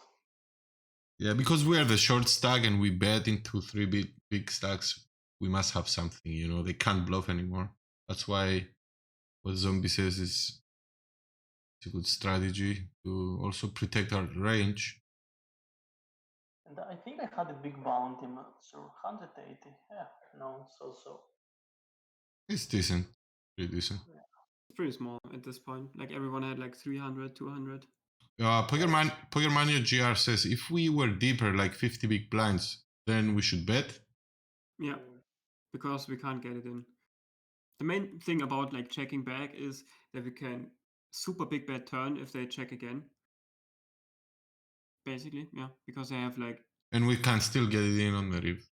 Yeah, because we are the short stack and we bet into 3 big stacks, we must have something, you know, they can't bluff anymore. That's why what Zombie says is a good strategy to also protect our range. And I think I had a big bounty, so 180. Yeah, no, so. It's decent, pretty decent. Yeah. It's pretty small at this point. Like everyone had like 300, 200. Poker Mania GR says if we were deeper, like 50 big blinds, then we should bet. Yeah, because we can't get it in. The main thing about like checking back is that we can super big bet turn if they check again. Basically, yeah, because they have like. And we can still get it in on the riv.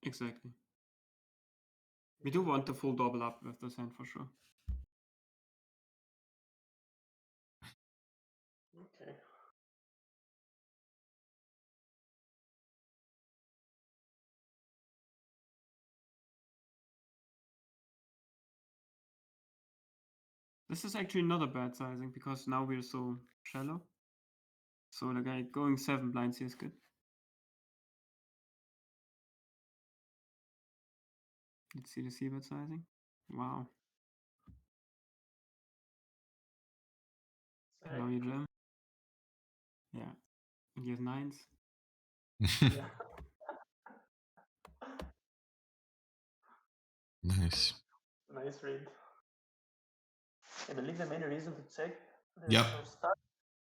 Exactly. We do want to full double up with this hand for sure. Okay. This is actually not a bad sizing because now we're so shallow. So the guy going 7 blinds here is good. Let's see the c-bet sizing. Wow. And now you jam. Yeah. And he has 9s. Yeah. Nice. Nice read. I believe the main reason to check. Yep.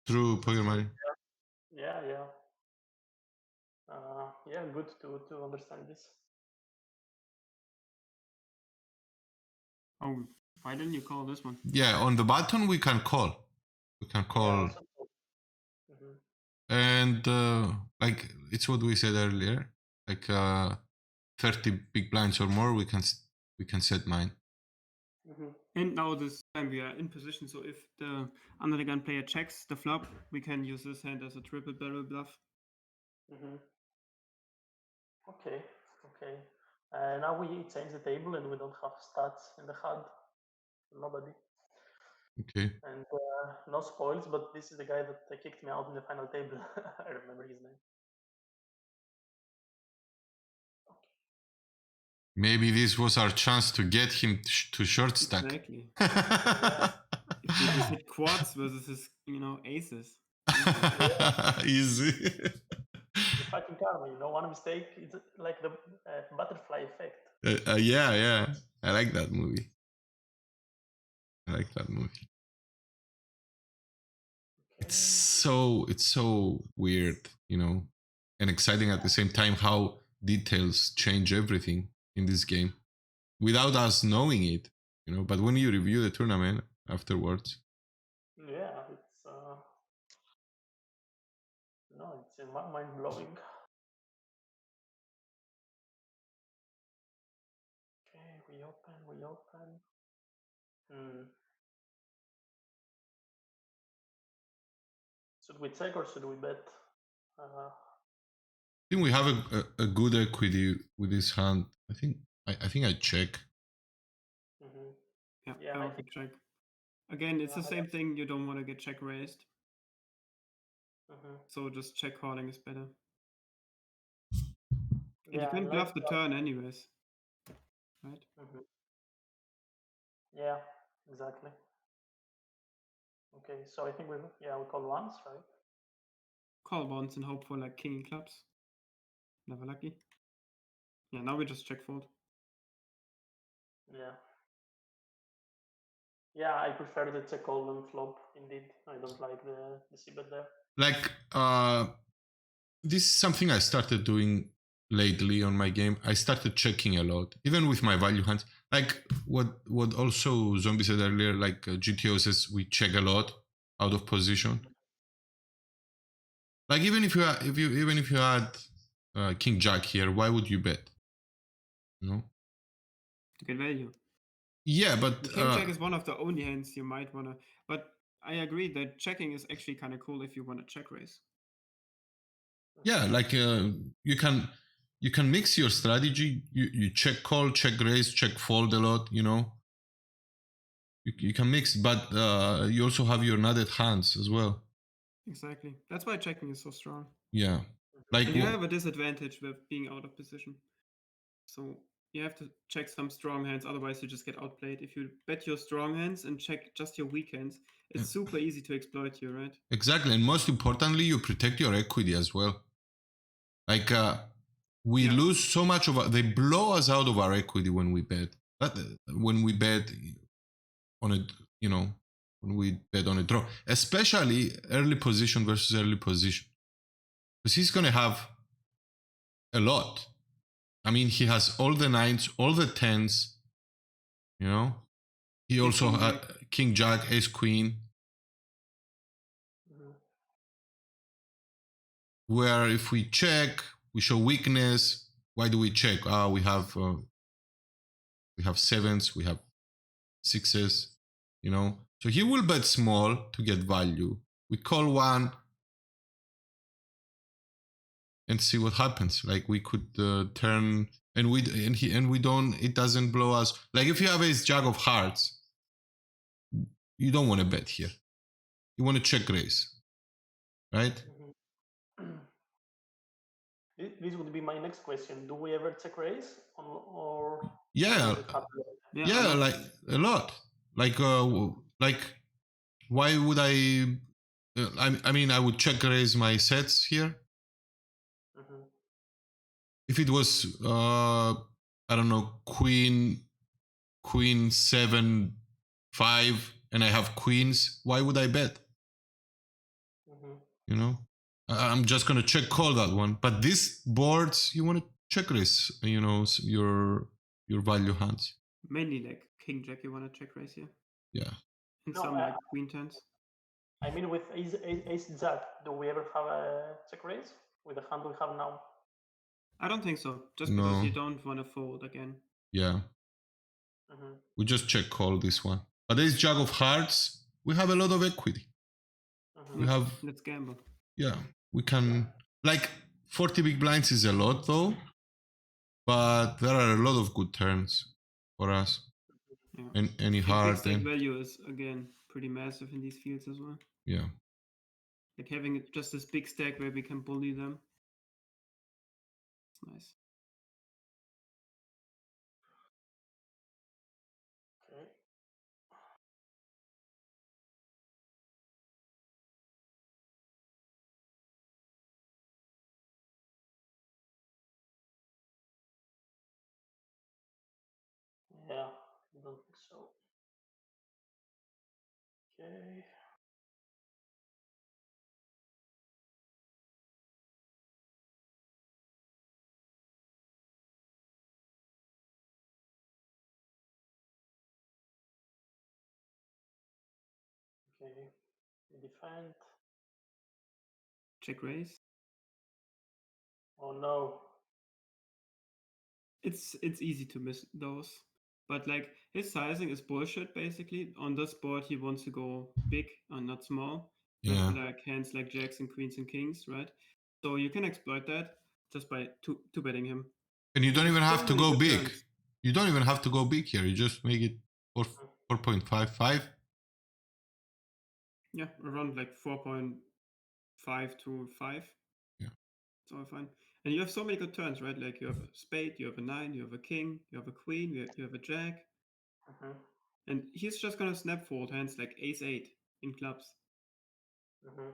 Through Poker Mania. Yeah. Yeah, good to understand this. Oh, why didn't you call this one? Yeah, on the button we can call. We can call. Yeah, and like it's what we said earlier. Like 30 big blinds or more, we can set mine. And now this time we are in position, so if the under the gun player checks the flop, we can use this hand as a triple barrel bluff. Okay. Now we change the table and we don't have stats in the HUD. Nobody. Okay. And no spoils, but this is the guy that kicked me out in the final table. I remember his name. Maybe this was our chance to get him to short stack. Exactly. If we just hit quads versus his, aces. Easy. The fucking karma, one mistake, it's like the butterfly effect. Yeah. I like that movie. It's so weird, and exciting at the same time how details change everything in this game without us knowing it, but when you review the tournament afterwards. Yeah, it's mind-blowing. Okay, we open. we open? Should we check or should we bet? I think we have a good equity with this hand. I think I check. Yeah, Yeah, I I also think- check. Again, it's the Yeah, same thing. You don't want to get check raised, so just check calling is better. And Yeah, you can I bluff like the that. turn anyways, right? Yeah, exactly. Okay, so I think we call once, right? Call once and hope for like king clubs. Never lucky. Yeah, now we just check fold. Yeah. Yeah, I prefer the check call than flop. Indeed, I don't like the c bet there. Like this is something I started doing lately on my game. I started checking a lot, even with my value hands. Like what also Zombie said earlier, like GTO says we check a lot out of position. Like even if you had King Jack here, why would you bet? You know? To get value. Yeah, but The king jack is one of the only hands you might wanna. But I agree that checking is actually kind of cool if you want to check raise. yeah, like you can mix your strategy. You check call, check raise, check fold a lot. You know, you can mix, but you also have your nutted hands as well. Exactly. That's why checking is so strong. Yeah, like And you have a disadvantage with being out of position. So you have to check some strong hands, otherwise you just get outplayed. If you bet your strong hands and check just your weak hands, it's super easy to exploit you, right? exactly, and most importantly, you protect your equity as well. Like we lose so much of they blow us out of our equity when we bet. When we bet on a when we bet on a draw, especially early position versus early position, because he's gonna have a lot. I mean, he has all the nines, all the tens. You know, he also had King Jack, Ace Queen. Where if we check, we show weakness. Why do we check? We have sevens, we have sixes. You know, so he will bet small to get value. We call one and see what happens. Like we could turn and we don't. It doesn't blow us. Like if you have Ace Jack of Hearts, you don't want to bet here. You want to check raise, right? This would be my next question. Do we ever check raise or Yeah, does it happen? yeah, like a lot. Like why would I? I mean, I would check raise my sets here. If it was I don't know, queen 7 5 and I have queens, why would I bet? You know, I'm just gonna check call that one. But these boards, you want to check raise. You know, your value hands. Mainly like king jack, you want to check raise here. Yeah. And some like queen tens. I mean, with ace jack, do we ever have a check raise with the hand we have now? I don't think so. Just because you don't want to fold again. Yeah. We just check call this one. But ace jack of hearts, we have a lot of equity. We have. Let's gamble. Yeah, we can. Like 40 big blinds is a lot though, but there are a lot of good turns for us. Yeah. And any hard. hard. Big stack value is again pretty massive in these fields as well. Yeah. Like having just this big stack where we can bully them. It's nice. Okay. Yeah, I don't think so. Okay. Okay. Defend. Check raise. Oh no. It's easy to miss those, But like his sizing is bullshit basically. On this board he wants to go big and not small. Yeah. With like hands like jacks and queens and kings, right? So you can exploit that just by two betting him. And you don't even have to So many go good big. turns. You don't even have to go big here. You just make it 4.55. Yeah, around like 4.5 to 5. Yeah. It's all fine. And you have so many good turns, right? Like you have a spade, you have a 9, you have a king, you have a queen, you have a jack. Mhm. And he's just gonna snap fold hands like ace-8 in clubs. Mhm.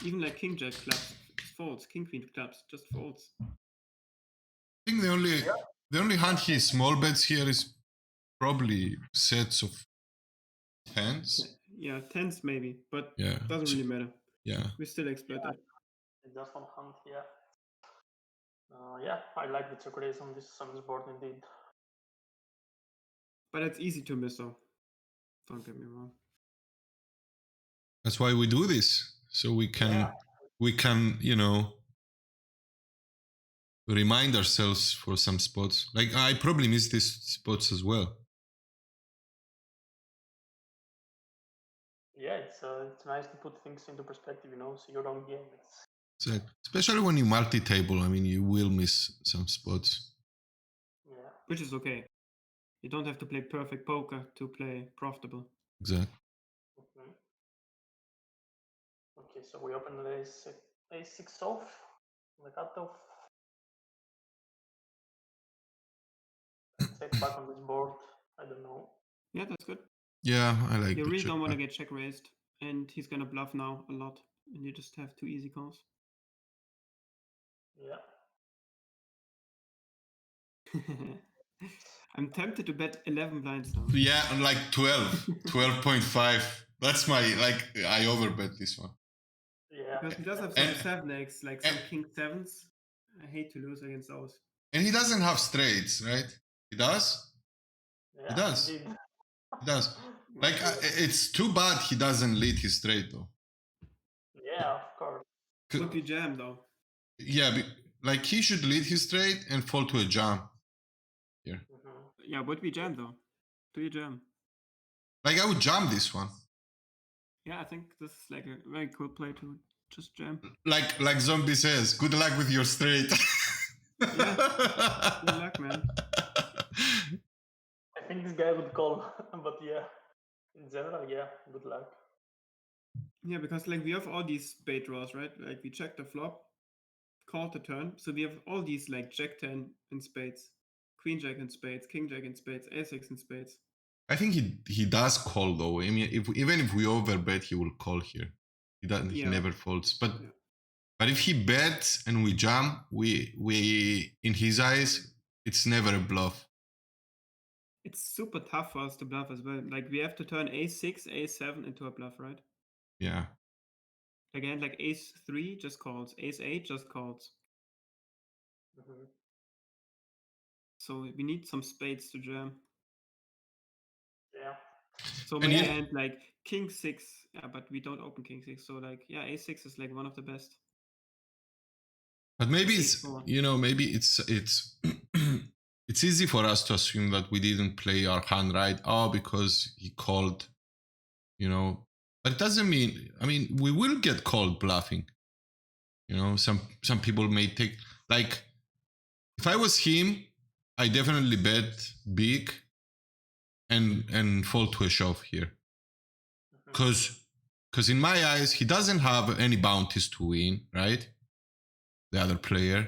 Even like king jack clubs just folds. King queen clubs just folds. I think the only hand he small bets here is probably sets of tens. Yeah, tens maybe, but Yeah. doesn't really matter. Yeah. We still exploit that. Just one hand, yeah. Yeah, I like the check raise on this board indeed. But it's easy to miss though. Don't get me wrong. That's why we do this. So we can remind ourselves for some spots. Like I probably miss these spots as well. Yeah, it's nice to put things into perspective, see your own game. Especially when you multi-table, I mean, you will miss some spots. Yeah. Which is okay. You don't have to play perfect poker to play profitable. Exactly. Mm-hmm. Okay, so we open the ace6 off, the cutoff. Check back on this board. I don't know. Yeah, that's good. Yeah, I like. You really don't want to get check raised, and he's gonna bluff now a lot, and you just have 2 easy calls. Yeah. I'm tempted to bet 11 blinds now. Yeah, I'm like 12, 12.5. That's my, I overbet this one. Yeah. Because he does have some 7x, like some king 7s. I hate to lose against those. And he doesn't have straights, right? He does? Yeah, he does. Indeed. He does. Like, it's too bad he doesn't lead his straight, though. Yeah, of course. Would be jam, though. Yeah, like he should lead his straight and fall to a jam here. Mm-hmm. Yeah, would be jam, though. Do you jam? Like, I would jam this one. Yeah, I think this is like a very cool play to just jam. Like Zombie says, good luck with your straight. Yeah, good luck, man. I think this guy would call, but yeah, in general, yeah, good luck. Yeah, because like we have all these spade draws, right? Like we check the flop, called the turn, so we have all these like jack 10 in spades, queen jack in spades, king jack in spades, a6 in spades. I think he does call though. I mean, even if we overbet, he will call here. He doesn't. Yeah. He never folds. But Yeah. but if he bets and we jam, we in his eyes, it's never a bluff. It's super tough for us to bluff as well. Like we have to turn a6, a7 into a bluff, right? Yeah. Again, like ace3 just calls, ace8 just calls. Mm-hmm. So we need some spades to jam. Yeah. So And maybe yeah. and like king 6, yeah, but we don't open king 6. So like yeah, a6 is like one of the best. But maybe Like it's a4. maybe it's it's easy for us to assume that we didn't play our hand right. Oh, because he called, But it doesn't mean. I mean, we will get called bluffing. Some people may take, like, if I was him, I definitely bet big and fall to a shove here. Because in my eyes, he doesn't have any bounties to win, right? The other player.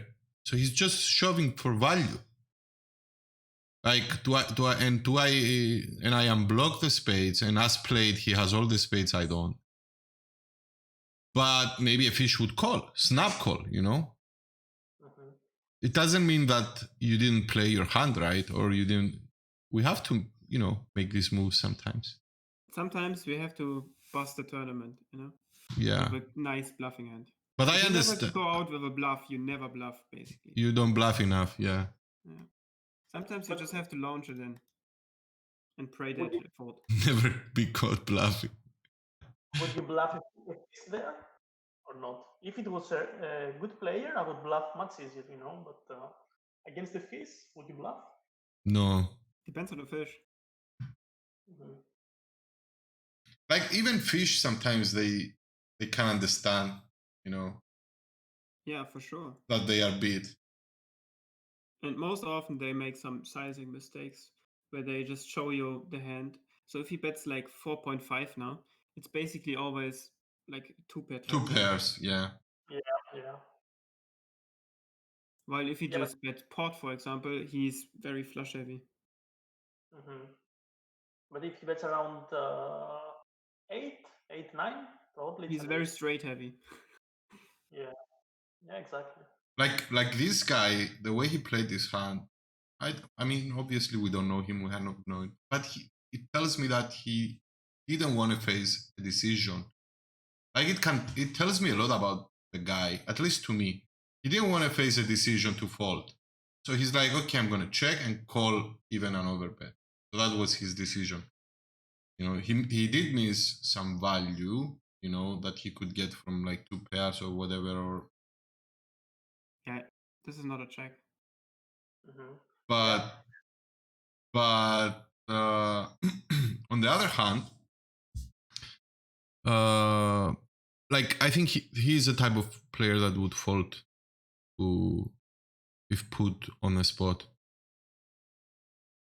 So he's just shoving for value. Like, do I unblock the spades, and as played, he has all the spades I don't. But maybe a fish would call, snap call, Mm-hmm. It doesn't mean that you didn't play your hand right, or you didn't. We have to, make these moves sometimes. Sometimes we have to bust the tournament, Yeah. With a nice bluffing hand. But If I you understand. never go out with a bluff, you never bluff, basically. You don't bluff enough, yeah. Sometimes you just have to launch it in and pray that it fold. Never be caught bluffing. Would you bluff if it's there or not? If it was a good player, I would bluff much easier, but against the fish, would you bluff? No. Depends on the fish. Mhm. Like even fish, sometimes they can understand, you know, Yeah, for sure. that they are beat. And most often they make some sizing mistakes where they just show you the hand. So if he bets like 4.5 now, it's basically always like 2-pair Two turn. pairs, yeah. Yeah. While if he Yeah, just bet pot, for example, he's very flush heavy. Mhm. But if he bets around 8, 9, probably He's it's an very ace. straight heavy. Yeah, exactly. Like this guy, the way he played this hand, I mean, obviously we don't know him, we have not known, but it tells me that he didn't want to face a decision. Like it tells me a lot about the guy, at least to me. He didn't want to face a decision to fold. So he's like, okay, I'm gonna check and call even an overbet. So that was his decision. You know, he did miss some value, you know, that he could get from like 2 pairs or whatever, or Yeah, this is not a check. Mhm. but Yeah. but on the other hand, like I think he's the type of player that would fold to if put on a spot.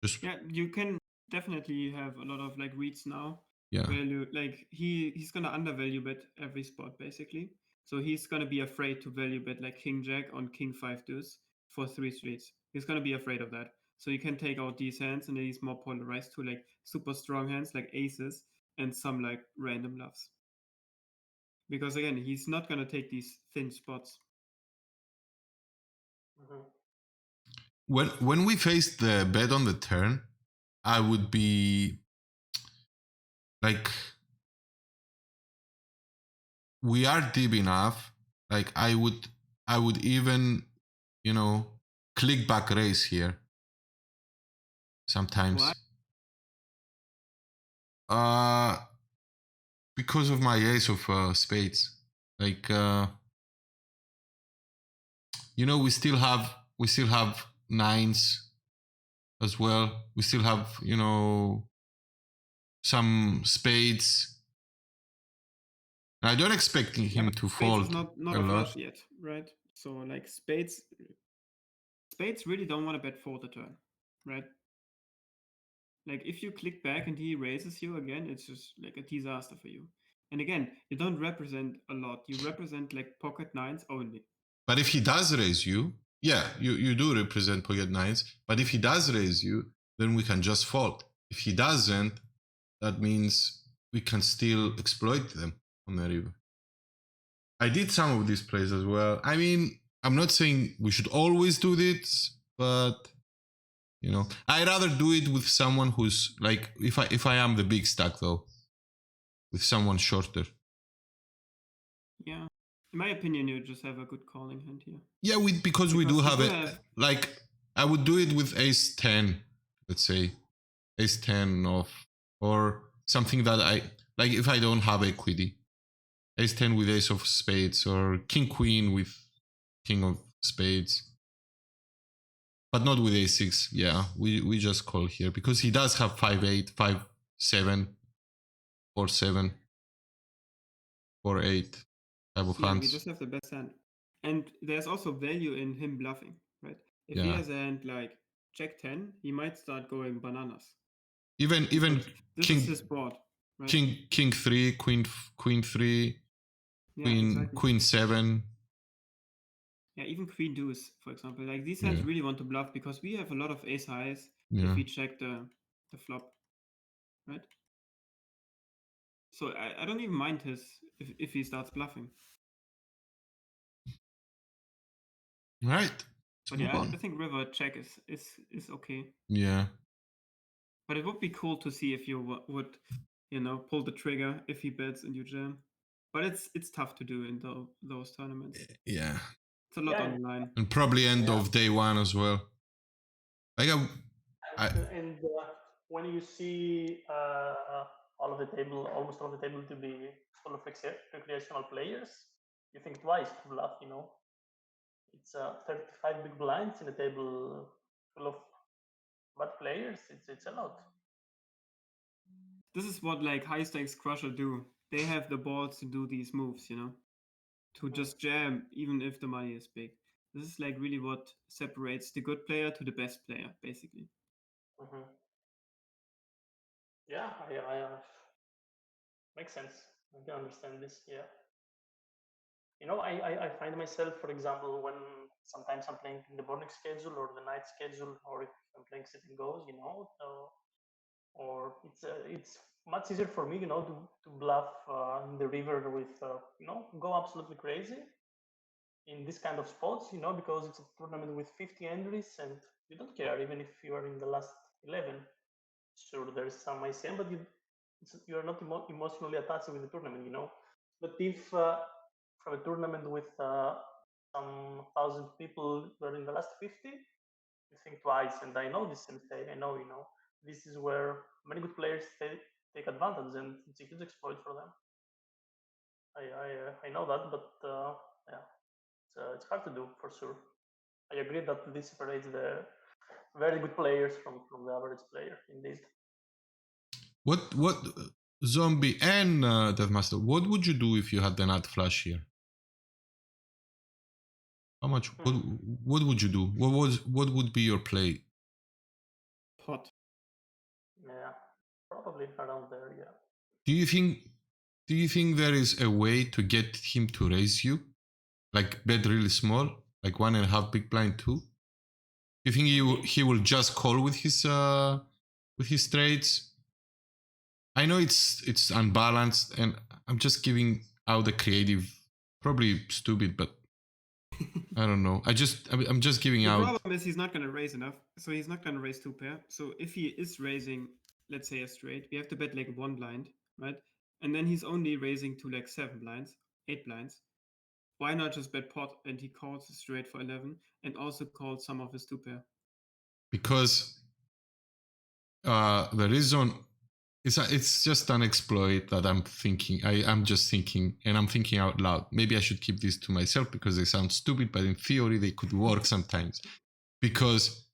Just Yeah, you can definitely have a lot of like reads now. yeah. Value like he's gonna undervalue bet every spot basically. So he's gonna be afraid to value bet like king jack on king 5 deuce for 3 streets. He's gonna be afraid of that. So you can take out these hands and then he's more polarized to like super strong hands like aces and some like random bluffs. Because again, he's not gonna take these thin spots. Mhm. When we face the bet on the turn, I would be like, we are deep enough. Like I would even, you know, click back raise here. Sometimes. Why? Because of my ace of spades. Like you know, we still have nines as well. We still have, you know, some spades. I don't expect him to Spades fold is not a a lot. flush yet, right? So like spades really don't want to bet for the turn, right? Like if you click back and he raises you again, it's just like a disaster for you. And again, you don't represent a lot. You represent like pocket nines only. But if he does raise you, yeah, you do represent pocket nines. But if he does raise you, then we can just fold. If he doesn't, that means we can still exploit them on the river. I did some of these plays as well. I mean, I'm not saying we should always do this, but you know, I rather do it with someone who's like, if I am the big stack though, with someone shorter. Yeah. In my opinion, you just have a good calling hand here. Yeah, because we do you have do it. have- Like I would do it with ace 10, let's say, ace 10 off, or something that I like if I don't have equity. Ace 10 with ace of spades, or king queen with king of spades. But not with a6. Yeah, we just call here because he does have 5-8, 5-7, 4-7, 4-8 type of yeah, we hands. just have the best hand. And there's also value in him bluffing, right? If he Yeah. has a hand like Jack 10, he might start going bananas. Even This king is his board, right? king 3, queen 3, Yeah, exactly. queen 7. Yeah, even queen deuce, for example. Like these hands Yeah. really want to bluff because we have a lot of ace highs Yeah. if we check the flop, right? So I don't even mind his if he starts bluffing. All right. Let's But move yeah, on. I think river check is okay. Yeah. But it would be cool to see if you would, you know, pull the trigger if he bets and you jam. But it's tough to do in those tournaments. Yeah. It's a lot Yeah, on the line. And probably end Yeah. of day one as well. Like And when you see all of the table, almost all of the table to be full of recreational players, you think twice to bluff. You know, it's 35 big blinds in a table full of bad players, it's a lot. This is what like high stakes crusher do. They have the balls to do these moves, you know, to just jam even if the money is big. This is like really what separates the good player to the best player, basically. Mm-hmm. Yeah, makes sense. I can understand this. Yeah. You know, I find myself, for example, when sometimes I'm playing in the morning schedule or the night schedule, or if I'm playing sit and goes, you know, or it's much easier for me, you know, to bluff in the river with, you know, go absolutely crazy in this kind of spots, you know, because it's a tournament with 50 entries and you don't care even if you are in the last 11. Sure, there's some ICM, but you are not emotionally attached with the tournament, you know. But if from a tournament with some 1,000 people were in the last 50, you think twice. And I know this mistake. I know, you know, this is where many good players take advantage, and it's a huge exploit for them. I know that, but yeah, it's hard to do for sure. I agree that this separates the very good players from the average player, indeed. What Zombie and DeathMaster, what would you do if you had the nut flash here? How much? What would you do? What would be your play? Pot. Yeah, probably around there. Yeah. Do you think there is a way to get him to raise you, like bet really small, like 1.5 big blind too? Do you think he will just call with his trades? I know it's unbalanced, and I'm just giving out the creative, probably stupid, but I don't know. I'm just giving The out. problem is he's not going to raise enough, so he's not going to raise 2 pair. So if he is raising, let's say a straight, we have to bet like 1 blind, right? And then he's only raising to like 7 blinds, 8 blinds. Why not just bet pot and he calls straight for 11 and also calls some of his 2 pair? Because the reason it's just an exploit that I'm thinking. I'm just thinking, and I'm thinking out loud. Maybe I should keep this to myself because they sound stupid, but in theory they could work sometimes. Because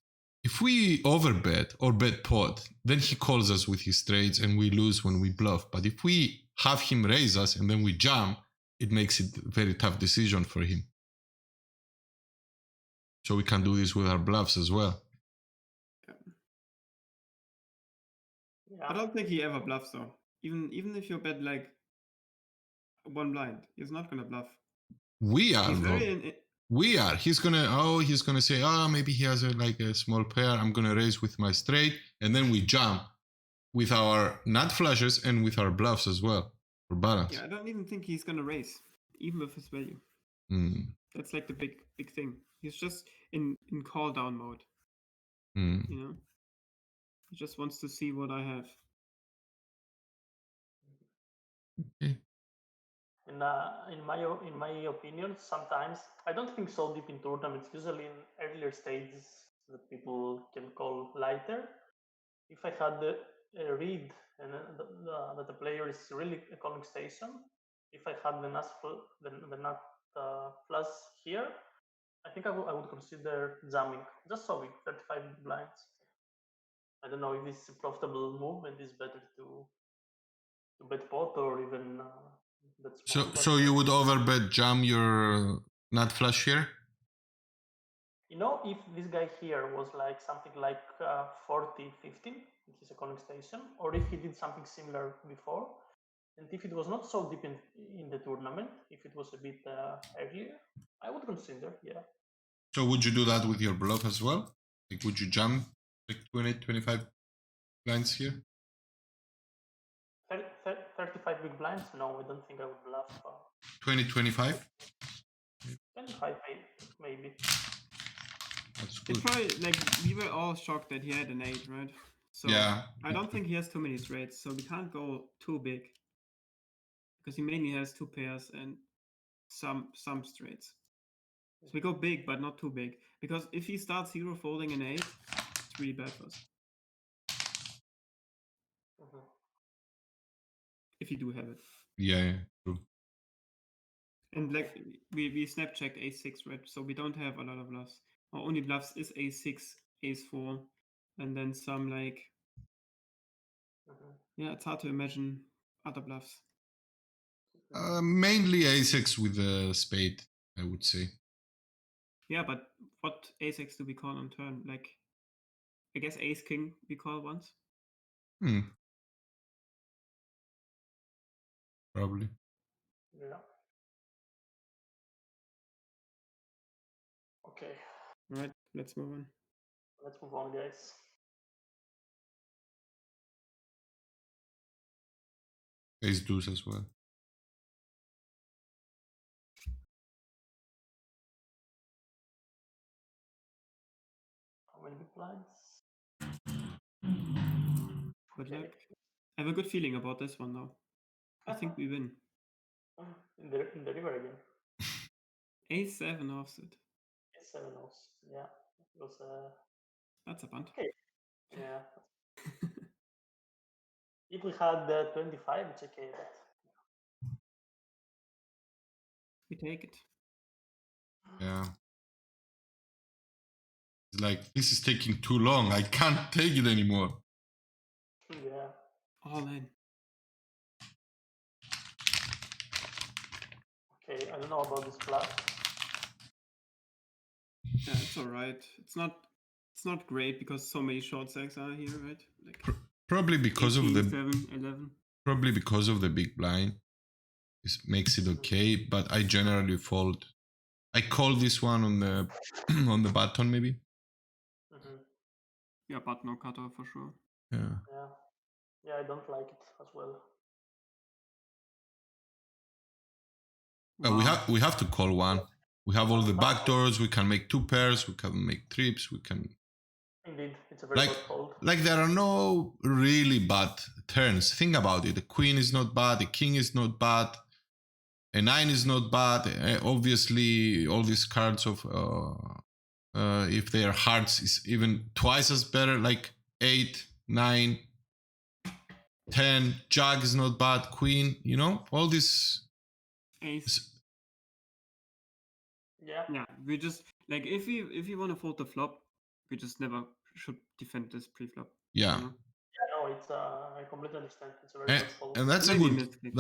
if we overbet or bet pot, then he calls us with his trades and we lose when we bluff. But if we have him raise us and then we jam, it makes it a very tough decision for him. So we can do this with our bluffs as well. Yeah. I don't think he ever bluffs though. Even if you bet like 1 blind, he's not gonna bluff. We are, He's Rob. We are. He's gonna say, maybe he has a small pair. I'm gonna raise with my straight, and then we jump with our nut flushes and with our bluffs as well for balance. Yeah, I don't even think he's gonna raise, even with his value. That's like the big thing. He's just in call down mode. You know, he just wants to see what I have. Okay. In my opinion, sometimes I don't think so deep in tournaments. Usually in earlier stages that people can call lighter. If I had a read and that the player is really a calling station, if I had the nut flush here, I think I would consider jamming, just shoving 35 blinds. I don't know if this is a profitable move and it's better to bet pot or even bet small. So you would overbet jam your nut flush here? You know, if this guy here was like something like 40, 15, he's a calling station, or if he did something similar before, and if it was not so deep in the tournament, if it was a bit earlier, I would consider, yeah. So would you do that with your bluff as well? Like, would you jam like 20, 25 blinds here? 35 big blinds? No, I don't think I would bluff. 20, 25? 25 maybe. That's good. It's probably like we were all shocked that he had an 8, right? So yeah. I don't think he has too many straights, so we can't go too big. Because he mainly has 2 pairs and some straights. So we go big, but not too big. Because if he starts zero folding an 8, it's really bad for us. If you do have it. Yeah, true. And like we snap checked ace 6, right? So we don't have a lot of bluffs. Our only bluffs is ace 6, ace 4, and then some like, yeah, it's hard to imagine other bluffs. Mainly ace-x with a spade, I would say. Yeah, but what ace-x do we call on turn? Like, I guess ace-king we call once. Probably. Yeah. Okay, All right, let's move on. let's move on, guys. Ace deuce as well. How many big blinds? Good Okay. luck. I have a good feeling about this one now. I think we win. In the river again. Ace-7 offsuit. It's 7 offs. Yeah. It was That's a bunt. okay. Yeah. If we had 25, it's okay. But We take it. Yeah. It's like, this is taking too long. I can't take it anymore. yeah. All in. Okay, I don't know about this flush. Yeah, it's all right. It's not great because so many short stacks are here, right? Like Probably because 18, of the 7, 11. probably because of the big blind. This makes it okay, but I generally fold. I call this one on the on the button maybe. Yeah, but no cutoff for sure. Yeah. Yeah. Yeah, I don't like it as well. Wow. We have to call one. We have all the backdoors. We can make two pairs. We can make trips. We can Indeed, it's a very good fold. like there are no really bad turns. Think about it. The queen is not bad. The king is not bad. A 9 is not bad. Obviously, all these cards of if they are hearts is even twice as better. Like 8, 9, 10. Jack is not bad. Queen, you know, all this. Ace. Yeah. Yeah, we just like if we want to fold the flop, we just never should defend this pre-flop. Yeah. You know? Yeah, no, it's I completely understand. It's a very good fold. And that's a Maybe good. misclick.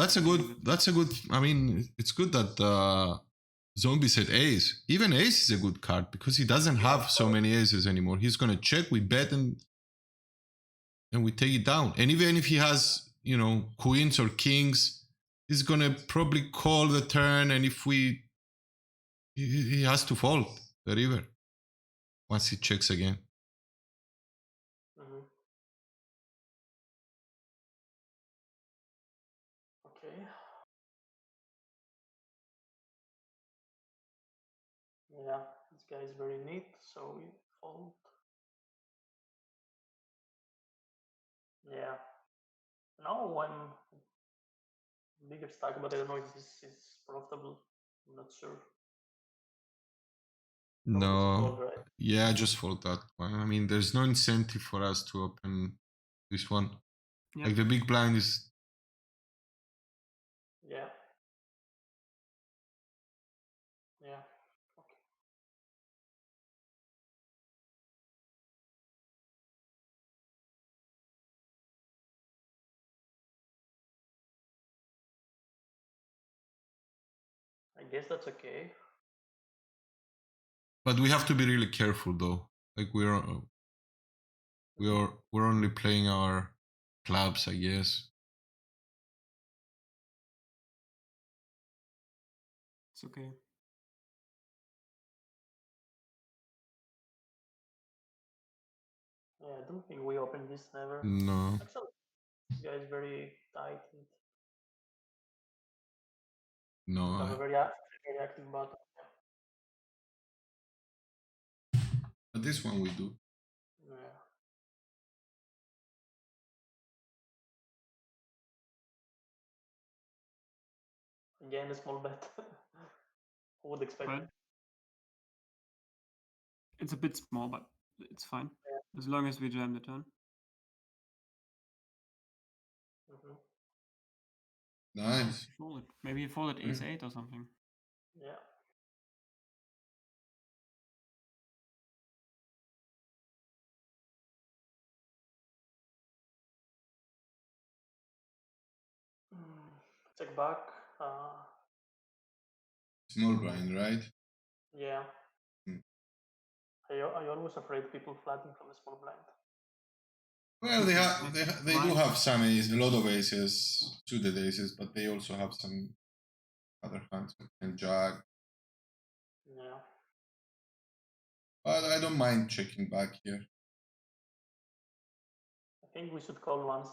That's a good. I mean, it's good that Zombie said ace. Even ace is a good card because he doesn't have so many aces anymore. He's gonna check, we bet, and we take it down. And even if he has, you know, queens or kings, he's gonna probably call the turn. And if he has to fold the river once he checks again. Okay. Yeah, this guy is very neat, so we fold. Yeah. Now I'm bigger stack, but I don't know if this is profitable. I'm not sure. No. Fold, right? Yeah, just fold that one. I mean, there's no incentive for us to open this one. Yeah. Like the big blind is. Yeah. Yeah. Okay. I guess that's okay. But we have to be really careful though. Like we're only playing our clubs, I guess. It's okay. Yeah, I don't think we open this never. No. Actually, this guy is very tight. And No. have a very active button. But this one we do. Yeah. Again, a small bet. Who would expect? Well, it's a bit small, but it's fine. Yeah. As long as we jam the turn. Nice. Fold it. Maybe you fold it ace-8 or something. Yeah. check back. Small blind, right? Yeah. Hmm. I always afraid people flattening from the small blind. Well, they do have some aces, a lot of aces, suited aces, but they also have some other hands and jack. Yeah. But I don't mind checking back here. I think we should call once.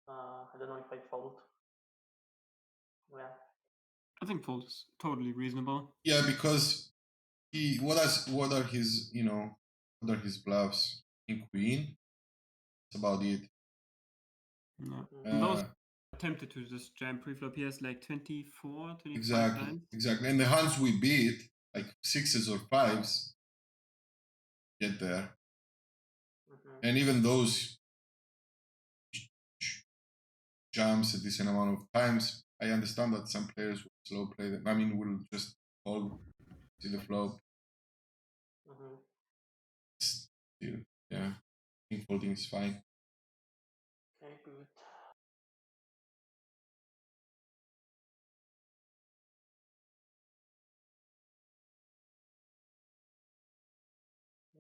I don't know if I fold. Yeah. I think fold is totally reasonable. Yeah, because what are his bluffs? In queen. That's about it. Yeah. Mhm. Those tempted to just jam preflop. He has like 24, 25 Exactly, blinds. exactly. And the hands we beat, like sixes or fives, get there. Mhm. And even those jumps a decent amount of times. I understand that some players will slow play them. I mean, will just hold, see the flop. Mhm. Still, yeah, I think folding is fine. Okay, good.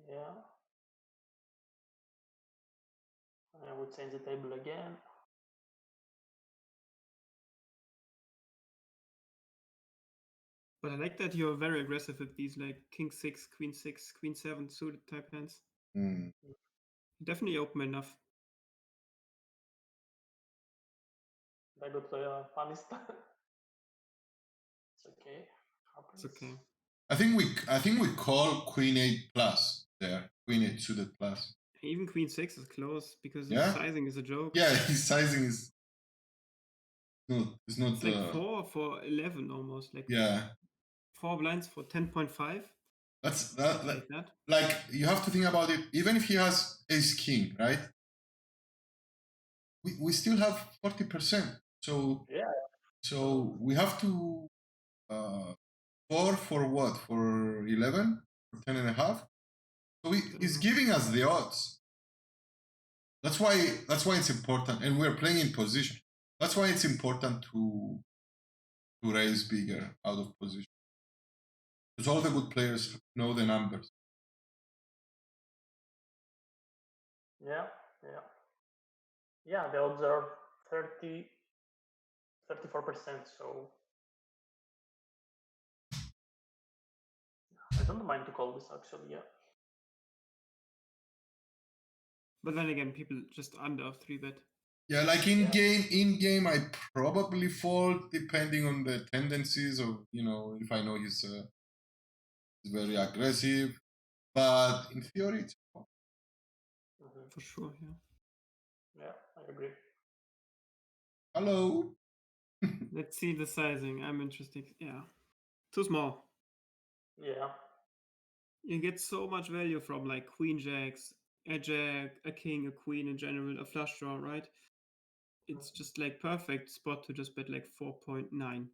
Yeah. I would change the table again. But I like that you're very aggressive with these like king 6, queen 6, queen 7 suited type hands. Mm. Definitely open enough. I got punished. It's okay. Happens. It's okay. I think we call queen 8 plus there. Queen 8 suited plus. Even queen 6 is close because Yeah? his sizing is a joke. Yeah, his sizing is not. It's not. It's like 4 for 11 almost. Like Yeah, 4 blinds for 10.5. that's that. Like that. Like you have to think about it. Even if he has ace king, right? We still have 40%. So Yeah. so we have to 4 for what? For 11? For 10 and a half? So he's giving us the odds. That's why it's important, and we're playing in position. That's why it's important to raise bigger out of position. Because all the good players know the numbers. Yeah. Yeah. Yeah. The odds are 34%. So I don't mind to call this actually. Yeah. But then again, people just under 3-bet. Yeah, like in game, I probably fold depending on the tendencies of, if I know he's very aggressive. But in theory, it's fun. Mhm. For sure, yeah. Yeah, I agree. Hello. Let's see the sizing. I'm interested. Yeah. Too small. Yeah. You get so much value from like queen jacks, a jack, a king, a queen in general, a flush draw, right? It's just like perfect spot to just bet like 4.9.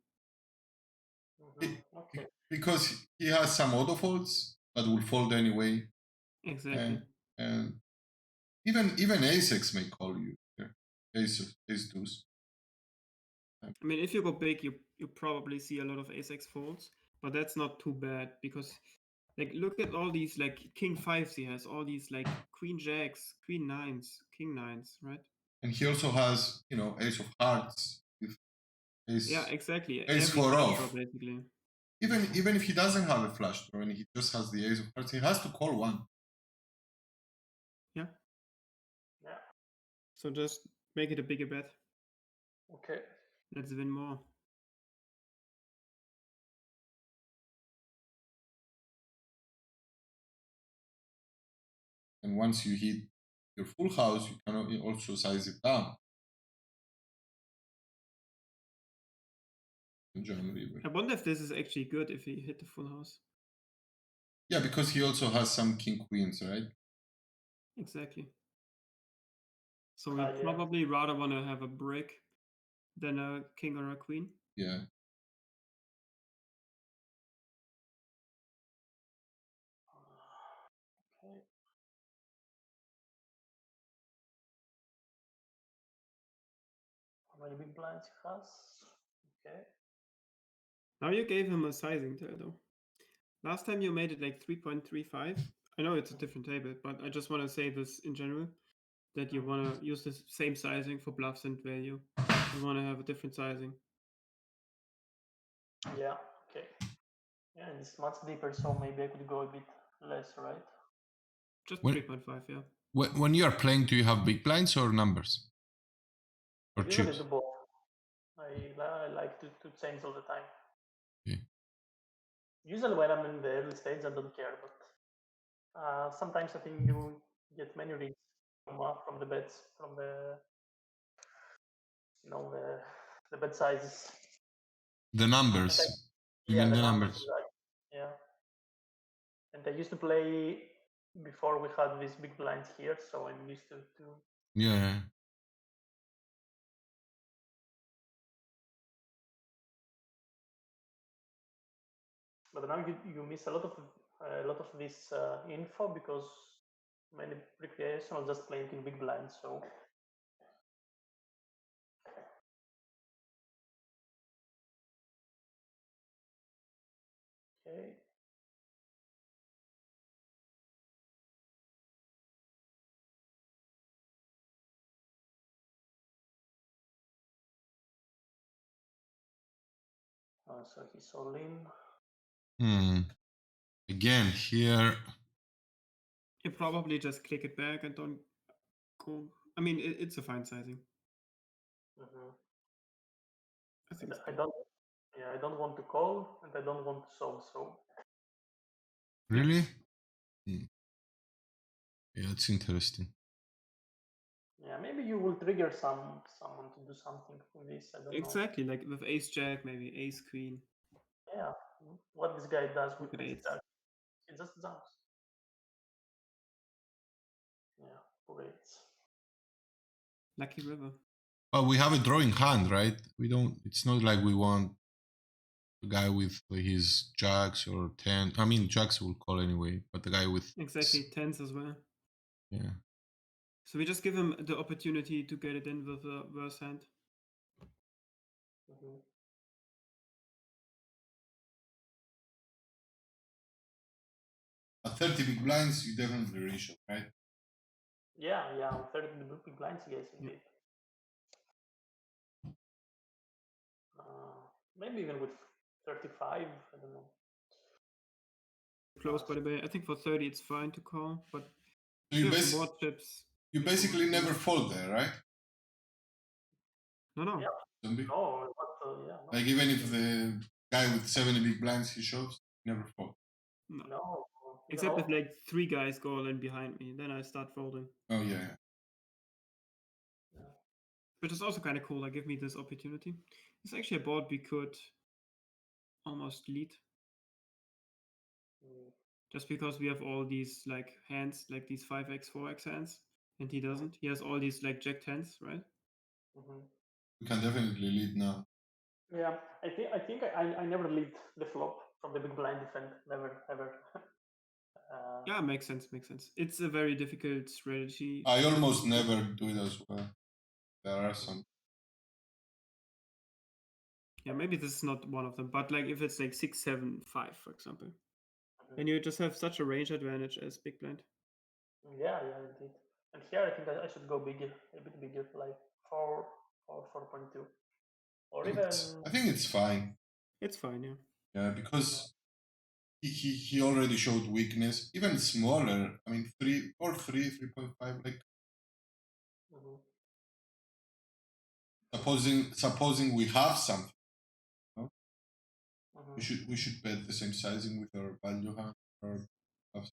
Mhm. Okay. Because he has some auto folds that will fold anyway. Exactly. And even ace-x may call you here. Ace deuce. I mean, if you go big, you probably see a lot of ace-x folds, but that's not too bad because, like, look at all these like king fives he has, all these like queen jacks, queen nines, king nines, right? And he also has, ace of hearts with ace. Yeah, exactly. Ace Every 4 flush off. draw, basically. Even if he doesn't have a flush draw and he just has the ace of hearts, he has to call one. Yeah. Yeah. So just make it a bigger bet. Okay. Let's win more. And once you hit your full house, you can also size it down. John River. I wonder if this is actually good if he hit the full house. Yeah, because he also has some king queens, right? Exactly. So we Yeah. probably rather want to have a brick than a king or a queen. Yeah. Okay. How many big blinds he has? Okay. Now you gave him a sizing tell though. Last time you made it like 3.35. I know it's a different table, but I just want to say this in general, that you want to use the same sizing for bluffs and value. You want to have a different sizing. Yeah. Okay. Yeah, and it's much deeper, so maybe I could go a bit less, right? Just When- 3.5, yeah. When you are playing, do you have big blinds or numbers? Or I usually chips? do both. I like to change all the time. Okay. Usually when I'm in the early stage, I don't care, but sometimes I think you get many reads from the bets, from the the bet sizes. The numbers. You mean the numbers? Right. Yeah. And I used to play before we had these big blinds here, so I'm used to. Yeah. But now you miss a lot of this info because many recreational just playing in big blinds. So okay. So he's all in. Again, here. You probably just click it back and don't go. I mean, it's a fine sizing. Mm-hmm. I think I don't. Yeah, I don't want to call and I don't want to solve. So Really? Yeah, it's interesting. yeah, maybe you will trigger someone to do something with this. I don't know. Exactly, like with ace jack, maybe ace queen. Yeah, what this guy does with Look at ace eights. jack, he just jumps. Yeah, great. Lucky river. Well, we have a drawing hand, right? We don't. It's not like we want the guy with his jacks or 10. I mean, jacks will call anyway, but the guy with Exactly, tens as well. Yeah. So we just give him the opportunity to get it in with the worse hand. Mm-hmm. At 30 big blinds, you definitely reshove, right? Yeah, on 30 big blinds, yes, indeed. Maybe even with 35, I don't know. Close, by the way. I think for 30 it's fine to call, but So you, more chips. you basically never fold there, right? No. Yeah. Zombie? No, but yeah. No. Like even if the guy with 70 big blinds he shoves, never fold. No. Except if like 3 guys go all in behind me, then I start folding. Oh yeah. Which is also kind of cool. Like, give me this opportunity. It's actually a board we could almost lead. Just because we have all these like hands, like these 5x, 4x hands, and he doesn't. He has all these like jack tens, right? Mm-hmm. We can definitely lead now. Yeah, I think I never lead the flop from the big blind defend. Never, ever. Yeah, makes sense. It's a very difficult strategy. I almost never do it as well. There are some. Yeah, maybe this is not one of them, but like if it's like 6, 7, 5, for example, then you just have such a range advantage as big blind. Yeah, indeed. And here I think I should go bigger, a bit bigger, like 4 or 4.2, or even. I think it's fine. It's fine, yeah. Yeah, because he already showed weakness. Even smaller. I mean, 3 or 3.5. Like supposing we have something. No? We should bet the same sizing with our value hand or stuff.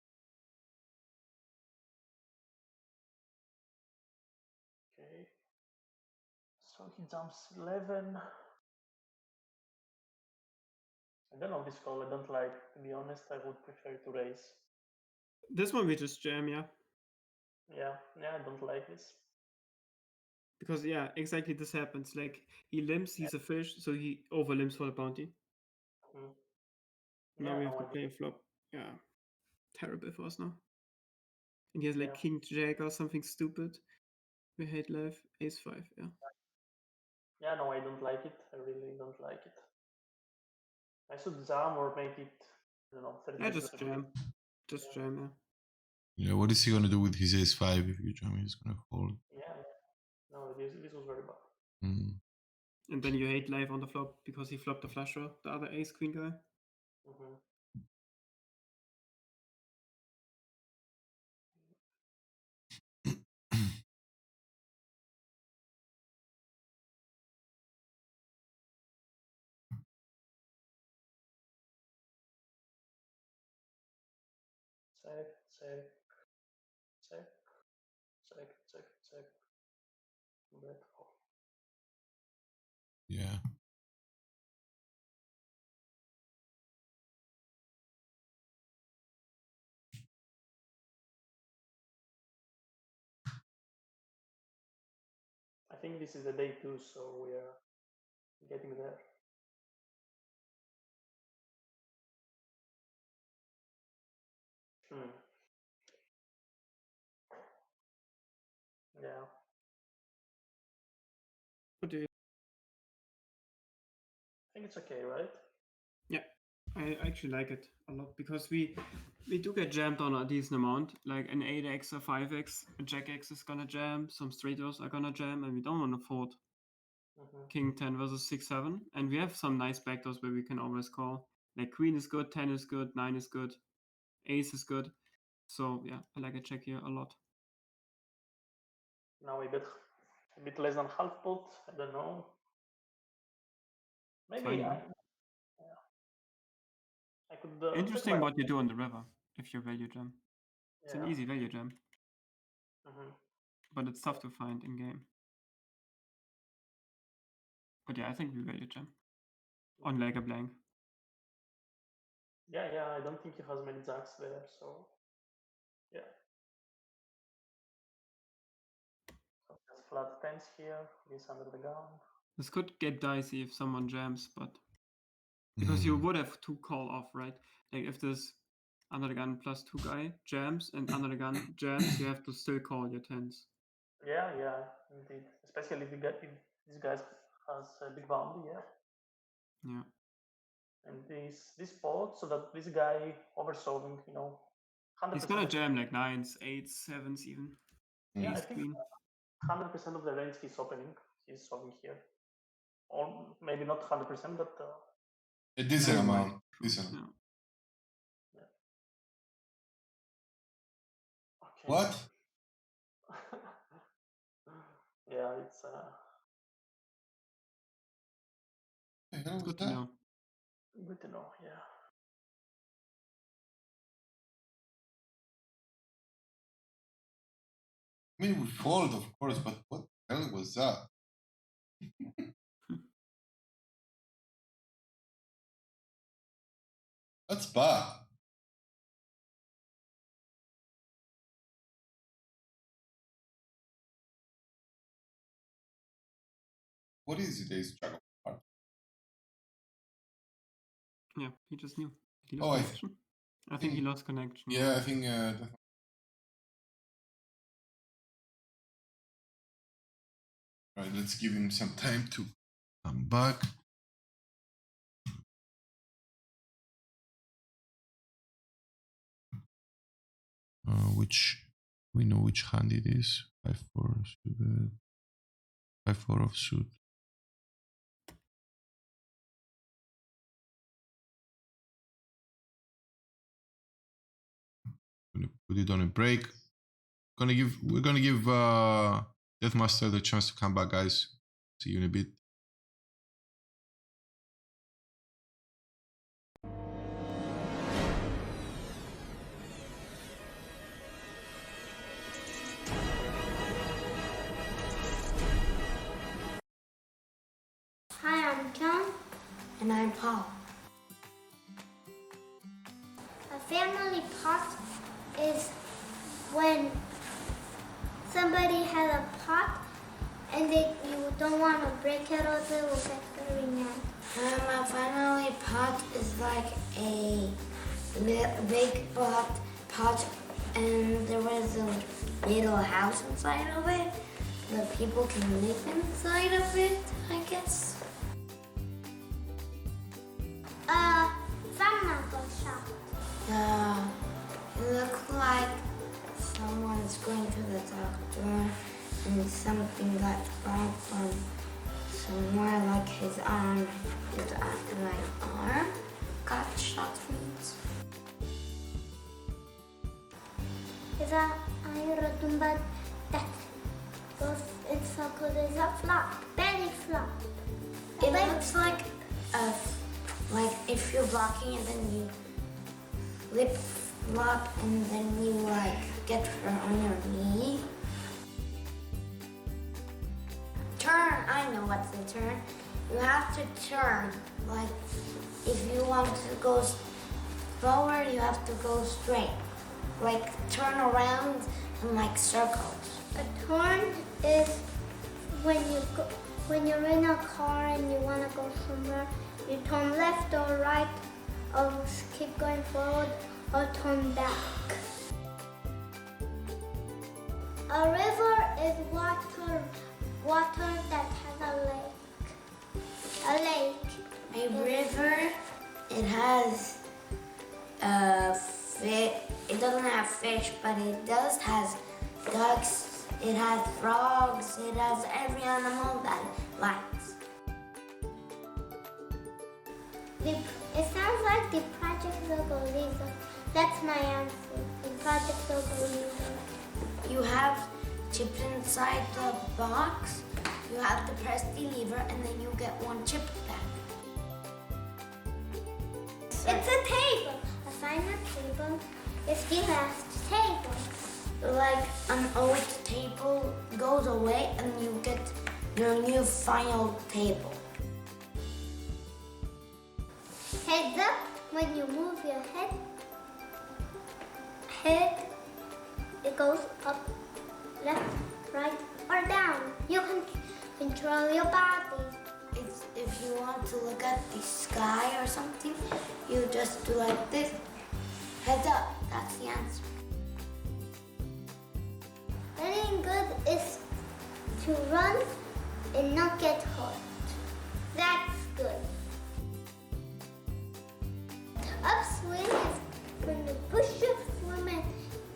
Okay. So he jumps 11. I don't know this call. I don't like. To be honest, I would prefer to raise. This one we just jam, yeah. Yeah, I don't like this. Because yeah, exactly this happens. Like he limps, he's a fish, so he over limps for the bounty. Now we have to play a flop. Yeah, terrible for us now. And he has like king jack or something stupid. We hate life. Ace 5, yeah. Yeah, no, I don't like it. I really don't like it. I should jam or make it, I don't know, 30 Yeah, pieces just of green. jam. Just jam, yeah. Yeah, what is he gonna do with his ace 5 if you jam? He's gonna fold. Yeah. No, this was very bad. Mm. And then you hate live on the flop because he flopped the flush draw, the other ace queen guy. Mhm. Check. Bet call. Yeah. I think this is the day 2, so we are getting there. Yeah. What do you? I think it's okay, right? Yeah, I actually like it a lot because we do get jammed on a decent amount. Like an 8x or 5x, a jack x is gonna jam, some straight draws are gonna jam, and we don't want to fold Mhm. king 10 versus 6-7. And we have some nice backdoors where we can always call. Like queen is good, 10 is good, 9 is good, ace is good. So yeah, I like a check here a lot. Now we bet a bit less than half pot. I don't know. Maybe Fine, I, yeah. I could. Interesting what you do on the river if you value jam. It's an Yeah. easy value jam, Mhm. but it's tough to find in game. But yeah, I think we value jam on like a blank. Yeah. I don't think he has many jacks there, so yeah. So just flat tens here. This under the gun. This could get dicey if someone jams, but because you would have to call off, right? Like if this under the gun plus 2 guy jams and under the gun jams, you have to still call your tens. Yeah, indeed. Especially if this guy has a big bounty, yeah. Yeah. And this pot, so that this guy oversolving, 100%. He's gonna jam like 9s, 8s, 7s even. Yeah, I Ace think queen. 100% of the range he's opening, he's solving here. Or maybe not 100%, but A decent Yeah, amount. true, Decent. yeah. okay. What? Yeah, it's The hell was Good to that? know. good to know. Yeah. I mean, we fold, of course, but what the hell was that? That's bad. What is it? Ace Jack of Hearts? Yeah, he just knew. Did he Oh, lose I connection? I think he lost connection. Yeah, I think. Definitely. Right, let's give him some time to come back. Which we know which hand it is. 5-4 suited. 5-4 of suit. Gonna put it on a break. We're gonna give DeathMaster the chance to come back, guys. See you in a bit. Hi, I'm John. And I'm Paul. A family pot is when somebody has a pot and you don't want to break it or they will get very mad. A family pot is like a big pot and there was a little house inside of it. the people can live inside of it, I guess. Someone got shot. It looks like someone's going to the doctor and something got wrong from somewhere, like his arm got shot from it. DeathMaster's that goes in circles is a flop, belly flop. It looks like if you're blocking and then you flip flop and then you get her on your knee. Turn, I know what's the turn. You have to turn. Like if you want to go forward, you have to go straight. Like turn around in circles. A turn is when you're in a car and you want to go somewhere, you turn left or right, or keep going forward, or turn back. A river is water that has a lake. A river, it has it doesn't have fish, but it does has ducks, it has frogs, it has every animal that likes. It sounds like the Project Zogoliza. That's my answer. The Project Zogoliza. You have chips inside the box, you have to press the lever and then you get one chip back. It's a table. Assign a table. It's the last table. Like an old table goes away and you get your new final table. Heads up, when you move your head, it goes up, left, right, or down. You can control your body. If you want to look at the sky or something, you just do like this. Heads up, that's the answer. Running good is to run and not get hurt. That's good. Upswing is when you push your swim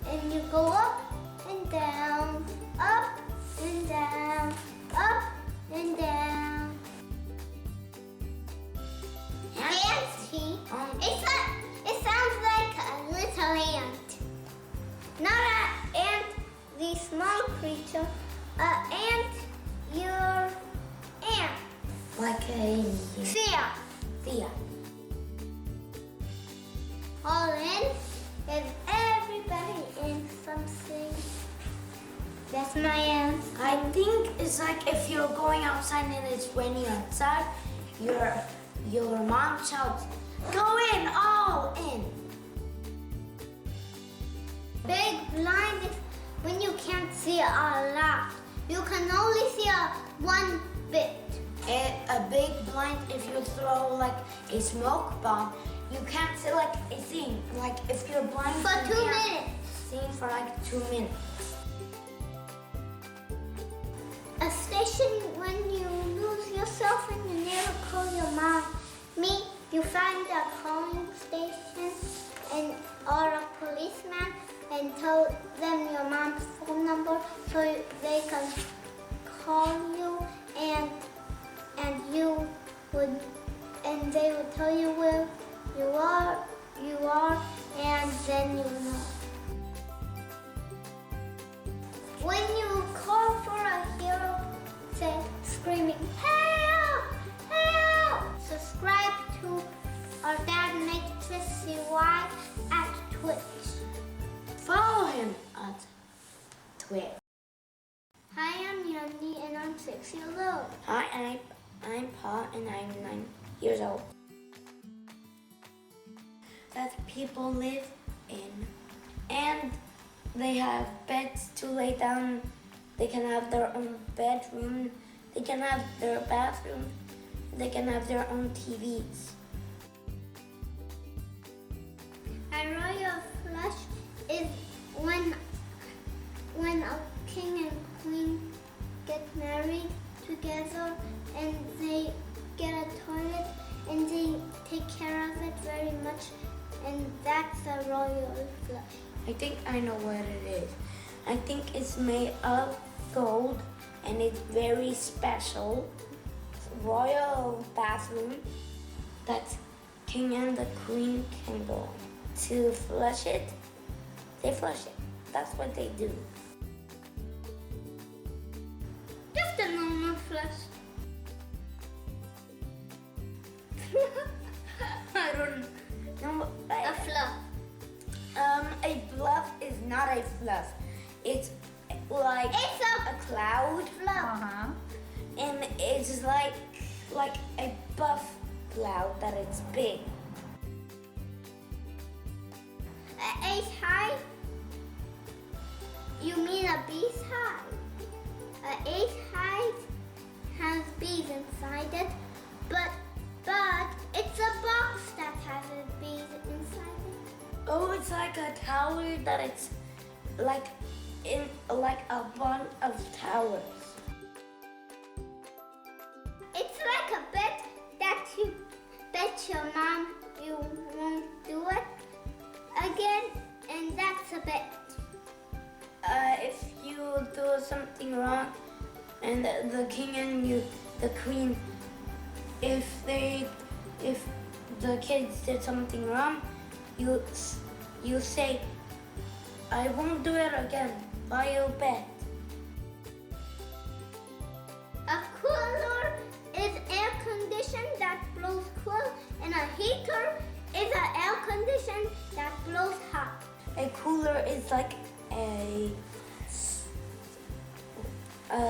and you go up and down, up and down, up and down. Auntie, it sounds like a little ant. Not an ant, the small creature. Ant, your aunt. Like a Thea. All in is everybody in something. That's my answer. I think it's like if you're going outside and it's raining outside, your mom shouts, "Go in, all in." Big blind is when you can't see a lot. You can only see one bit. A big blind, if you throw like a smoke bomb, you can't see like a thing. Like if you're blind For you 2 can't minutes. see for like 2 minutes. A station when you lose yourself and you never call your mom. You find a calling station or a policeman and tell them your mom's phone number so they can call you and they would tell you where you are, and then you know. When you call for a hero, say screaming, "Help! Help!" Subscribe to our dad Lik3aZombY at Twitch. Follow him at Twitter. Hi, I'm Yanni and I'm 6 years old. Hi, I'm Pa and I'm 9 years old. That people live in, and they have beds to lay down. They can have their own bedroom. They can have their bathroom. They can have their own TVs. A royal flush is when a king and queen get married together and they get a toilet and they take care of it very much, and that's a royal flush. I think I know what it is. I think it's made of gold and it's very special. Royal bathroom that king and the queen can go to flush it. They flush it. That's what they do. Just a normal flush. I don't know. A fluff. A bluff is not a fluff. It's like It's a cloud, fluff. and it's like a buff cloud that it's big. A hive? You mean a bee's hive? A hive has bees inside it, but it's a box that has bees inside it. Oh, it's like a tower that it's like in like a bunch of towers. It's like a bet that you bet your mom you won't do it again, and that's a bet. If you do something wrong, and the king and the queen, if the kids did something wrong, you say, I won't do it again. Buy your bet. A cooler is air conditioned that blows cool, and a heater is an air conditioned that blows hot. A cooler is like a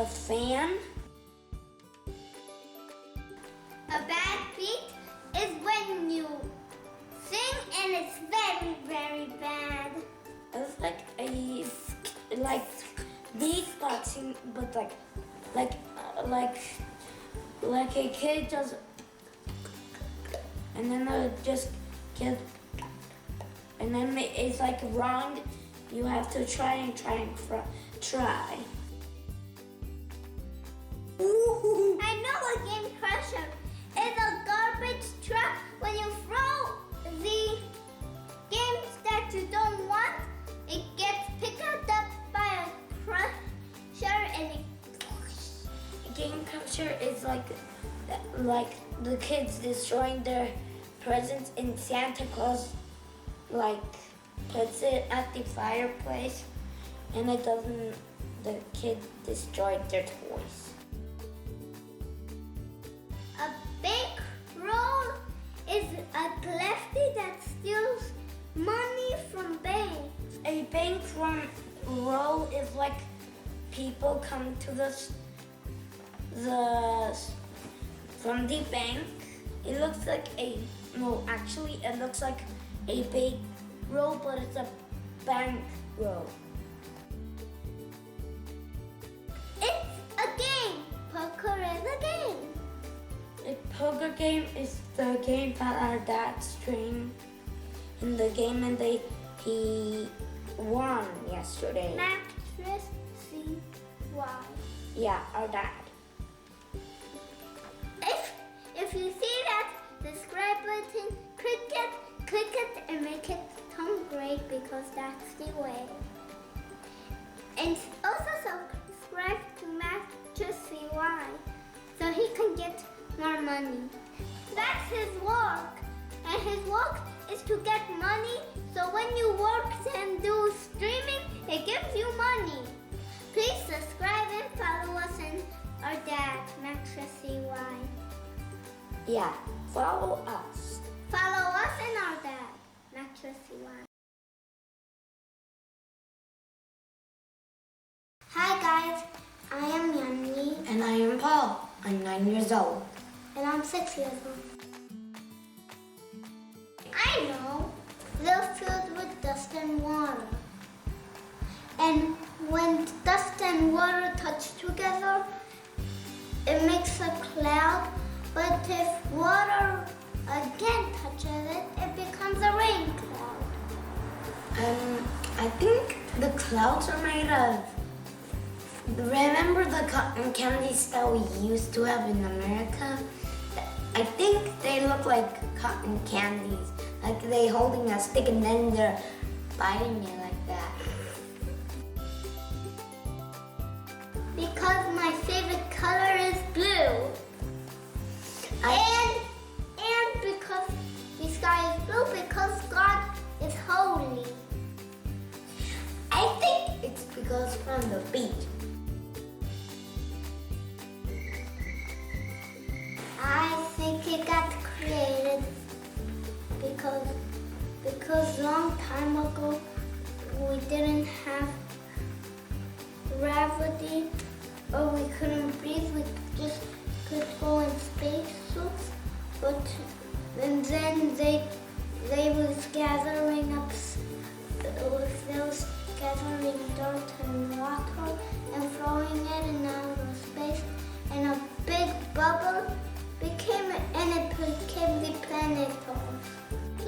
fan. A bad beat is when you sing and it's very, very bad. It's like beatboxing, but like a kid does, and then I just get, and then it's like wrong. You have to try. I know a game crusher is a garbage truck. When you throw the games that you don't want, it gets picked up by a crusher and it. Game culture is like the kids destroying their presents and Santa Claus like puts it at the fireplace and it doesn't. The kid destroyed their toys. A bank roll is a lefty that steals money from banks. A bank roll is like people come to from the bank. It looks like actually it looks like a big roll, but it's a bank roll. It's a game. Poker is a game. A poker game is the game that our dad's trained in the game, and he won yesterday. Mattress CY. Yeah, our dad. If you see that subscribe button, click it and make it turn gray because that's the way. And also subscribe to Mattress CY so he can get more money. That's his work. And his work is to get money, so when you work and do streaming, it gives you money. Please subscribe and follow us and our dad, Mattress CY. Yeah, follow us. Follow us and our dad, Mattress CY. Hi guys, I am Yanni. And I am Paul. I'm 9 years old. And I'm 6 years old. I know, they're filled with dust and water. And when dust and water touch together, it makes a cloud. But if water again touches it, it becomes a rain cloud. I think the clouds are made of Remember the cotton candies that we used to have in America? I think they look like cotton candies. Like they holding a stick and then they're biting it like that. Because my favorite color is blue. And because the sky is blue, because God is holy. I think it's because from the beach. I think it got created because long time ago we didn't have gravity or we couldn't breathe, we just could go in space suits, and then they was gathering up they was gathering dirt and water and throwing it in outer space, and a big bubble became the planet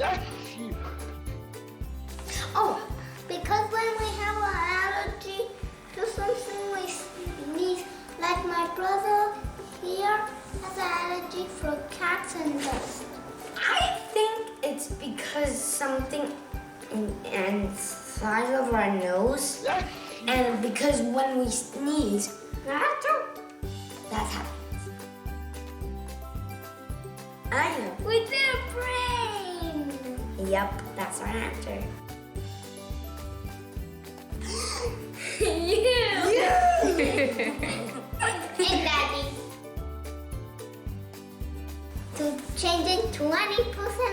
Earth. Oh, because when we have an allergy to something we sneeze, like my brother here has an allergy for cats and dust. I think it's because something inside of our nose, and because when we sneeze, that happens. I know. With their brain. Yep, that's our answer. Hey, Daddy. To changing 20%,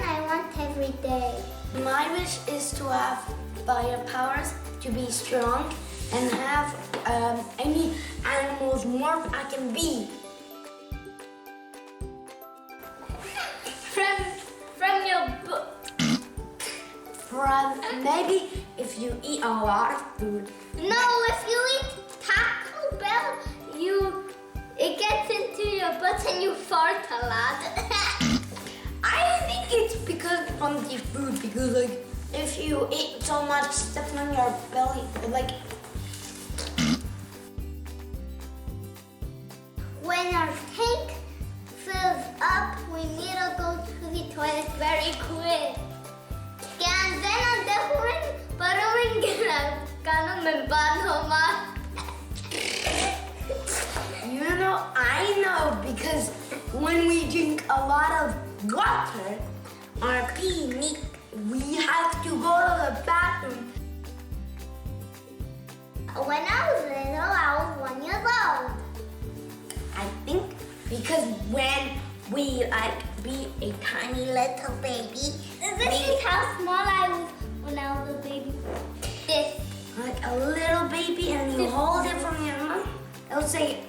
I want every day. My wish is to have fire powers, to be strong, and have any animals morph I can be. From your book. From maybe if you eat a lot of food. No, if you eat Taco Bell, it gets into your butt and you fart a lot. I think it's because from the food, because like if you eat so much stuff on your belly, like When our tank fills up, we need to go to the toilet very quick. And then ang dahon, parang membanho ma. I know because when we drink a lot of water, our pee we have to go to the bathroom. When I was little, I was 1 year old. I think because when we be a tiny little baby, This is how small I was when I was a baby. This. like a little baby, and you hold it from your mouth, it'll say,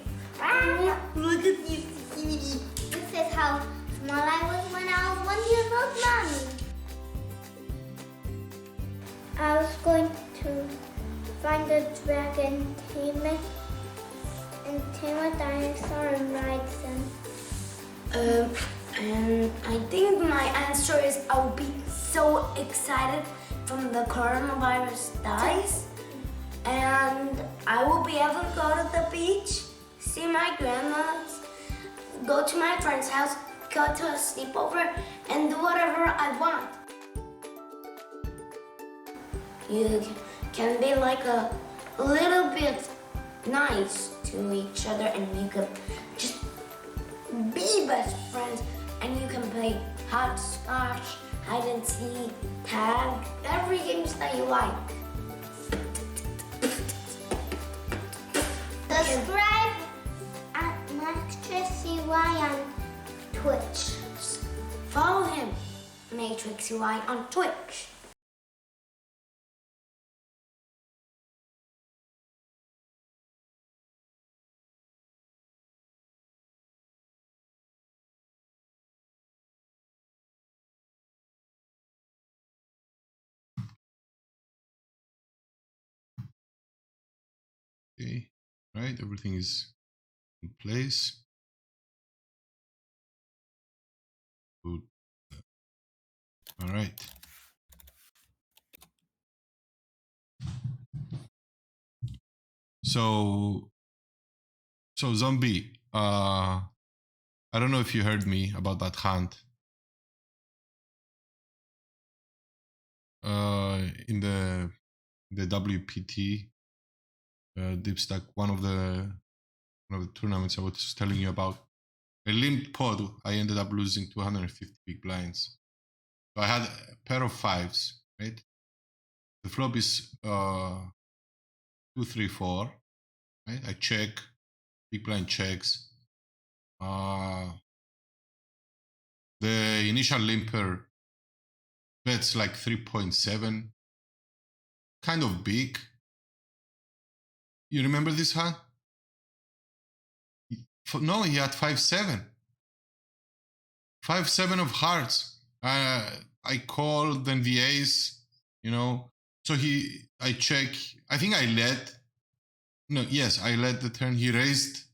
look at you. This is how small I was when I was 1 year old, Mommy. I was going to find a dragon, tame it, and tame a dinosaur and ride them. And I think my answer is I'll be so excited from the coronavirus dies, and I will be able to go to the beach, see my grandma's, go to my friend's house, go to a sleepover, and do whatever I want. You can be like a little bit nice to each other, and you can just be best friends, and you can play hopscotch, hide and seek, tag, every games that you like. Subscribe at Lik3aZombY on Twitch. Follow him, Lik3aZombY on Twitch. Okay, right, everything is in place. Good. All right. So So Zombie, I don't know if you heard me about that hand. In the WPT deep stack, one of the tournaments I was telling you about, a limped pod, I ended up losing 250 big blinds. So I had a pair of fives, right? The flop is 2, 3, 4, right? I check, big blind checks. The initial limper bets like 3.7, kind of big. You remember this hand? No, he had 5-7. 5-7 of hearts. I called, then the ace, you know. So I check. I think I led. No, yes, I led the turn. He raised.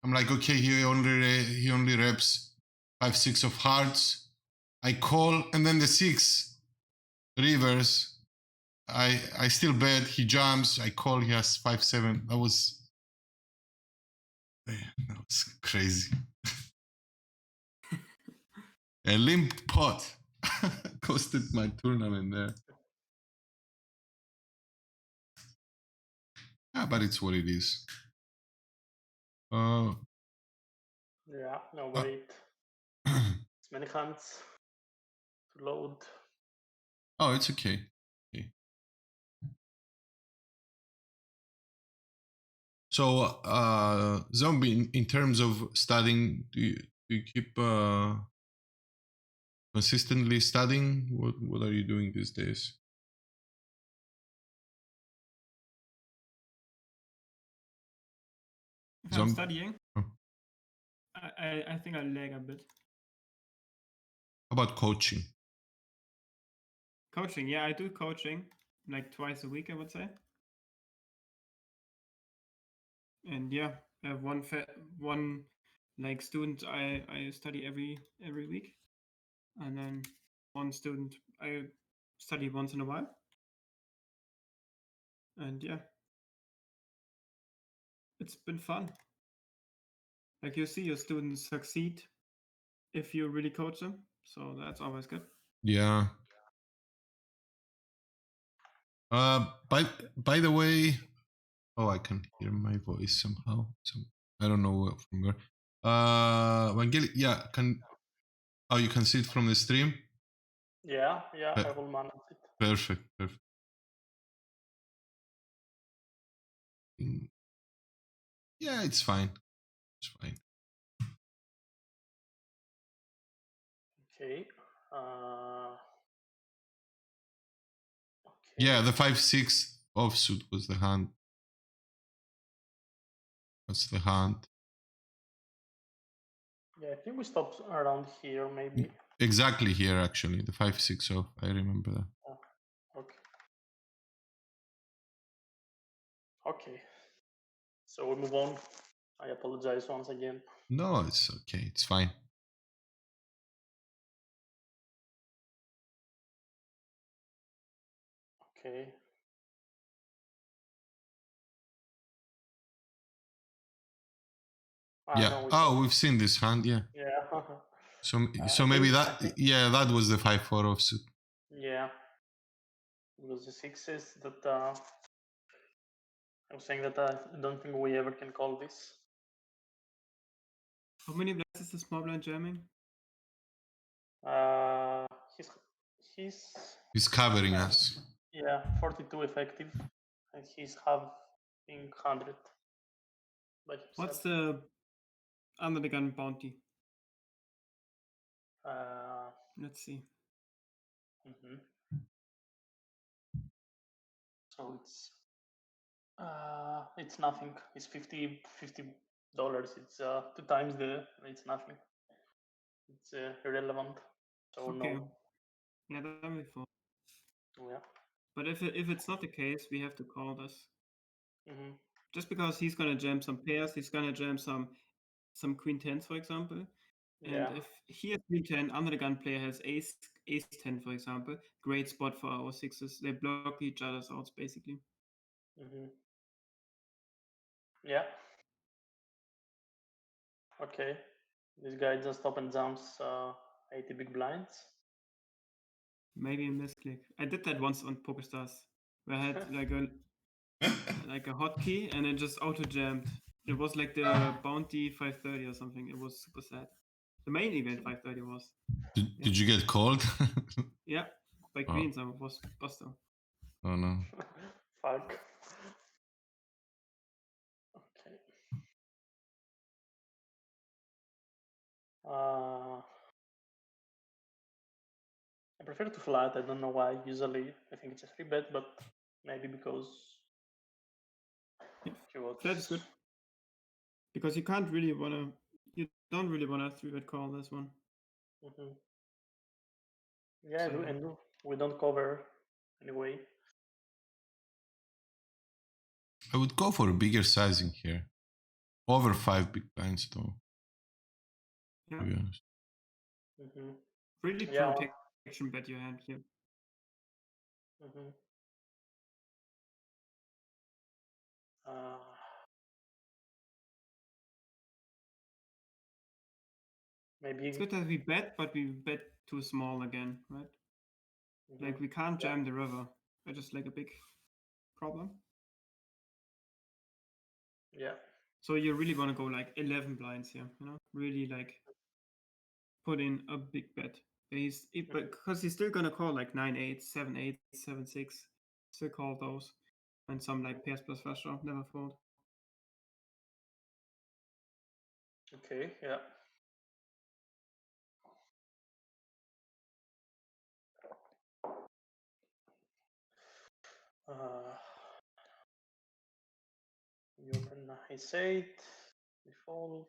I'm like, okay, he only reps 5-6 of hearts. I call, and then the 6 rivers. I still bet. He jumps. I call. He has 5-7. That was crazy. A limp pot costed my tournament there. Yeah, but it's what it is. Yeah, no, wait. It's many hands to load. Oh, it's okay. So, Zombie, in terms of studying, do you keep consistently studying? What are you doing these days? If I'm studying, Oh. I think I lag a bit. How about coaching? Coaching, yeah, I do coaching like twice a week, I would say. And yeah, I have one like student I study every week, and then one student I study once in a while. And yeah, it's been fun. Like you see your students succeed if you really coach them, so that's always good. Yeah. By the way, oh, I can hear my voice somehow. I don't know from where. Vangeli, yeah, you can see it from the stream? Yeah, I will manage it. Perfect. Yeah, it's fine. It's fine. Okay. Yeah, the 5-6 offsuit was the hand. That's the hand. Yeah, I think we stopped around here, maybe. Exactly here, actually. The 5-6 off. I remember that. Okay. Okay. So we move on. I apologize once again. No, it's okay. It's fine. Okay. Yeah. No, We've seen this hand. Yeah. Yeah. So maybe that. Yeah, that was the 5-4 offsuit. Yeah. Because the 6s that I was saying that I don't think we ever can call this. How many blinds is the small blind jamming? He's covering us. Yeah, 42 effective, and he's having 100 by himself. What's the under the gun bounty? Let's see. So it's nothing. It's $50. It's 2 times it's nothing. It's irrelevant. So Okay. no. Yeah, that would be fun. Yeah. But if it's not the case, we have to call this. Just because he's gonna jam some pairs, he's gonna jam some queen tens, for example. And if he has queen 10, under the gun player has ace 10, for example, great spot for our sixes. They block each other's outs basically. Yeah. Okay. This guy just open jumps 80 big blinds. Maybe a misclick. I did that once on PokerStars, where I had like a hotkey and it just auto jammed. It was like the bounty 530 or something. It was super sad. The main event 530 was. Did you get called? Yeah, by Oh. Queens. I was Buster. Oh no. Fuck. Okay. I prefer to flat. I don't know why. Usually, I think it's a free bet, but maybe because Yeah, he was. flat is good because you can't really wanna. You don't really wanna 3-bet call this one. Mhm. Yeah, So- and we don't cover anyway. I would go for a bigger sizing here. Over 5 big blinds though. Yeah, To be honest. Mhm. really Yeah. protection bet your hand here. Mhm. Maybe. It's good that we bet, but we bet too small again, right? Mhm. Like we can't Yeah. jam the river. I just like a big problem. Yeah. So you really want to go like 11 blinds here, you know? Really like put in a big bet. Because he's still gonna call like 9-8, 7-8, 7-6. Still call those. And some like pairs plus flush draw, never fold. Okay. Yeah. You open ace 8, default.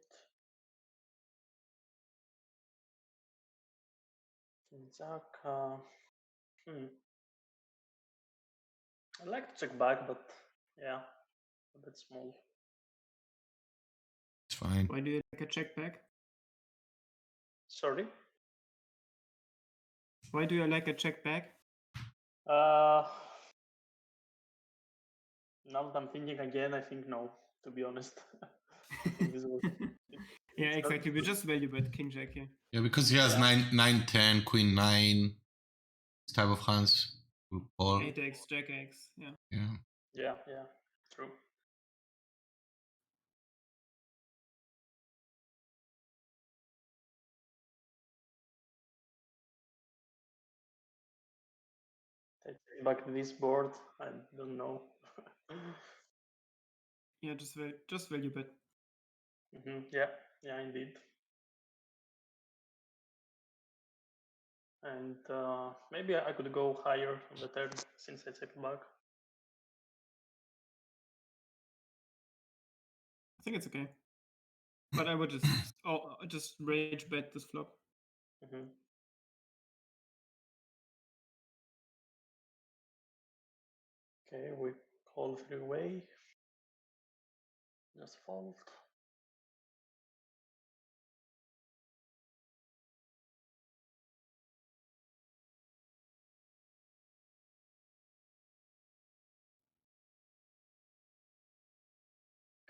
King jack. I'd like to check back, but yeah, a bit small. It's fine. Why do you like a check back? Sorry. Why do you like a check back? Now that I'm thinking again, I think no, to be honest. I think this was. Yeah, it's not- exactly. We just value bet king jack here. Yeah, because he has Yeah. 9, 10, queen 9. This type of hands will call. 8x, jack x. Yeah. Yeah. Yeah, yeah, true. Take back this board. I don't know. Yeah, just value bet. Yeah, yeah, indeed. And maybe I could go higher on the turn since I checked back. I think it's okay. But I would just rage bet this flop. Mhm. Okay, we call 3-way. Just fold.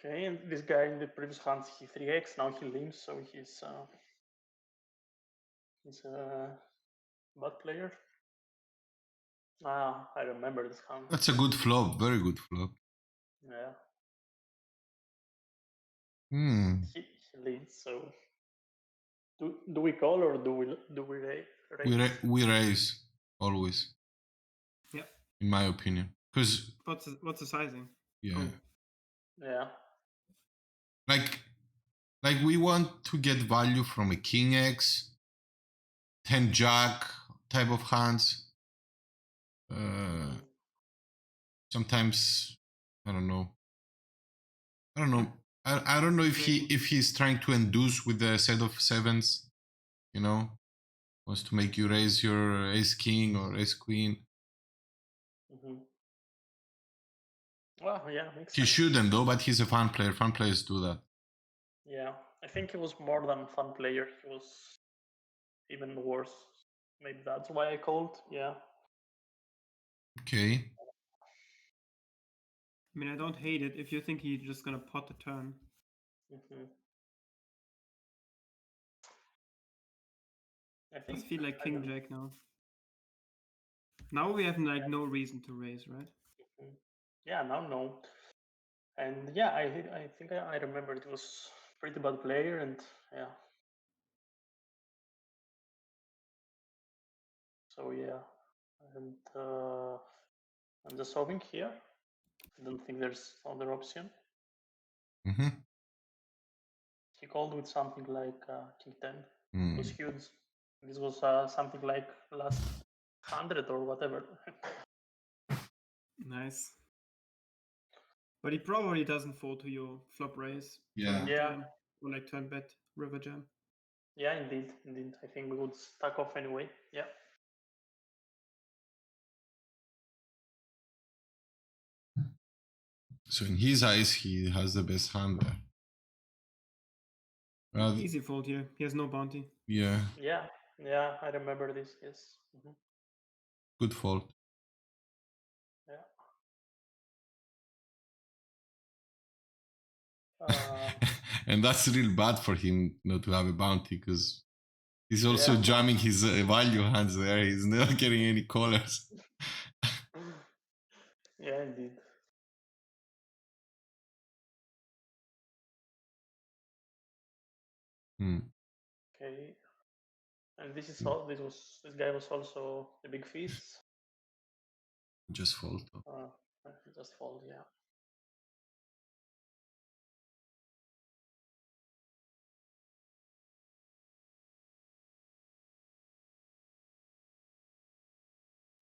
Okay, and this guy in the previous hands he 3x, now he limps, so he's a bad player. Ah, I remember this hand. That's a good flop. Very good flop. Yeah, Hmm. he leads. So do we call or do we raise? We raise always. Yeah. In my opinion, because What's the sizing? yeah, Oh. Yeah. like we want to get value from a king x, 10 jack type of hands. Sometimes I don't know. I don't know if he's trying to induce with the set of sevens, you know, wants to make you raise your ace king or ace queen. Well, yeah, makes He sense. shouldn't though, but he's a fun player. Fun players do that. Yeah, I think he was more than fun player. He was even worse. Maybe that's why I called. Yeah. Okay. I mean, I don't hate it if you think he's just gonna pot the turn. I I think. just feel like I King don't- Jack now. Now we have like no reason to raise, right? Mhm. Yeah, now no. And yeah, I think I remember it was pretty bad player, and yeah. So yeah, and I'm just solving here. I don't think there's other option. Mm-hmm. He called with something like King 10. It was Mm. huge. This was something like last 100 or whatever. Nice. But he probably doesn't fall to your flop raise. Yeah. Turn Yeah. jam, or like turn bet, river jam. Yeah, indeed. I think we would stack off anyway. Yeah. So in his eyes, he has the best hand there. Well, Easy fold here. He has no bounty. yeah, Yeah. Yeah, I remember this. Yes. Mhm. good fault. Yeah. Uh, And that's real bad for him not to have a bounty because he's also Yeah. jamming his value hands there. He's not getting any callers. yeah, indeed. Hmm. Okay. And this is all. This guy was also a big feast. Just fault. Just fold. Yeah.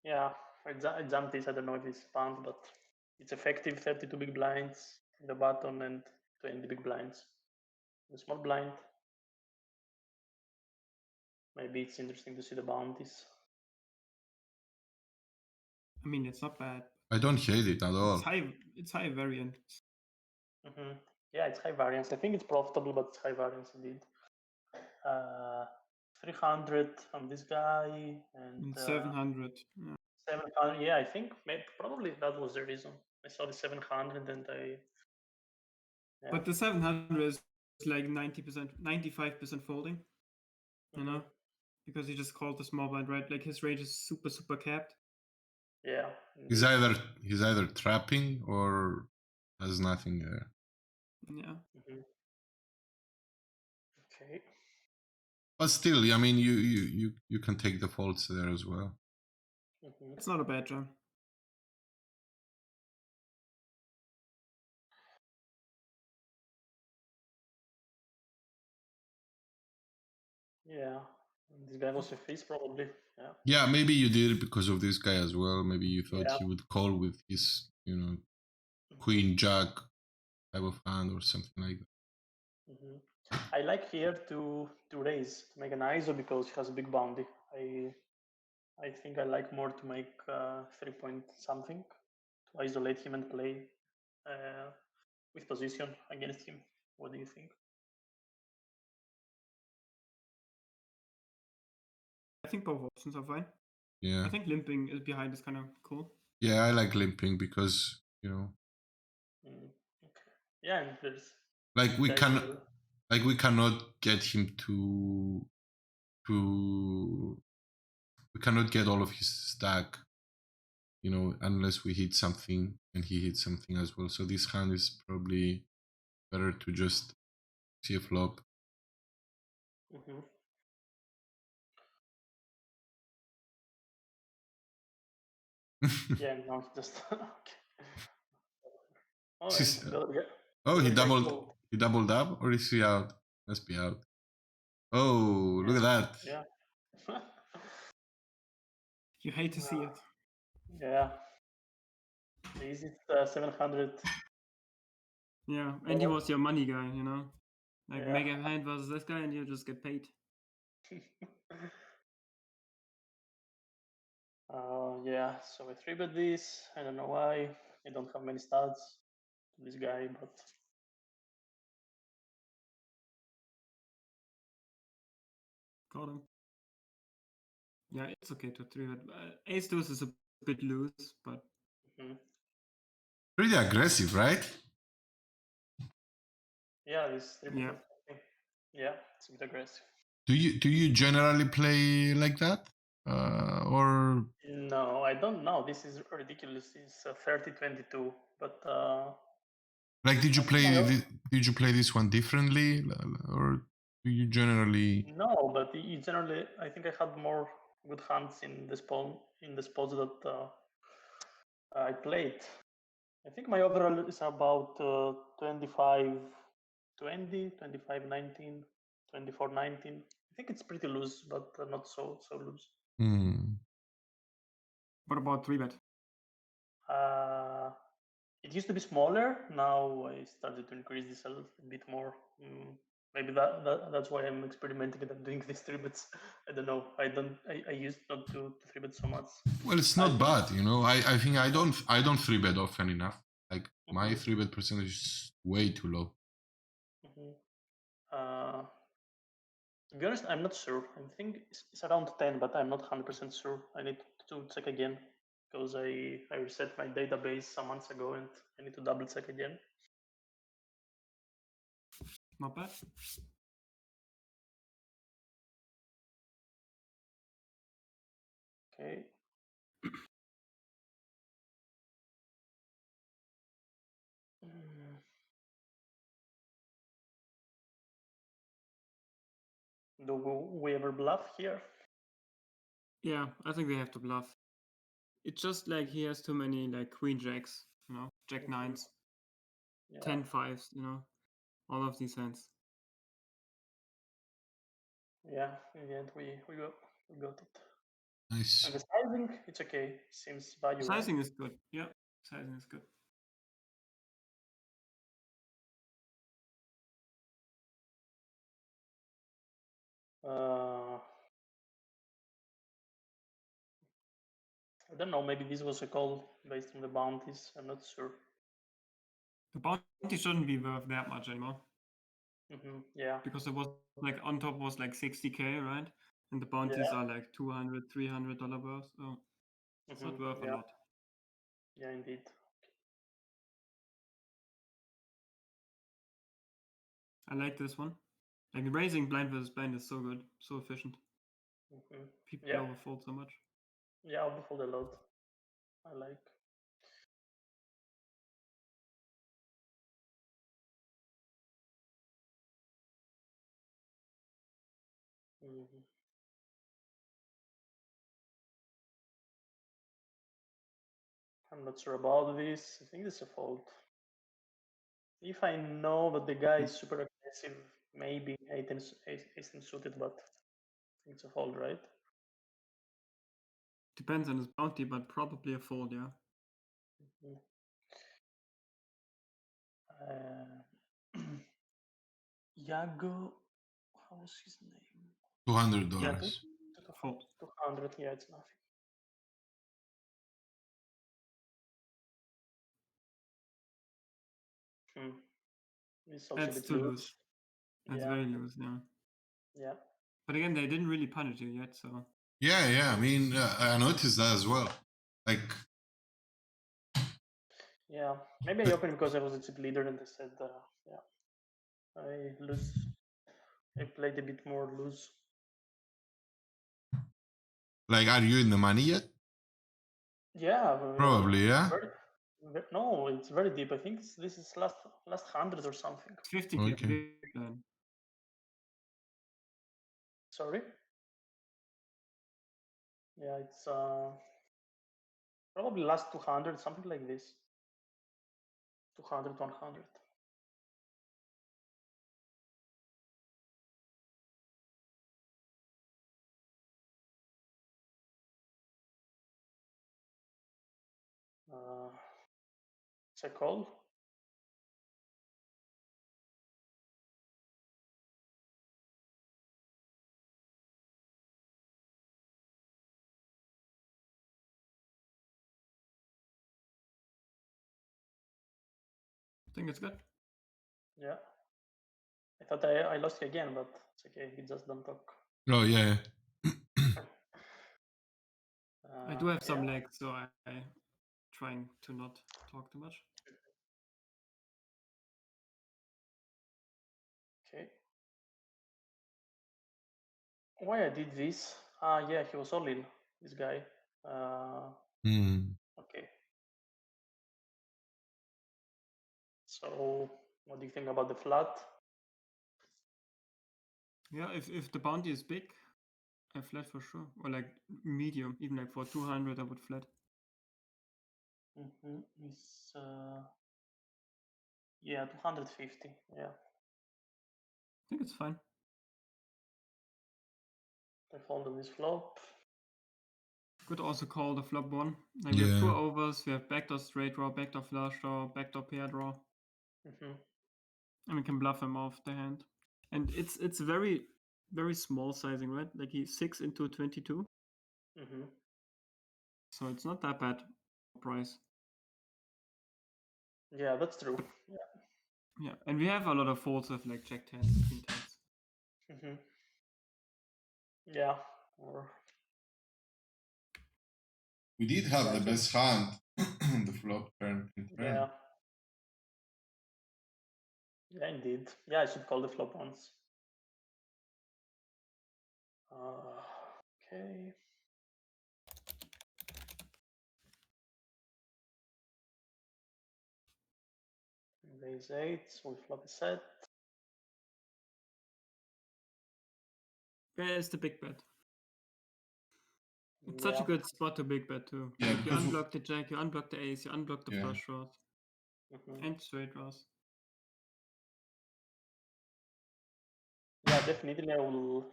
Yeah, I jumped this. I don't know if it's pumped, but it's effective. 32 big blinds in the button and 20 big blinds. The small blind. Maybe it's interesting to see the bounties. I mean, it's not bad. I don't hate it at all. It's high variant. Mm-hmm. Yeah, it's high variance. I think it's profitable, but it's high variance indeed. 300 on this guy and 700. Yeah. 700. Yeah, I think probably that was the reason. I saw the 700 and I. Yeah. But the 700 is like 90%, 95% folding. You know, because he just called the small blind, right? Like his range is super capped. Yeah. He's either trapping or has nothing there. Yeah. Mm-hmm. Okay. But still, I mean, you can take the faults there as well. Mm-hmm. It's not a bad jam. Yeah. This guy was a face probably. Yeah. Yeah, maybe you did it because of this guy as well. Maybe you thought Yeah. he would call with his, queen jack type of hand or something like that. Mm-hmm. I like here to raise, to make an ISO because he has a big bounty. I think I like more to make 3 point something to isolate him and play with position against him. What do you think? I think both options are fine. Yeah. I think limping is behind is kind of cool. Yeah, I like limping because, Okay. Yeah, and there's like we guys can will- like we cannot get him to we cannot get all of his stack, unless we hit something and he hits something as well. So this hand is probably better to just see a flop. Mhm. Yeah, no, just okay. Oh, This is- yeah. Oh, he Another guy doubled called. he doubled up, or is he out? Must be out. Oh, look at that. Yeah. You hate to see it. Yeah. The easiest 700. Yeah, and he Well, was your money guy, you know? Like Yeah. make a hand versus this guy and you just get paid. Yeah, so I 3-bet this. I don't know why. I don't have many stats to this guy, but Got him. Yeah, it's okay to 3-bet. Ace deuce is a bit loose, but mhm. Pretty aggressive, right? Yeah, this 3-bet. Yeah. Yeah, it's a bit aggressive. Do you generally play like that, or No, I don't know. This is ridiculous. It's 30-22, but like did you I think I play did you play this one differently, or do you generally? no, but generally I think I had more good hands in the spots that I played. I think my overall is about 25-20, 25-19, 24-19. I think it's pretty loose, but not so loose. What about 3-bet? It used to be smaller. Now I started to increase this a little bit more. Maybe that's why I'm experimenting and I'm doing these 3-bets. I don't know. I used not to 3-bet so much. Well, it's not bad, you know. I think I don't 3-bet often enough. Like my 3-bet percentage is way too low. To be honest, I'm not sure. I think it's around 10, but I'm not 100% sure. I need to check again because I reset my database some months ago and I need to double check again. Not bad. Okay. Do we ever bluff here? Yeah, I think they have to bluff. It's just like he has too many like queen jacks, you know, jack nines, 10 5s, you know, all of these hands. Yeah, in the end we got it. Nice. And the sizing, it's okay. Seems value. Sizing Right? is good. Yeah, sizing is good. I don't know. Maybe this was a call based on the bounties. I'm not sure. The bounty shouldn't be worth that much anymore. Yeah. Because it was like on top was like 60K, right? And the bounties are like $200, $300 worth. So it's not worth a lot. Yeah, indeed. I like this one. Like raising blind versus blind is so good, so efficient. People overfold so much. Yeah, overfold a lot. I like. I'm not sure about this. I think this is a fold. If I know that the guy is super aggressive, maybe ace-10 suited, but I think it's a fold, right? Depends on his bounty, but probably a fold, yeah. Yago, how was his name? $200. Yeah, Fold. 200, yeah, it's nothing. It's also That's a bit too loose. loose. That's very loose, yeah. Yeah. But again, they didn't really punish you yet, so. Yeah. I mean, I noticed that as well. Like. Yeah, maybe I opened because I was a chip leader and I said, yeah, I lose. I played a bit more loose. Like, are you in the money yet? Yeah. Probably, yeah. No, it's very deep. I think this is last 100 or something. 50K. Okay. Sorry. Yeah, it's probably last 200, something like this. 200, 100. It's a call. I think it's good. Yeah. I thought I lost again, but it's okay. We just don't talk. Oh, yeah. I do have some legs, so I'm trying to not talk too much. Okay. why I did this? Yeah, he was all in, this guy. Okay. So, what do you think about the flat? Yeah, if the bounty is big, I flat for sure. Or like medium, even like for 200 I would flat. It's, yeah, 250, yeah. I think it's fine. I fold on this flop. Could also call the flop one. Like we have two overs, we have backdoor straight draw, backdoor flush draw, backdoor pair draw. And we can bluff him off the hand. And it's very, very small sizing, right? Like he's 6 into 22. So it's not that bad price. Yeah, that's true. Yeah, and we have a lot of folds with like jack 10s, queen 10s. Yeah. Or We did have the best hand on the flop turn. yeah. Yeah, indeed. Yeah, I should call the flop once. Okay. Raise 8s, we flop a set. Where is the big bet? It's such a good spot to big bet too. Yeah, like you unblock the jack, you unblock the ace, you unblock the flush draws. And straight draws. Yeah, definitely I will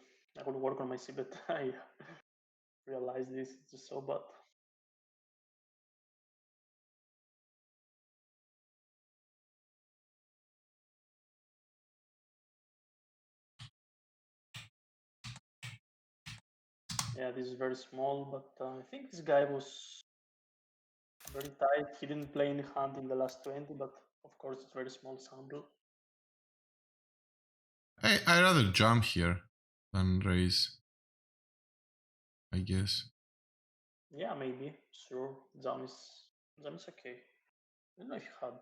work on my c-bet. I realize this, it's just so bad. Yeah, this is very small, but I think this guy was very tight. He didn't play any hand in the last 20, but of course it's very small sample. I rather jump here than raise, I guess. Yeah, maybe. Sure. Jam is okay. I don't know if he had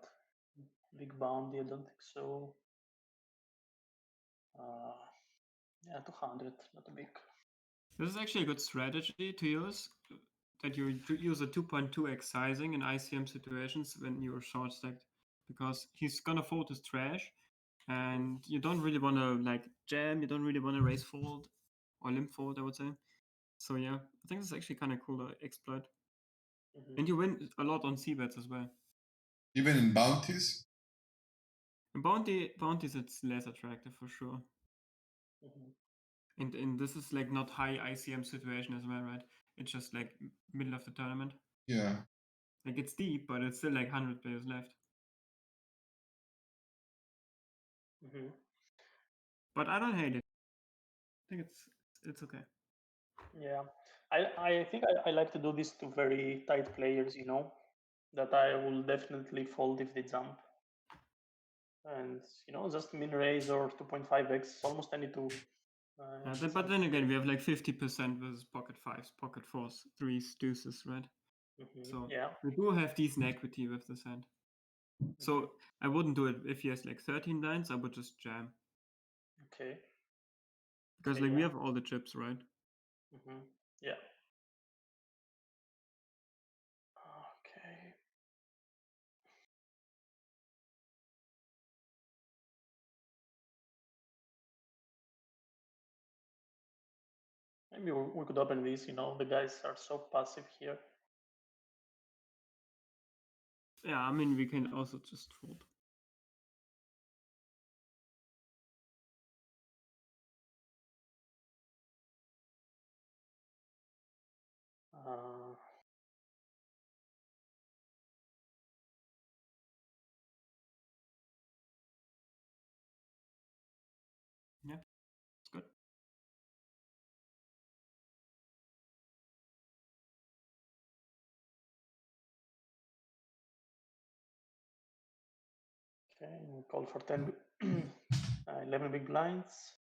big bounty, I don't think so. Yeah, 200, not big. This is actually a good strategy to use, that you use a 2.2x sizing in ICM situations when you're short stacked, because he's gonna fold his trash, and you don't really want to like jam, you don't really want to raise fold or limp fold, I would say. So yeah, I think this is actually kind of cool to exploit. And you win a lot on c-bets as well. Even in bounties? In bounties it's less attractive for sure. And this is like not high ICM situation as well, right? It's just like middle of the tournament. Yeah. Like it's deep, but it's still like 100 players left. But I don't hate it. I think it's okay. Yeah, I think I like to do this to very tight players, you know, that I will definitely fold if they jump. And, you know, just min raise or 2.5x, almost any two. But then again, we have like 50% with pocket fives, pocket fours, threes, deuces, right? So yeah, we do have decent equity with this hand. So I wouldn't do it if he has like 13 lines, I would just jam. Okay. Because like we have all the chips, right? Yeah. Okay. Maybe we could open this, you know, the guys are so passive here. Yeah, I mean, we can also just fold. Yeah, it's good. Okay, we call for 10, 11 big blinds.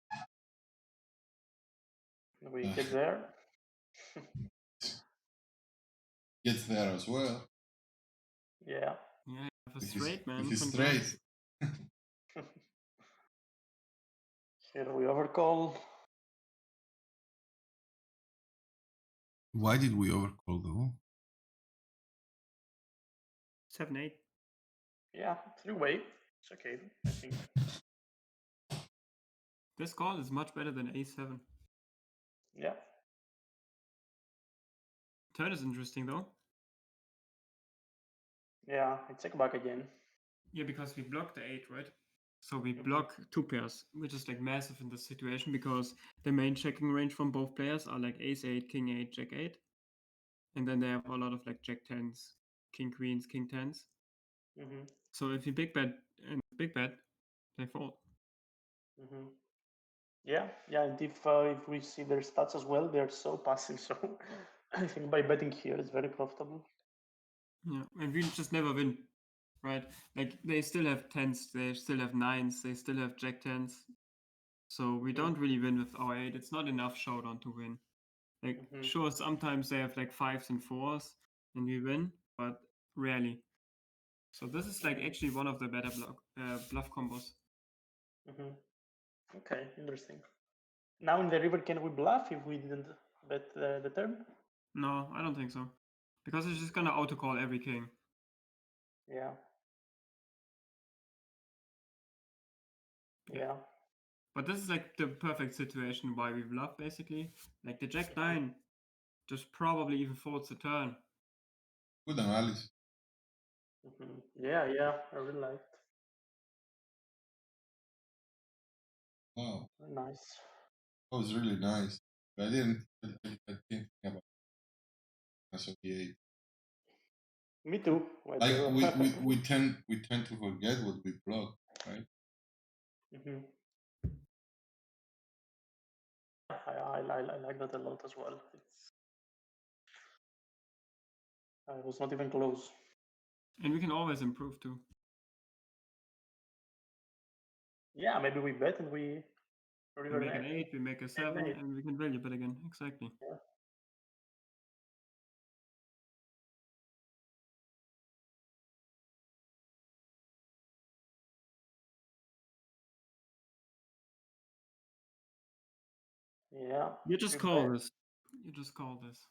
We get there. Gets there as well. Yeah. Yeah, have a straight, man. If he's straight. Here we overcall. Why did we overcall though? 7-8. Yeah, 3-way. It's okay, I think. This call is much better than A7. Yeah. Turn is interesting though. Yeah, I check back again. Yeah, because we block the 8, right? So we block 2 pairs, which is like massive in this situation because the main checking range from both players are like ace 8, king 8, jack 8. And then they have a lot of like jack 10s, king queens, king 10s. So if you big bet and big bet, they fold. Yeah, and if we see their stats as well, they're so passive. So I think by betting here is very profitable. Yeah, and we just never win, right? Like they still have 10s, they still have 9s, they still have jack 10s. So we don't really win with our 8. It's not enough showdown to win. Like sure, sometimes they have like 5s and 4s and we win, but rarely. So this is like actually one of the better bluff combos. Okay, interesting. Now in the river, can we bluff if we didn't bet the turn? No, I don't think so. Because it's just gonna autocall every king. Yeah. Yeah. But this is like the perfect situation why we bluff basically. Like the jack 9 just probably even folds the turn. Good analysis. Yeah, I really liked. Wow, Nice. that was really nice. But I didn't think about as of the 8. Me too. Like we tend to forget what we block, right? I like that a lot as well. I was not even close. And we can always improve too. Yeah, maybe we bet and we make an 8, we make a 7, and we can value bet again. Exactly. Yeah. Yeah. You just call this. You just call this.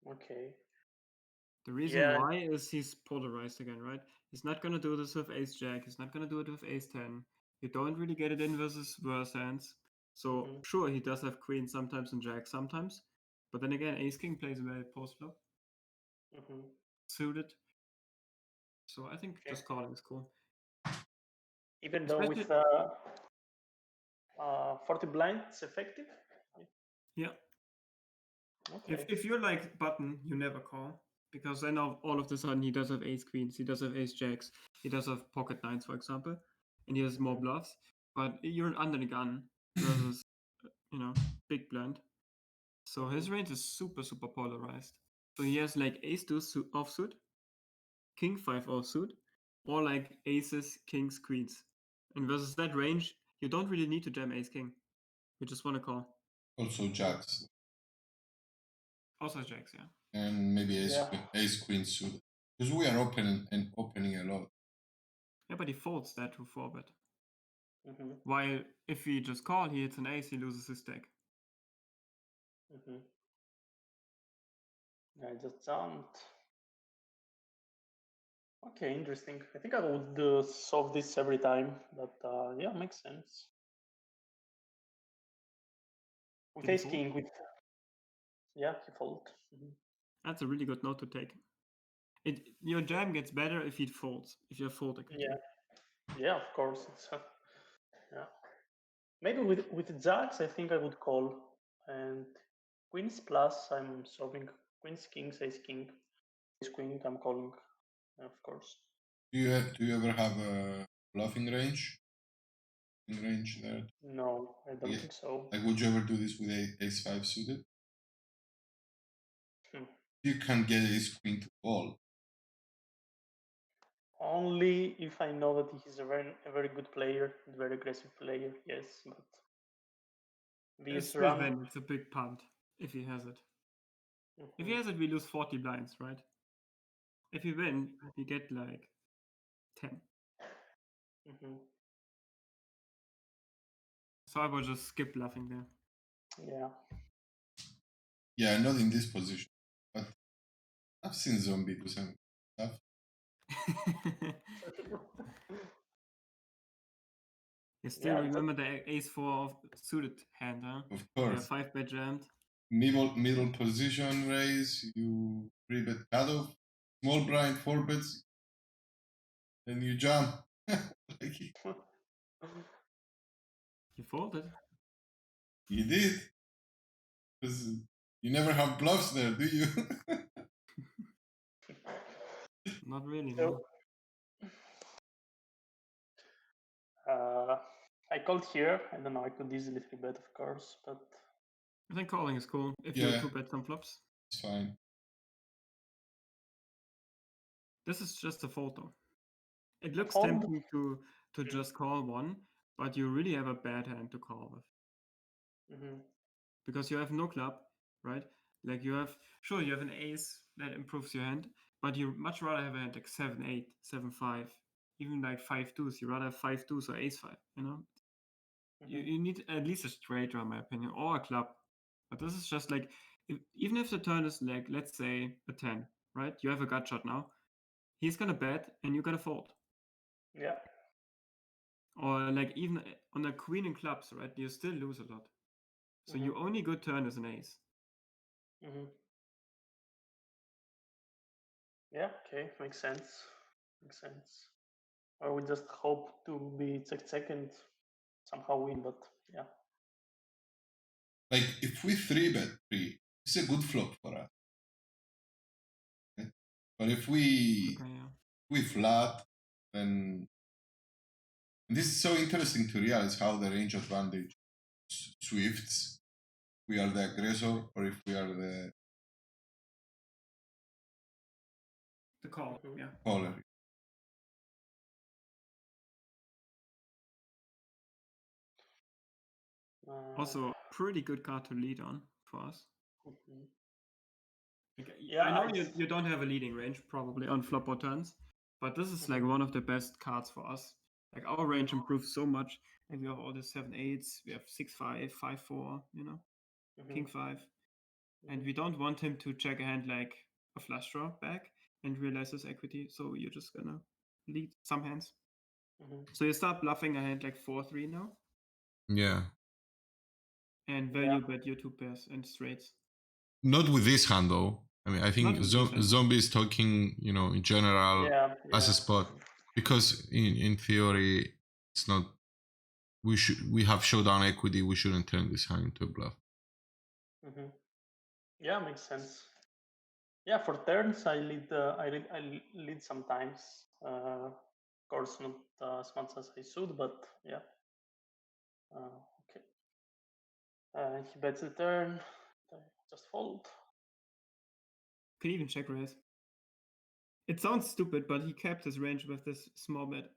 Okay. The reason why is he's polarized again, right? He's not gonna do this with ace jack. He's not gonna do it with ace 10. You don't really get it in versus worse hands. So sure, he does have queen sometimes and jack sometimes, but then again, ace king plays well post flop, suited. So I think just calling is cool. Even though with 40 blind, it's effective. Yeah. Okay. If you're like button, you never call. Because then all of a sudden he does have ace queens, he does have ace jacks, he does have pocket nines, for example, and he has more bluffs. But you're under the gun versus, big blind. So his range is super, super polarized. So he has like ace 2 offsuit, king 5 offsuit, or like aces, kings, queens. And versus that range, you don't really need to jam ace king. You just want to call. Also jacks. Also jacks, yeah. And maybe ace queen suited. Because we are opening a lot. Yeah, but he folds that to 4-bet. While if we just call, he hits an ace, he loses his stack. I just jumped. Okay, interesting. I think I would solve this every time, but yeah, makes sense. With ace king, he fold. That's a really good note to take. Your jam gets better if it folds, if you're folding. Yeah, of course. Yeah. Maybe with jacks, I think I would call, and queens plus I'm solving queens, kings, ace king, ace queen. I'm calling, of course. Do you ever have a bluffing range? In range there? No, I don't think so. Like, would you ever do this with ace 5 suited? You can get ace queen to call. Only if I know that he's a very good player, very aggressive player. Yes, but Still then it's a big punt if he has it. If he has it, we lose 40 blinds, right? If we win, we get like 10. So I will just skip bluffing there. Yeah. Yeah, not in this position, but I've seen Zombie do some stuff. You still Yeah, remember the ace-4 of suited hand, huh? Of Yeah, course. 5-bet jammed. Middle position raise, you 3-bet cutoff, small blind 4-bets, then you jump. Like, You folded. you did. Because you never have bluffs there, do you? Not really, So, I called here. I don't know. I could easily 3-bet, of course, but I think calling is cool if Yeah. you 2-bet some flops. It's fine. This is just a fold though. It looks Fold? tempting to just call one, but you really have a bad hand to call with. Because you have no club, right? Like you have, sure, you have an ace that improves your hand, but you much rather have a hand like 7-8, 7-5, even like 5-2s. You rather have 5-2s or ace-5, you know? You need at least a straight draw, in my opinion, or a club. But this is just like, even if the turn is like, let's say a 10, right? You have a gut shot now. He's gonna bet and you're gonna fold. Yeah. Or like even on a queen and clubs, right? You still lose a lot. So your only good turn is an ace. Yeah, okay, makes sense. Makes sense. Or we just hope to be second, somehow win, but yeah. Like, if we 3-bet 3, it's a good flop for us. Okay? But if we flat, then and this is so interesting to realize how the range advantage swifts. We are the aggressor, or if we are the call, yeah. caller. Also, pretty good card to lead on for us. Like, Yeah, I know you don't have a leading range probably on flop or turns, but this is like one of the best cards for us. Like our range improves so much, and we have all the 7-8s, we have 6-5, 5-4, you know, King 5, and we don't want him to check a hand like a flush draw back and realize his equity. So you're just gonna lead some hands. So you start bluffing a hand like 4-3 now. Yeah. And value bet your 2 pairs and straights. Not with this hand though. I mean, I think Zombie is talking, you know, in general as a spot, because in theory it's not. We have showdown equity. We shouldn't turn this hand into a bluff. Yeah, makes sense. Yeah, for turns I lead. I lead sometimes. Of course, not as much as I should, but yeah. Okay. He bets the turn. I just fold. Can even check raise. It sounds stupid, but he kept his range with this small bet.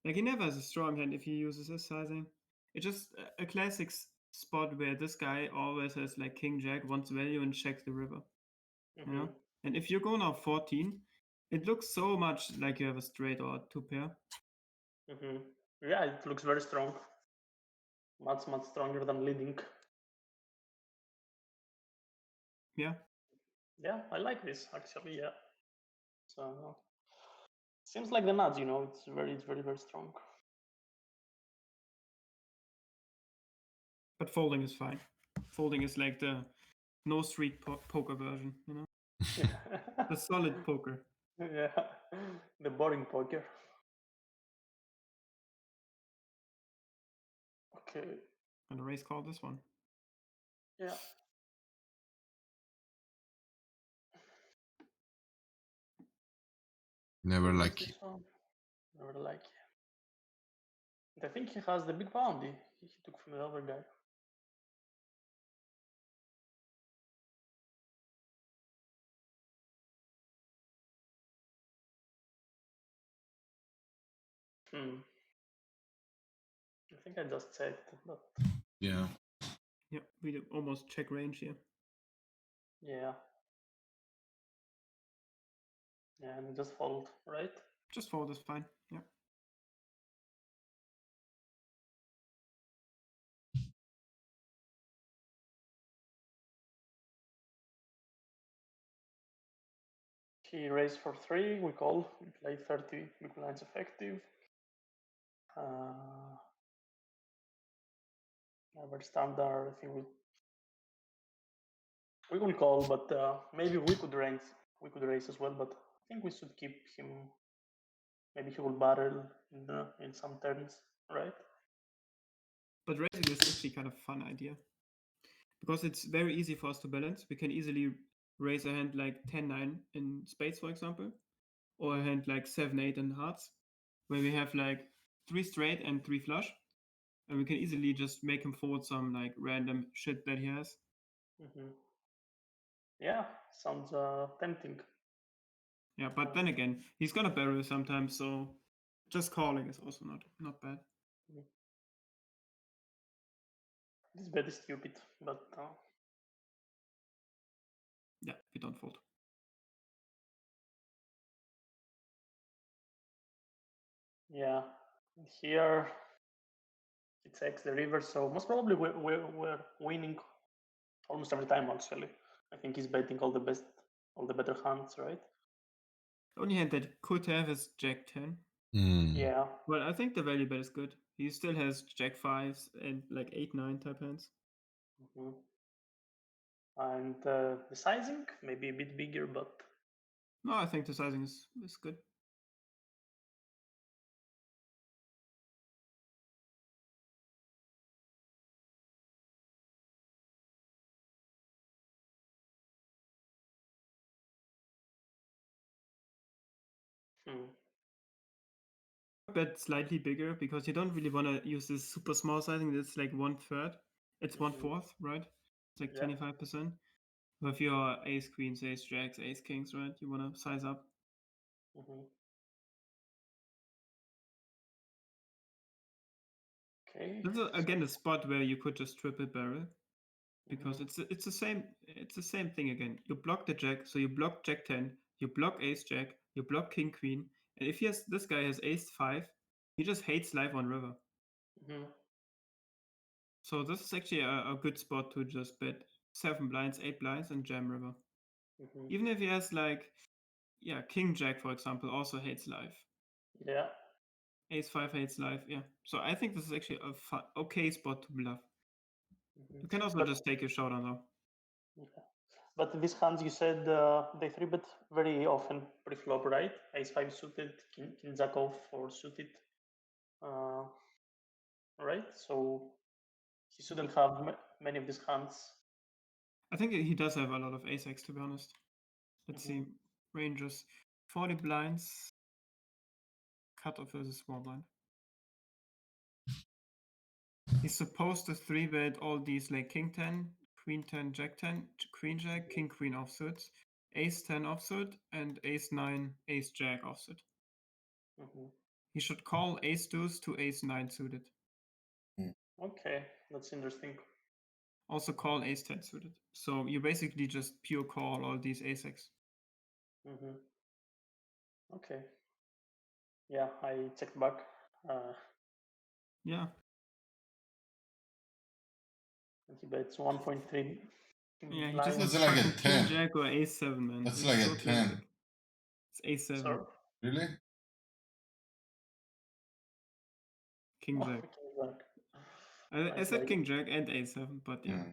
Like he never has a strong hand if he uses his sizing. It's just a classic spot where this guy always has like king jack, wants value and checks the river. You know? And if you go now 14, it looks so much like you have a straight or 2 pair. Yeah, it looks very strong. Much stronger than leading. Yeah. Yeah, I like this actually. Yeah. So seems like the nuts, you know, it's very strong. But folding is fine. Folding is like the no street poker version, you know? The solid poker. Yeah, the boring poker. Okay. And raise call this one. Yeah. Never like it. Never like it. I think he has the big bounty he took from the other guy. I think I just checked, but yeah. Yeah, we almost check range here. Yeah. Yeah, and just fold, right? Just fold is fine. Yeah. He raised for 3. We call. We play 30 big blinds effective. Our standard. I think we will call, but maybe we could raise. We could raise as well, but I think we should keep him. Maybe he will barrel in some turns, right? But raising is actually kind of a fun idea. Because it's very easy for us to balance. We can easily raise a hand like 10-9 in spades, for example, or a hand like 7-8 in hearts, where we have like 3 straight and 3 flush, and we can easily just make him fold some like random shit that he has. Mm-hmm. Yeah, sounds tempting. Yeah, but then again, he's gonna barrel sometimes, so just calling is also not bad. This bet is stupid, but yeah, we don't fold. Yeah, here it takes the river, so most probably we're winning almost every time. Actually, I think he's betting all the better hands, right? The only hand that could have is Jack 10. Yeah. Well, I think the value bet is good. He still has Jack 5s and like 8-9 type hands. Mm-hmm. And the sizing maybe a bit bigger, but no, I think the sizing is good. Bet slightly bigger because you don't really want to use this super small sizing. That's like 1/3. It's 1/4, right? It's like 25%. With your ace queens, ace jacks, ace kings, right? You want to size up. Okay. This is again a spot where you could just triple barrel because it's the same thing again. You block the jack, so you block Jack 10, you block ace jack, you block king queen, and if this guy has ace 5, he just hates live on river. So this is actually a good spot to just bet 7 blinds, 8 blinds, and jam river. Even if he has like, yeah, king jack, for example, also hates live. Yeah. Ace 5 hates live, yeah. So I think this is actually a okay spot to bluff. You can also just take a shot on though. Yeah. But these hands, you said they 3-bet very often pre-flop, right? Ace 5 suited, king jack off or suited, right? So he shouldn't have many of these hands. I think he does have a lot of ace-x, to be honest. Let's see. Ranges 40 blinds. Cutoff versus small blind. He's supposed to 3-bet all these like king 10, queen 10, jack 10, queen jack, king queen offsuit, ace 10 offsuit, and ace 9, ace jack offsuit. He should call ace deuce to ace 9 suited. Okay, that's interesting. Also call ace 10 suited. So you basically just pure call all these ace-x. Okay. Yeah, I checked back. Yeah. And he bets 1.3. Yeah, he just has That's like a fucking 10. king jack or ace 7, man. That's It's like so a 10. classic. It's ace 7. Sorry? Really? King jack. I said king jack and ace 7, but yeah.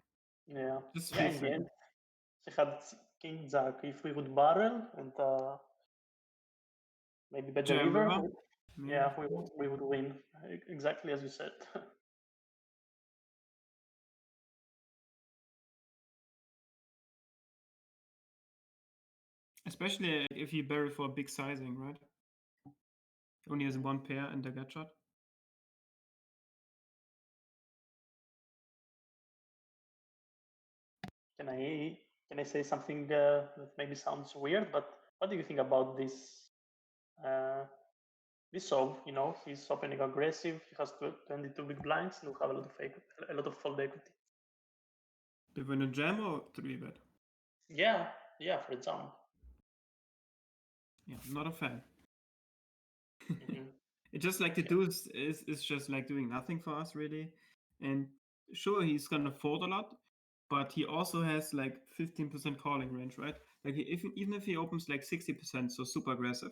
Yeah. Just Yeah, in the end, he had king jack. If we would barrel and maybe bet the Jam river, river? yeah, we would win. Exactly as you said. Especially if you barrel for a big sizing, right? Only has one pair and a gut shot. Can I say something that maybe sounds weird, but what do you think about this this solve? You know, he's opening aggressive. He has 22 big blinds and will have a lot of fold equity. Do you win a jam or 3-bet? Yeah, for example. Yeah, I'm not a fan. It's just like the dude is just like doing nothing for us really, and sure he's gonna fold a lot, but he also has like 15% calling range, right? Like even if he opens like 60%, so super aggressive,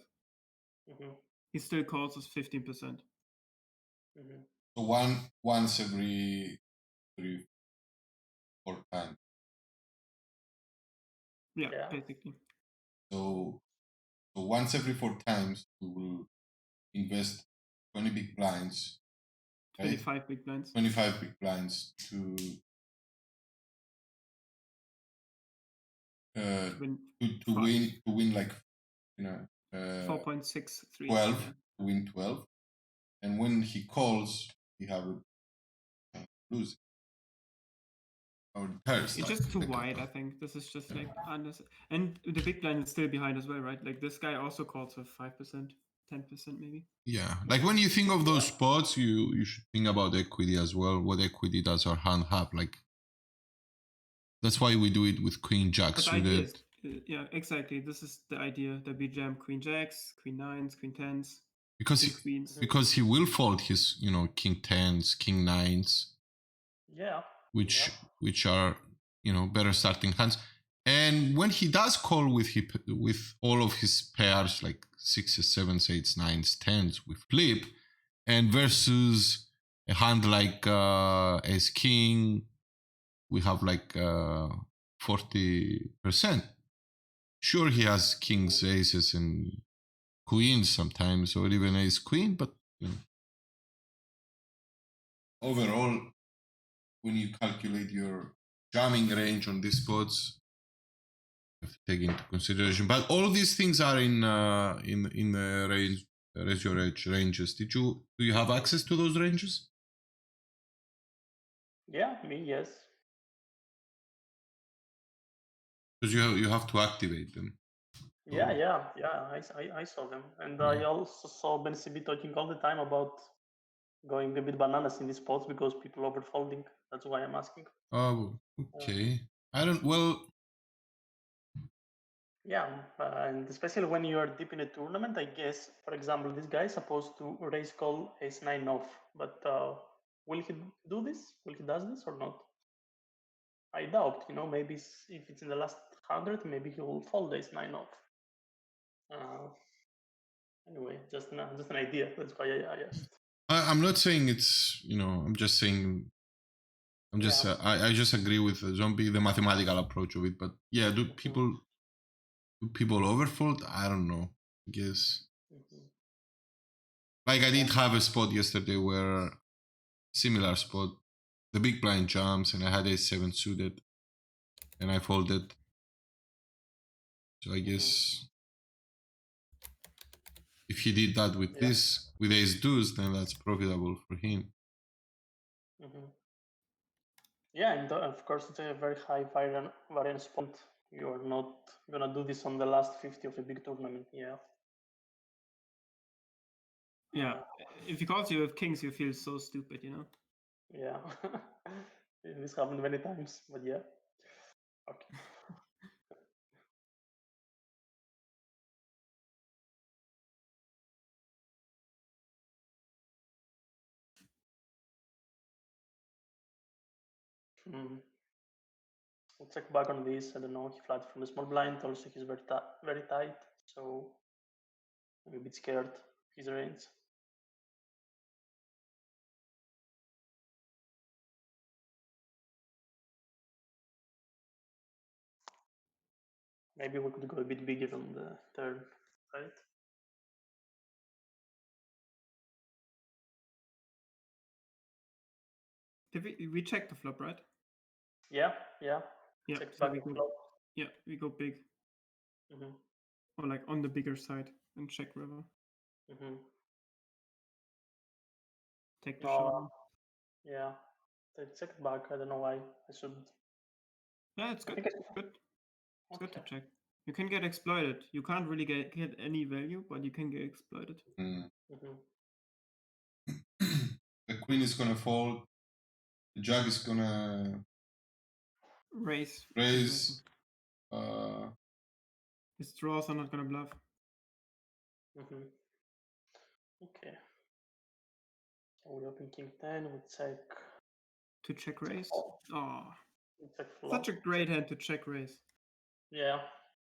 Mm-hmm. he still calls us 15%. Mm-hmm. So once every 3-4 times. Yeah, Yeah. basically. So once every 4 times, we will invest 20 big blinds, right? 25 big blinds. 25 big blinds to win like 4.63. 12 Yeah. to win 12, and when he calls, we have lose. Or It's just too wide, I think. This is just like under, and the big blind is still behind as well, right? Like this guy also calls for 5%, 10% maybe. Yeah, like when you think of those spots, you should think about equity as well. What equity does our hand have? Like that's why we do it with Queen Jack But the idea suited. is, yeah, exactly. This is the idea that we jam Queen Jacks, Queen Nines, Queen Tens, Because Queen Queens. because he will fold his King 10s, King 9s, Yeah. which are better starting hands. And when he does call with all of his pairs like 6s, 7s, 8s, 9s, 10s with flip, and versus a hand like Ace King, we have like 40%. Sure, he has kings, aces, and queens sometimes, or even ace queen, but overall, when you calculate your jamming range on these spots, you have to take into consideration. But all of these things are in the range, raise your edge ranges. Do you have access to those ranges? Yeah, me, yes. Because you have to activate them. Yeah. I saw them, and I also saw Ben CB talking all the time about going a bit bananas in these spots because people overfolding. That's why I'm asking. Oh, okay. I don't. Well, yeah, and especially when you are deep in a tournament, I guess. For example, this guy is supposed to raise call ace 9 off, but will he do this? Will he does this or not? I doubt. Maybe if it's in the last 100, maybe he will fold ace 9 off. Anyway, just an idea. That's why I asked. I'm not saying it's. I'm just saying. I just agree with Zombie, the mathematical approach of it. But yeah, do people overfold? I don't know. I guess. Like I did have a spot yesterday where similar spot, the big blind jumps, and I had a 7 suited, and I folded. So I guess if he did that with this, with ace deuce, then that's profitable for him. Yeah, and of course it's a very high variance point. You are not gonna do this on the last 50 of a big tournament. Yeah. Yeah, if he calls you with kings, you feel so stupid, Yeah. This happened many times, but yeah. Okay. We'll check back on this. I don't know. He flat from the small blind. Also, he's very tight, so I'm a bit scared of his range. Maybe we could go a bit bigger on the turn, right? Did we check the flop, right? Yeah. Check so we go. Flop. Yeah, we go big. Or like on the bigger side and check river. Take the shot. Yeah. They checked back. I don't know why I should. Yeah, it's good. It's good. It's good to check. You can get exploited. You can't really get any value, but you can get exploited. The queen is gonna fold. The jack is gonna raise. His draws are not gonna bluff. Okay. We open king 10. We check. To check raise. Oh, check such a great hand to check raise. Yeah,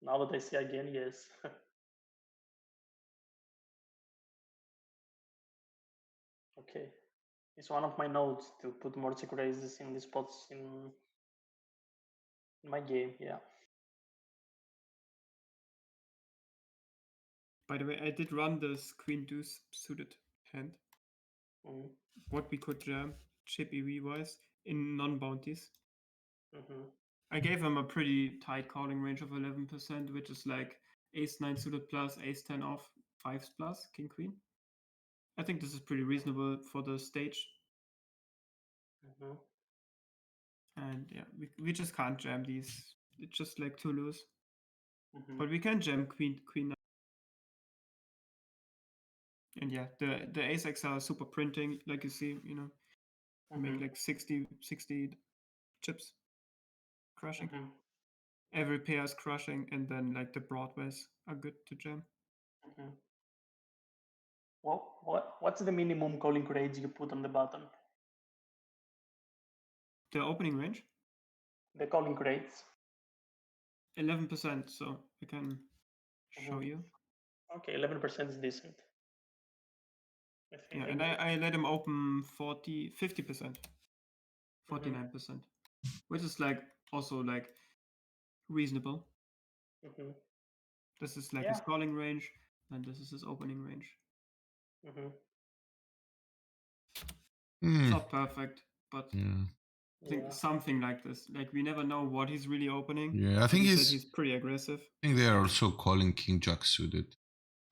Now that I see again, yes. Okay. It's one of my notes to put more check raises in the spots in my game, yeah. By the way, I did run this queen deuce suited hand. Mm-hmm. What we could jam, chip EV wise, in non-bounties. Mm-hmm. I gave him a pretty tight calling range of 11%, which is like ace-9 suited plus, ace-10 off, 5s plus, king-queen. I think this is pretty reasonable for the stage. Mm-hmm. And yeah, we just can't jam these. It's just like too loose. Mm-hmm. But we can jam queen. And yeah, the ace X are super printing, like you see, you know, make like 60 chips crushing. Mm-hmm. Every pair is crushing, and then like the broadways are good to jam. Mm-hmm. Well, what's the minimum calling range you put on the button? The opening range? The calling rates. 11%, so I can show you. Okay, 11% is decent. Yeah, and I let him open 50%, 49%, which is like also like reasonable. Mm-hmm. This is like his calling range, and this is his opening range. Mm-hmm. It's not perfect, but Yeah. I think something like this. Like we never know what he's really opening. Yeah, I think he's pretty aggressive. I think they are also calling King Jack suited.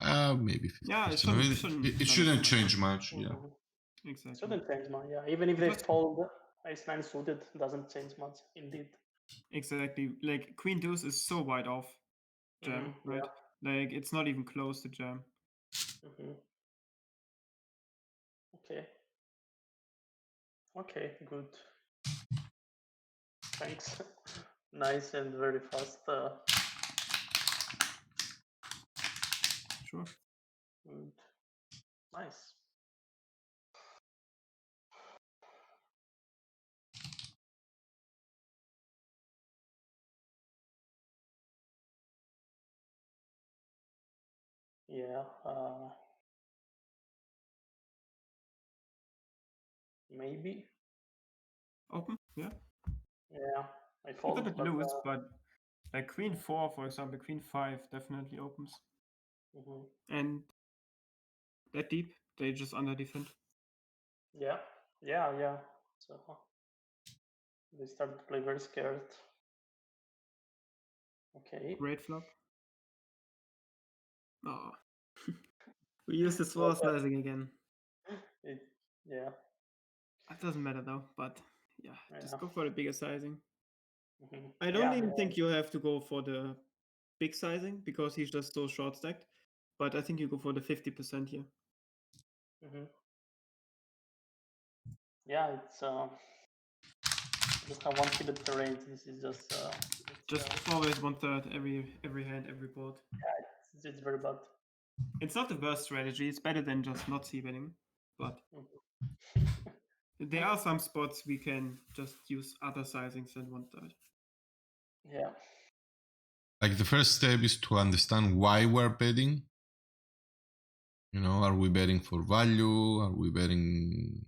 Maybe 50%. Yeah, it shouldn't change much. Mm-hmm. Yeah, exactly. Shouldn't change much. Yeah, even if they fold ace-9 suited, doesn't change much. Indeed. Exactly. Like queen deuce is so wide off jam, right? Yeah. Like it's not even close to jam. Mm-hmm. Okay. Okay, good. Thanks. Nice and very fast. Sure. Good. Nice. Yeah. Maybe. Open? Yeah. Yeah. I You fold, could lose, but like queen 4, for example, queen 5 definitely opens. And that deep, they just under defend. Yeah. So they started to play very scared. Okay. Great flop. Oh. We use the small slicing again. Yeah. It doesn't matter though, but yeah, just go for the bigger sizing. Mm-hmm. I don't even think you have to go for the big sizing because he's just so short stacked. But I think you go for the 50% here. Mm-hmm. Yeah, it's just have one seeded terrain. This is just always 1/3 every hand, every board. Yeah, it's very bad. It's not the worst strategy. It's better than just not c-betting, but there are some spots we can just use other sizings than 1/3. Yeah. Like the first step is to understand why we're betting. You know, are we betting for value? Are we betting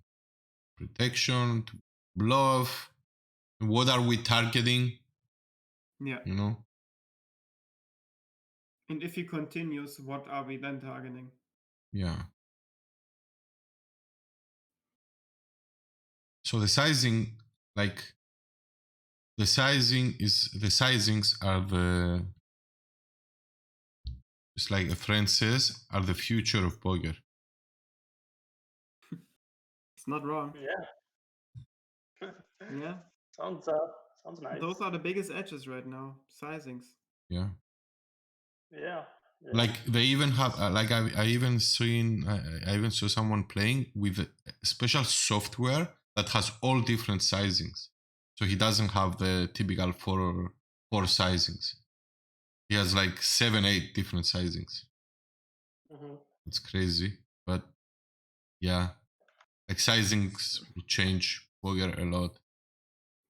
protection, to bluff? What are we targeting? Yeah. You know? And if he continues, what are we then targeting? Yeah. So the sizing, like the sizings are the, it's like a friend says, are the future of poker. It's not wrong. Yeah. Yeah. Sounds nice. Those are the biggest edges right now, sizings. Yeah. Yeah. Like they even have, like I even saw someone playing with a special software that has all different sizings. So he doesn't have the typical four sizings. He has like 7-8 different sizings. It's crazy, but yeah, like sizings will change poker a lot.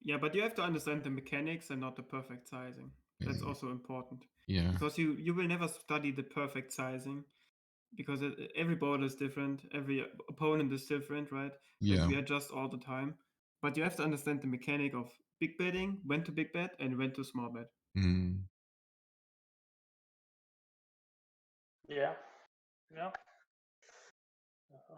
Yeah, but you have to understand the mechanics and not the perfect sizing. That's also important. Yeah. because you will never study the perfect sizing, because every board is different, every opponent is different, right? Yeah. We adjust all the time, but you have to understand the mechanic of big betting, when to big bet and when to small bet. Mm. Yeah. Yeah. Uh,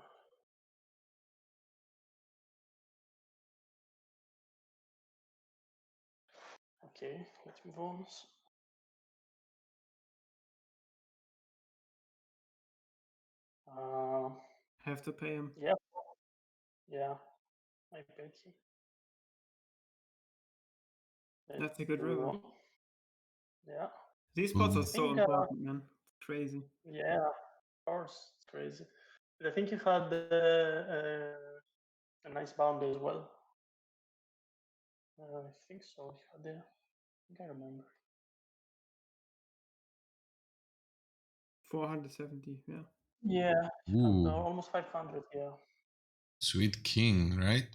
Okay, let's move on. Have to pay him. Yeah. Yeah. I bet you. That's a good Let's move river. on. Yeah. These spots Ooh. are so think, important, man. Crazy. Yeah, of course. It's crazy. But I think he had a nice boundary as well. I think so. He had I think I remember. 470, yeah. Yeah, he had Ooh. almost 500. Yeah. Sweet king, right?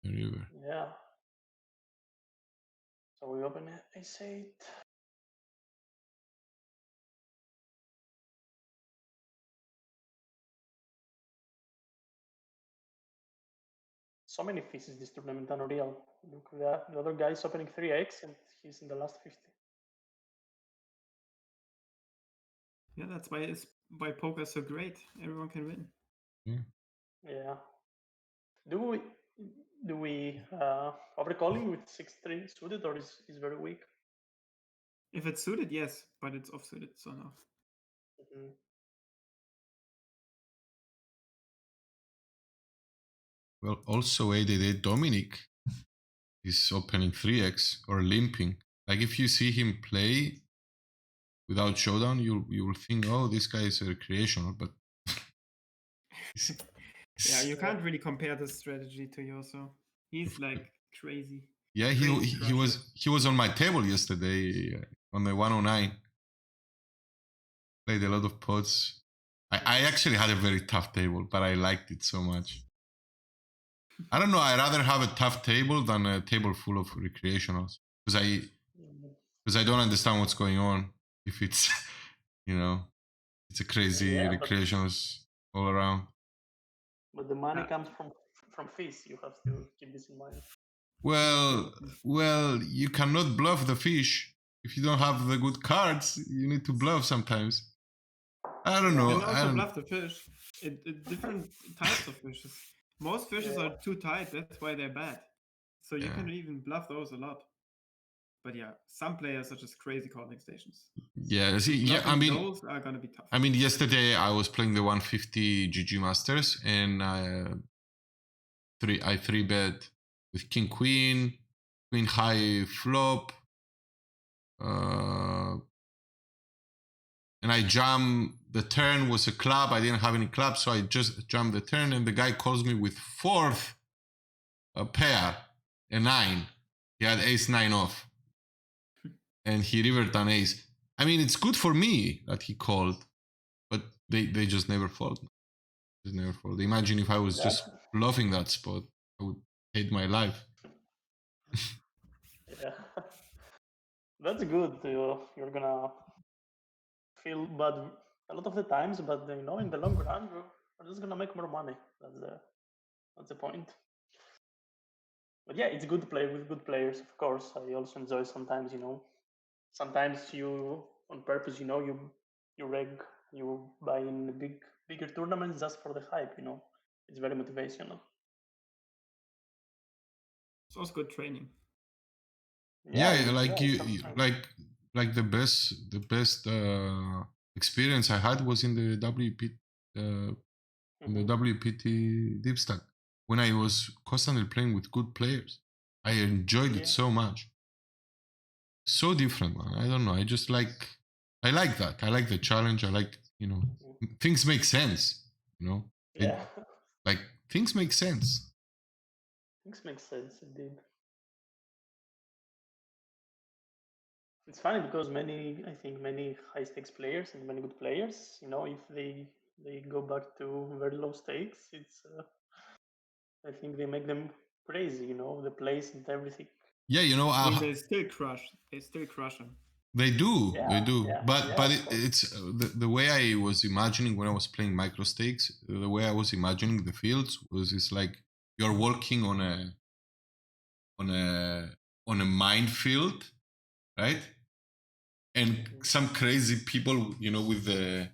The river. Yeah. So we open ace-8. So many fishes this tournament, unreal. Look at that. The other guy's opening 3x and he's in the last 50. Yeah, that's why poker's so great. Everyone can win. Yeah. Do we overcall him with 6-3 suited, or is very weak? If it's suited, yes, but it's off suited, so no. Mhm. Well, also ADD Dominic is opening 3x or limping. Like if you see him play without showdown, you will think, oh, this guy is a recreational, but Yeah, you can't really compare this strategy to yours, so he's like crazy. yeah, Crazy crusher. he was on my table yesterday on the 109. Played a lot of pots. I actually had a very tough table, but I liked it so much. I don't know. I'd rather have a tough table than a table full of recreationals because I don't understand what's going on. If it's it's a crazy Yeah, recreationals all around. but the money comes from fees. You have to keep this in mind. Well, you cannot bluff the fish if you don't have the good cards. You need to bluff sometimes. I don't You know. can also bluff the fish. Different types of fishes. Most fishes are too tight, that's why they're bad. So you can even bluff those a lot. But yeah, some players are just crazy calling stations. Yeah, see, yeah. I Bluffing mean, those are gonna be tough. I mean, yesterday I was playing the 150 GG Masters, and I 3-bet with King Queen, Queen High flop, and I jam the turn was a club. I didn't have any clubs, so I just jammed the turn, and the guy calls me with fourth a pair, a 9. He had ace-9 off, and he rivered an ace. I mean, it's good for me that he called, but they just never fold. Just never fold. Imagine if I was just bluffing that spot, I would hate my life. Yeah, that's good. You're gonna feel bad a lot of the times, but in the long run, you're just gonna make more money. That's the point. But yeah, it's good to play with good players, of course. I also enjoy sometimes, sometimes you on purpose, you buy in bigger tournaments just for the hype. It's very motivational. It's also good training. Yeah, like the best experience I had was in the WPT Deep Stack when I was constantly playing with good players. I enjoyed it so much. So different, man. I don't know. I like that. I like the challenge. I like, things make sense, Yeah. Like things make sense. Things make sense indeed. It's funny because I think many high stakes players and many good players, if they go back to very low stakes, I think they make them crazy, the place and everything. Yeah, I mean, they still crush them. They do, Yeah, they do. yeah, But yeah, but of course. it's the way I was imagining when I was playing micro stakes. The way I was imagining the fields was it's like you're walking on a minefield, right? And some crazy people, with the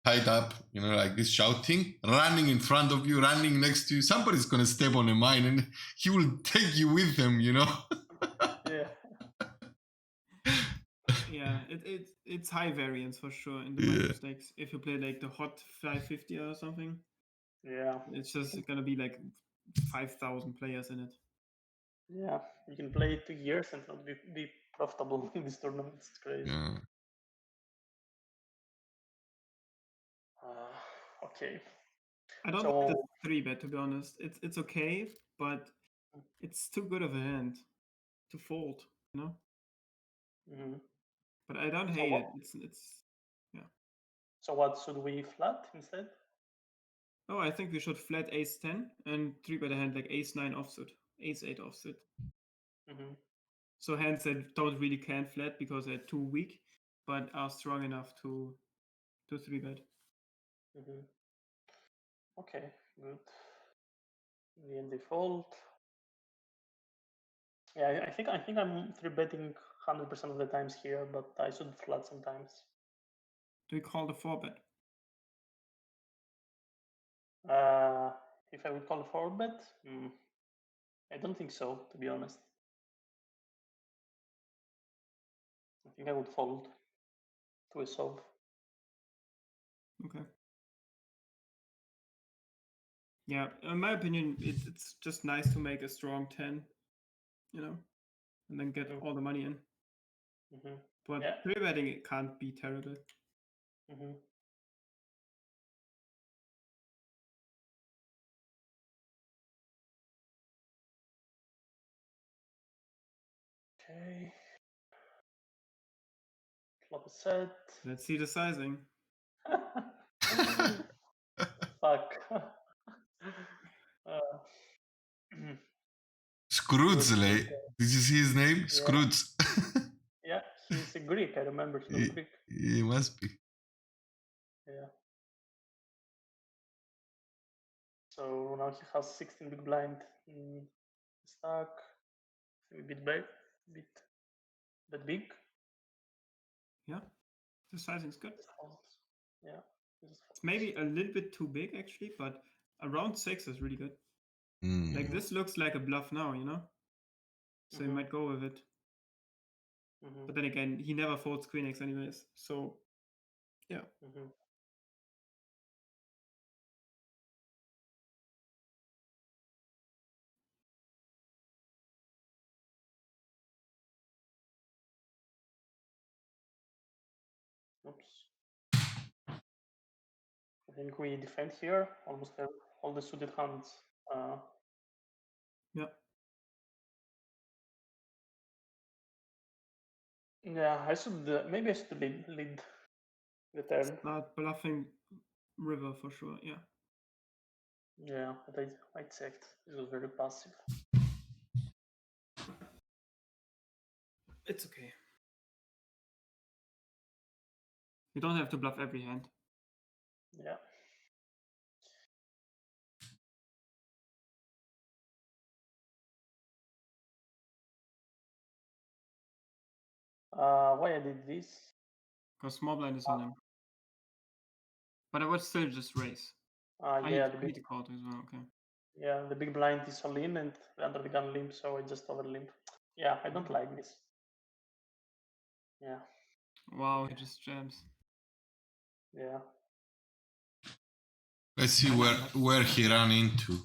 tied up, like this, shouting, running in front of you, running next to you. Somebody's gonna step on a mine, and he will take you with them. Yeah. Yeah, it's high variance for sure in the Yeah. micro stakes. If you play like the hot 550 or something, Yeah. it's just gonna be like 5,000 players in it. Yeah. You can play 2 years and not be profitable in these tournaments. It's crazy. Yeah. Okay. I don't So- like the 3-bet, to be honest. It's okay, but it's too good of a hand to fold, Mhm. But I don't So hate what- it. It's So what should we flat instead? Oh, I think we should flat ace 10 and 3-bet a hand like ace 9 offsuit, ace 8 offsuit. Mm-hmm. So hands that don't really can flat because they're too weak, but are strong enough to 3-bet. Mm-hmm. Okay, good. In the end, they fold. Yeah, I think I'm 3-betting 100% of the times here, but I should flat sometimes. Do we call the 4-bet? If I would call a 4-bet, I don't think so, to be honest. I think I would fold to a solve. Okay. Yeah, in my opinion, it's just nice to make a strong 10, and then get all the money in. Mm-hmm. But Yeah. 3-betting, it can't be terrible. Mm-hmm. Okay. Flop a set. Let's see the sizing. Fuck. Scroodzley. Did you see his name? Yeah. Scrooge. Yeah, he's a Greek. I remember he was Greek. He must be. Yeah. So now he has 16 big blind in stack. A bit big, bit big. Yeah, the sizing's good. Yeah. It's maybe a little bit too big actually, but around 6 is really good. Mm. Like this looks like a bluff now, So you might go with it. Mm-hmm. But then again, he never folds queen X anyways. So yeah. Mm-hmm. Oops. I think we defend here. Almost have all the suited hands. Yeah. Yeah, I should maybe I should lead the turn. Start bluffing river for sure. Yeah. Yeah, but I checked. It was very passive. It's okay. You don't have to bluff every hand. Yeah. Why I did this? Because small blind is on him. But I would still just raise. Yeah, the big, called as well. Okay. yeah, the big blind is all in and the under the gun limp, so I just over limp. Yeah, I don't like this. Yeah. Wow, he just jams. Yeah. Let's see where he ran into.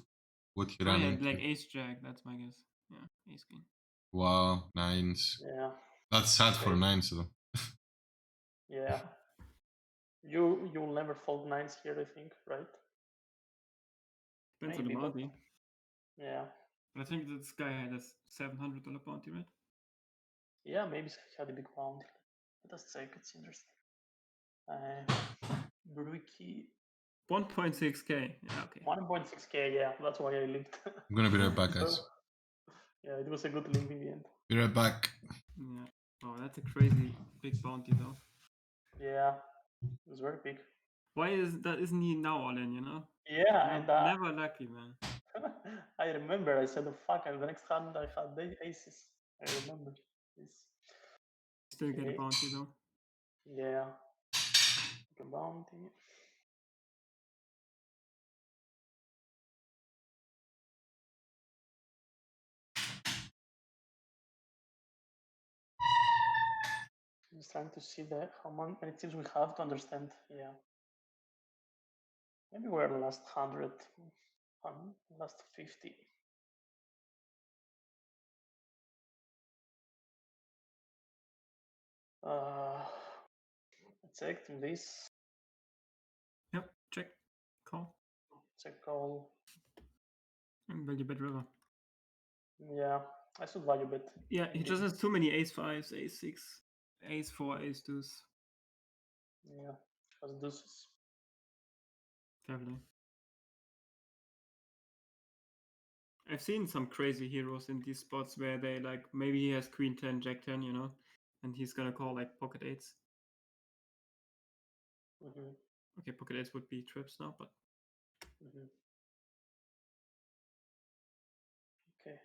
What he ran into. Like ace jack, that's my guess. Yeah, ace queen. Wow, nines. Yeah. That's sad for nines though. Yeah. You'll never fold nines here, I think, right? Depends on Maybe, the but- bounty. Yeah. I think this guy had a $700 bounty, right? Yeah, maybe he had a big bounty. Let us check, it's interesting. Brookie 1.6k. Yeah, okay. 1.6k, yeah, that's why I limped. I'm gonna be right back, guys. Yeah, it was a good limp in the end. Be right back. Yeah. Oh, that's a crazy big bounty though. Yeah, it's very big. Why isn't he now all in? You know? Yeah, and Never lucky, man. I remember I said, oh, fuck, and the next hand I had the aces. I remember this. Still get a Okay. bounty though. Yeah. Like a bounty. I'm just trying to see how many teams we have to understand. Yeah. Maybe we're the last 100, last 50. Check this. Yep, check. Call. Check call. And value bet river. Yeah, I should value bet. Yeah, he just has too many ace fives, ace six, ace four, ace deuce. Yeah, has deuces. Definitely. I've seen some crazy heroes in these spots where they like maybe he has queen 10, jack 10, you know, and he's gonna call like pocket eights. Mm-hmm. Okay, pocket eights would be trips now, but Mm-hmm. Okay.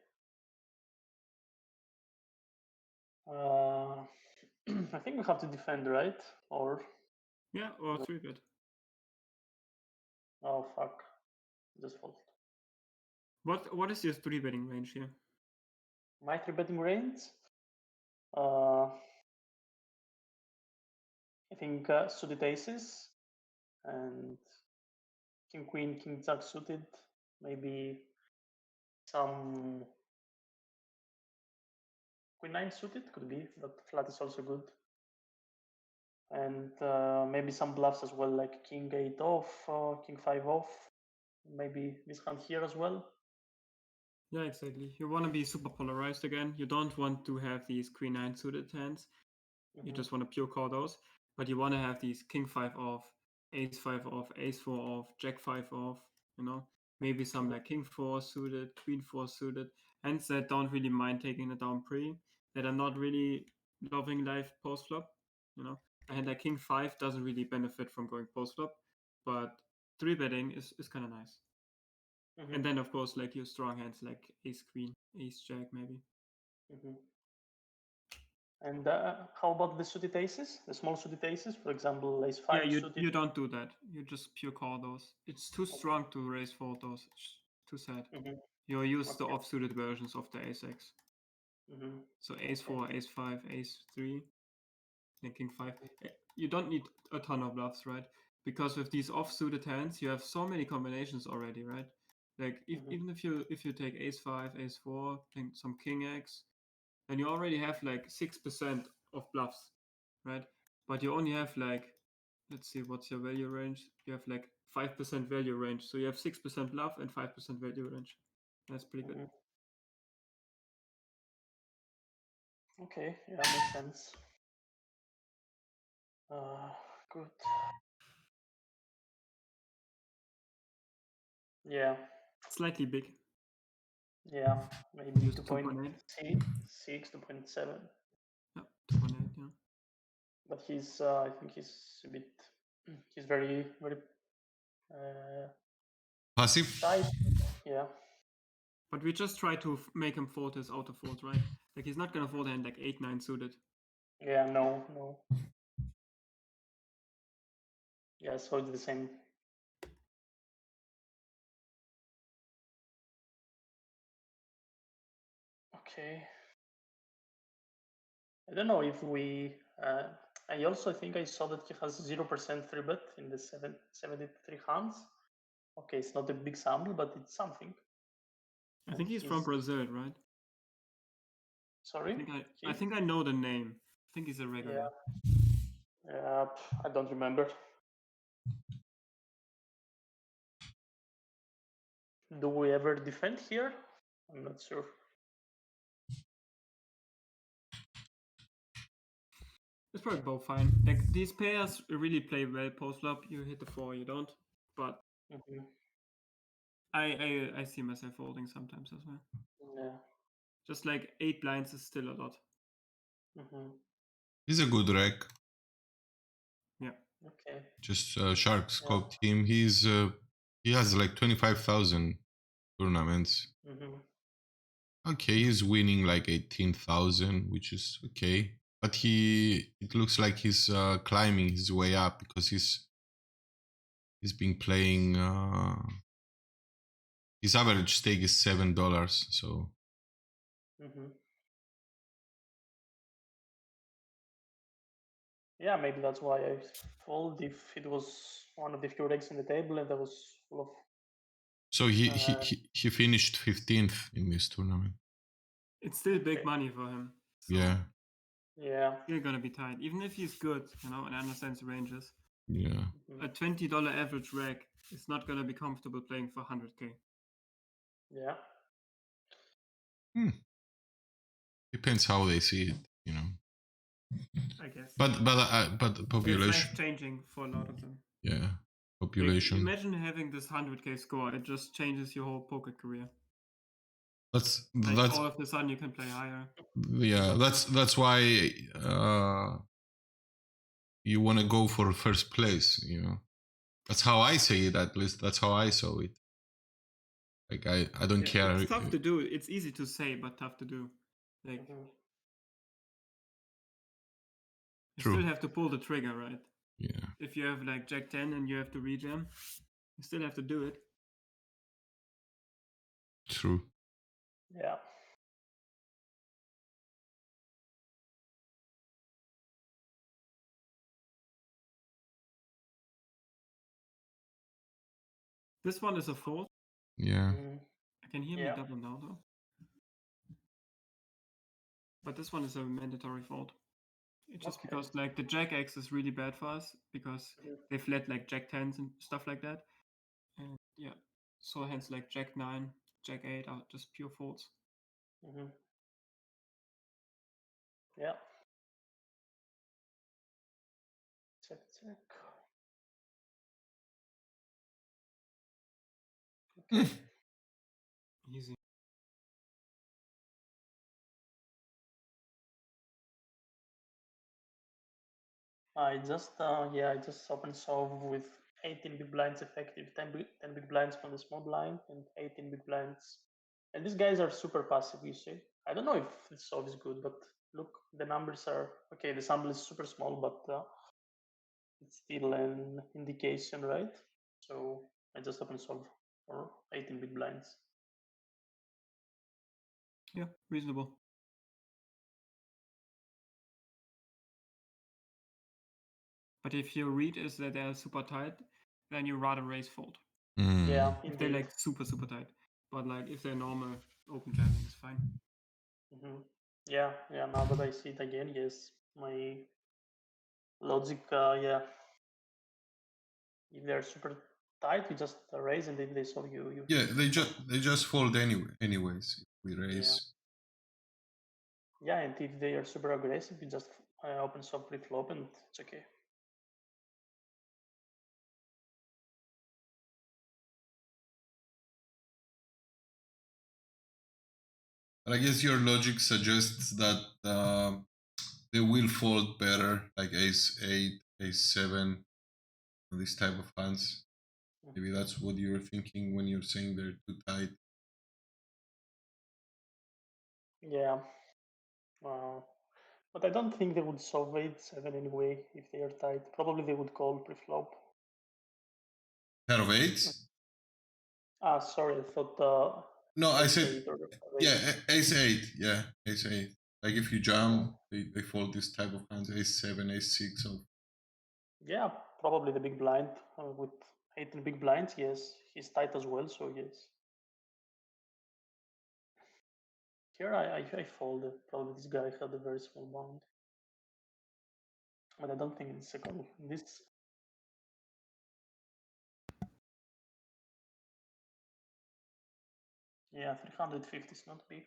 I think we have to defend, right? Or yeah, or 3-bet. oh fuck, just fold. What is your 3-betting range here? My 3-betting range. I think suited aces and king queen, king jack suited. Maybe some queen 9 suited could be. That flat is also good. And maybe some bluffs as well, like king 8 off, king 5 off. Maybe this hand here as well. Yeah, exactly. You want to be super polarized again. You don't want to have these queen 9 suited hands. You just want to pure call those. But you want to have these king 5 off, ace 5 off, ace 4 off, jack 5 off, you know. Maybe some like king 4 suited, queen 4 suited. Hands that don't really mind taking it down pre, that are not really loving life post flop, you know. A hand like king 5 doesn't really benefit from going post flop, but 3-betting is kind of nice. And then, of course, like your strong hands like ace queen, ace jack, maybe. And how about the suited aces, the small suited aces, for example, ace 5 Yeah, suited? you don't do that. You just pure call those. It's too strong to raise fold those. It's too sad. You use the off-suited versions of the ace x. So ace 4, ace 5, ace 3, and king 5. You don't need a ton of bluffs, right? Because with these off-suited hands, you have so many combinations already, right? Like even if you take ace 5, ace 4, some king x, then you already have like 6% of bluffs, right? But you only have like, let's see, what's your value range? You have like 5% value range. So you have 6% bluff and 5% value range. That's pretty good. Okay, yeah, makes sense. Good. Yeah. Slightly big. Yeah, maybe Use 2.6, 2.7. Yeah, 2.8, yeah. But he's, I think he's a bit, he's very, very Passive? tight. Yeah. But we just try to make him fold his auto fold, right? Like he's not gonna fold a hand like 8-9 suited. Yeah, no. Yeah, so it's the same. Okay. I don't know if we. I also think I saw that he has 0% 3-bet in the 73 hands. Okay, it's not a big sample, but it's something. I think he's from Brazil, right? Sorry? I think I know the name. I think he's a regular. Yeah, I don't remember. Do we ever defend here? I'm not sure. It's probably both fine. Like these pairs really play well post flop. You hit the 4, you don't. But I see myself folding sometimes as well. Yeah. Just like 8 blinds is still a lot. He's a good rec. Okay. Just Shark scoped him. He has like 25,000 tournaments. Okay, he's winning like 18,000, which is okay. But it looks like he's climbing his way up because he's been playing. His average stake is $7, so. Yeah, maybe that's why I fold if it was one of the few decks in the table and that was full of. So he finished 15th in this tournament. It's still big money for him. So Yeah. Yeah. Still gonna be tight, even if he's good, and understands the ranges. Yeah. A $20 average rack is not gonna be comfortable playing for 100k. Yeah. Depends how they see it, I guess. But the population. It's life changing for a lot of them. Yeah. Population. Like, imagine having this 100k score. It just changes your whole poker career. That's all of a sudden you can play higher. Yeah, that's why you want to go for first place. That's how I say it. At least that's how I saw it. Like I don't care. It's tough to do. It's easy to say, but tough to do. Like you still have to pull the trigger, right? Yeah. If you have like Jack 10 and you have to rejam, you still have to do it. True. Yeah. This one is a fold. Yeah. I can hear me double now though. But this one is a mandatory fold. It's just because like the Jack X is really bad for us because they flat like Jack 10s and stuff like that. And yeah, so hands like Jack 9, Jack 8 are just pure folds. Yeah. Check. Okay. Easy. I just opened solve with 18 big blinds effective, 10 big blinds from the small blind, and 18 big blinds. And these guys are super passive, you see. I don't know if this solve is good, but look, the numbers are okay. The sample is super small, but it's still an indication, right? So I just opened solve for 18 big blinds. Yeah, reasonable. But if your read is that they're super tight, then you rather raise fold. Yeah, if they're like super tight. But like if they're normal open jamming, it's fine. Yeah. Now that I see it again, yes, my logic, yeah. If they're super tight, you just raise, and if they solve you. Yeah, they just fold anyways. If we raise. Yeah, and if they are super aggressive, you just open soft pre-flop, and it's okay. But I guess your logic suggests that they will fold better, like ace 8, ace 7, this type of hands. Maybe that's what you're thinking when you're saying they're too tight. Yeah. But I don't think they would solve 8-7 anyway if they are tight. Probably they would call pre-flop. Pair of eights? Sorry, I thought. No, I said ace 8. Yeah, ace 8. Like if you jam, they fold this type of hands, ace 7, ace 6. Yeah, probably the big blind with 18 big blinds. Yes, he's tight as well, so yes. Here I folded. Probably this guy had a very small bound. But I don't think it's second. This. Yeah, 350 is not big.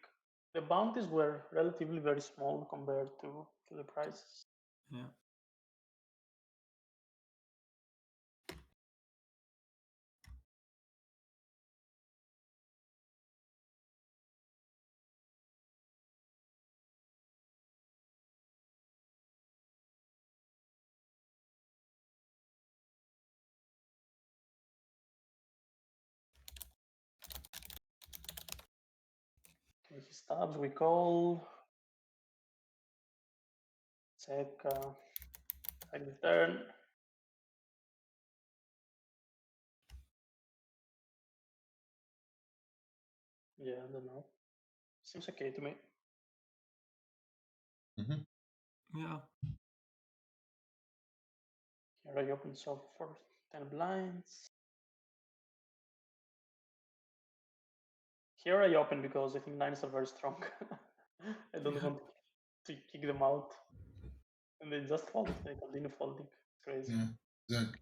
The bounties were relatively very small compared to the prices. Yeah. he stabs, we call. Check the turn. Yeah, I don't know. Seems okay to me. Mhm. Yeah. Here I open shop for 10 blinds. Here I open because I think nines are very strong. I don't want to kick them out. And they just fold. They continue folding. It's crazy. Yeah, exactly.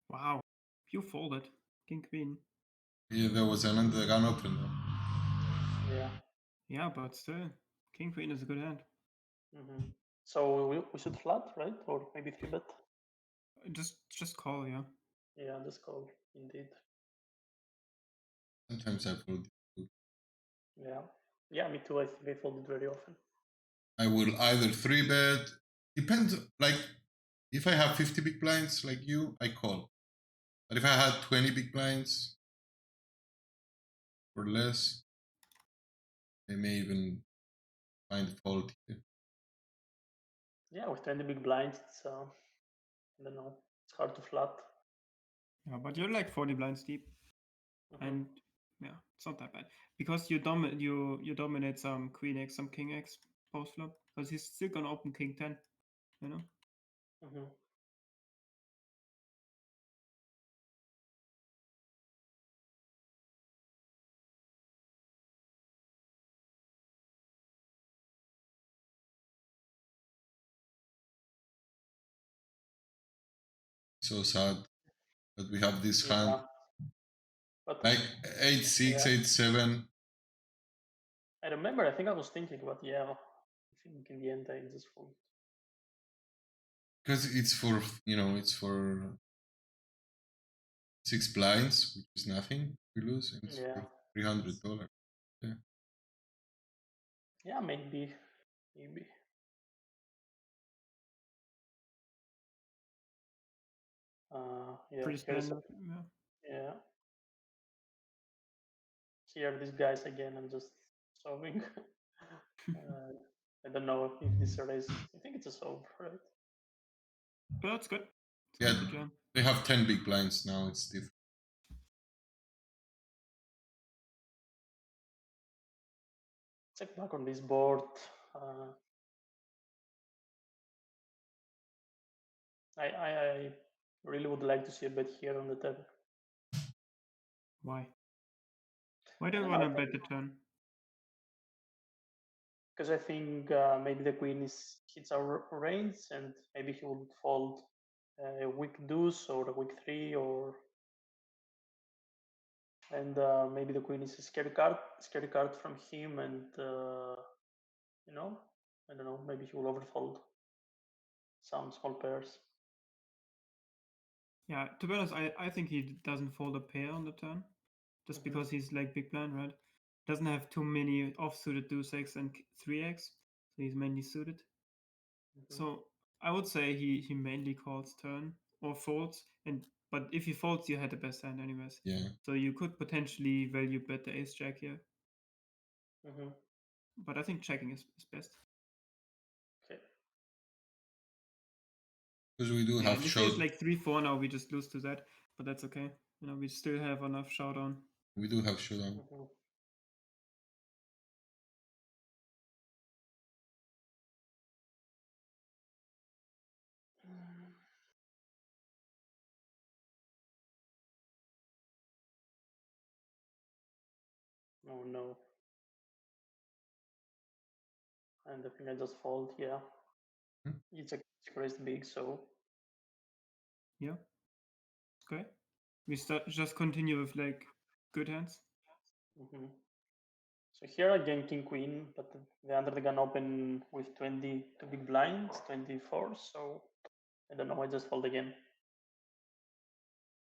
Wow. You folded. King Queen. Yeah, there was another gun open though. Yeah. Yeah, but still, King Queen is a good hand. So we should flat, right? Or maybe 3-bet? Just call, yeah. Yeah, just call, indeed. Sometimes I fold. Yeah. Yeah, me too. I think I fold it very often. I will either 3-bet. Depends. Like if I have 50 big blinds like you, I call. But if I had 20 big blinds or less, I may even find a fold here. Yeah, with 20 big blinds, it's I don't know. It's hard to flat. Yeah, but you're like 40 blinds deep. And yeah, it's not that bad. Because you dominate some Queen X, some King X post flop. Because he's still gonna open King 10, you know? So sad that we have this hand. Yeah. But Like 8-6, yeah. 8-7. I remember, I think I was thinking, but yeah, I think in the end I just fold. Because it's for, it's for 6 blinds, which is nothing. We lose, and it's for $300. Yeah. Yeah, maybe. Yeah, Pretty here's standard. yeah. Here, these guys again. I'm just solving. I don't know if this raise. I think it's a solve, right? But that's good. It's Yeah, good to jam. they have 10 big blinds now. It's different. Check back on this board. I really would like to see a bet here on the table. Why? Why do you want to bet the turn? Because I think maybe the queen hits our range, and maybe he would fold a weak deuce or a weak 3, and maybe the queen is a scary card from him, and I don't know, maybe he will overfold some small pairs. Yeah, to be honest, I think he doesn't fold a pair on the turn, just because he's like big blind, right? Doesn't have too many offsuited deuce X and 3X, so he's mainly suited. So I would say he mainly calls turn or folds, but if he folds, you had the best hand anyways. Yeah. So you could potentially value bet the ace jack here. But I think checking is best. Okay. Because we do have if showdown. it's like 3-4 now, we just lose to that, but that's okay. We still have enough showdown. We do have showdown. Oh no. And I think I just fold, yeah. It's raised big, so. Yeah. Okay. We just continue with like good hands. So here again, king queen, but the under the gun open with 22 big blinds, 24. So I don't know. I just fold again.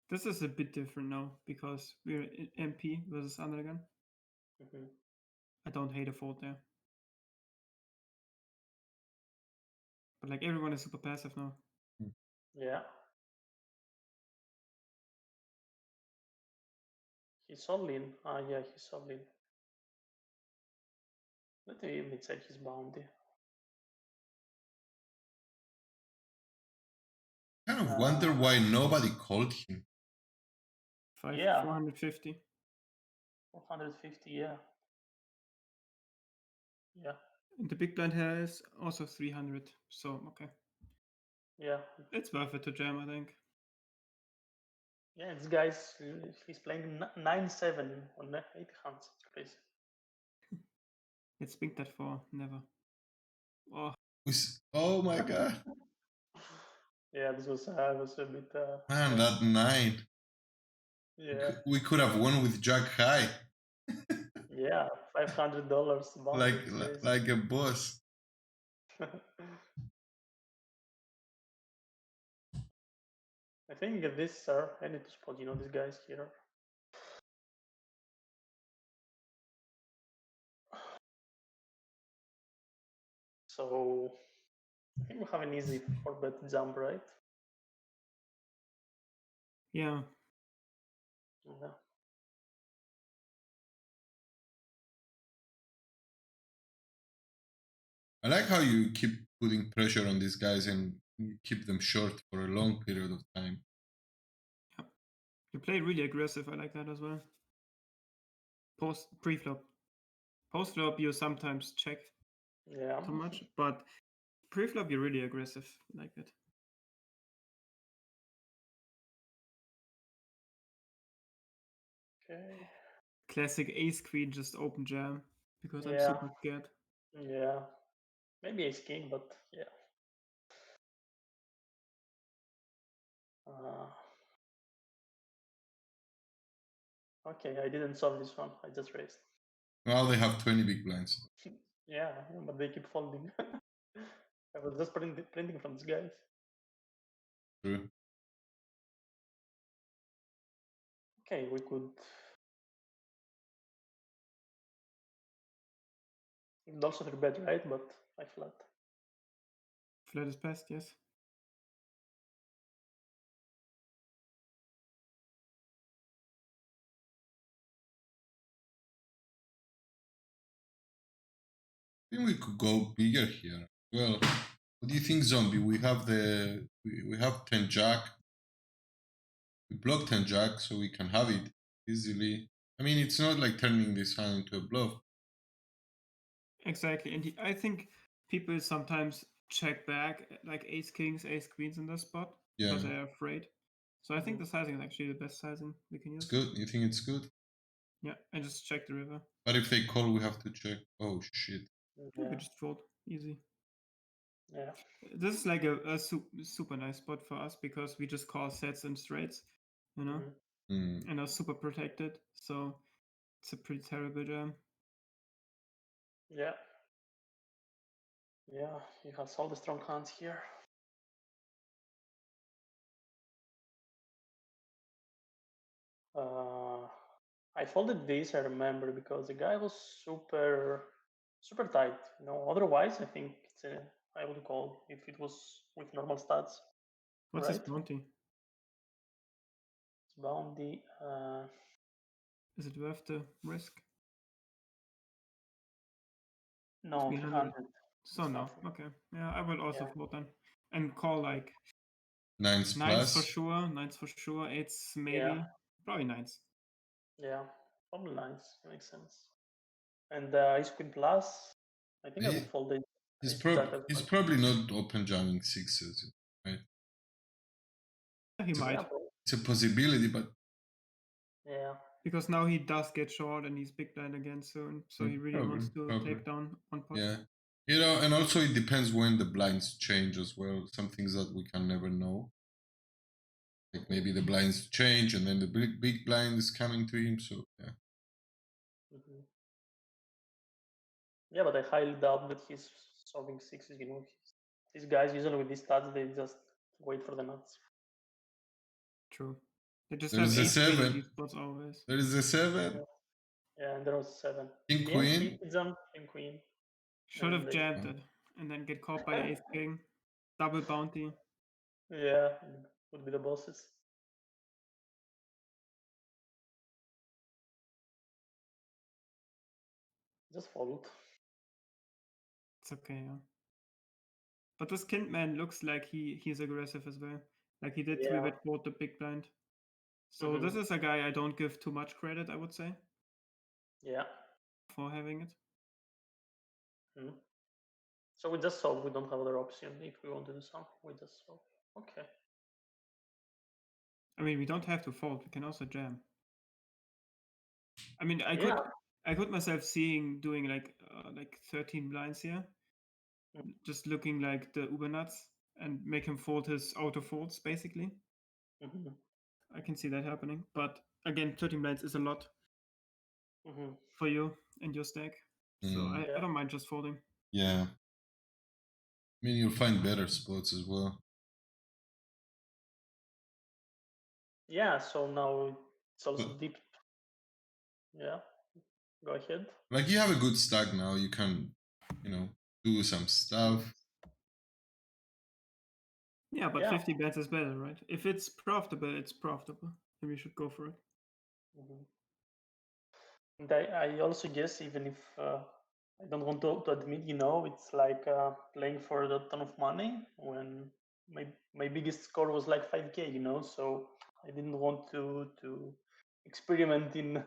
This is a bit different now because we're in MP versus under the gun. I don't hate a fold there. But like everyone is super passive now. Yeah. He's all in. Yeah, he's all in. Let me check his bounty. I kind of wonder why nobody called him. Yeah. 450. 450, yeah. Yeah. And the big blind has also 300. So, okay. Yeah. It's worth it to jam, I think. Yeah, this guy's he's playing 9-7 on 8 hands. It's crazy. Let's big that 4. Never. Oh, Oh my god. Yeah, this was a bit. Man, that 9. Yeah. We could have won with Jack High. Yeah, $500 like a boss. I think this, I need to spot, these guys here. So I think we have an easy 4-bet jump, right? yeah. Yeah. I like how you keep putting pressure on these guys and you keep them short for a long period of time. You play really aggressive. I like that as well. Pre-flop. Post-flop, you sometimes check too much, but pre-flop, you're really aggressive. I like it. Okay. Classic ace queen, just open jam because I'm Yeah. super scared. Yeah. Maybe ace king, but yeah. Okay, I didn't solve this one. I just raised. Well, they have 20 big blinds. Yeah, but they keep folding. I was just printing from these guys. True. Okay, we could also 3-bet, right? But I flat. Flat is best, yes. I think we could go bigger here. Well, what do you think, Zombie? We have we have 10 jack. We block 10 jack, so we can have it easily. I mean, it's not like turning this hand into a bluff. Exactly, and I think people sometimes check back like ace kings, ace queens in this spot because they're afraid. So I think the sizing is actually the best sizing we can use. It's good. You think it's good? Yeah, I just check the river. But if they call, we have to check. Oh shit! Yeah. We just fold easy. Yeah. This is like a super nice spot for us because we just call sets and straights, and are super protected. So it's a pretty terrible jam. Yeah. Yeah, he has all the strong hands here. I folded this, I remember, because the guy was super tight. Otherwise, I think I would call if it was with normal stats. What's right? his bounty? His bounty. Is it worth the risk? No, 300. So no, okay. Yeah, I will also fold then and call like nines for sure. Nines for sure. Eights maybe. Probably nines. Yeah, probably nines. Makes sense. And ace queen plus. I think I would fold it. He's probably not open jamming sixes, right? He might. It's a possibility, but yeah. Because now he does get short and he's big blind again soon, so he really wants to take down one pot. Yeah, and also it depends when the blinds change as well. Some things that we can never know. Like maybe the blinds change and then the big blind is coming to him. So yeah. Yeah, but I highly doubt that he's solving sixes. These guys usually with these stats they just wait for the nuts. True. They just There's have a 7. These spots always. There is a 7. Yeah, and there was 7. King queen. King queen. Should have jammed it and then get caught by ace king. Double bounty. Yeah, would be the bosses. Just fold. It's okay, yeah. But this Kind Man looks like he's aggressive as well. Like he did Yeah. 3-bet board the big blind. So this is a guy I don't give too much credit, I would say, Yeah. for having it. Mhm. So we just solve. We don't have other option. If we want to do something, we just solve. Okay. I mean, we don't have to fold. We can also jam. I mean, I could myself doing like 13 blinds here, just looking like the uber nuts and make him fold his auto folds basically. I can see that happening, but again, 13 blinds is a lot for you and your stack, so I don't mind just folding. Yeah. I mean, you'll find better spots as well. Yeah, so now it's also deep. Yeah, go ahead. Like you have a good stack now. You can, do some stuff. Yeah, but 50 bets is better, right? If it's profitable, it's profitable. Then we should go for it. And I also guess, even if I don't want to admit, it's like playing for a ton of money when my biggest score was like 5K, so I didn't want to experiment in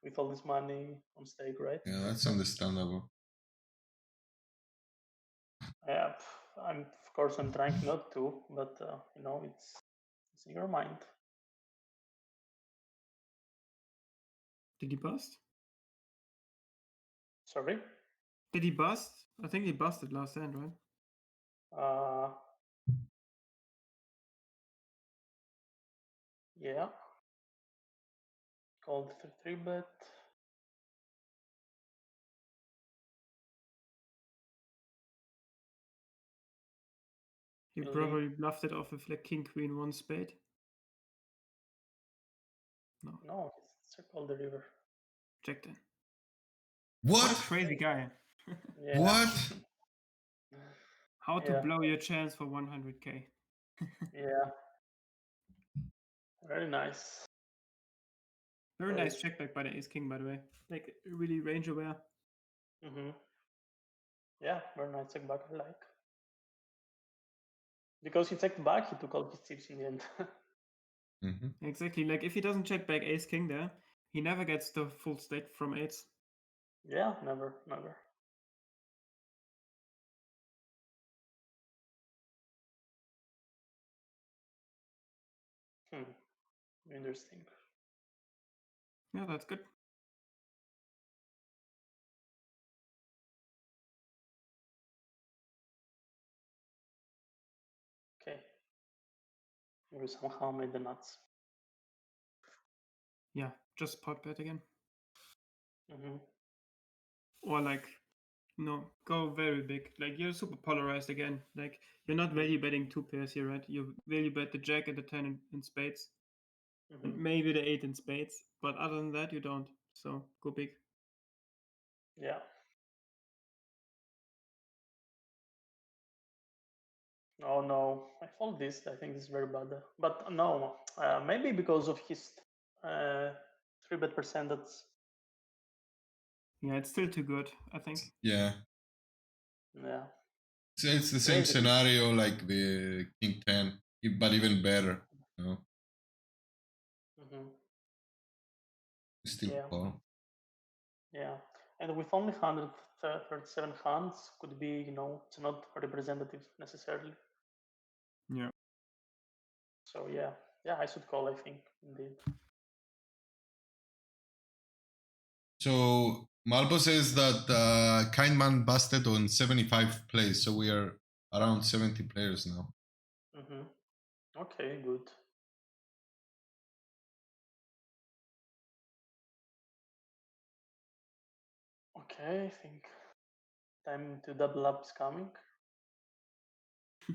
with all this money on stake, right? Yeah, that's understandable. Yeah, of course I'm trying not to, but it's in your mind. Did he bust? Sorry? Did he bust? I think he busted last hand, right? Yeah. Called 3-bet. He probably bluffed it off with like king, queen, 1 spade. No, it's called the river. Check then. What? What a crazy guy. Yeah. What? How to blow your chance for 100K. Yeah. Very nice. Very nice check back by the ace king, by the way. Like really range aware. Yeah, very nice check back, I like. Because he checked back, he took all his chips in the end. Exactly. Like if he doesn't check back ace king there, he never gets the full stack from eights. Yeah, never. Interesting. Yeah, that's good. Okay. We somehow made the nuts. Yeah, just pot bet again. Or like, go very big. Like you're super polarized again. Like you're not value betting 2 pairs here, right? You value bet the jack and the 10 in spades. And maybe the 8 in spades. But other than that, you don't. So go big. Yeah. Oh no, I fold this. I think this is very bad. But no, maybe because of his 3-bet percentage. Yeah, it's still too good, I think. Yeah. Yeah. It's the same scenario like the king 10, but even better. Still call. Yeah, and with only 137 hands, could be, it's not representative necessarily. Yeah. So yeah, I should call, I think, indeed. So Malbo says that Kind Man busted on 75 plays, so we are around 70 players now. Okay, good. Okay, I think time to double up is coming.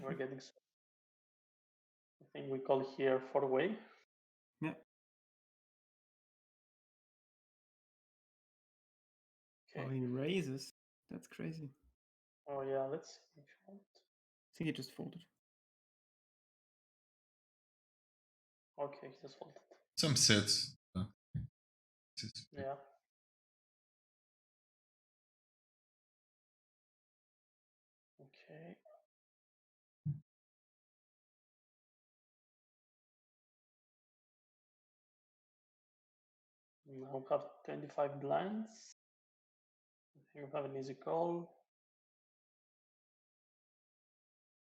We're getting so. I think we call here 4-way. Yeah. Okay. Oh, he raises. That's crazy. Oh yeah, let's see. I think he just folded. Okay, he just folded. Some sets. Yeah. Now we have 25 blinds. I think we have an easy call.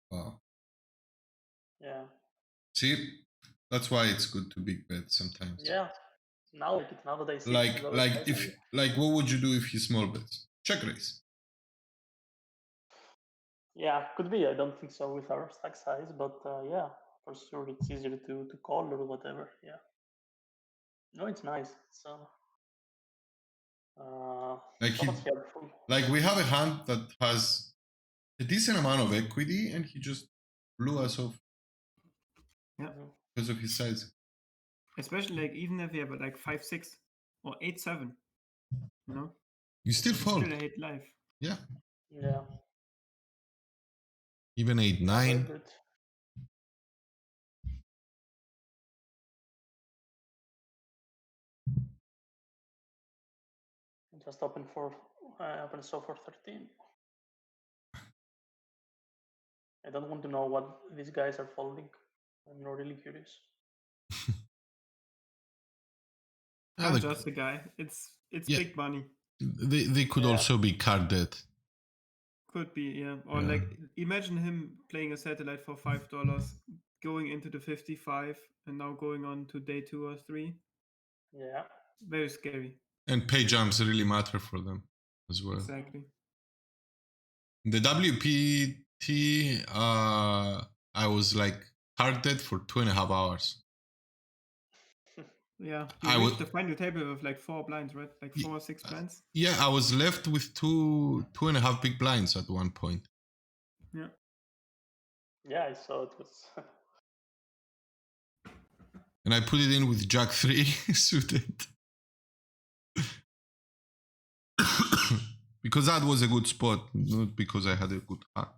Wow. Yeah. See, that's why it's good to big bet sometimes. Yeah. Now that I see Like it, what would you do if he small bets? Check raise. yeah, could be. I don't think so with our stack size, but yeah, for sure it's easier to call or whatever. Yeah. No, it's nice. It's so much helpful. Like we have a hand that has a decent amount of equity, and he just blew us off. Yeah. Because of his size. Especially like even if you have like 5-6 or 8-7, you know, You still fold. still hate life. Yeah. Yeah. Even 8-9. Very good. Just open so for 13. I don't want to know what these guys are folding. I'm really curious. I'm just a guy. It's big money. They could also be carded. Could be, yeah. Or like imagine him playing a satellite for $5, going into the 55 and now going on to day 2 or 3. Yeah. Very scary. And pay jumps really matter for them as well. Exactly. The WPT, I was like carded for 2.5 hours. Yeah, you reached the final table with like 4 blinds, right? Like 4 or 6 blinds. Yeah, I was left with 2.5 big blinds at one point. Yeah. Yeah, I saw it was. And I put it in with Jack 3 suited. Because that was a good spot, not because I had a good hack.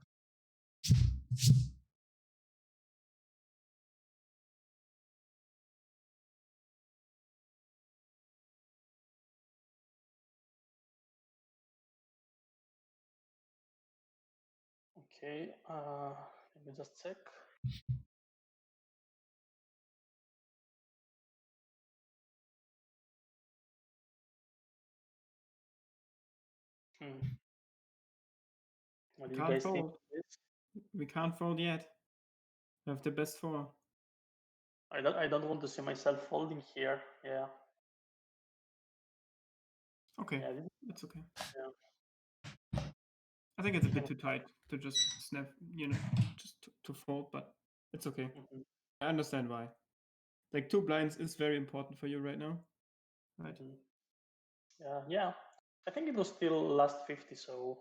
Okay, let me just check. What do you Can't guys think fold. of this? We can't fold yet. We have the best 4. I don't want to see myself folding here. Yeah. Okay, Yeah, it's okay. yeah. I think it's a bit too tight to just snap, you know, just to fold, but it's okay. I understand why. Like 2 blinds is very important for you right now, right? Yeah. I think it was still last 50, so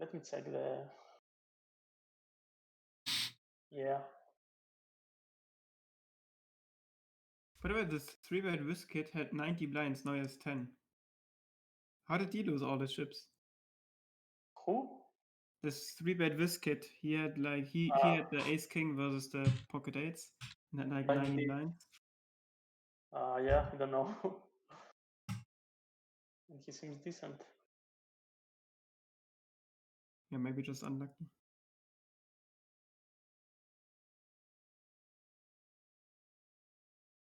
let me check the. Yeah. By the way, this 3-bet whisk kid had 90 blinds, now he has 10. How did he lose all the chips? Who? This 3-bet whisk kid, he had like he had the ace king versus the pocket eights and had like 90 blinds. Yeah, I don't know. And he seems decent. Yeah, maybe just unlucky.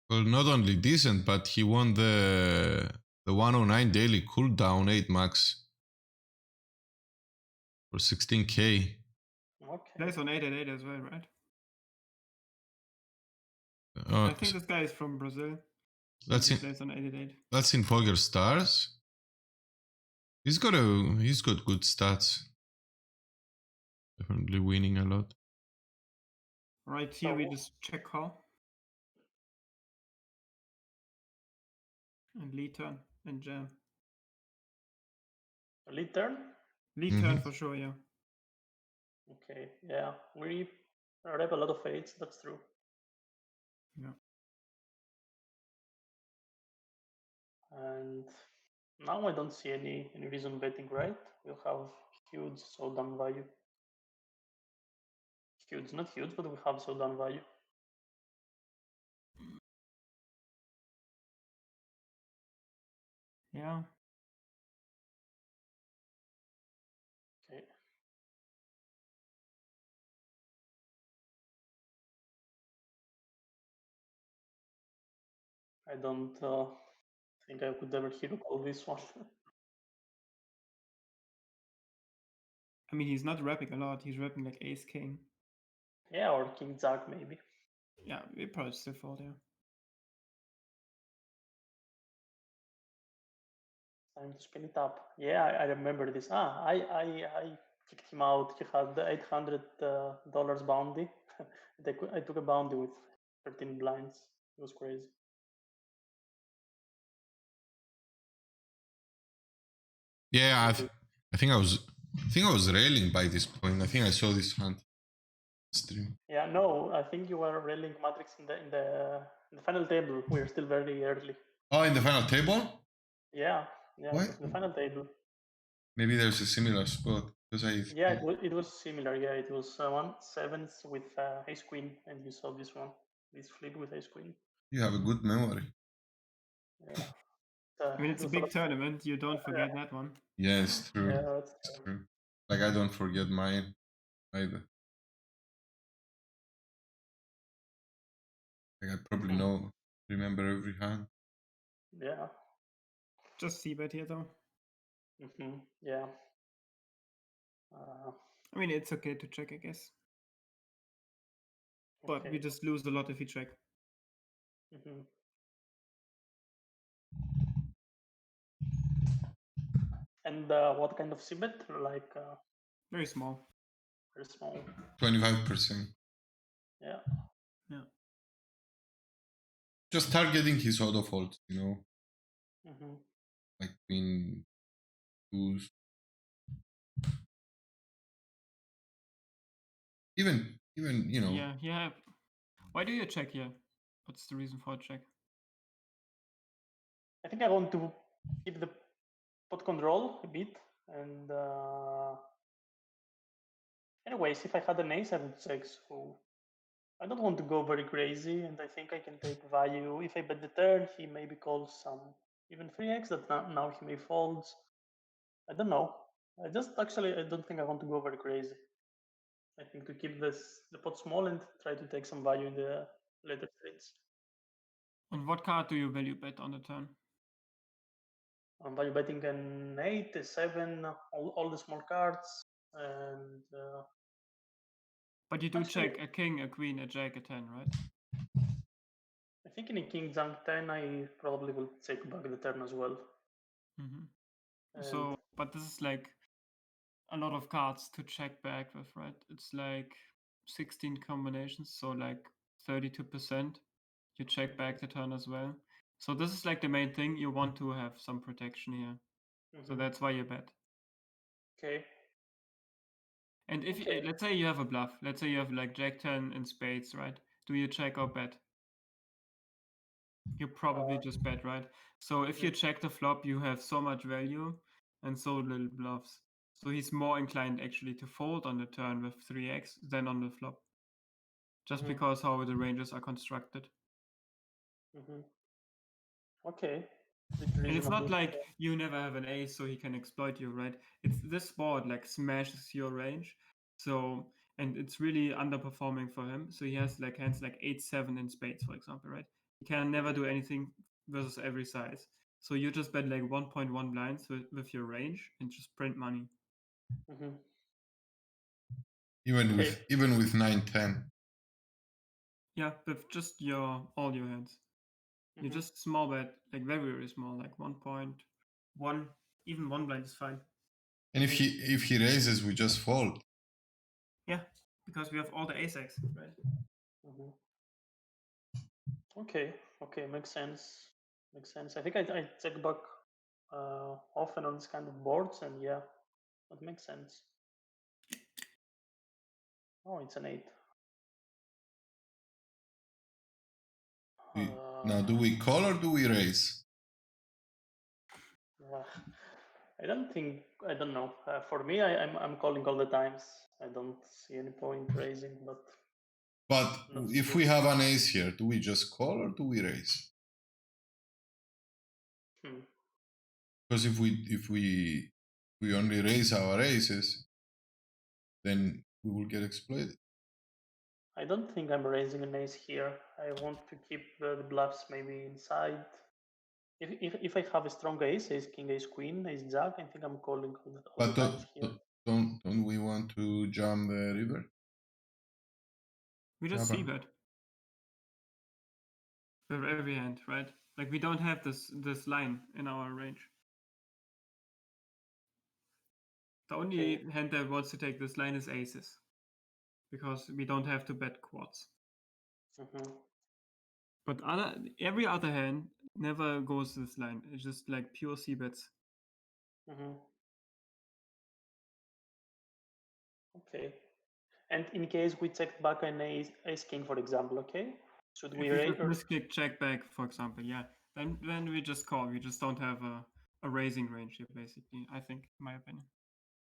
Well, not only decent, but he won the 109 daily cooldown 8 max for 16k. Okay. Plays on 888 as well, right? I think this guy is from Brazil. That's he in, plays on 888. That's in Poker Stars. He's got good stats. Definitely winning a lot. Right here, we just check call. And lead turn and jam. Lead turn? Lead turn for sure, yeah. Okay, yeah. We have a lot of eights, that's true. Yeah. And now I don't see any reason betting, right? We'll have huge showdown value. Huge, not huge, but we have showdown value. Yeah. Okay. I don't think I could ever hero call this one. I mean, he's not wrapping a lot. He's wrapping like ace king. Yeah, or king jack maybe. Yeah, we probably still fold, yeah. Time to spin it up. Yeah, I remember this. I kicked him out. He had the $800 bounty. I took a bounty with 13 blinds. It was crazy. Yeah, I think I was railing by this point. I think I saw this hand stream. Yeah, no, I think you were railing Matrix in the final table. We're still very early. Oh, in the final table? Yeah, What? it was the final table. Maybe there's a similar spot because Yeah, it was similar. Yeah, it was 1/7 with ace queen, and you saw this one, this flip with ace queen. You have a good memory. Yeah. I mean, it's a big tournament. You don't forget that one. Yeah, it's true. Yeah, that's It's true. Like I don't forget mine either. Like I probably remember every hand. Yeah. Just c-bet here though. Yeah. I mean, it's okay to check, I guess. But we Okay. just lose a lot if we check. And what kind of c-bet? Like Very small. very small. 25%. Yeah. Yeah. Just targeting his auto fault, you know. Like queen twos. Even you know. Yeah. Why do you check here? What's the reason for a check? I think I want to keep the pot control a bit, and anyways, if I had an ace, I would check. So I don't want to go very crazy, and I think I can take value. If I bet the turn, he maybe calls some even 3x that now he may folds. I don't know. I don't think I want to go very crazy. I think to keep the pot small and try to take some value in the later trades. On what card do you value bet on the turn? I'm value betting an 8, a 7, all the small cards, and but you do actually, check a king, a queen, a jack, a 10, right? I think in a king jack 10, I probably will check back the turn as well. So, but this is like a lot of cards to check back with, right? It's like 16 combinations, so like 32%. You check back the turn as well. So this is like the main thing. You want to have some protection here. So that's why you bet. Okay. And if let's say you have a bluff, let's say you have like jack 10 in spades, right? Do you check or bet? You probably just bet, right? So if you check the flop, you have so much value and so little bluffs. So he's more inclined actually to fold on the turn with 3x than on the flop. Just because how the ranges are constructed. Okay. And it's not like you never have an ace so he can exploit you, right? It's this board like smashes your range. So, and it's really underperforming for him. So he has like hands like 8-7 in spades, for example, right? He can never do anything versus every size. So you just bet like 1.1 blinds with your range and just print money. Even with 9-10. Yeah, with just all your hands. You just small bet, like very, very small, like 1.1, even 1 blind is fine. And if he raises, we just fold. Yeah, because we have all the ace-x, right? Okay, makes sense. I think I check back often on this kind of boards, and yeah, that makes sense. Oh, it's an 8. Now, do we call or do we raise? I don't know. For me, I'm calling all the times. I don't see any point raising, But if we have an ace here, do we just call or do we raise? Because if we only raise our aces, then we will get exploited. I don't think I'm raising an ace here. I want to keep the bluffs maybe inside. If I have a strong ace king, ace queen, ace jack, I think I'm calling all the But times here. don't we want to jump the river? We just Jabba. see bet. With every hand, right? Like we don't have this line in our range. The only hand that wants to take this line is aces, because we don't have to bet quads. But every other hand never goes this line. It's just like pure c bets. Okay. And in case we check back an ace king, for example, okay? Should we If we raise? just misclick check back, for example, yeah, then we just call. We just don't have a raising range here, basically. I think, in my opinion.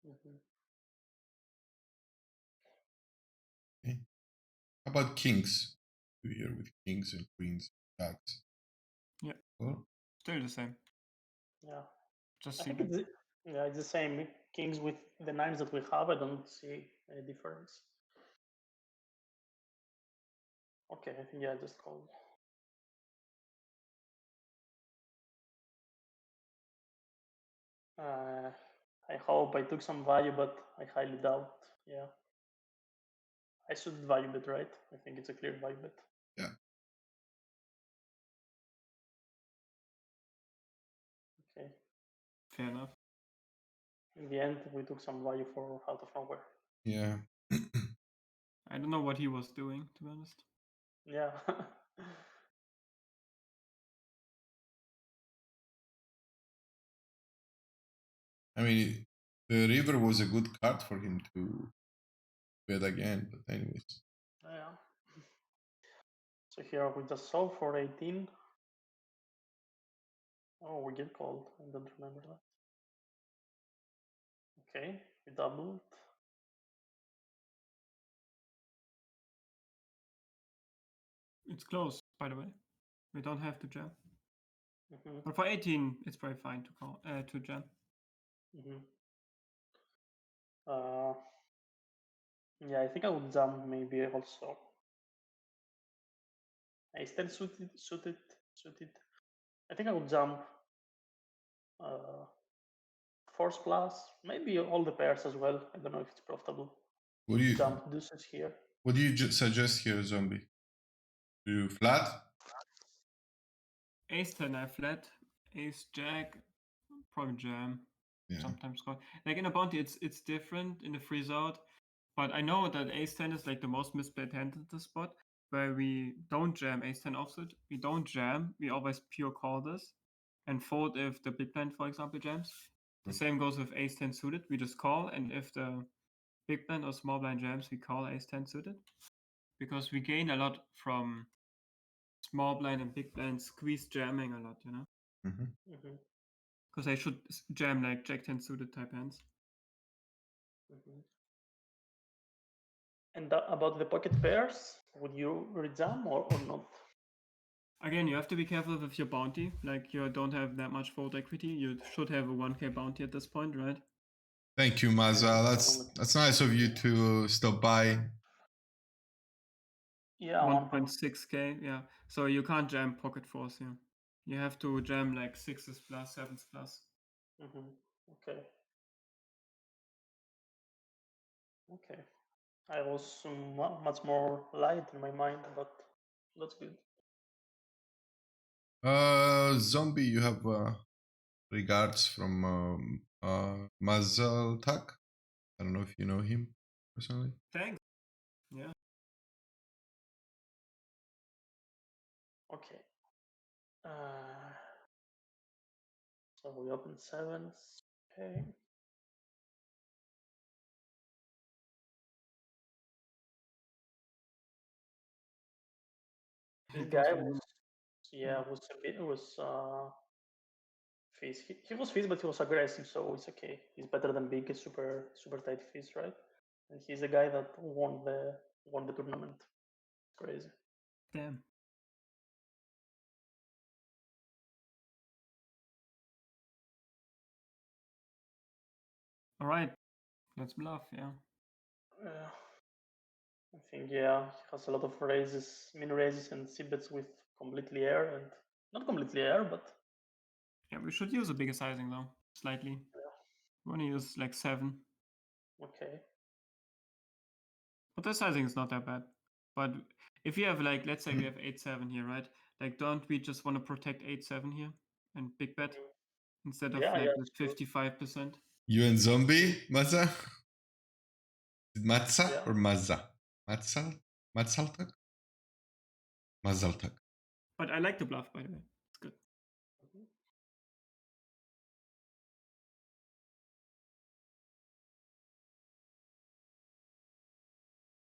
Okay. How about kings? Here with kings and queens, jacks. Yeah. Well, Still the same. Yeah. Just I see think it's the same. Kings with the nines that we have, I don't see any difference. Okay, I think just call. I hope I took some value, but I highly doubt. Yeah. I should value bet, right? I think it's a clear value bet. yeah. Okay. fair enough. In the end, we took some value for out of nowhere. Yeah. I don't know what he was doing, to be honest. Yeah. I mean, the river was a good card for him to bet again, but anyways. Yeah. So here we just solve for 18. Oh, we get called. I don't remember that. Okay, we doubled. It's close, by the way. We don't have to jam. Mm-hmm. But for 18, it's very fine to call to jam. Mm-hmm. Yeah, I think I would jump maybe also. I still suited. I think I would jump force plus, maybe all the pairs as well. I don't know if it's profitable. What do you Jump deuces here. What do you suggest here, Zombie? Do you flat? Ace 10 I flat, ace jack, probably jam. Yeah. Sometimes call. Like in a bounty, it's different in the freeze out. But I know that ace 10 is like the most misplayed hand in the spot, where we don't jam ace 10 offsuit. We don't jam. We always pure call this and fold if the big blind, for example, jams. The same goes with ace 10 suited. We just call, and if the big blind or small blind jams, we call ace 10 suited. Because we gain a lot from small blind and big blind squeeze jamming a lot, you know? Because I should jam like jack 10 suited type hands. And about the pocket pairs, would you rejam or not? Again, you have to be careful with your bounty. Like, you don't have that much fold equity. You should have a 1k bounty at this point, right? Thank you, Maza. That's nice of you to stop by. Yeah, 1.6k, yeah. So you can't jam pocket fours here. You have to jam like 6s plus, 7s plus. Okay. Okay. I was much more light in my mind, but that's good. Zombie, you have regards from Mazel Tak. I don't know if you know him personally. Thanks. Yeah. Okay. So we open sevens. Okay. This guy was, fizz. He was fizz, but he was aggressive, so it's okay. He's better than big, super tight fizz, right? And he's the guy that won the tournament. Crazy. Damn. All right, let's bluff. Yeah. I think he has a lot of raises, min raises, and c bets with completely air, and not completely air, but Yeah, we should use a bigger sizing though, slightly. We want to use like 7. Okay. But the sizing is not that bad. But if you have like, let's say we have 8-7 here, right? Like, don't we just want to protect 8-7 here and big bet instead of Yeah, like yeah, with true. 55%? You and Zombie, Mazza? Is it Matza Yeah. or Mazza? Matzal? Matzaltak? Mazaltak. But I like the bluff, by the way. It's good.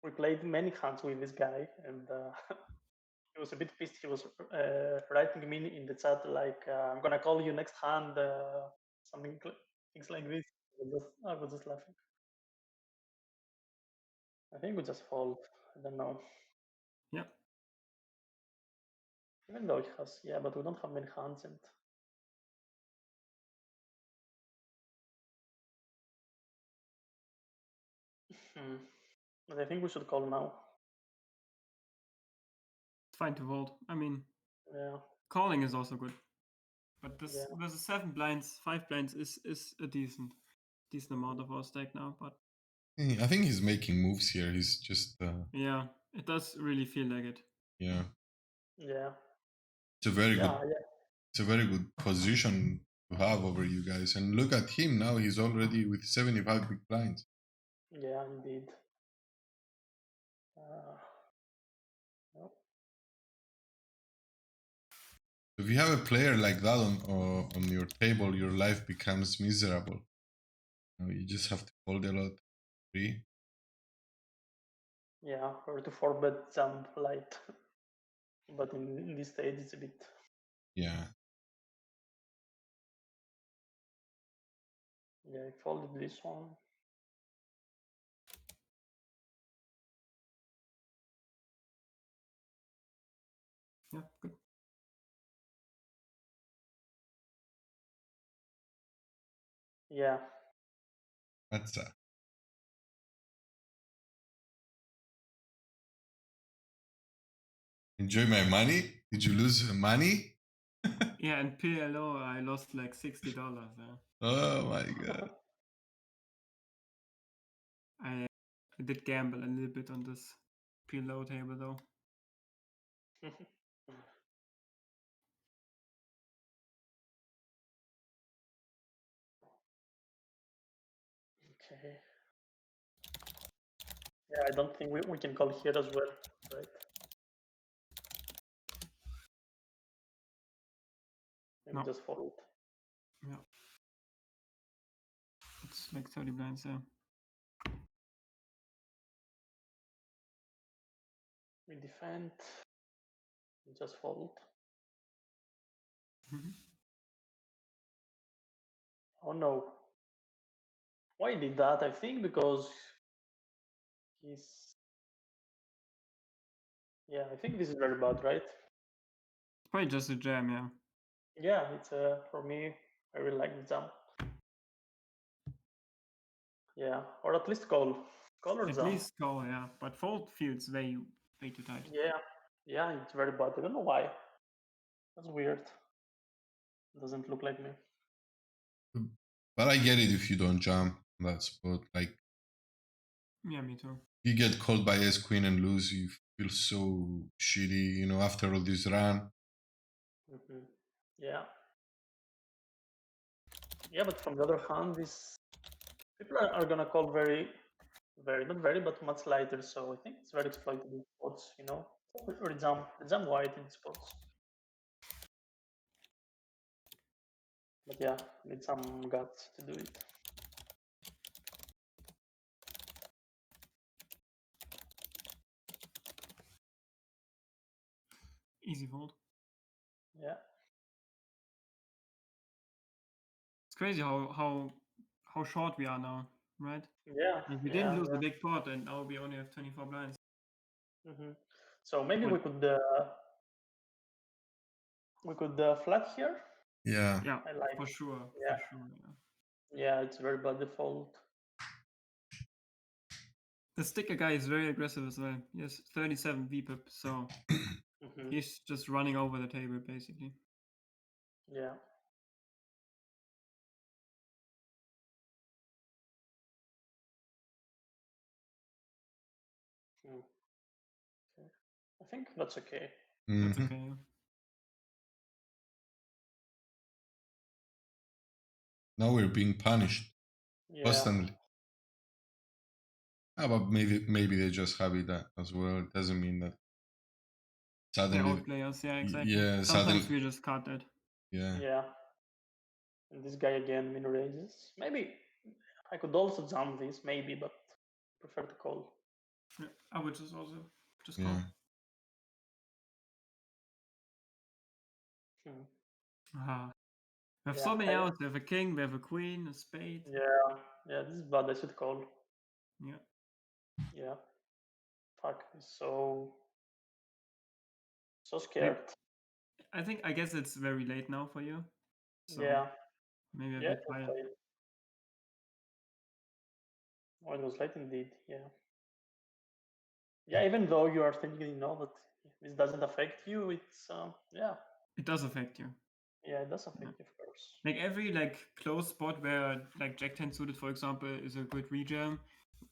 We played many hands with this guy, and he was a bit pissed. He was writing me in the chat like, "I'm gonna call you next hand," things like this. I was just laughing. I think we just fold. I don't know. Yeah. Even though he has, yeah, but we don't have many hands, and but I think we should call now. It's fine to fold. I mean, Yeah. calling is also good. But this Yeah. there's a 7 blinds, 5 blinds is a decent amount of our stack now. But I think he's making moves here. He's just yeah, it does really feel like it. yeah. Yeah. It's a very good. Yeah. Yeah. It's a very good position to have over you guys. And look at him now. He's already with 75 big blinds. Yeah. Indeed. No. If you have a player like that on your table, your life becomes miserable. You just have to fold a lot. 3. Yeah, or to 4-bet jump light. But in this stage, it's a bit. Yeah. Yeah, I folded this one. Yeah, good. Yeah. That's enjoy my money. Did you lose money? Yeah, and PLO I lost like $60. Yeah. Oh my god. I did gamble a little bit on this PLO table though. Okay. Yeah, I don't think we can call here as well, right? Maybe No. just fold. Yeah. It's like 30 blinds, yeah. We defend. We just fold. Oh no. Why did that? I think because he's. Yeah, I think this is very bad, right? It's probably just a jam, yeah. Yeah, it's for me. I really like the jump. Yeah, or at least call or At jump. least call, yeah. But fold feels way too tight. Yeah, it's very bad. I don't know why. That's weird. Doesn't look like me. But I get it if you don't jump on that spot. Like, yeah, me too. you get called by ace queen and lose, you feel so shitty, after all this run. Yeah. Yeah, but from the other hand, these people are gonna call very, not very, but much lighter. So I think it's very exploitable spots, or jump wide in spots. But yeah, need some guts to do it. Easy fold. Yeah. It's crazy how short we are now, right? Yeah. Like we didn't lose the big pot, and now we only have 24 blinds. So maybe we could flat here. Yeah. Yeah, I like for sure. Yeah. For sure. Yeah. Yeah, it's very bad default. The sticker guy is very aggressive as well. He has 37 VPIP, so he's just running over the table basically. Yeah. think that's okay. That's Mhm. okay. Yeah. Now we're being punished Yeah. constantly. But maybe they just have it as well. It doesn't mean that They're suddenly. old players, yeah, exactly. Yeah, Sometimes suddenly. we just cut it. Yeah. Yeah. And this guy again min raises. Maybe I could also jump this, maybe, but prefer to call. Yeah, I would just also just Yeah. call. Hmm. Ah. We have Yeah, so many I- outs. We have a king, we have a queen, a spade. Yeah, this is bad. I should call. Yeah. Yeah. Fuck. So scared. I guess it's very late now for you. So Yeah. maybe a Yeah, bit it was tired. late. Oh, it was late indeed. Yeah. Yeah, even though you are thinking, that this doesn't affect you, it's yeah. It does affect you. Yeah, it does affect you, of course. Like every close spot where Jack 10 suited, for example, is a good rejam,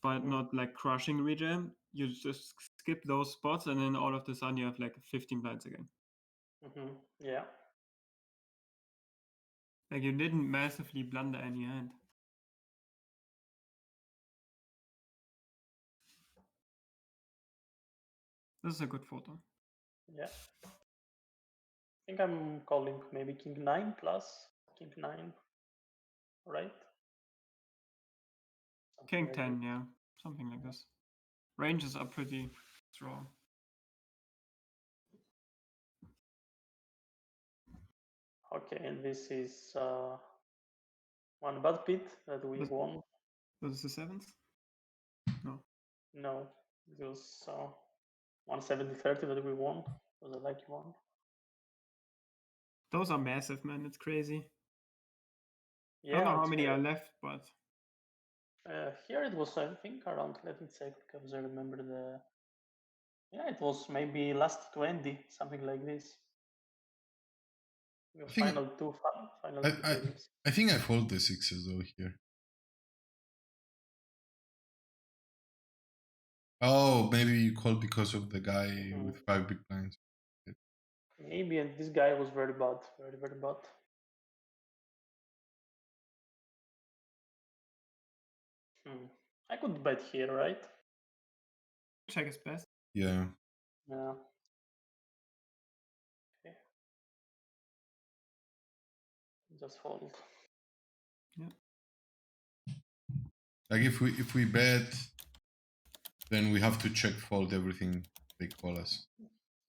but Mhm. not crushing rejam. You just skip those spots, and then all of a sudden you have 15 blinds again. Yeah. You didn't massively blunder any hand. This is a good photo. Yeah. I think I'm calling maybe king 9 plus king 9, right? Something King like 10, this. yeah, something like this. Ranges are pretty strong. Okay, and this is one bad pit that we This- won. Was this the seventh? No. No, it was 170-30 that we won. It was a lucky one. Those are massive, man. It's crazy. Yeah, I don't know how it's many are crazy. left, but Here it was, I think, around, let me check, because I remember yeah, it was maybe last 20, something like this. Your I think final two I tables. I think I fold the sixes though here. Oh, maybe you call because of the guy with 5 big blinds. Maybe, and this guy was very bad, very, very bad. I could bet here, right? check is best. Yeah. Yeah. Okay. Just fold. Yeah. Like if we bet, then we have to check fold everything they call us.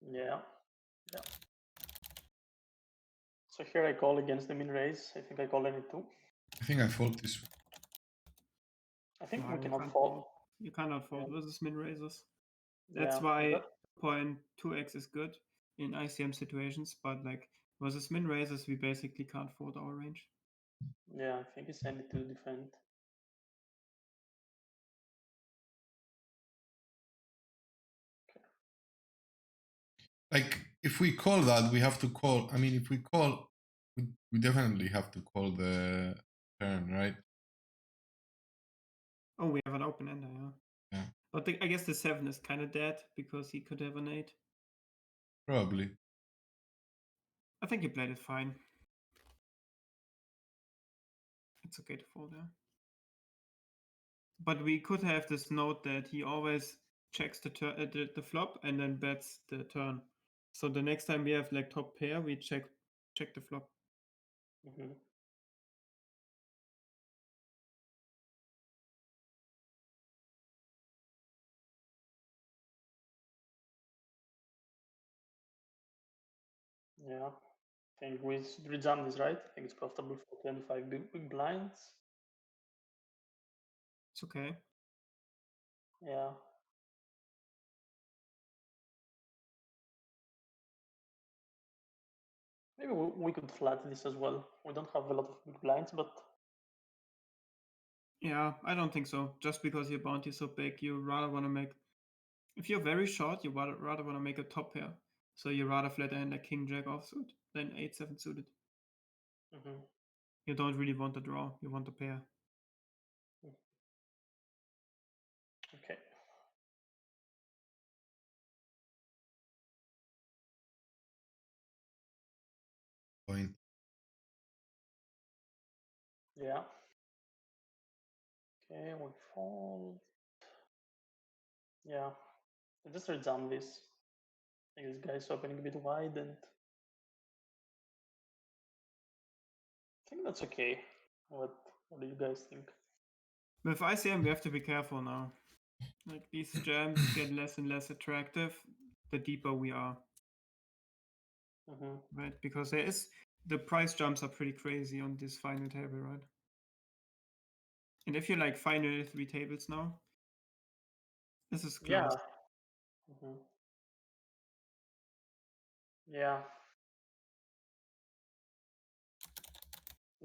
Yeah. Yeah. So here I call against the min raise. I think I call any two. I think I fold this one. I think No, we you cannot can't fold. You cannot fold Yeah. versus min raises. That's Yeah. why 0.2x is good in ICM situations, but versus min raises, we basically can't fold our range. Yeah, I think it's any two defend. Like if we call that, we have to call. I mean, if we call, we definitely have to call the turn, right? Oh, we have an open ender, yeah. Yeah. But I guess the 7 is kind of dead because he could have an 8. Probably. I think he played it fine. It's okay to fold, yeah. But we could have this note that he always checks the flop and then bets the turn. So the next time we have top pair, we check the flop. Yeah. I think we rejam this, right? I think it's profitable for 25 big blinds. It's okay. Yeah. Maybe we could flat this as well. We don't have a lot of big blinds, but Yeah, I don't think so. Just because your bounty is so big, you rather want to make. If you're very short, you rather want to make a top pair. So you rather flat end a king jack offsuit than 8-7 suited. You don't really want the draw. You want the pair. okay. point. Yeah. Okay, we fold. Yeah. I just resume this. I think this guy's opening a bit wide, and I think that's okay. What do you guys think? With ICM, we have to be careful now. Like these jams get less and less attractive the deeper we are, Mm-hmm. right? Because the price jumps are pretty crazy on this final table, right? And if you like final 3 tables now, this is close. Yeah. Mm-hmm. Yeah.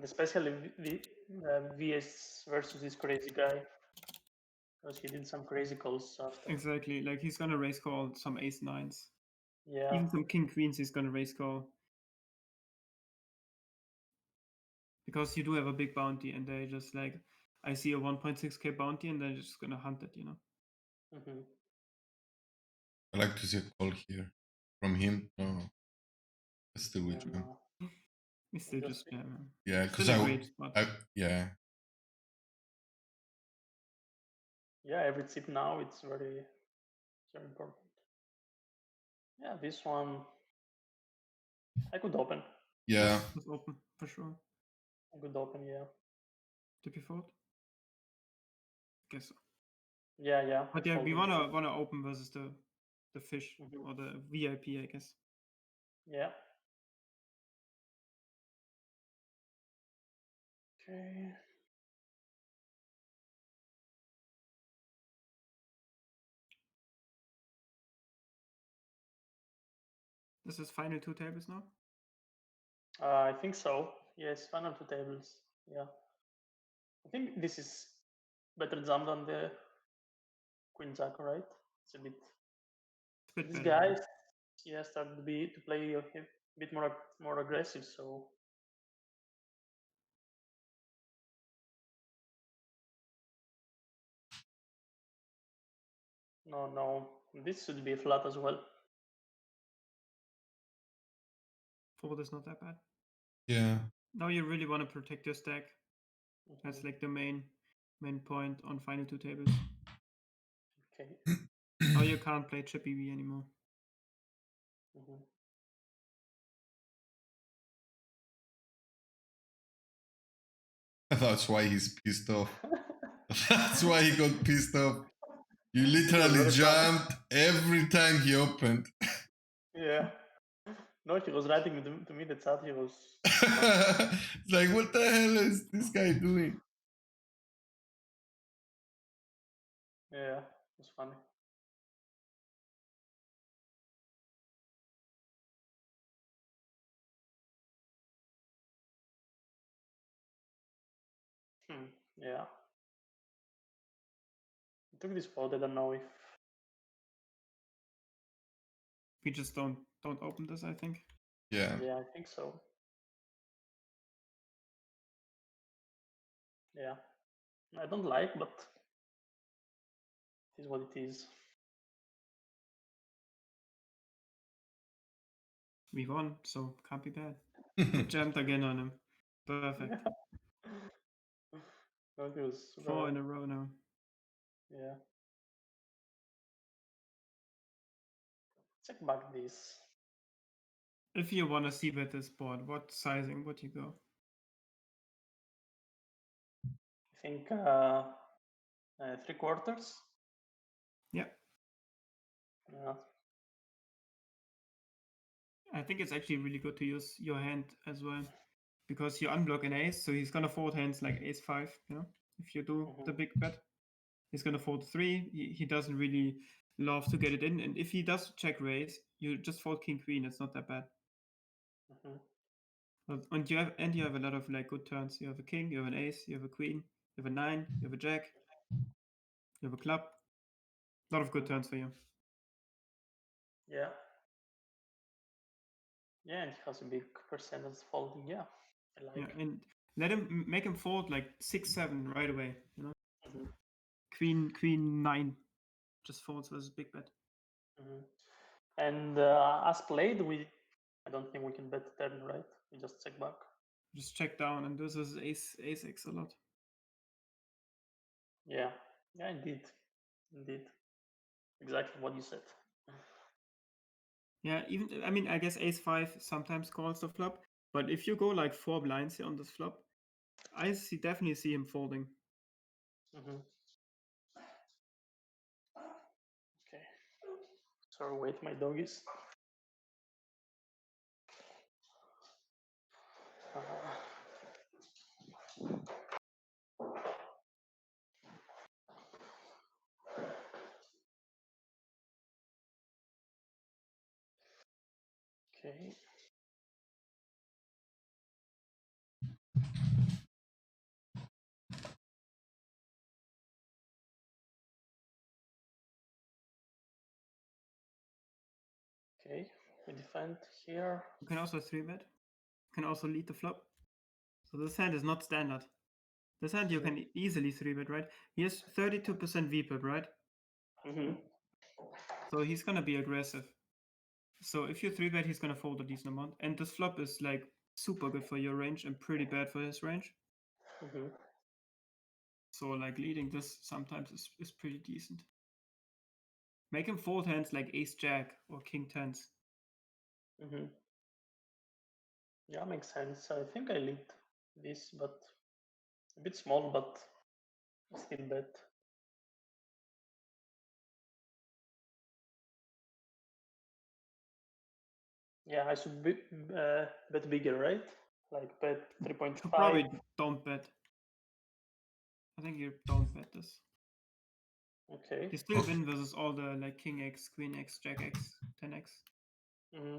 Especially the VS versus this crazy guy, because he did some crazy calls after. Exactly. Like he's gonna raise call some ace nines. Yeah. Even some king queens he's gonna raise call. Because you do have a big bounty and they just like, I see a 1.6k bounty and they're just gonna hunt it, you know? Mm-hmm. I like to see a call here from him. No, let's still with him. No. We still Just- just jam him. Yeah, because Still a great spot. yeah. Yeah, every chip now it's very important. Yeah, this one I could open. Yeah. It's open for sure. I could open, yeah. Did you fold? Guess so. Yeah. But yeah, we folding. wanna open versus the fish Mhm. or the VIP, I guess. Yeah. Okay. This is final 2 tables now. I think so. Yes, final 2 tables. Yeah. I think this is better jump than the Queen Jack, right? It's a bit. It's a bit This better. guy, yeah, started to play a bit more aggressive. So no, this should be flat as well. Fold is not that bad. Yeah. Now you really want to protect your stack. That's Mhm. like the main point on final 2 tables. Okay. Now you can't play chip EV anymore. Mhm. That's why he's pissed off. That's why he got pissed off. You It was literally very funny. jumped every time he opened. Yeah. No, he was writing to me the chat. He was. It's like, what the hell is this guy doing? Yeah, it was funny. Yeah. I took this fold. I don't know if. We just don't open this, I think. Yeah. Yeah, I think so. Yeah. I don't like, but it is what it is. We won, so can't be bad. I jammed again on him. Perfect. No, it was super 4 in hard. a row now. Yeah. Check back this. If you want to see bet this board, what sizing would you go? I think 3/4. Yeah. Yeah. I think it's actually really good to use your hand as well. Because you unblock an ace, so he's gonna fold hands like ace 5, you know? If you do the big bet. He's gonna fold 3. He doesn't really love to get it in. And if he does check raise, you just fold king queen, it's not that bad. And you have a lot of like good turns. You have a king, you have an ace, you have a queen, you have a 9, you have a jack, you have a club. A lot of good turns for you. Yeah. Yeah, and he has a big percentage folding. Yeah, I like. Yeah, and make him fold like 6-7 right away. You know, Mhm. queen 9 just folds versus big bet. And as played, we I don't think we can bet turn, right? We just check back. Just check down, and this is ace X a lot. Yeah, indeed. Exactly what you said. Yeah, even I mean, I guess ace 5 sometimes calls the flop, but if you go like 4 blinds here on this flop, I definitely see him folding. Mm-hmm. Okay. Sorry, wait, my doggies. Okay. Okay, we defend here. You can also 3-bet. You can also lead the flop. So this hand is not standard. This hand you can easily 3-bet, right? He has 32% VPIP, right? Mm-hmm. So he's gonna be aggressive. So if you 3-bet, he's gonna fold a decent amount. And this flop is like super good for your range and pretty bad for his range. Mm-hmm. So like leading this sometimes is pretty decent. Make him fold hands like ace jack or king tens. Mm-hmm. Yeah, makes sense. I think I lead this, but a bit small, but still bet. Yeah, I should bet bigger, right? Like bet 3.5. You probably don't bet. I think you don't bet this. Okay. You still win versus all the like king x, queen x, jack x, 10x. Mm-hmm.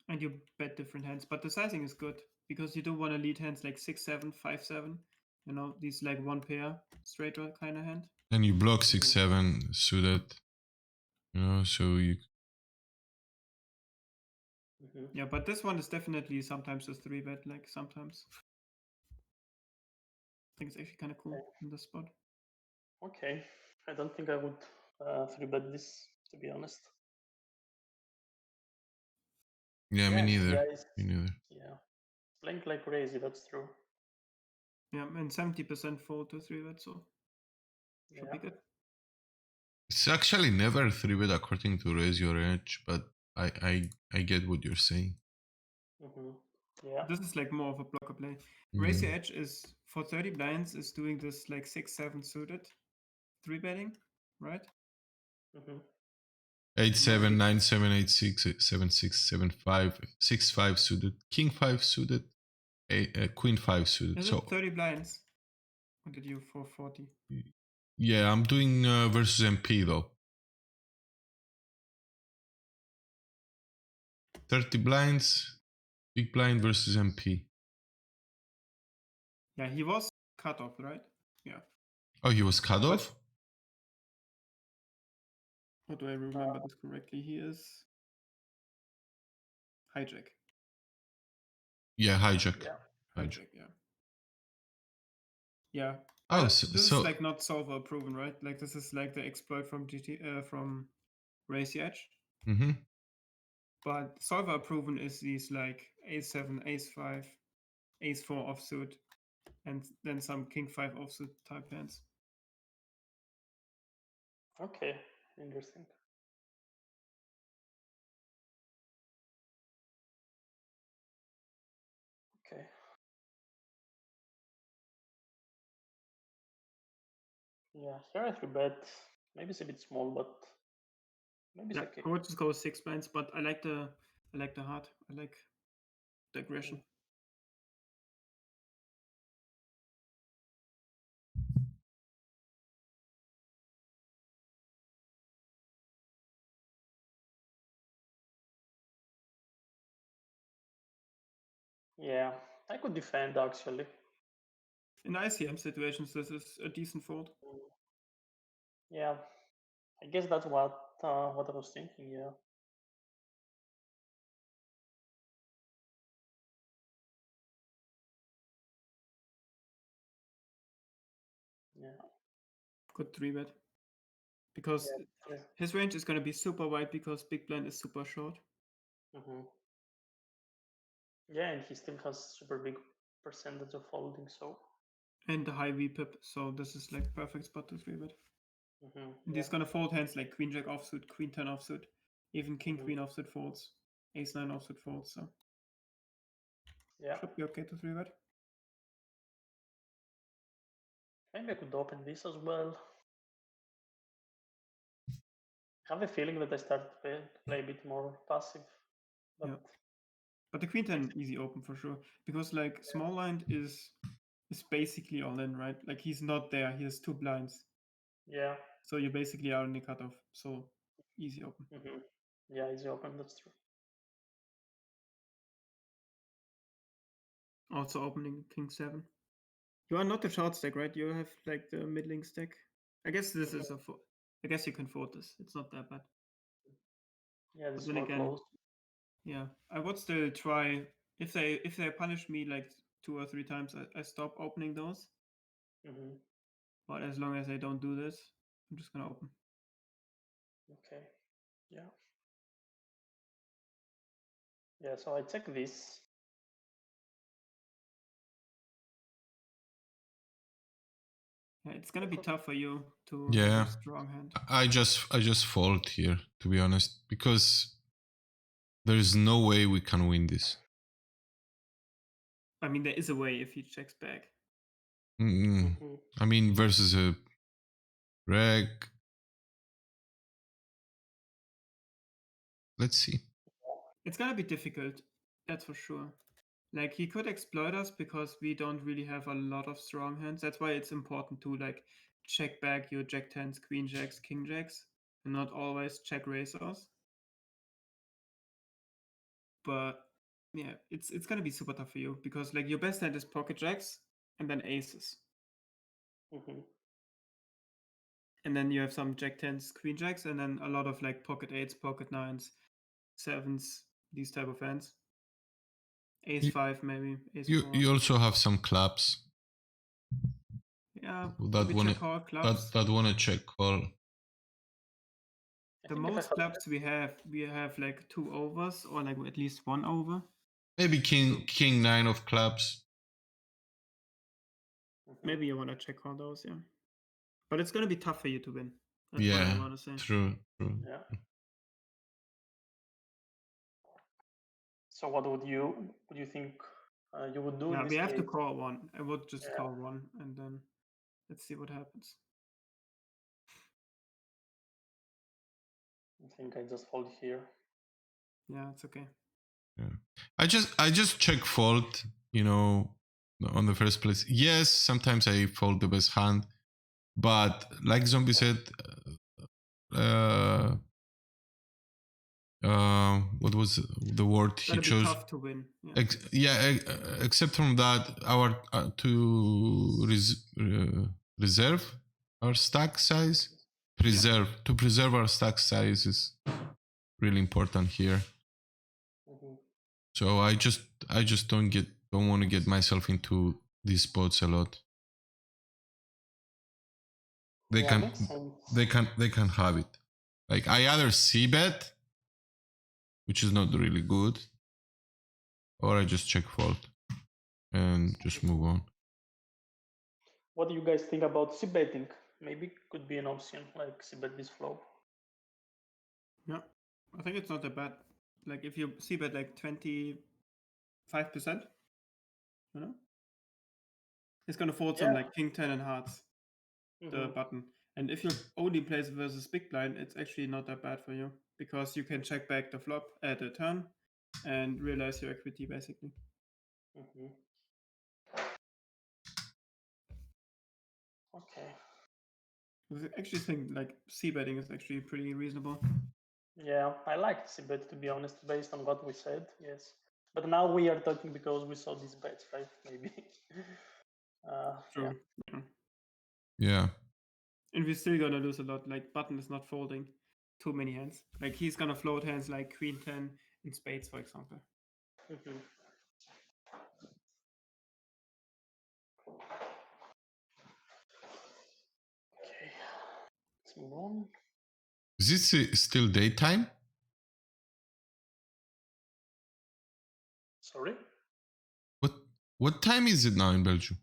And you bet different hands. But the sizing is good because you don't want to lead hands like 6-7, 5-7. You know, these like one pair straight draw kind of hand. And you block 6-7 suited. You know, so you. Mm-hmm. Yeah, but this one is definitely sometimes a 3-bet, like sometimes. I think it's actually kind of cool in this spot. Okay. I don't think I would 3-bet this, to be honest. Yeah, me neither. Guys, Me neither. yeah. Playing like crazy, that's true. Yeah, and 70% fold to 3-bet, so should be good. It's actually never 3-bet according to raise your edge, but I get what you're saying. Mm-hmm. Yeah. This is like more of a blocker play. Raise your edge is for 30 blinds is doing this like 6-7 suited 3-betting, right? Mm-hmm. 8-7, 9-7, 8-6, 7-6, 7-5, 6-5 suited, king 5 suited, queen 5 suited. Is so it 30 blinds? Or did you 440? yeah, I'm doing versus MP though. 30 blinds, big blind versus MP. Yeah, he was cut off, right? Yeah. Oh, he was cut off? How do I remember this correctly? He is hijack. Yeah, hijack. Yeah. Hijack, yeah. Yeah. Oh, this is like not solver proven, right? Like this is like the exploit from from Raise the Edge. Mm-hmm. But solver proven is these like ace7, ace5, ace4 offsuit, and then some king 5 offsuit type hands. Okay, interesting. Okay. Yeah, here I 3-bet. Maybe it's a bit small, but maybe it's okay. I would just go 6 blinds, but I like the heart. I like the aggression. Yeah, I could defend actually. In ICM situations, this is a decent fold. Yeah, I guess that's what I was thinking. Yeah. Yeah. Good 3-bet. Because his range is going to be super wide because big blind is super short. Yeah, and he still has super big percentage of folding, so. And the high VPIP, so this is like perfect spot to 3-bet. And Yeah. he's gonna fold hands like Queen Jack offsuit, Queen 10 offsuit, even King Queen offsuit folds, Ace 9 offsuit folds, so Yeah. should be okay to 3-bet. Maybe I could open this as well. I have a feeling that I start to play a bit more passive. But Yeah. But the Queen 10 easy open for sure. Because like small blind is basically all in, right? Like he's not there, he has 2 blinds. yeah. So you basically are in the cutoff. So easy open. Yeah, easy open, that's true. Also opening King 7. You are not the short stack, right? You have like the middling stack. I guess this is I guess you can fold this. It's not that bad. Yeah, this is Then more again, close. yeah, I would still try if they punish me like 2 or 3 times, I stop opening those. But as long as I don't do this, I'm just gonna open. Okay. Yeah. Yeah, so I check this. Yeah, it's gonna be tough for you to Yeah. have a strong hand. I just fold here, to be honest, because there is no way we can win this. I mean, there is a way if he checks back. I mean, versus a reg. Let's see. It's gonna be difficult, that's for sure. Like he could exploit us because we don't really have a lot of strong hands. That's why it's important to like check back your Jack 10s, Queen Jacks, King Jacks, and not always check racers. But yeah, it's gonna be super tough for you because like your best hand is pocket jacks and then aces. And then you have some Jack 10s, Queen Jacks, and then a lot of like pocket 8s, pocket 9s, 7s, these type of hands. Ace 5 maybe, ace 4. You also have some clubs. Yeah, that we wanna check all clubs. that wanna check call. The most clubs we have like 2 overs or like at least 1 over. Maybe king 9 of clubs. Maybe you wanna check all those, yeah. But it's gonna be tough for you to win. That's what I wanna say. True. Yeah. So what would you think you would do? Yeah, in this we have to case? call 1. I would just call 1 and then let's see what happens. I think I just fold here. Yeah, it's okay. Yeah. I just check fold, on the first place. Yes, sometimes I fold the best hand, but like Zombie said, what was the word he chose? Tough to win. Yeah, except from that, our to reserve our stack size. To preserve our stack size is really important here. So I just don't want to get myself into these spots a lot. They can have it. Like I either c-bet, which is not really good, or I just check fold and just move on. What do you guys think about c-betting? Maybe could be an option, like c-bet this flop. Yeah, I think it's not that bad. Like if you c-bet like 25%, it's gonna fold some like king 10 and hearts, the button. And if you only plays versus big blind, it's actually not that bad for you because you can check back the flop at the turn and realize your equity basically. Okay. I actually think like c-betting is actually pretty reasonable. Yeah, I like c-bet, to be honest, based on what we said, yes. But now we are talking because we saw these bets, right? Maybe. True. Yeah. And we're still gonna lose a lot. Like button is not folding too many hands. Like he's gonna float hands like queen 10 in spades, for example. Okay, let's move on. Is it still daytime? Sorry? What time is it now in Belgium?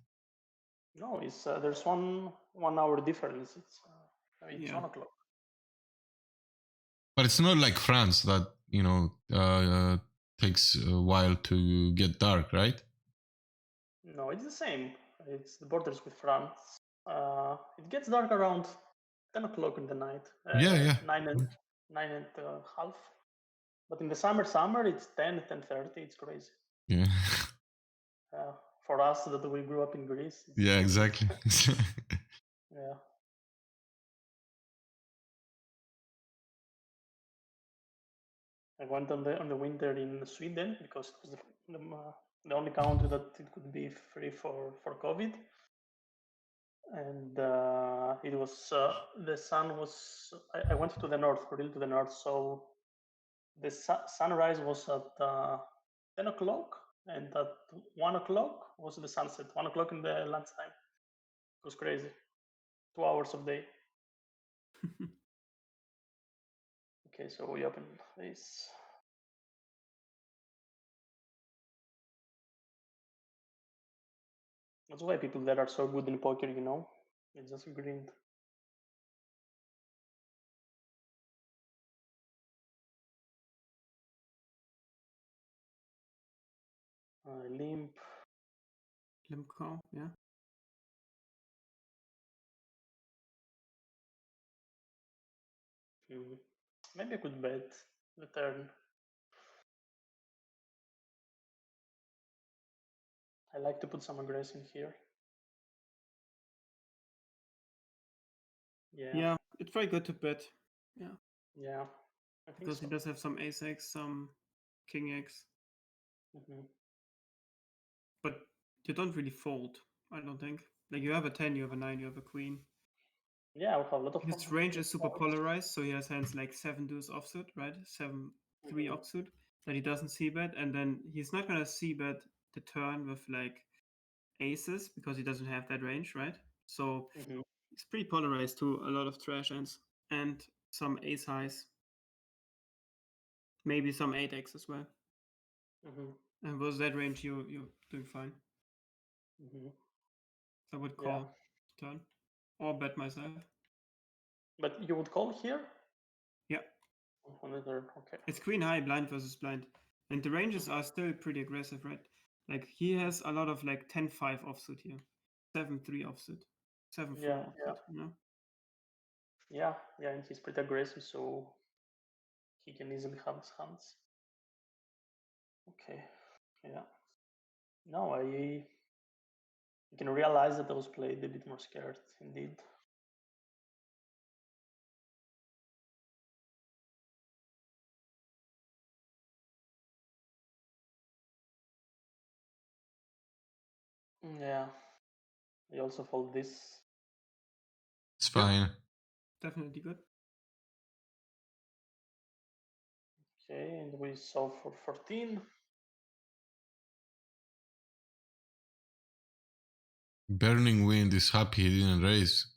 No, it's there's 1 hour difference. It's Yeah. 1 o'clock. But it's not like France that, takes a while to get dark, right? No, it's the same. It's the borders with France. It gets dark around 10 o'clock in the night. Yeah. 9 and half. But in the summer, it's 10:30. It's crazy. Yeah. For us that we grew up in Greece. Yeah, exactly. Yeah. I went on the winter in Sweden because it was the only country that it could be free for COVID. And it was the sun was. I went to the north, really to the north. So the sunrise was at 10 o'clock, and at 1 o'clock was the sunset. 1 o'clock in the lunchtime. It was crazy. 2 hours of day. Okay, so we open this. That's why people that are so good in poker, it's just grind. Limp. Limp call, yeah. Maybe I could bet the turn. I like to put some aggression here. Yeah, it's very good to bet. Yeah. Yeah, I think Because so. he does have some ace x, some king x. But you don't really fold, I don't think. Like you have a 10, you have a 9, you have a queen. Yeah, I have a lot of. His range is super polarized, so he has hands like 7 deuce offsuit, right? 7-3 offsuit that he doesn't see bet, and then he's not gonna see bet the turn with like aces because he doesn't have that range, right? So it's pretty polarized to a lot of trash hands and some ace highs, maybe some 8x as well. And was that range you're doing fine? I would call turn or bet myself. But you would call here? Yeah. On the turn, okay. It's queen high, blind versus blind. And the ranges are still pretty aggressive, right? Like he has a lot of like 10-5 offsuit here. 7-3 offsuit. 7-4 offsuit, you know? Yeah, and he's pretty aggressive, so he can easily have his hands. Okay, yeah. Now I can realize that I was played a bit more scared, indeed. Yeah, I also fold this. It's fine. Definitely good. Okay, and we solve for 14. Burning Wind is happy he didn't raise.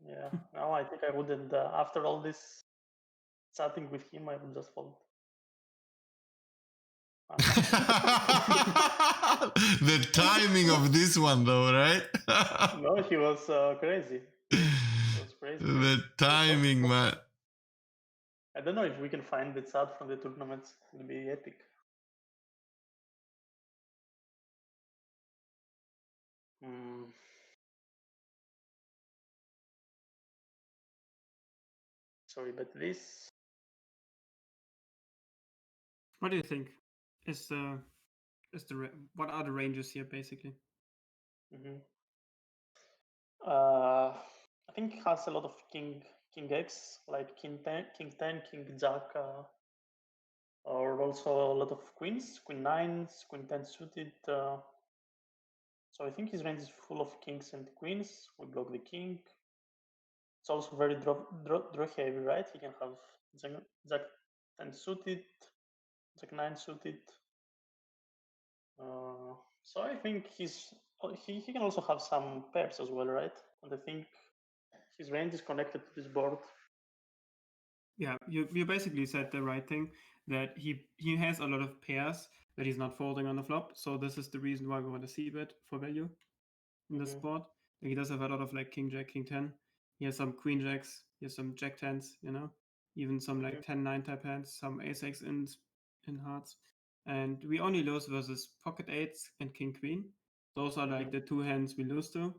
Yeah, now I think I wouldn't, after all this chatting with him, I would just fold. The timing of this one, though, right? No, he was crazy. He was crazy. The timing, man. I don't know if we can find the chat from the tournaments. It'll be epic. Sorry, but this. What do you think? What are the ranges here basically? I think it has a lot of king X, like king 10, king jack, or also a lot of queens, queen 9s, queen 10 suited. So I think his range is full of kings and queens. We block the king. It's also very draw heavy, right? He can have jack 10 suited, jack 9 suited. So I think he can also have some pairs as well, right? And I think his range is connected to this board. Yeah, you basically said the right thing, that he has a lot of pairs that he's not folding on the flop. So this is the reason why we want to see bet for value in this spot. Like, he does have a lot of like king jack, king 10. He has some queen jacks, he has some jack 10s, you know, even some like 10-9 type hands, some ace-x in hearts. And we only lose versus pocket eights and king queen. Those are like the two hands we lose to.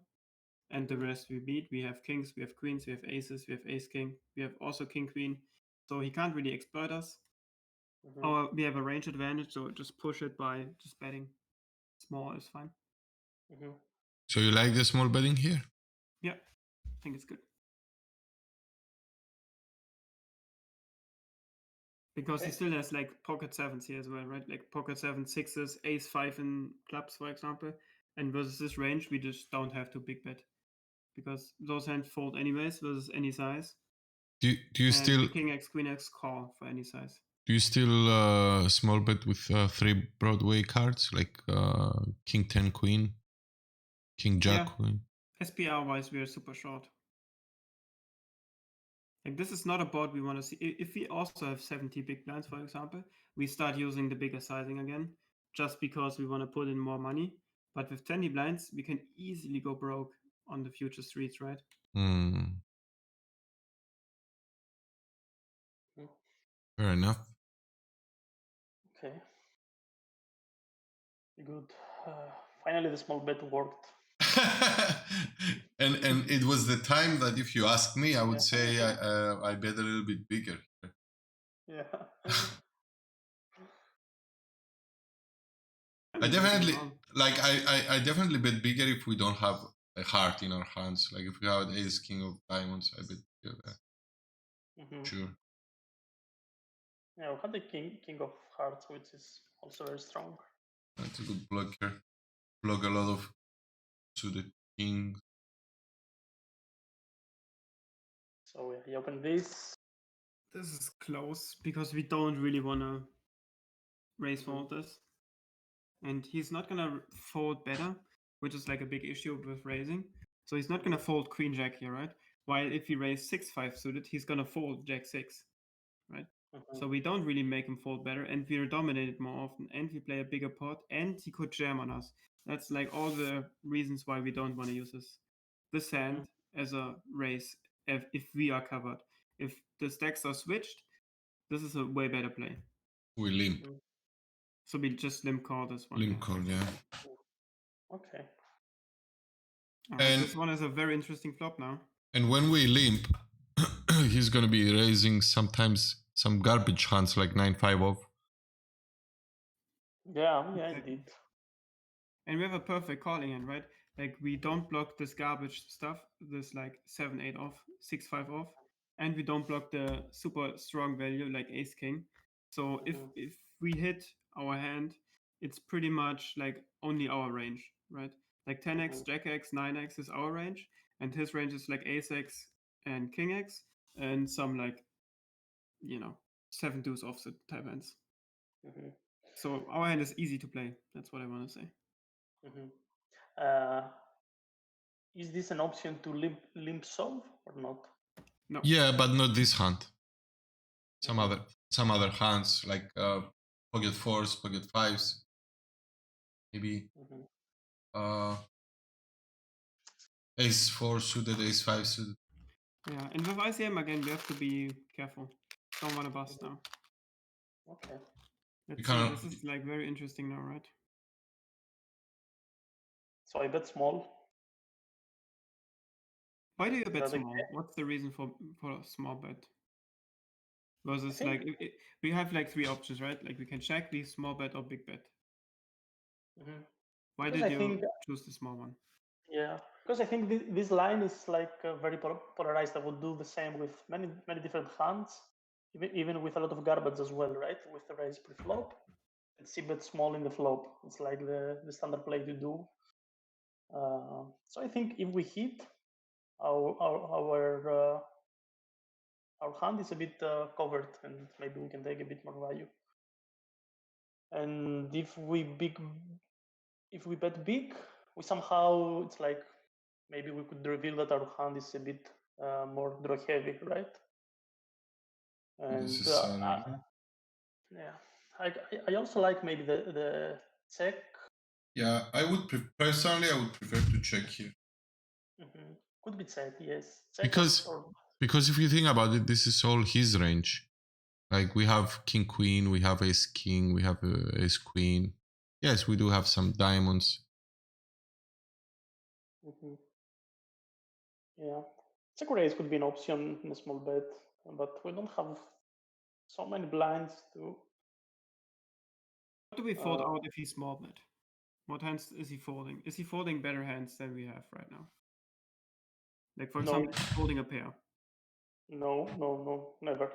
And the rest we beat. We have kings, we have queens, we have aces, we have ace king, we have also king queen. So he can't really exploit us. We have a range advantage, so just push it by just betting. Small is fine. So you like the small betting here? Yeah, I think it's good. Because he still has like pocket sevens here as well, right? Like pocket seven, sixes, ace five in clubs, for example. And versus this range, we just don't have to big bet. Because those hands fold anyways versus any size. Do you And still king x, queen x call for any size. do you still small bet with 3 Broadway cards like King 10 Queen, King Jack Queen? SPR wise, we are super short. Like, this is not a board we want to see. If we also have 70 big blinds, for example, we start using the bigger sizing again, just because we want to put in more money. But with 20 blinds, we can easily go broke on the future streets, right? Fair enough. Okay. Good. Finally, the small bet worked. and it was the time that if you ask me, I would say I bet a little bit bigger. Yeah. I definitely I definitely bet bigger if we don't have a heart in our hands. Like if we have an ace king of diamonds, I bet bigger there. Sure. Yeah, we had the king of hearts, which is also very strong. That's a good blocker. Block a lot of suited kings. So yeah, you open this. This is close because we don't really want to raise fold this. And he's not going to fold better, which is like a big issue with raising. So he's not going to fold queen jack here, right? While if he raise 6-5 suited, he's going to fold jack 6, right? So we don't really make him fold better, and we are dominated more often, and we play a bigger pot, and he could jam on us. That's like all the reasons why we don't want to use this hand as a raise if we are covered. If the stacks are switched, this is a way better play. We limp. So we just limp call this one. Limp call, yeah. Okay. And this one is a very interesting flop now. And when we limp, he's gonna be raising sometimes some garbage hands like 9-5 off. Yeah, indeed. And we have a perfect calling hand, right? Like, we don't block this garbage stuff, this like 7-8 off, 6-5 off, and we don't block the super strong value like ace king. So if we hit our hand, it's pretty much like only our range, right? Like 10x, jack x, 9x is our range, and his range is like ace x and king x, and some like, 7 deuce offset type hands. So our hand is easy to play. That's what I want to say. Is this an option to limp solve or not? No. Yeah, but not this hand. Some other hands like pocket fours, pocket fives, maybe ace 4 suited, ace 5 suited. Yeah, and with ICM again, we have to be careful. Don't want to bust now. Okay. Let's see. This is like very interesting now, right? So I bet small. Why do you bet small? What's the reason for a small bet? Versus like we have like 3 options, right? Like we can check, we small bet or big bet. Why did you choose the small one? Yeah, because I think this line is like very polarized. I would do the same with many different hands, even with a lot of garbage as well, right? With the raise pre-flop, and see bet small in the flop. It's like the standard play to do. So I think if we hit, our hand is a bit covered, and maybe we can take a bit more value. And if we bet big, we somehow, it's like maybe we could reveal that our hand is a bit more draw heavy, right? And This is yeah, I also like maybe the check. yeah. I would personally, I would prefer to check here Could be check, yes. Check because if you think about it, this is all his range. Like we have king queen, we have ace king, we have ace queen. Yes, we do have some diamonds. Yeah, check raise could be an option in a small bet, but we don't have so many blinds to. What do we fold out if he's small bet? What hands is he folding? Is he folding better hands than we have right now? Like for example, he's folding a pair. No, never.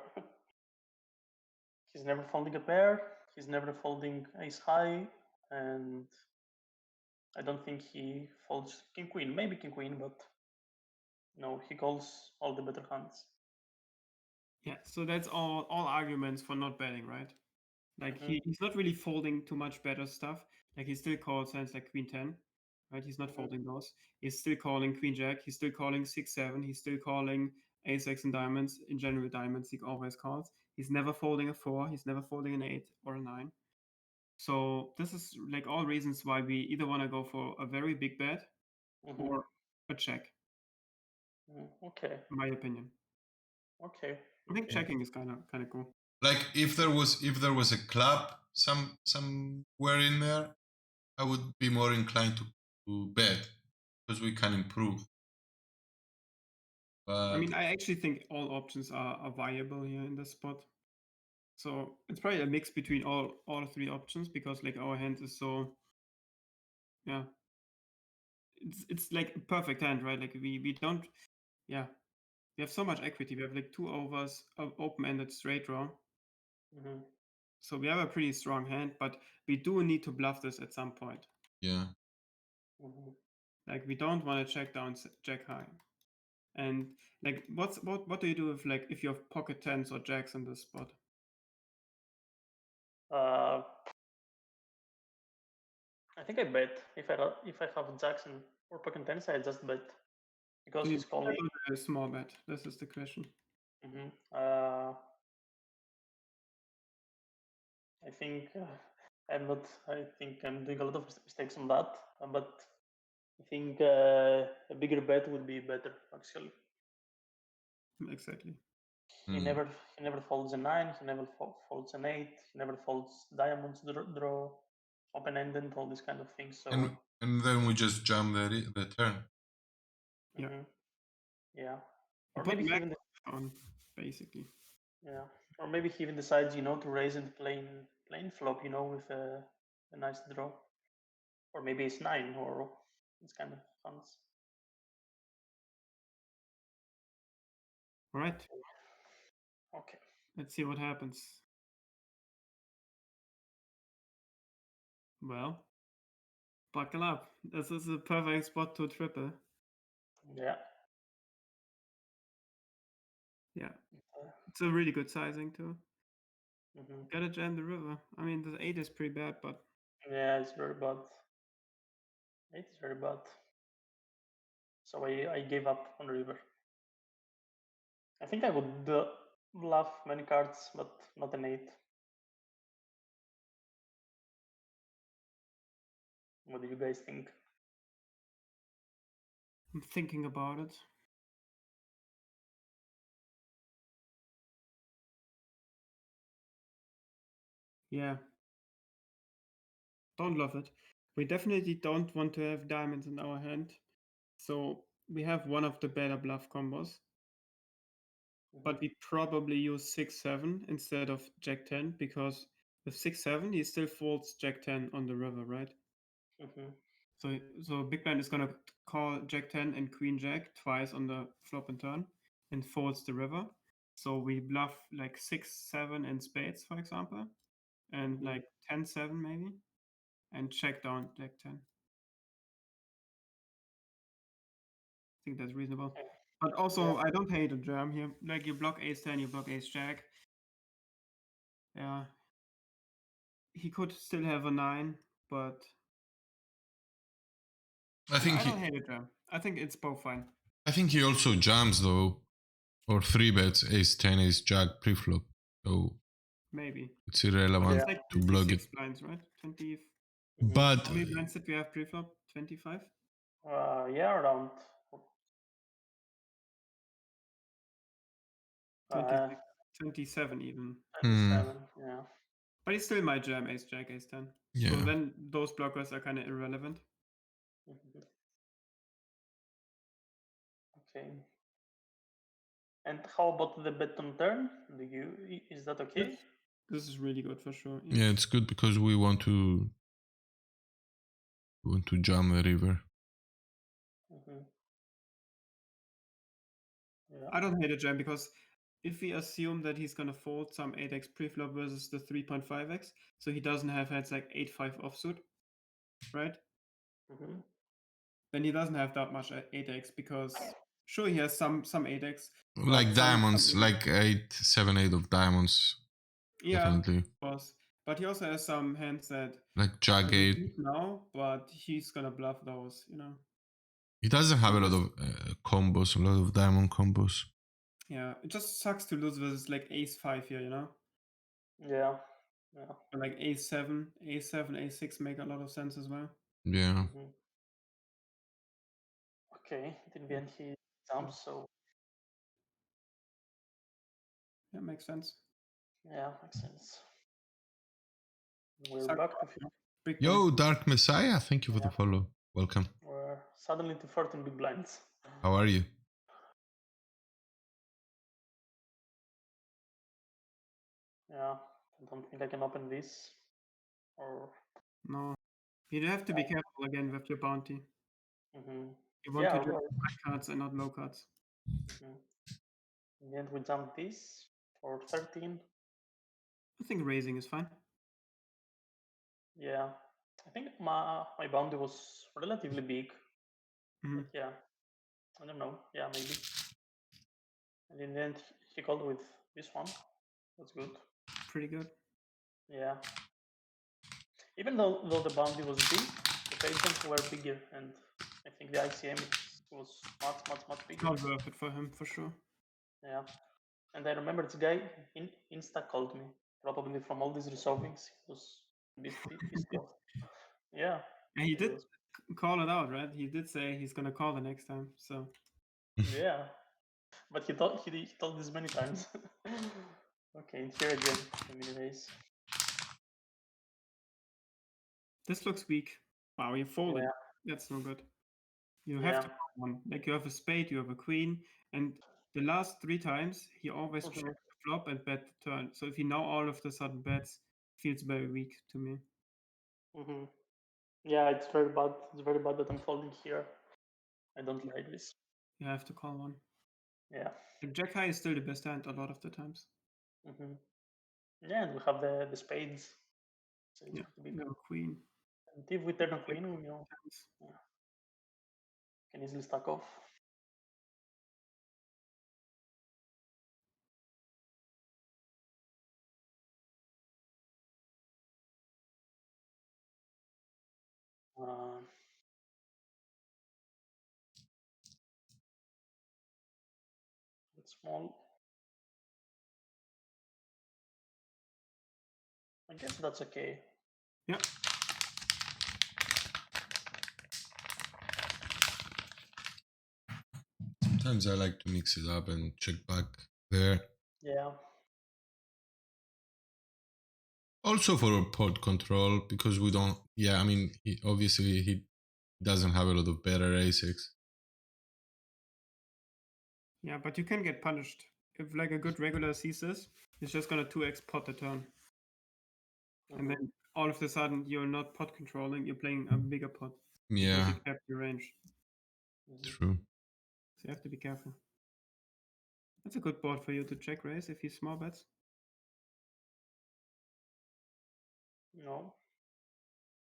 He's never folding a pair. He's never folding ace high, and I don't think he folds king queen. Maybe king queen, but no, he calls all the better hands. Yeah, so that's all arguments for not betting, right? Like he's not really folding too much better stuff. Like he still calls hands like queen 10, right? He's not folding those. He's still calling queen jack. He's still calling 6-7. He's still calling ace x and diamonds. In general, diamonds he always calls. He's never folding a 4. He's never folding an 8 or a 9. So this is like all reasons why we either want to go for a very big bet or a check. Okay. In my opinion. Okay. I think checking is kind of cool. Like if there was a club somewhere in there, I would be more inclined to bet because we can improve. But I mean, I actually think all options are viable here in this spot. So it's probably a mix between all 3 options because like our hand is so, yeah, it's like a perfect hand, right? Like we don't, yeah, we have so much equity. We have like 2 overs of open-ended straight draw. So we have a pretty strong hand, but we do need to bluff this at some point. Yeah. Like we don't want to check down jack high. And like what do you do if like if you have pocket 10s or jacks in this spot? I think I bet if I have Jackson or pocket tens, I just bet because So he's calling. A small bet. This is the question. I think I'm not. I think I'm doing a lot of mistakes on that, but I think a bigger bet would be better actually. Exactly. He never folds a 9. He never folds an 8. He never folds diamonds draw, open ended, all these kind of things. So and then we just jam the turn. Yeah. Yeah. Or maybe he even on basically. Yeah. Or maybe he even decides, to raise and plain flop, with a nice draw. Or maybe it's 9 or this kind of hands. All right. Okay. Let's see what happens. Well, buckle up. This is a perfect spot to triple. Yeah. Yeah. It's a really good sizing too. Gotta jam the river. I mean, the 8 is pretty bad, but... Yeah, it's very bad. 8 is very bad. So I gave up on river. I think I would bluff many cards, but not an 8. What do you guys think? I'm thinking about it. Yeah. Don't love it. We definitely don't want to have diamonds in our hand. So we have one of the better bluff combos. But we probably use 6-7 instead of Jack 10 because with 6-7 he still folds Jack 10 on the river, right? So big blind is gonna call Jack 10 and Queen Jack twice on the flop and turn and folds the river. So we bluff like 6-7 and spades, for example, and like 10-7 maybe, and check down Jack 10. I think that's reasonable. But also, I don't hate a jam here. Like you block ace 10, you block ace jack. Yeah. He could still have a 9, but I think don't hate a jam. I think it's both fine. I think he also jams though, or 3 bets ace 10, ace jack preflop. So Maybe. it's irrelevant It's like to block it. 26 blinds, right? 20. But How many blinds did we have pre-flop? 25? Yeah, around 26, 27 even. 27. Yeah. But he still might jam ace jack, ace 10. yeah, So then those blockers are kind of irrelevant. Mhm. Okay. And how about the bet on turn? Is that okay? This is really good for sure. yeah, it's good because we want to jam the river. Mhm. Yeah. I don't hate a jam because if we assume that he's gonna fold some 8x preflop versus the 3.5x, so he doesn't have hands like 8-5 offsuit, right? Mhm. Then he doesn't have that much 8x because sure he has some 8x. Like but diamonds, some like 8, 7, 8 of diamonds. yeah, Definitely. of course. But he also has some hands that Like Jack are 8. deep now, but he's gonna bluff those, you know. He doesn't have a lot of combos, a lot of diamond combos. Yeah, it just sucks to lose versus like ace 5 here, you know. Yeah. Yeah. Or like ace 7, ace 6 make a lot of sense as well. Yeah. Mhm. Okay. In the end, he jumps. So That makes sense. yeah, makes sense. We're Sucks back to Big Yo, blind. Dark Messiah, thank you for the follow. Welcome. we're suddenly to 14 big blinds. How are you? Yeah. I don't think I can open this. Or No. You have to be careful again with your bounty. mhm. You want to Yeah. do high cards and not low cards. Mhm. In the end, we jump this for 13. I think raising is fine. Yeah. I think my bounty was relatively big. Mhm. But yeah. I don't know. Yeah, maybe. And in the end, he called with this one. That's good. Pretty good. Yeah. Even though the bounty was big, the pages were bigger, and I think the ICM was much bigger. Not worth it for him for sure. Yeah. And I remember this guy in Insta called me, probably from all these resolvings. He was a bit pissed off. Yeah. And he it did was- call it out, right? He did say he's gonna call the next time. So Yeah. But he told this many times. Okay, and here again, the mini raise. this looks weak. Wow, you folded. Yeah. That's no good. You have to Yeah. call one. Like you have a spade, you have a queen, and the last 3 times he always Mhm. checked the flop and bet the turn. So if he now all of a sudden bets, feels very weak to me. Mm-hmm. Yeah, it's very bad. It's very bad that I'm folding here. I don't like this. You have to call one. Yeah. Like Jack high is still the best hand a lot of the times. Mm-hmm. Yeah, and we have the spades. So it's Yeah, pretty big. you have a queen. And if we turn a Like, queen, we hands. can easily stack off. Uh, it's small. I guess that's okay. Yeah. Sometimes I like to mix it up and check back there. Yeah. Also for pot control, because we don't, yeah, I mean, obviously he doesn't have a lot of better aces. Yeah, but you can get punished. If like a good regular sees this, it's just gonna 2x pot the turn. And then all of a sudden you're not pot controlling, you're playing a bigger pot. Because Yeah, you cap your range. true. So you have to be careful. That's a good board for you to check raise if he's small bets. No.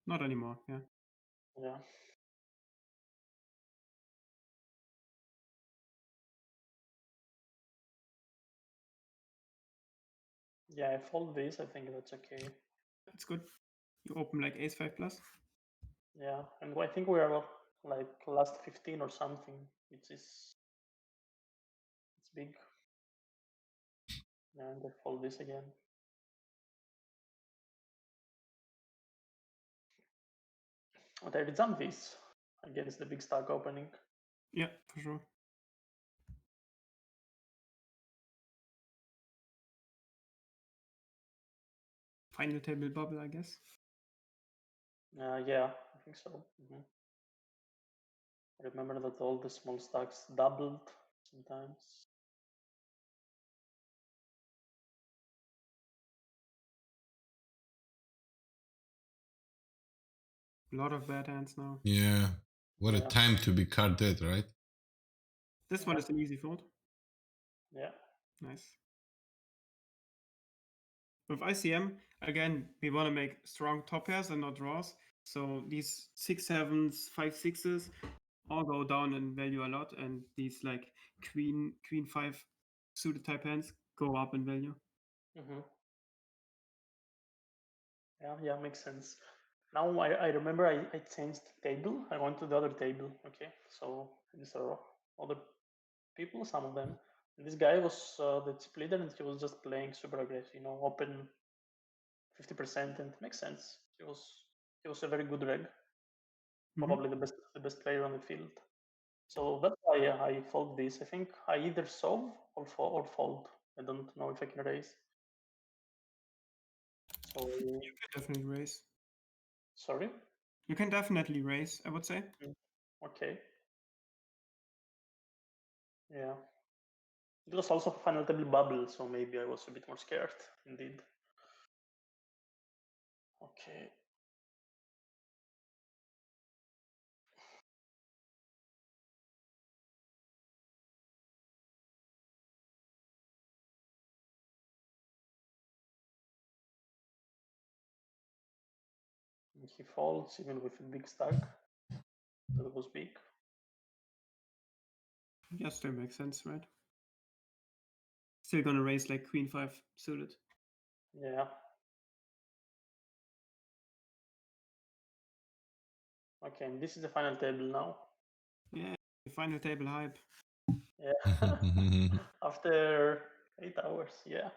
Not anymore, yeah. Yeah. Yeah, I fold this. I think that's okay. That's good. You open like ace 5 plus. Yeah, and I think we are like last 15 or something. It's big. And I fold this again. But I did some this against the big stack opening. Yeah, for sure. Final table bubble, I guess. Yeah, I think so. I remember that all the small stacks doubled sometimes. A lot of bad hands now. Yeah. What a Yeah. time to be card dead, right? This one is an easy fold. Yeah. Nice. With ICM, again, we want to make strong top pairs and not draws. So these 6-7s, 5-6s all go down in value a lot, and these like queen 5 suited type hands go up in value. Yeah, makes sense. Now I remember I changed table. I went to the other table. Okay, so these are other people, some of them. And this guy was the chip leader, and he was just playing super aggressive. Open 50%, and it makes sense. He was a very good reg, probably the best player on the field. So that's why I fold this. I think I either solve or fold. I don't know if I can raise. So You can definitely raise. sorry. You can definitely raise, I would say. Okay. Yeah. It was also final table bubble, so maybe I was a bit more scared, indeed. Okay. And he folds even with a big stack. That was big. Yeah, still makes sense, right? Still gonna raise like queen 5 suited. Yeah. Okay, and this is the final table now. Yeah, final table hype. Yeah. After 8 hours, yeah.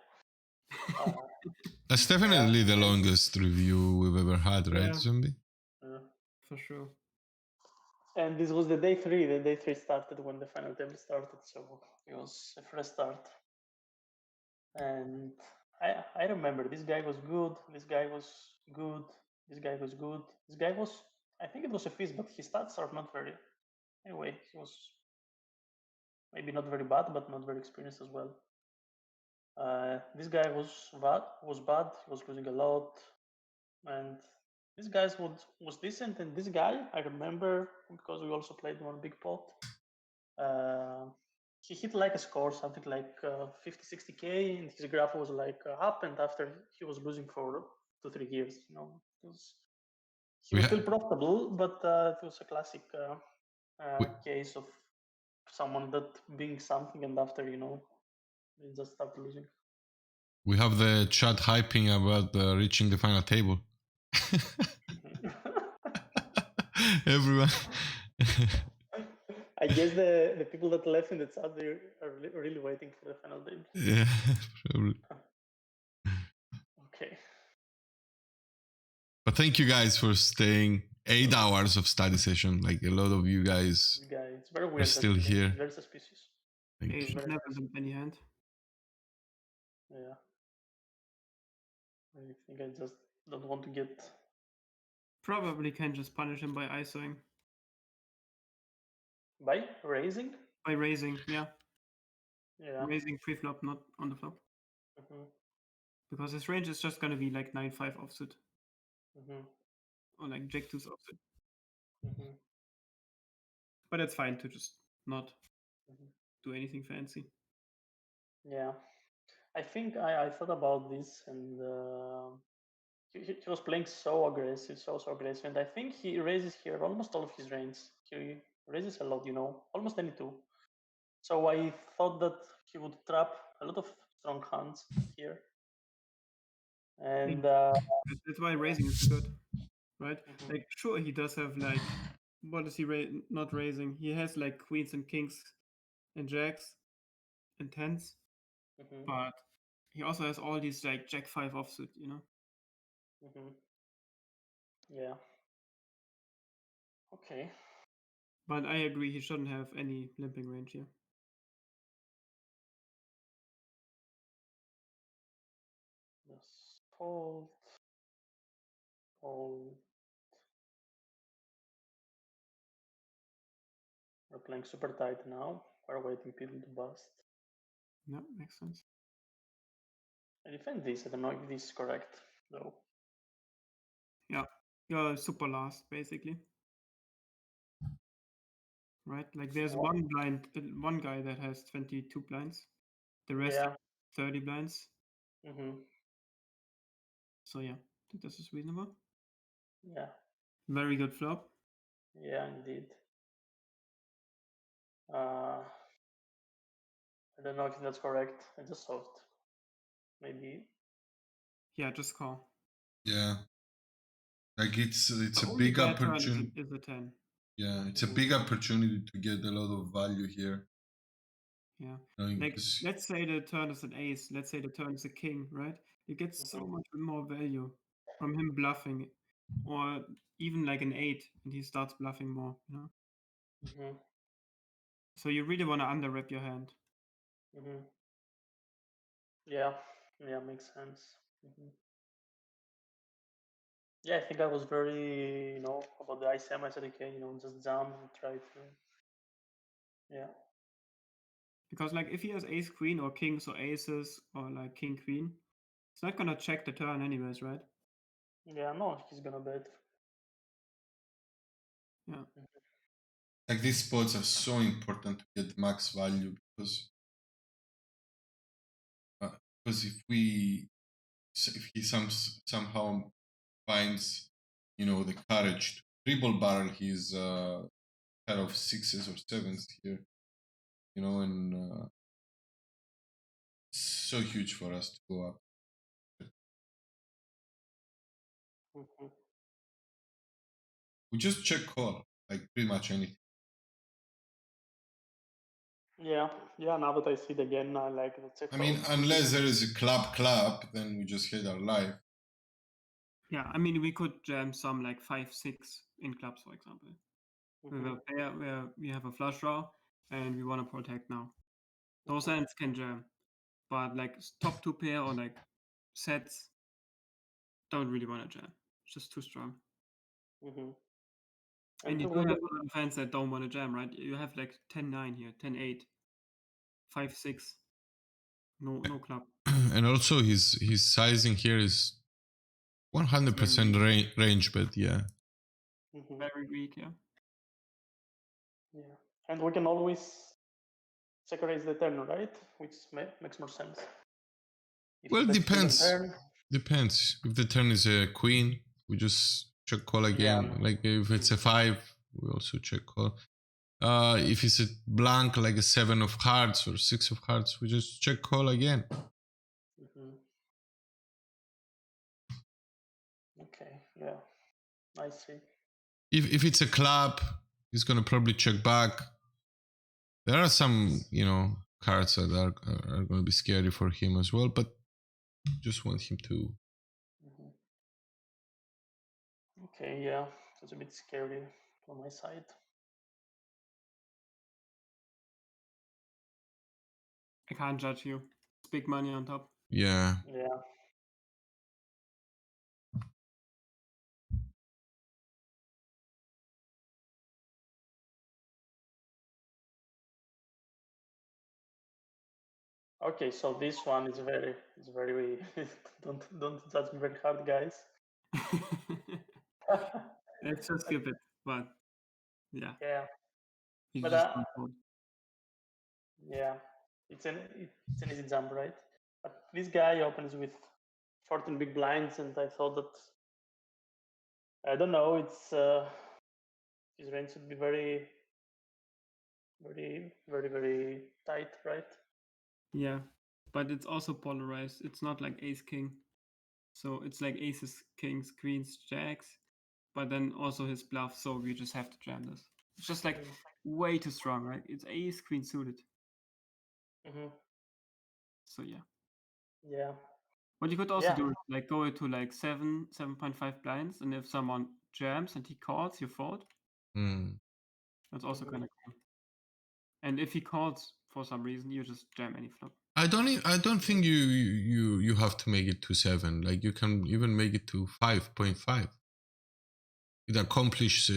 That's definitely the longest review we've ever had, right, Yeah. Zombie? For sure. And this was the day 3. The day 3 started when the final table started, so it was a fresh start. And I remember this guy was good. This guy was good. This guy was good. This guy was, I think it was a fizz, but his stats are not very. Anyway, he was maybe not very bad, but not very experienced as well. This guy was bad. He was losing a lot, and this guy was decent. And this guy, I remember because we also played one big pot. He hit like a score, something like 50, 60K, and his graph was like up. And after he was losing for 2-3 years, he was still profitable, but it was a classic case of someone that being something, and after they just start losing. We have the chat hyping about reaching the final table. Everyone. I guess the people that left in the chat, they are really waiting for the final table. Yeah, probably. Okay. But thank you guys for staying 8 hours of study session. Like a lot of you guys This guy, it's very weird. are still here. Very suspicious. Thank you. He's never done any hand. Yeah. I think I just don't want to get. Probably can just punish him by ISOing. By raising? By raising, yeah. Yeah. Raising pre-flop, not on the flop. Because his range is just gonna be like 9-5 offsuit. Or like Jack-2's offsuit. But it's fine to just not do anything fancy. Yeah. I think I thought about this, and he was playing so aggressive, so aggressive, and I think he raises here almost all of his range. He raises a lot, almost any two. So I thought that he would trap a lot of strong hands here. And that's why raising is good, right? Like, sure, he does have like, what is he not raising? He has like queens and kings and jacks and tens, but he also has all these like Jack 5 offsuit, you know. Yeah. Okay. But I agree, he shouldn't have any limping range here. Yes. Fold. Fold. We're playing super tight now. We're waiting people to bust. Yeah, makes sense. I defend this. I don't know if this is correct, though. Yeah, you're super last, basically. Right? Like there's one guy that has 22 blinds. The rest Yeah. 30 blinds. Mm-hmm. So yeah, I think this is reasonable. Yeah. Very good flop. Yeah, indeed. I don't know if that's correct. I just soft. Maybe. Yeah, just call. Yeah. Like it's The a only big bad turn opportunity. is a 10. Yeah, it's a big opportunity to get a lot of value here. Yeah. Like, Like, let's say the turn is an ace. Let's say the turn is a king, right? You get so much more value from him bluffing. Or even like an 8 and he starts bluffing more, you know? So you really want to underwrap your hand. Yeah. Yeah, makes sense. Yeah, I think I was very, about the ICM. I said, okay, just jump and try to. Yeah. Because like if he has ace queen or kings or aces or like king queen, it's not gonna check the turn anyways, right? Yeah, no, he's gonna bet. Yeah. like these spots are so important to get max value because if he somehow finds the courage to triple barrel his pair of 6s or 7s here, and so huge for us to go up. We just check call, like pretty much anything. Yeah, now that I see it again, I like the check. I mean, unless there is a club, then we just hit our life. Yeah, I mean, we could jam some like 5-6 in clubs, for example. With a pair where we have a flush draw and we want to protect now. Those hands can jam. But like top 2 pair or like sets don't really want to jam. It's just too strong. And you do have a lot of hands that don't want to jam, right? You have like 10-9 here, 10-8, 5-6. No club. And also his sizing here is 100% range bet, yeah. Very weak, yeah. Yeah, and we can always check raise the turn, right? Which makes more sense. Well, depends. If the turn is a queen, we just check call again. Yeah. Like if it's a 5, we also check call. If it's a blank, like a 7 of hearts or 6 of hearts, we just check call again. Okay, yeah, I see. If it's a club, he's gonna probably check back. There are some, cards that are gonna be scary for him as well, but just want him to. Okay, yeah, it's a bit scary on my side. I can't judge you. It's big money on top. Yeah. Yeah. Okay, so this one is very don't judge me very hard, guys. Let's just skip it, but yeah. Yeah. But yeah, it's an easy jump, right? But this guy opens with 14 big blinds, and I thought that I don't know. It's his range should be very, very, very, very tight, right? Yeah, but it's also polarized. It's not like ace king, so it's like aces, kings, queens, jacks, but then also his bluff. So we just have to jam this. It's just like way too strong, right? It's ace queen suited. So yeah. Yeah. What you could also Yeah. do is like go to like 7.5 blinds, and if someone jams and he calls, you fold. Mm. That's also Mhm. kind of cool. And if he calls for some reason, you just jam any flop. I don't think you have to make it to 7. Like you can even make it to 5.5. It accomplishes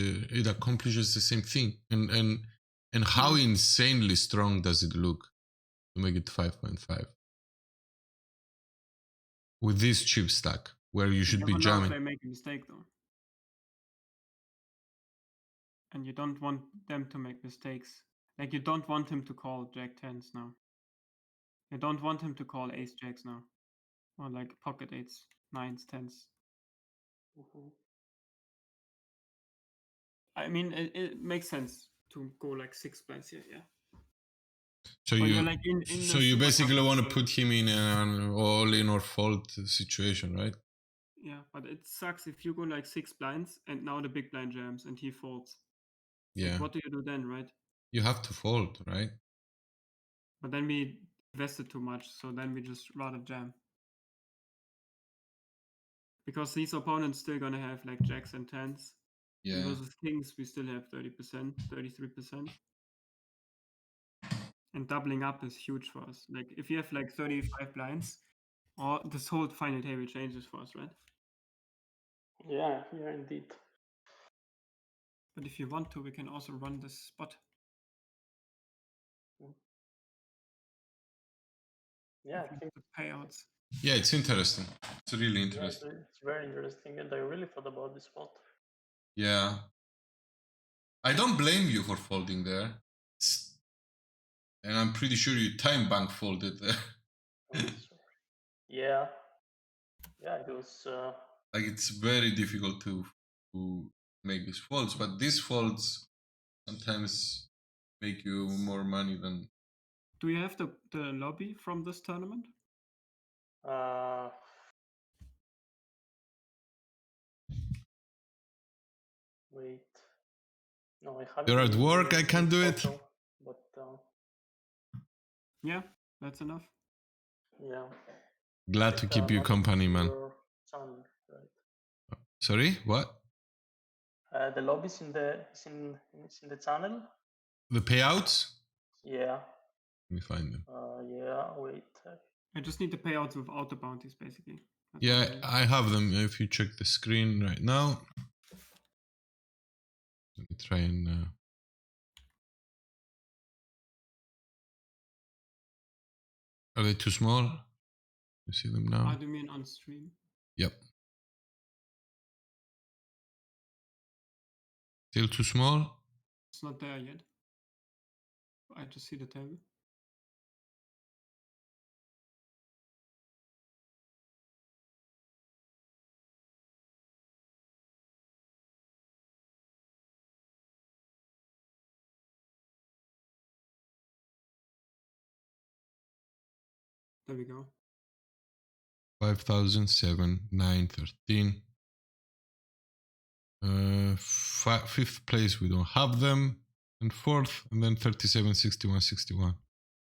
the same thing. And how insanely strong does it look to make it 5.5 with this chip stack where you should be Never know if jamming? they make a mistake though. And you don't want them to make mistakes. Like you don't want him to call Jack 10s now. You don't want him to call Ace Jacks now. Or like pocket 8s, 9s, 10s. Mhm. I mean, it makes sense to go like 6 blinds here, yeah. So But you you're like in so the you super basically tough want to situation. put him in an all-in or fold situation, right? Yeah, but it sucks if you go like 6 blinds and now the big blind jams and he folds. Yeah, Like, what do you do then, right? you have to fold, right? But then we invested too much, so then we just rather jam. Because these opponents still gonna have like jacks and 10s. And Yeah, versus kings, we still have 30%, 33%. And doubling up is huge for us. Like, if you have like 35 blinds, or this whole final table changes for us, right? Yeah, yeah, indeed. But if you want to, we can also run this spot. Yeah, If I you think have the payouts. yeah, it's interesting. It's really yeah, it's, interesting. it's very interesting, and I really thought about this spot. Yeah, I don't blame you for folding there, and I'm pretty sure you time bank folded there. Yeah, yeah, it was. Like it's very difficult to make these folds, but these folds sometimes make you more money than. Do you have the lobby from this tournament? Wait. No, I have it You're in at work. I can't do it. social, but Yeah, that's enough. yeah. Glad to keep you Not company, in man. your channel, right? Sorry, what? The lobby is in the channel. The payouts? Yeah. Let me find them. Yeah. Wait. I just need the payouts without the bounties, basically. That's Yeah, what I need. I have them. If you check the screen right now, let me try and. Are they too small? You see them now? How do you mean on stream? Yep. Still too small? It's not there yet. I just see the table. There we go. 5,000, 7, 9, 13. Fifth place, we don't have them. And fourth, and then 37, 61, 61.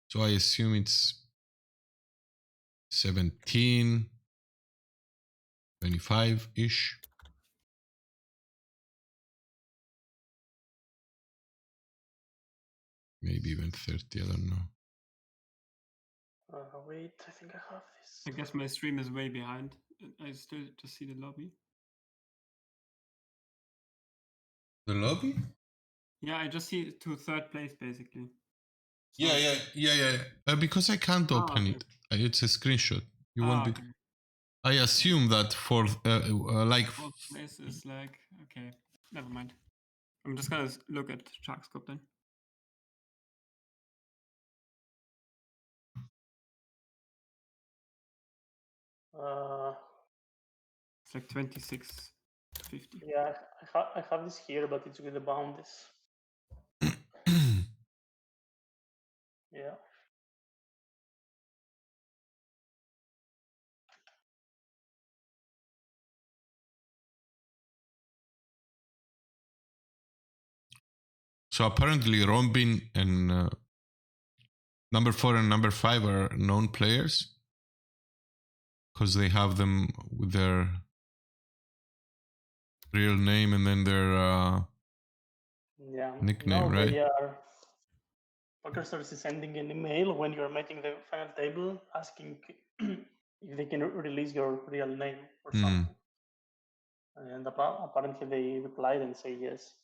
So I assume it's 17, 25-ish. Maybe even 30, I don't know. Wait. I think I have this. I guess my stream is way behind. I still just see the lobby. The lobby? Yeah, I just see to third place, basically. So Yeah. Because I can't open okay. it. It's a screenshot. You won't be. Okay. I assume that for like. Fourth place is like, okay, never mind. I'm just gonna look at Sharkscope then. It's like 26.50. Yeah, I have this here, but it's with the bounties. Yeah. So apparently, Rombin and number 4 and number 5 are known players. because they have them with their real name and then their Yeah. nickname, No, right? they are. PokerStars is sending an email when you're making the final table, asking if they can release your real name or something. And apparently they replied and say yes.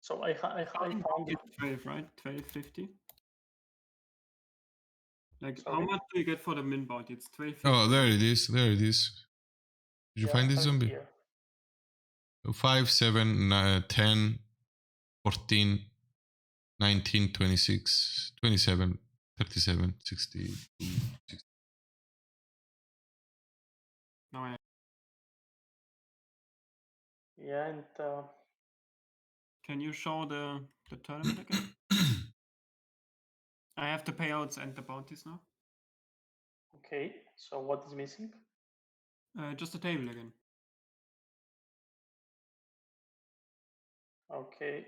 So I found it. It's 12, right? 12.50. Like, how Sorry? much do you get for the min bounty? It's 12.50. Oh, there it is. There it is. Did you Yeah, find I this have it zombie? here. 5, 7, 10, 14, 19, 26, 27, 37, 62, 60. Now I Yeah, and can you show the tournament again? I have the payouts and the bounties now. okay. So what is missing? Just the table again. Okay.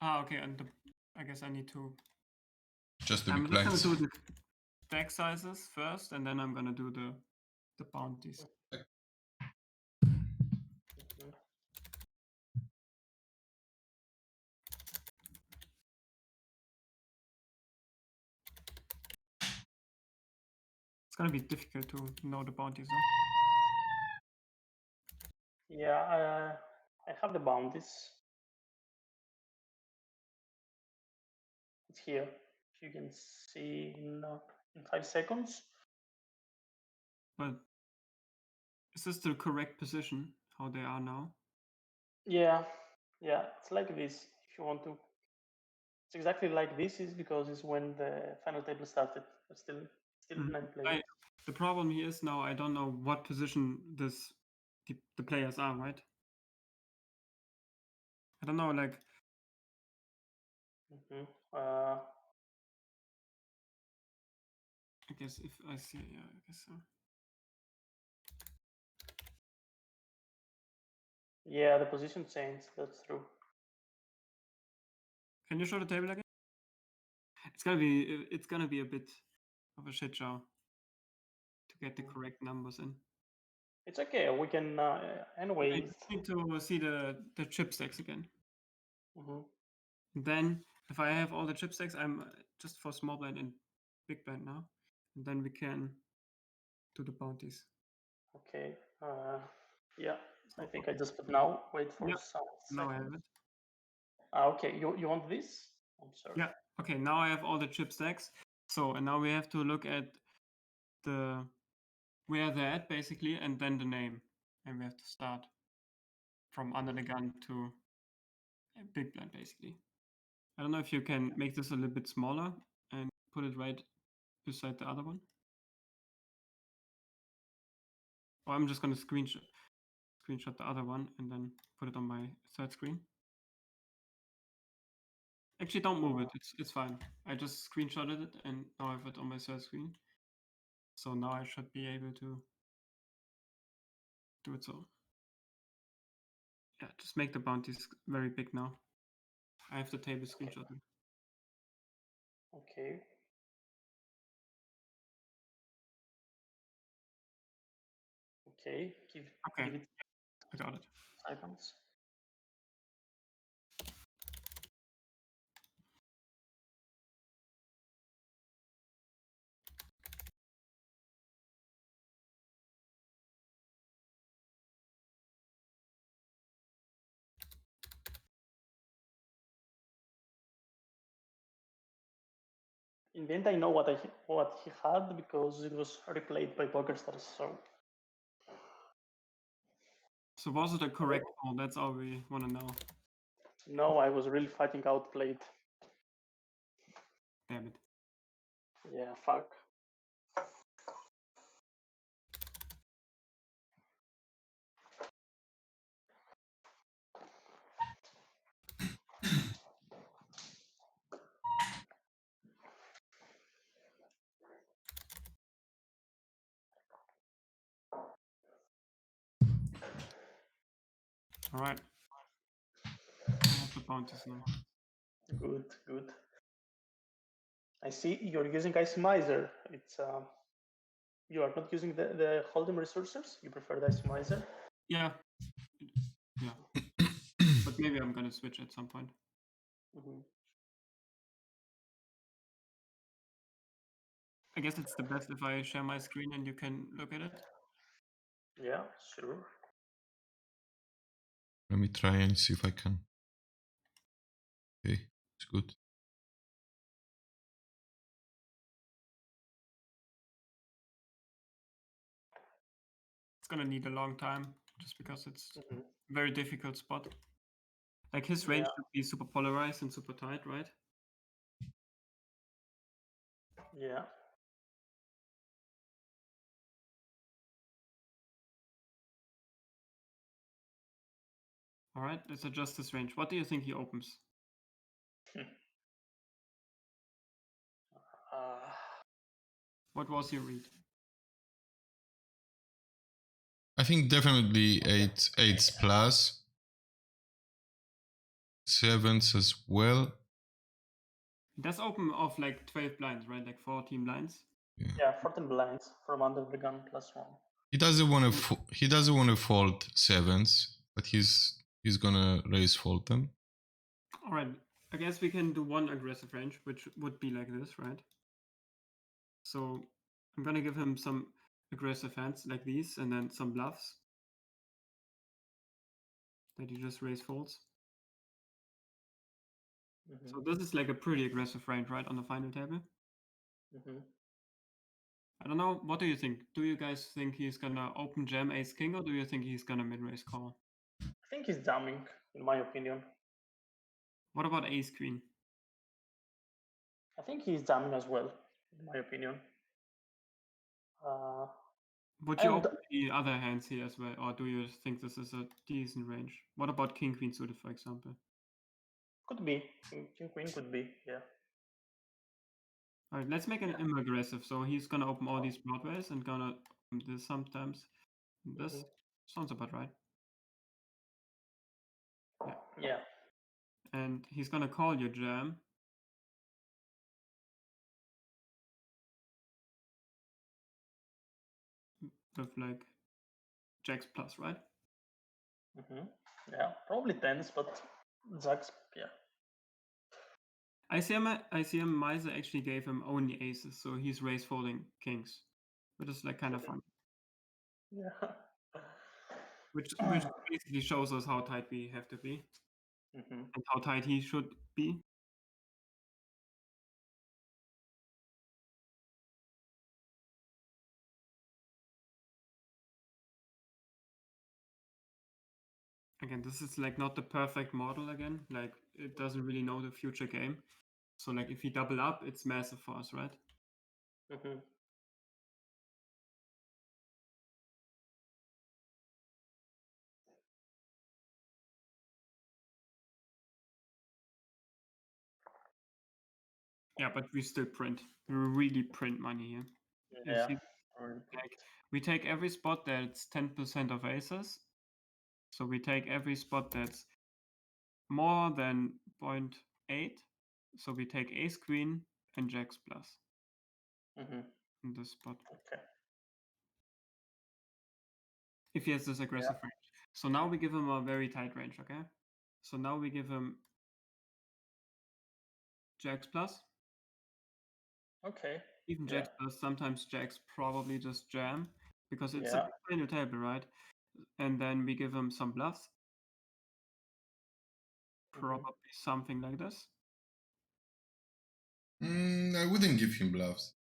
Okay, and I guess I need to. Just the I'm big just blinds. gonna do the stack sizes first, and then I'm gonna do the bounties. Mhm. It's gonna be difficult to know the bounties. Huh? Yeah, I have the bounties. It's here. You can see in 5 seconds. But is this the correct position? How they are now? Yeah, it's like this. If you want to, it's exactly like this. Is because it's when the final table started. But still 9 players. The problem here is now I don't know what position the players are, right? I don't know, like. I guess if I see, yeah, I guess so. Yeah, the position changed. That's true. Can you show the table again? It's gonna be a bit of a shit show to get the correct numbers in. It's okay. We can anyway. I just need to see the chip stacks again. Mhm. Then if I have all the chip stacks, I'm just for small blind and big blind now, and then we can do the bounties. Okay. Yeah, I think I just put now. Wait for Yep. some Now I seconds. have it. Okay, you want this? I'm sorry. Yeah. Okay. Now I have all the chip stacks. So and now we have to look at where they're at basically, and then the name, and we have to start from under the gun to big blind basically. I don't know if you can make this a little bit smaller and put it right beside the other one. Or I'm just going to screenshot the other one and then put it on my third screen. Actually, don't move it. It's fine. I just screenshotted it and now I have it on my third screen. So now I should be able to do it so. Yeah, just make the bounties very big now. I have the table screenshotted. Okay. Okay. Give it I got it. seconds. In the end, I know what he had because it was replayed by PokerStars. So was it a correct call? That's all we want to know. No, I was really fighting outplayed. Damn it. Yeah, fuck. All right. I have the bounties now. Good. I see you're using Ice Miser. It's you are not using the Hold'em resources. You prefer the Ice Miser. Yeah. But maybe I'm gonna switch at some point. I guess it's the best if I share my screen and you can look at it. Yeah, sure. Let me try and see if I can. Okay, it's good. It's gonna need a long time just because it's a very difficult spot. Like his range should be super polarized and super tight, right? Yeah. All right, let's adjust his range. What do you think he opens? What was your read? I think definitely eights plus. Sevens as well. He does open off like 12 blinds, right? Like 14 blinds. Yeah, 14 blinds from under the gun +1. He doesn't want to fold sevens, but he's gonna raise fold them. All right, I guess we can do one aggressive range, which would be like this, right? So I'm gonna give him some aggressive hands like these, and then some bluffs that he just raise folds. So this is like a pretty aggressive range, right, on the final table? I don't know. What do you think? Do you guys think he's gonna open jam ace king, or do you think he's gonna mid-raise call? I think he's jamming, in my opinion. What about ace queen? I think he's jamming as well, in my opinion. Would you open the other hands here as well, or do you think this is a decent range? What about king queen suited, for example? Could be. King queen could be, yeah. All right, let's make an aggressive. So he's gonna open all these broadways and gonna open this sometimes. This sounds about right. Yeah. And he's gonna call your jam. With like jacks plus, right? Yeah, probably tens, but jacks, yeah. ICM Miser actually gave him only aces, so he's raise folding kings, which is like kind of fun. Yeah. Which basically shows us how tight we have to be and how tight he should be. Again, this is like not the perfect model again. Like it doesn't really know the future game. So like if he double up, it's massive for us, right? Yeah, but we still print. We really print money here. Yeah. Like we take every spot that's 10% of aces. So we take every spot that's more than 0.8. So we take ace queen and jacks plus in this spot. Okay. If he has this aggressive range. So now we give him a very tight range, okay? So now we give him jacks plus. Okay. Even jacks plus, sometimes jacks probably just jam because it's a final table, right? And then we give him some bluffs. Probably something like this. I wouldn't give him bluffs.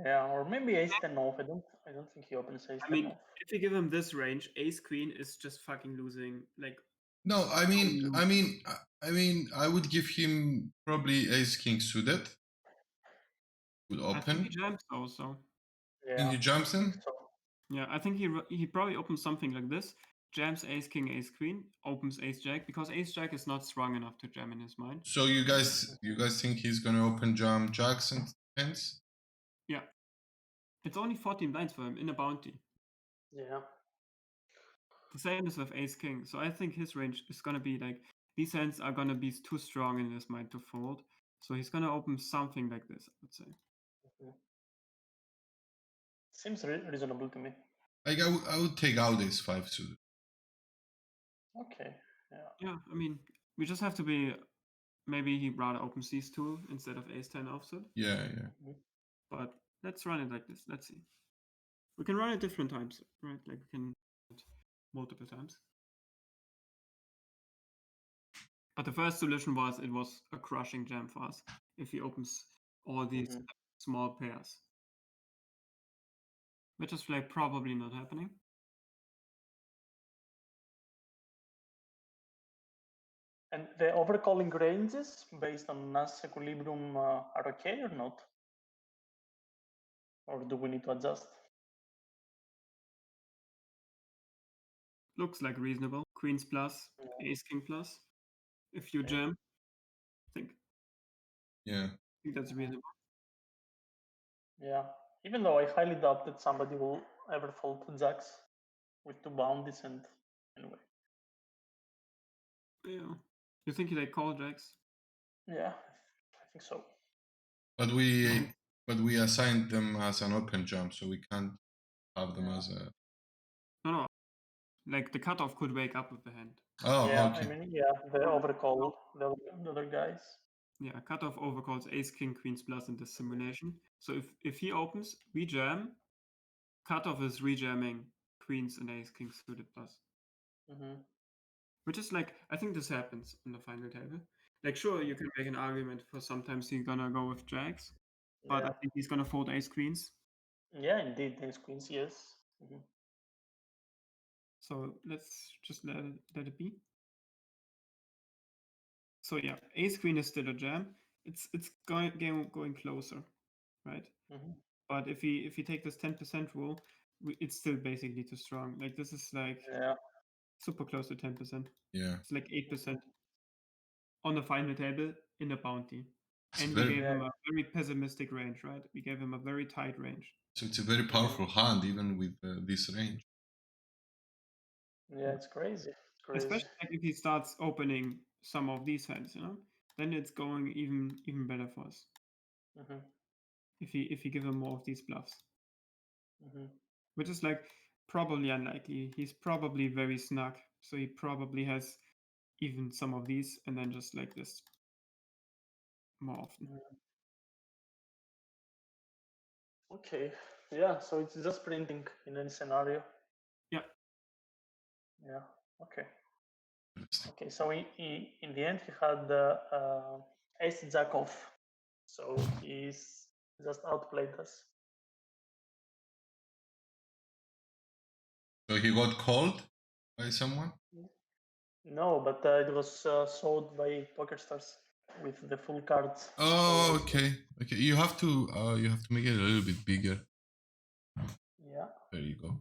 Yeah, or maybe ace 10 off. I don't think he opens ace 10 off. If you give him this range, ace queen is just fucking losing. Like no, I would give him probably ace king suited. Would open. I think he jumps also. Yeah. And he jumps in. So. Yeah, I think he probably opens something like this. Jams ace king ace queen, opens ace jack because ace jack is not strong enough to jam in his mind. So you guys think he's gonna open jam jacks and tens? Yeah. It's only 14 blinds for him in a bounty. Yeah. The same is with ace king. So I think his range is gonna be like these hands are gonna be too strong in his mind to fold. So he's gonna open something like this, I would say. Seems reasonable to me. Like I would take out ace 5 suited. Okay. Yeah. Yeah, I mean, we just have to be. Maybe he rather opens these two instead of ace 10 offsuit. Yeah. But let's run it like this. Let's see. We can run it different times, right? Like we can run it multiple times. But the first solution was it was a crushing jam for us if he opens all these small pairs. Which is like probably not happening. And the overcalling ranges based on NAS equilibrium are okay or not? Or do we need to adjust? Looks like reasonable. Queens plus, ace king plus. If you jam, I think that's reasonable. Yeah. Even though I highly doubt that somebody will ever fold to jacks with two bounties and anyway. Yeah. You think they call jacks? Yeah, I think so. But we assigned them as an open jump, so we can't have them as a. No. Like the cutoff could wake up with the hand. Oh, yeah, okay. I mean, yeah, they overcall the other guys. Yeah, cutoff overcalls ace king queens plus in this simulation. So if he opens, we jam. Cutoff is rejamming queens and ace king suited plus. Which is like, I think this happens on the final table. Like, sure, you can make an argument for sometimes he's gonna go with jacks, but I think he's gonna fold ace queens. Yeah, indeed, ace queens, yes. So let's just let it be. So yeah, ace queen is still a jam. It's going closer, right? But if he take this 10% rule, it's still basically too strong. Like this is like super close to 10%. Yeah, it's like 8% on the final table in a bounty. And we gave him a very pessimistic range, right? We gave him a very tight range. So it's a very powerful hand, even with this range. Yeah, it's crazy. Especially like if he starts opening some of these hands, you know, then it's going even better for us. If you give him more of these bluffs, which is like probably unlikely. He's probably very snug, so he probably has even some of these, and then just like this more often. Okay, yeah, so it's just printing in any scenario. Yeah, okay. Okay, so in the end, he had ace jack off, so he's just outplayed us. So he got called by someone? No, but it was sold by PokerStars with the full cards. Oh, okay. Okay, you have to make it a little bit bigger. Yeah. There you go.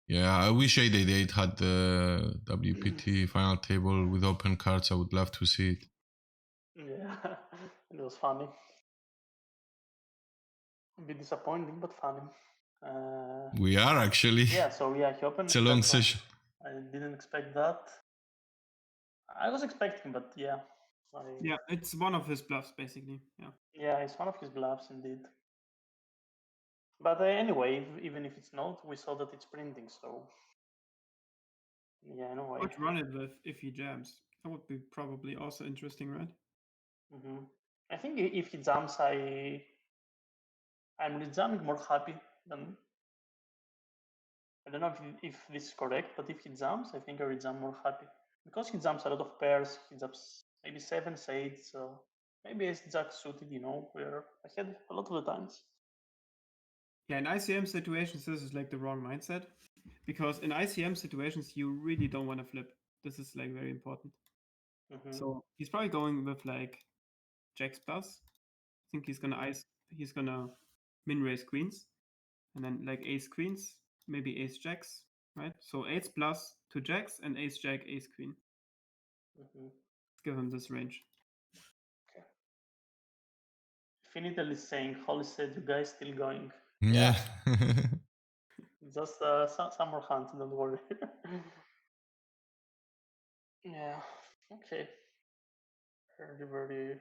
Yeah, I wish 888 had the WPT final table with open cards. I would love to see it. Yeah, it was funny. A bit disappointing, but funny. We are actually. Yeah, so yeah, he opened. It's a long session. I didn't expect that. I was expecting, but yeah. Yeah, it's one of his bluffs, basically. Yeah. Yeah, it's one of his bluffs, indeed. But anyway, even if it's not, we saw that it's printing, so yeah, anyway. What run it with if he jams? That would be probably also interesting, right? I think if he jumps, I'm rejamming more happy than. I don't know if this is correct, but if he jumps, I think I rejam more happy because he jumps a lot of pairs. He jumps maybe 7s, 8s, maybe ace jack suited. You know, we're ahead a lot of the times. Yeah, in ICM situations, this is like the wrong mindset, because in ICM situations, you really don't want to flip. This is like very important. So he's probably going with like jacks plus. I think he's gonna min raise queens, and then like ace queens, maybe ace jacks, right? So ace plus to jacks and ace jack, ace queen. Let's give him this range. Okay. Finitel is saying, Holly said, you guys still going? Yeah. Just some more hands, don't worry. Yeah. Okay. Very, very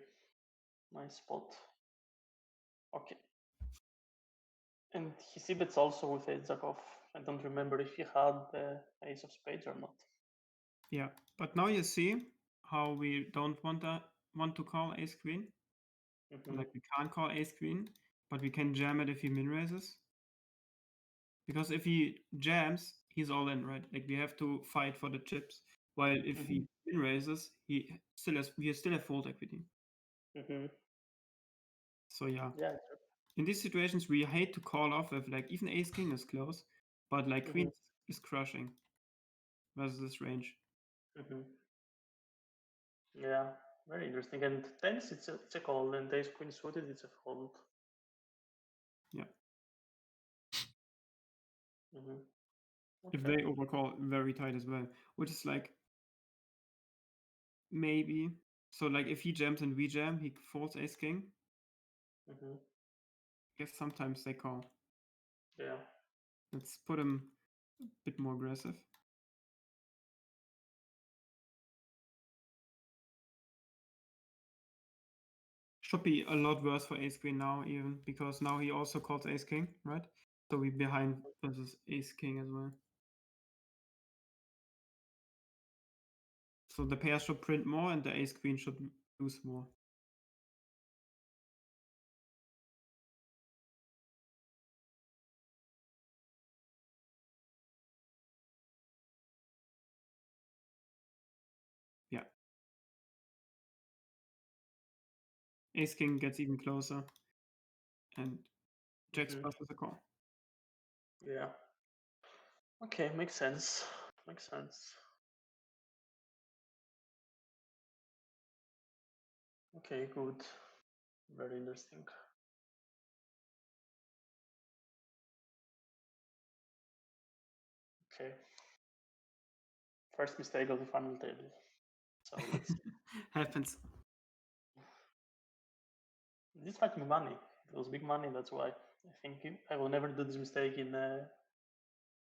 nice spot. Okay. And he see bets also with ace jack off. I don't remember if he had the ace of spades or not. Yeah, but now you see how we don't want to call ace queen. Mhm. Like we can't call ace queen, but we can jam it if he min raises. Because if he jams, he's all in, right? Like we have to fight for the chips. While if he min raises, we still have fold equity. Mhm. So yeah. Yeah. In these situations, we hate to call off if like even ace king is close, but like queen is crushing versus this range. Mhm. Yeah. Very interesting. And tens, it's a call, and ace queen suited, it's a fold. Yeah. Mhm. If Okay. they overcall very tight as well, which is like maybe. So like if he jams and we jam, he folds ace king. Mhm. I guess sometimes they call. Yeah. Let's put him a bit more aggressive. Should be a lot worse for ace queen now, even because now he also calls ace king, right? So we're behind versus ace king as well. So the pair should print more and the ace queen should lose more. Yeah. Ace king gets even closer and jacks plus is a call. Yeah. Okay, makes sense. Makes sense. Okay, good. Very interesting. Okay. First mistake of the final table. So let's see. Happens. This fight me money. It was big money, that's why. I think I will never do this mistake in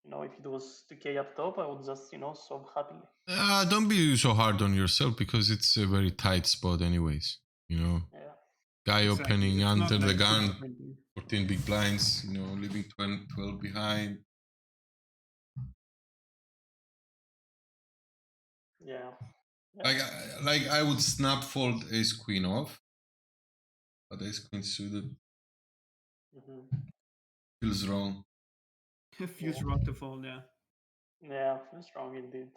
if it was 2K up top, I would just, solve happily. Don't be so hard on yourself because it's a very tight spot, anyways. Yeah. Guy Exactly. opening It's under not the like gun, super printing. 14 big blinds, leaving 12 behind. Yeah. Like I would snap fold ace queen off, but ace queen suited feels wrong. Feels wrong to fold, yeah. Yeah, feels wrong indeed.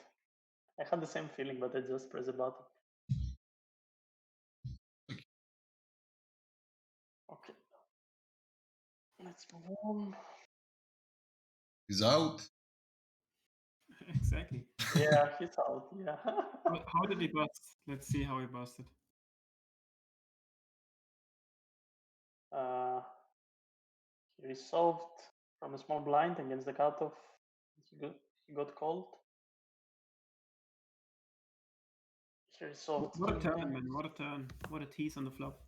I had the same feeling, but I just press a button. Okay. Let's move on. He's out. Exactly. Yeah, he's out. Yeah. How did he bust? Let's see how he busted. He resolved from a small blind against the cutoff. He got called. He resolved. What a turn, man. What a turn. What a tease on the flop.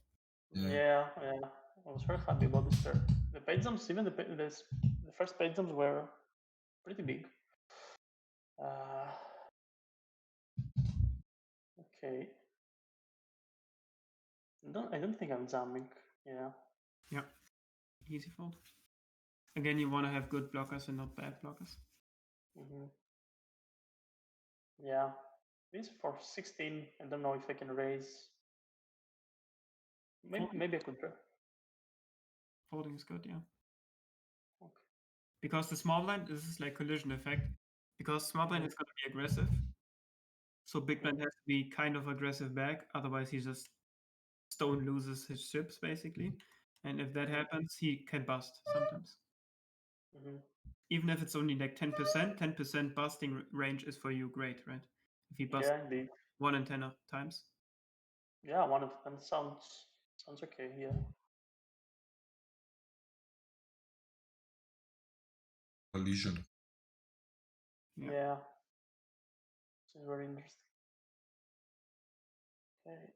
Yeah. I was very happy about this turn. The page jumps, even the first page jumps were pretty big. Okay. I don't think I'm jamming. Yeah. Yeah. Easy fold. Again, you want to have good blockers and not bad blockers. Yeah. This for 16. I don't know if I can raise. Maybe I could try. Folding is good, yeah. Okay. Because the small blind, this is like collision effect. Because small blind is going to be aggressive. So big blind has to be kind of aggressive back. Otherwise, he just stone loses his chips, basically. And if that happens, he can bust sometimes. Even if it's only like 10% busting range is for you great, right? If he busts 1 in 10 times. Yeah, 1 in 10 sounds okay. Yeah. Collision. Yeah. It's very interesting. Okay.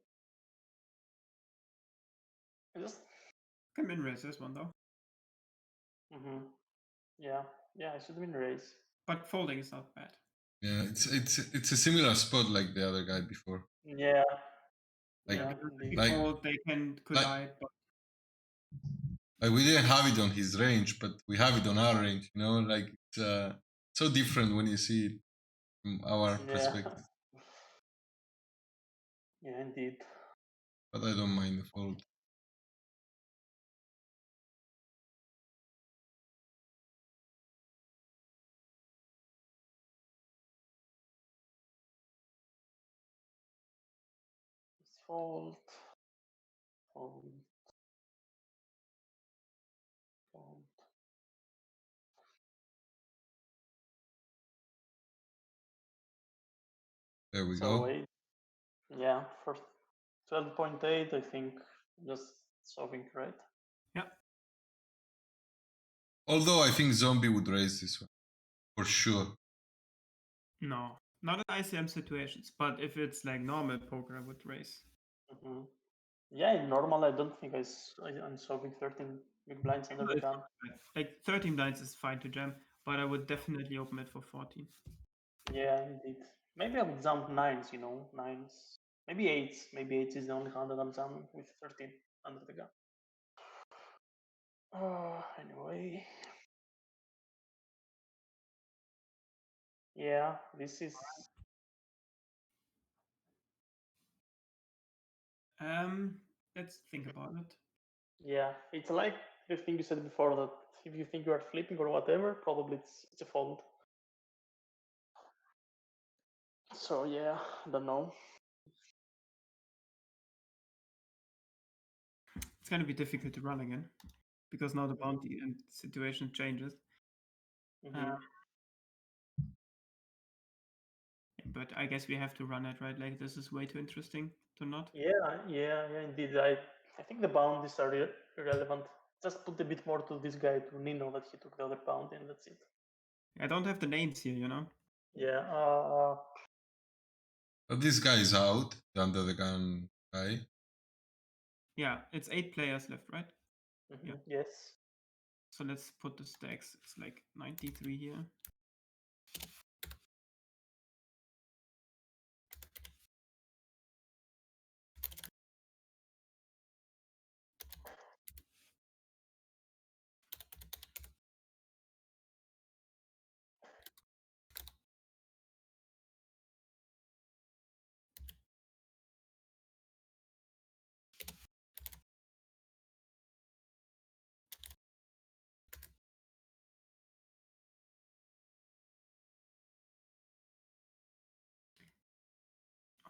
Can min raise this one though. Yeah. Yeah, I should win raise. But folding is not bad. Yeah, it's a similar spot like the other guy before. Yeah. Like Yeah. They like fold, they can collide, but like we didn't have it on his range, but we have it on our range. You know, like it's so different when you see it from our Yeah. perspective. Yeah, indeed. But I don't mind the fold. Let's fold. Fold. Fold. There we So go. yeah, for 12.8, I think just solving, right? yeah. Although I think Zombie would raise this one for sure. No, not in ICM situations, but if it's like normal poker, I would raise. Mm-hmm. Yeah, in normal, I don't think I'm solving 13 big blinds under the It's gun. not bad. Like 13 blinds is fine to jam, but I would definitely open it for 14. Yeah, indeed. Maybe I would jump nines, you know, nines. Maybe eights. Maybe eights is the only hand that I'm jamming with 13 under the gun. Anyway. Yeah, this is. Let's think about it. Yeah, it's like the thing you said before that if you think you are flipping or whatever, probably it's a fold. So yeah, I don't know. It's gonna be difficult to run again because now the bounty and situation changes. Mhm. But I guess we have to run it, right? Like this is way too interesting to not. Yeah, indeed. I think the bounties are irrelevant. Just put a bit more to this guy, to Nino, that he took the other bounty, and that's it. I don't have the names here, you know. Yeah. But this guy is out, the under the gun guy. Yeah, it's 8 players left, right? Yeah. Yes. So let's put the stacks. It's like 93 here.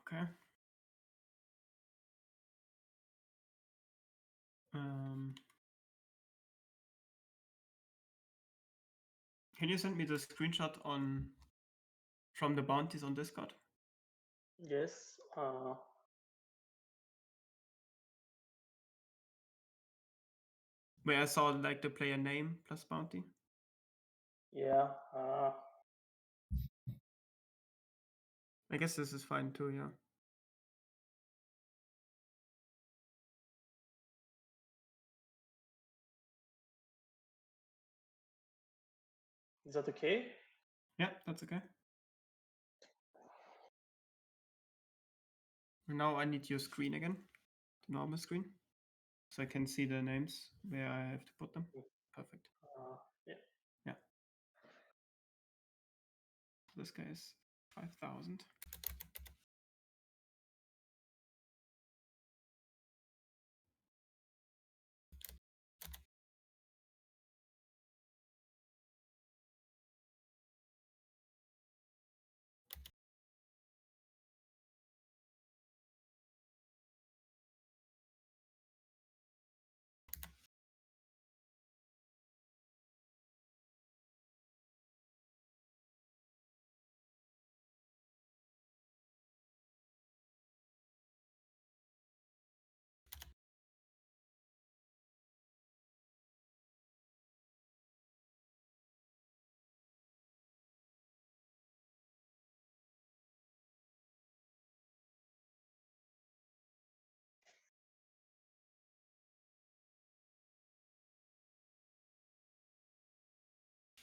Okay. Can you send me the screenshot on from the bounties on Discord? Yes. Where I saw like the player name plus bounty. Yeah. I guess this is fine too, yeah. Is that okay? Yeah, that's okay. Now I need your screen again, the normal screen, so I can see the names where I have to put them. Perfect. Yeah. Yeah. This guy is 5,000.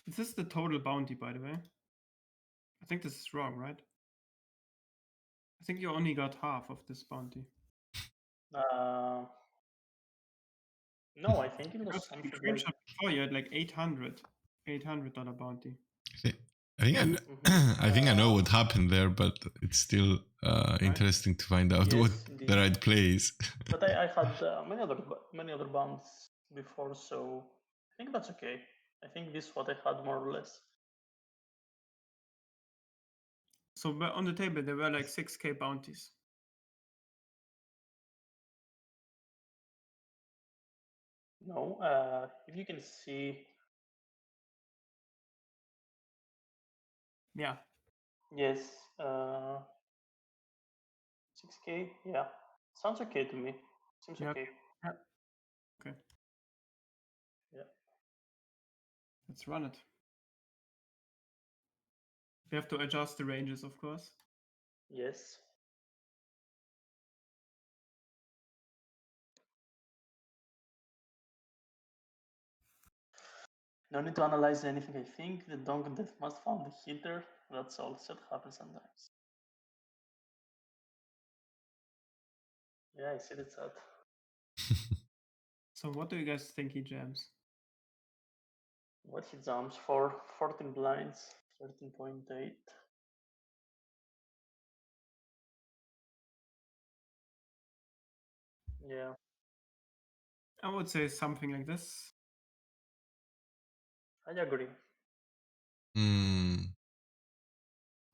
Is this the total bounty, by the way? I think this is wrong, right? I think you only got half of this bounty. No, I think it was Because in something like. screenshot before you had like $800 bounty. I think I think I know what happened there, but it's still interesting to find out Yes, what indeed. the right play is. But I had many other bounties before, so I think that's okay. I think this is what I had more or less. So on the table there were like 6k bounties. No, if you can see, Yeah. yes, 6K, yeah, sounds okay to me. Seems Yeah. okay. Yeah. Okay. Yeah. Let's run it. We have to adjust the ranges, of course. Yes. No need to analyze anything. I think the donk that must found the hitter. That's all. That happens sometimes. Yeah, I see the chat. So what do you guys think he jams? What he jumps for? 14 blinds, 13.8. Yeah. I would say something like this. I agree. Hmm.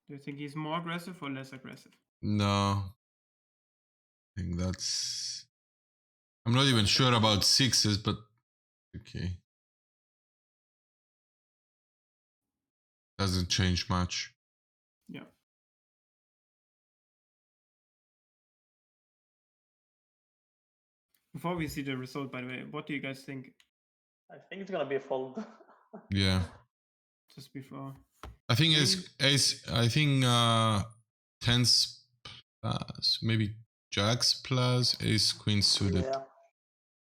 Do you think he's more aggressive or less aggressive? No. I think that's. I'm not even sure about sixes, but okay. Doesn't change much. Yeah. Before we see the result, by the way, what do you guys think? I think it's gonna be a fold. Yeah. Just before. I think I think tens plus, maybe jacks plus, ace queen suited Yeah.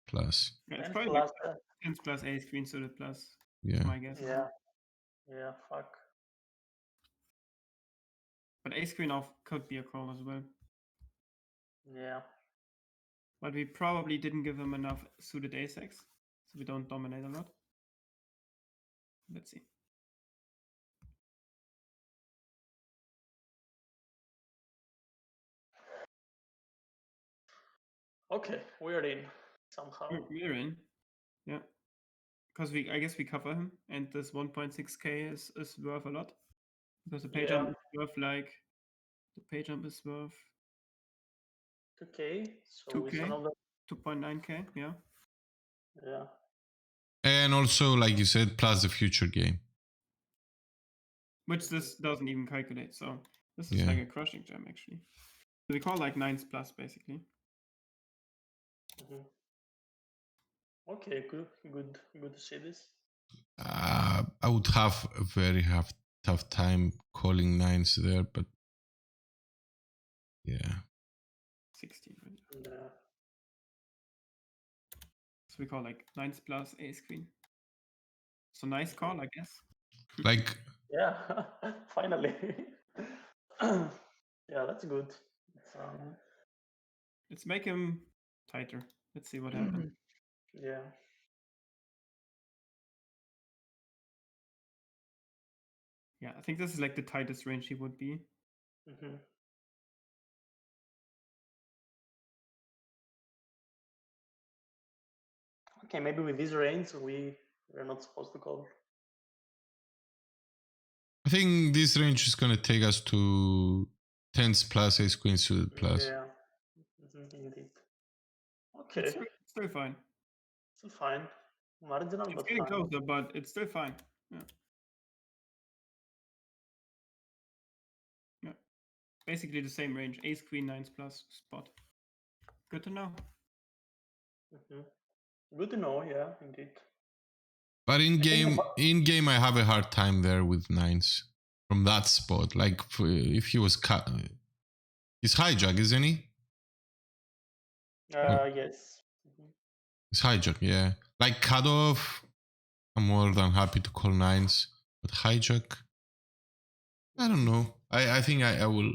plus. Yeah, it's 10 probably plus. like 10 plus ace queen suited plus. Yeah. My guess. Yeah. Yeah. Fuck. But ace queen off could be a call as well. Yeah. But we probably didn't give him enough suited ace-x, so we don't dominate a lot. Let's see. Okay, we're in somehow. We're in. Yeah. Because I guess we cover him, and this 1.6k is worth a lot. Because the pay jump is worth like, the pay jump is worth 2K. So 2K. it's another. 2.9k, yeah. Yeah. And also, like you said, plus the future game. Which this doesn't even calculate, so this is Yeah. like a crushing jam actually. So we call like 9s plus basically. Mhm. Okay, good to see this. I would have a very tough time calling nines there, but yeah. 16, right? Yeah. So we call like 9s plus ace queen. So nice call, I guess. Like, Yeah. Finally. Yeah, that's good. Let's make him tighter. Let's see what happens. Yeah. Yeah, I think this is like the tightest range he would be. Mm-hmm. Okay, maybe with this range we're not supposed to call. I think this range is gonna take us to tens plus, ace queen suited plus. Yeah. Indeed. Okay. It's still fine. Still fine. Marginal, It's but getting fine. closer, but it's still fine. Yeah. Yeah. Basically the same range. Ace queen 9s plus spot. Good to know. Mm-hmm. Good to know. Yeah, indeed. But in game, I have a hard time there with nines from that spot. Like if he was cut, he's hijack, isn't he? Yes. Mm-hmm. It's hijack, yeah. Like cutoff, I'm more than happy to call nines, but hijack. I don't know. I think I will.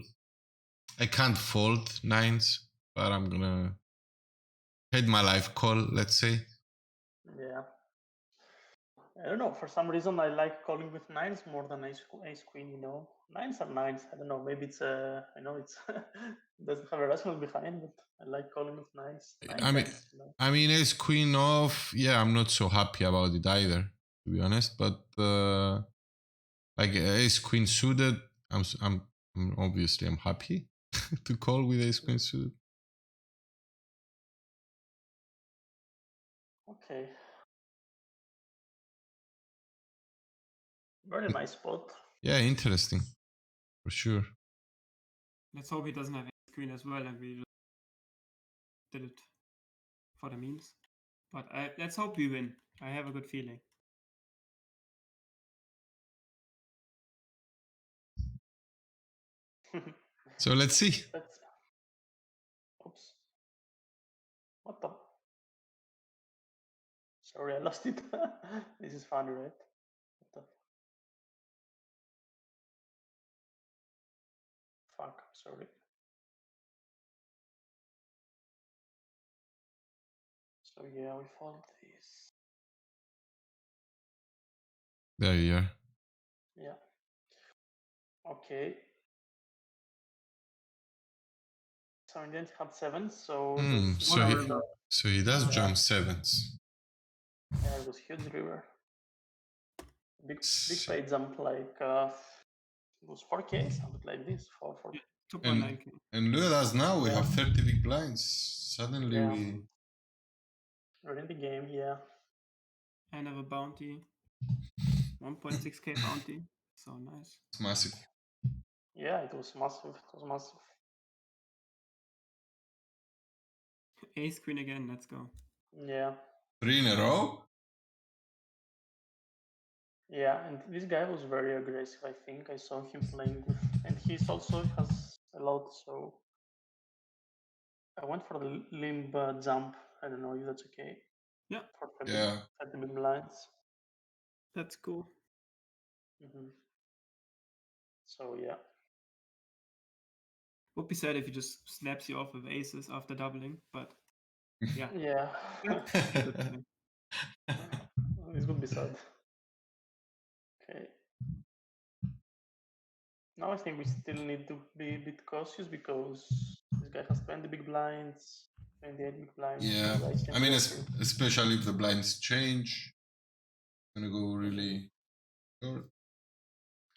I can't fold nines, but I'm gonna head my life call. Let's say. Yeah. I don't know. For some reason, I like calling with nines more than ace queen. You know, nines are nines. I don't know. Maybe it's I know it's doesn't have a rationale behind, but I like calling with nines. I mean, Tens, you know. I mean, ace queen off. Yeah, I'm not so happy about it either, to be honest. But like ace queen suited, I'm obviously I'm happy to call with ace queen suited. Okay. Very nice spot. Yeah, interesting, for sure. Let's hope he doesn't have ace queen as well, and we just did it for the memes. But let's hope we win. I have a good feeling. So let's see. Oops. What the? Sorry, I lost it. This is funny, right? What the fuck? Sorry. So yeah, we fold this. There you are. Yeah. Okay. So in the end, he had sevens. So So he does Yeah. jump sevens. Yeah, it was huge river. Big pay jump like it was 4K, something like this. 2.9K. And look at us now. We Yeah. have 30 big blinds. Suddenly Yeah. We're in the game, yeah. And have a bounty. 1.6K bounty. So nice. It's massive. Yeah, it was massive. It was massive. Ace queen again. Let's go. Yeah. 3 in a row. Yeah, and this guy was very aggressive, I think. I saw him playing with, and he's also has a lot, so I went for the limb jump. I don't know if that's okay. Yeah. For 30, Yeah. 30 big blinds. That's cool. So yeah. Would be sad if he just snaps you off with aces after doubling, but yeah. Yeah. This would be sad. Okay. Now I think we still need to be a bit cautious because this guy has 20 big blinds, 28 big blinds. Yeah. So I mean, especially if the blinds change, it's gonna go really short.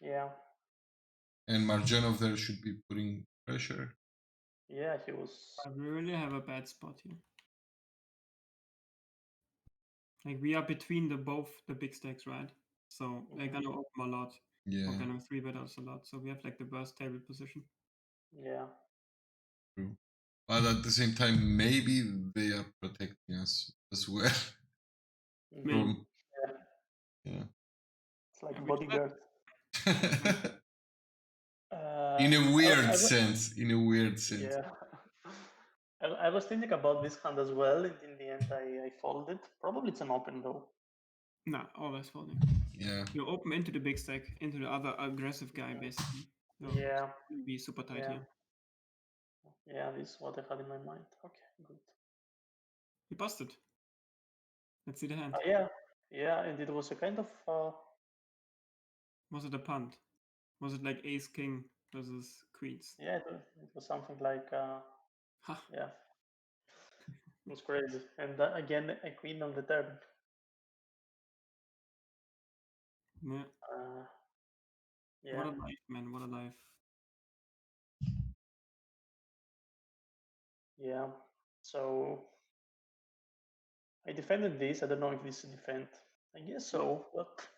Yeah. And Marjanov there should be putting pressure. Yeah, he was. We really have a bad spot here. Like we are between both the big stacks, right? So they're gonna open a lot. Yeah. We're gonna 3-bet us a lot. So we have like the worst table position. Yeah. True. But at the same time, maybe they are protecting us as well. Maybe. Yeah. It's like bodyguard. In a weird sense. In a weird sense. Yeah. I was thinking about this hand as well, and in the end I folded. Probably it's an open though. Nah, always folding. Yeah. You open into the big stack, into the other aggressive guy, basically. So Yeah. Be super tight here. Yeah, this is what I had in my mind. Okay, good. We busted. Let's see the hand. Yeah, and it was a kind of. Was it a punt? Was it like ace king versus queens? Yeah, it was something like. Yeah. It was crazy, and again a queen on the turn. Yeah. Yeah. What a life, man! What a life. Yeah. So I defended this. I don't know if this is defend. I guess so, but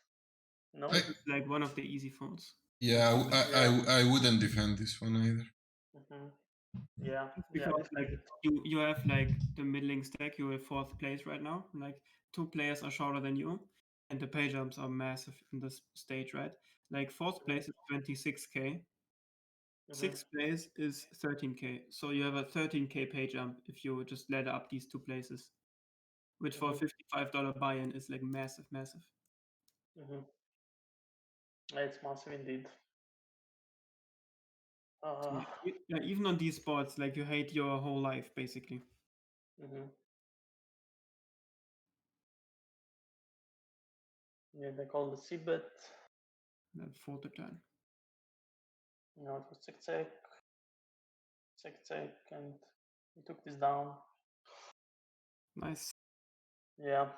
no. It's like one of the easy folds. Yeah, I wouldn't defend this one either. Yeah. Because like you have like the middling stack. You are 4th place right now. Like 2 players are shorter than you, and the pay jumps are massive in this stage, right? Like 4th place is 26K. 6th place is 13K. So you have a 13K pay jump if you just ladder up these 2 places, which for a $55 buy-in is like massive. It's massive indeed. Uh, Yeah, even on these boards, like you hate your whole life, basically. mhm. Yeah, they call the c-bet. Then fold the turn. No, it was check, and we took this down. Nice. Yeah,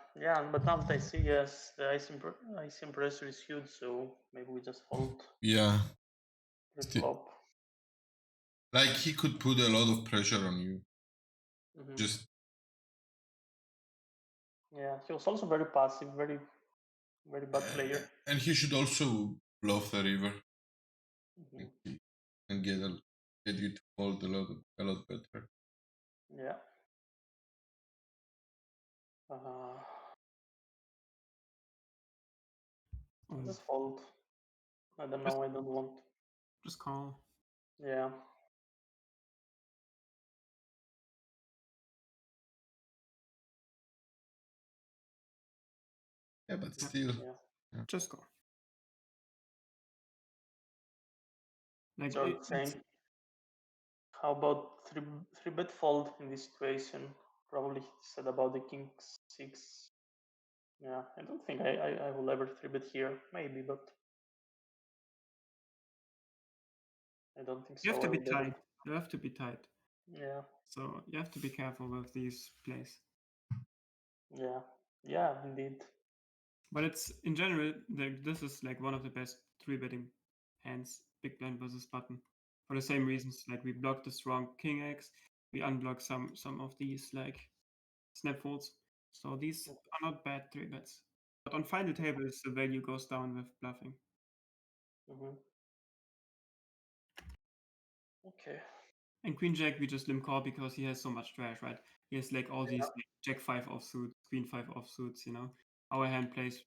but now that I see, yes, the IC pressure is huge, so maybe we just fold Yeah. pre-flop. Like he could put a lot of pressure on you. Mhm. Just Yeah, he was also very passive, very bad player. and he should also bluff the river Mhm. and get you to fold a lot better. Yeah. Just fold. I don't know. I don't want. Just call. Yeah. Yeah, but still. Yeah. Just go. Like So saying, how about three bet fold in this situation? Probably he said about the king 6. Yeah, I don't think I will ever three bet here. Maybe, but I don't think so. you have to be I would ever- tight. You have to be tight. Yeah. So you have to be careful with these plays. Yeah. Yeah, indeed. But it's in general, this is like one of the best 3-betting hands, big blind versus button. For the same reasons, like we block the strong king X, we unblock some of these like snap folds. So these are not bad 3-bets. But on final tables, the value goes down with bluffing. Mm-hmm. Okay. And queen jack, we just limp call because he has so much trash, right? He has like all these like, jack 5 offsuits, queen 5 offsuits, you know. Our hand plays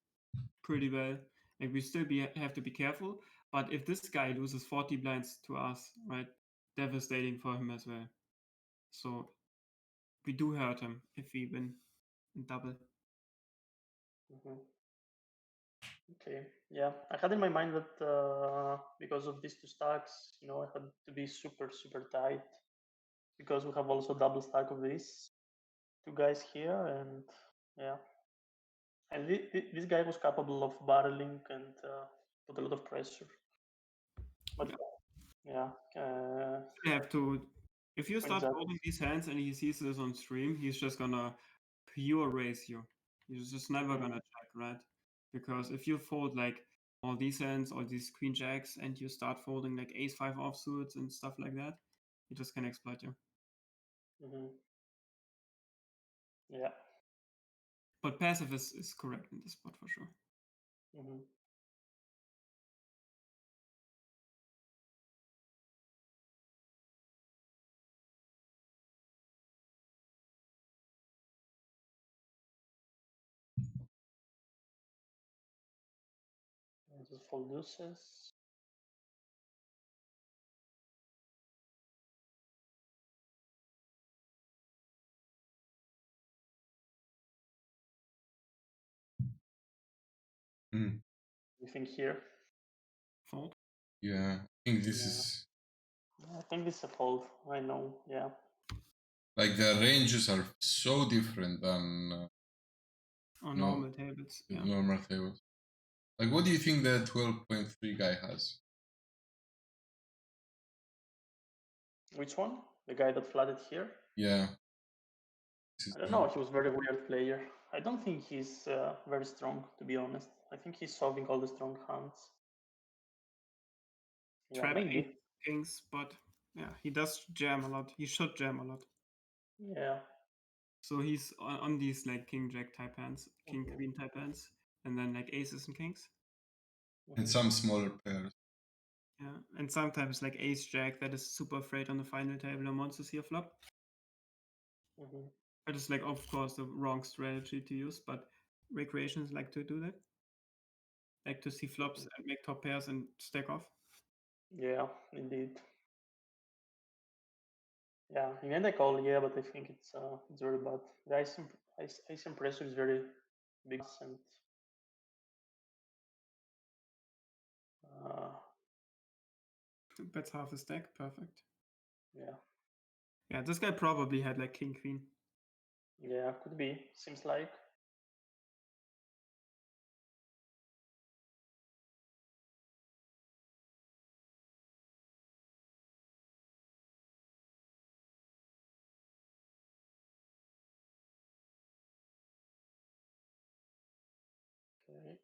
pretty well. Like we still have to be careful. But if this guy loses 40 blinds to us, right, devastating for him as well. So we do hurt him if we win in double. Mm-hmm. Okay. Yeah, I had in my mind that because of these two stacks, I had to be super tight because we have also double stack of these two guys here, and yeah, and this guy was capable of barreling and put a lot of pressure. But yeah, You have to. If you start Jack. holding these hands and he sees this on stream, he's just gonna pure raise you. He's just never gonna check, right? Because if you fold like all these hands, all these queen jacks, and you start folding like ace 5 offsuits and stuff like that, he just can exploit you. Yeah. But passive is correct in this spot for sure. Just fold deuces. You think here? Fold? Yeah, I think this is. I think it's a fold. I know. Yeah. Like the ranges are so different than on normal tables. Yeah. Normal tables. Like, what do you think the 12.3 guy has? Which one? The guy that flooded here? Yeah. I don't know. He was a very weird player. I don't think he's very strong, to be honest. I think he's solving all the strong hands. Yeah, Trap maybe. 8 kings, but yeah, he does jam a lot. He should jam a lot. Yeah. So he's on these like king jack type hands, king queen type hands, and then like aces and kings. And some smaller pairs. Yeah, and sometimes like ace jack that is super afraid on the final table and wants to see a flop. That is like, of course, the wrong strategy to use, but recreations like to do that. Like to see flops and make top pairs and stack off. Yeah, indeed. Yeah, in the end I call, yeah, but I think it's very bad. The ice pressure is very big, and Bets half a stack. Perfect. Yeah. Yeah, this guy probably had like king queen. Yeah, could be. Seems like. Okay.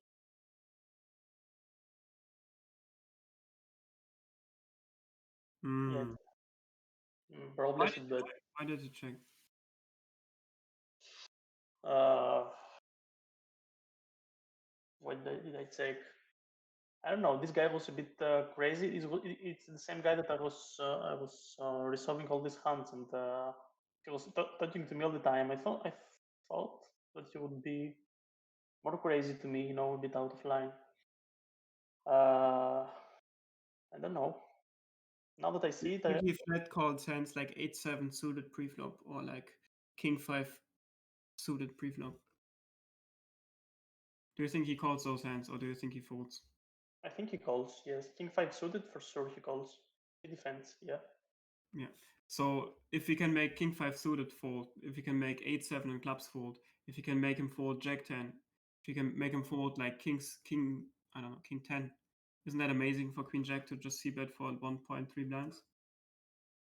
Yeah. Probably Why I should bet. Why did you check? What did I check? I don't know. This guy was a bit crazy. It's the same guy that I was resolving all these hands, and he was talking to me all the time. I thought that he would be more crazy to me, a bit out of line. I don't know. Now that I see it, I think he flat called hands like 8-7 suited preflop or like king 5 suited preflop. Do you think he calls those hands or do you think he folds? I think he calls. Yes, king 5 suited for sure. He calls. He defends. Yeah. Yeah. So if we can make king 5 suited fold, if we can make 8-7 in clubs fold, if you can make him fold jack 10, if you can make him fold like king 10, isn't that amazing for queen jack to just see bet for 1.3 blinds?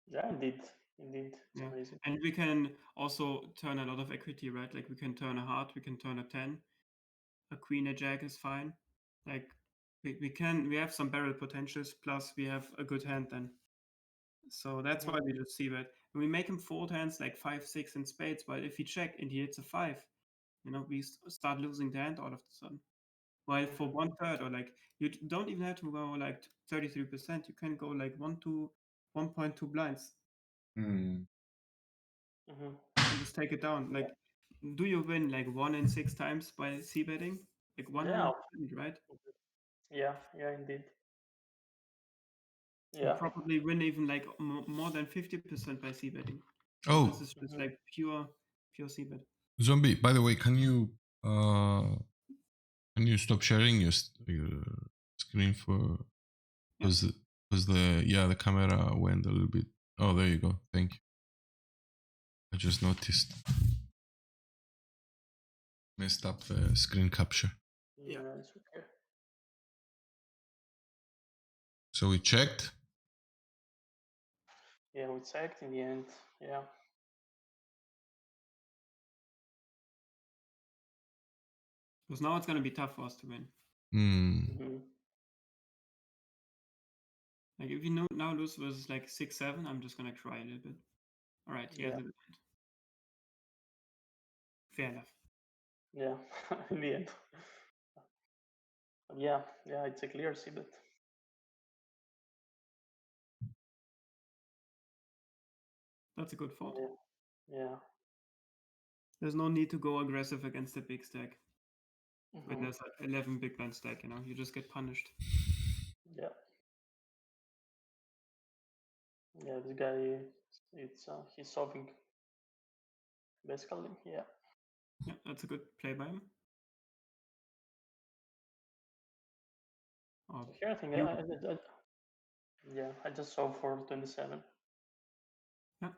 Yeah, indeed. It's amazing. And we can also turn a lot of equity, right? Like we can turn a heart, we can turn a 10, a queen, a jack is fine. Like we have some barrel potentials, plus we have a good hand then. So that's why we just see that. And we make him fold hands like 5, 6 in spades, but if he check and he hits a 5, we start losing the hand all of a sudden. While for 1/3 or like you don't even have to go like 33%, you can go like 1.2 blinds. Mm. And just take it down. Like, do you win like 1 in 6 times by c betting? Like 100%, right? Yeah, indeed. You probably win even like more than 50% by c betting. Oh, This is just like pure c bet. Zombie. By the way, can you stop sharing your screen for because the camera went a little bit. Oh, there you go. Thank you. I just noticed. Messed up the screen capture. Yeah, it's okay. So we checked. Yeah, we checked in the end. Yeah. Because now it's gonna be tough for us to win. Like if you now lose versus like 6-7, I'm just gonna cry a little bit. All right, here's the end. Fair enough. Yeah, in the end. But yeah, it's a clear c bet. That's a good fold. Yeah. There's no need to go aggressive against a big stack. When there's 11 big blind stack, you just get punished. Yeah. Yeah, this guy, he's solving. Basically, yeah. Yeah, that's a good play by him. Here, I think I just saw for 27. Yeah.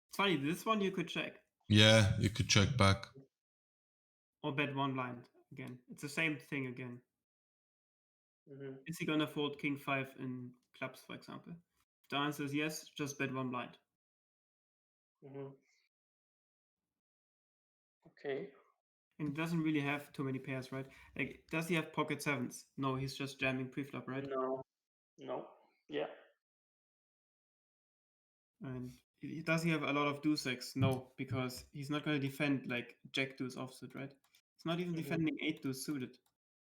It's funny, this one you could check. Yeah, you could check back. Or bet 1 blind again. It's the same thing again. Is he gonna fold king 5 in clubs, for example? If the answer is yes, just bet 1 blind. Okay. And he doesn't really have too many pairs, right? Like, does he have pocket 7s? No, he's just jamming preflop, right? No. Yeah. And does he have a lot of deuce-X? No, because he's not going to defend like jack deuce offsuit, right? He's not even defending 8 deuce suited.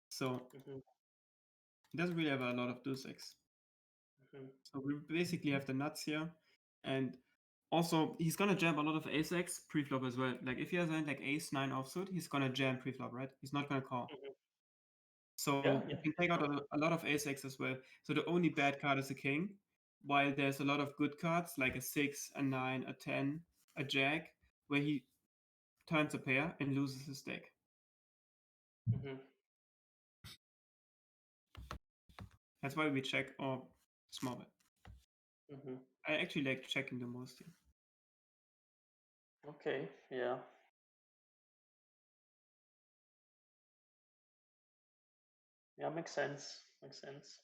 So he doesn't really have a lot of deuce-X. So we basically have the nuts here. And also, he's going to jam a lot of ace-X preflop as well. Like, if he has like ace-9 offsuit, he's going to jam preflop, right? He's not going to call. So you can take out a lot of ace-X as well. So the only bad card is the king. while there's a lot of good cards like a 6, a 9, a 10, a jack, where he turns a pair and loses his deck. Mm-hmm. That's why we check or small bet. Mm-hmm. I actually like checking the most here. Okay, yeah. Yeah, makes sense. Makes sense.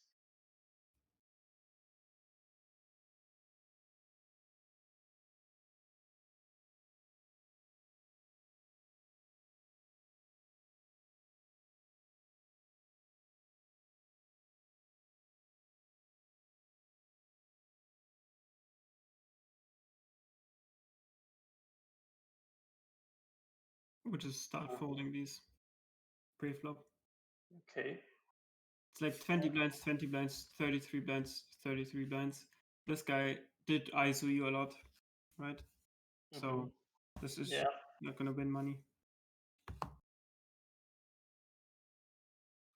We'll just start folding these pre-flop. Okay. It's like 20 blinds, 20 blinds, 33 blinds, 33 blinds. This guy did ISO you a lot, right? So this is Yeah. not gonna win money.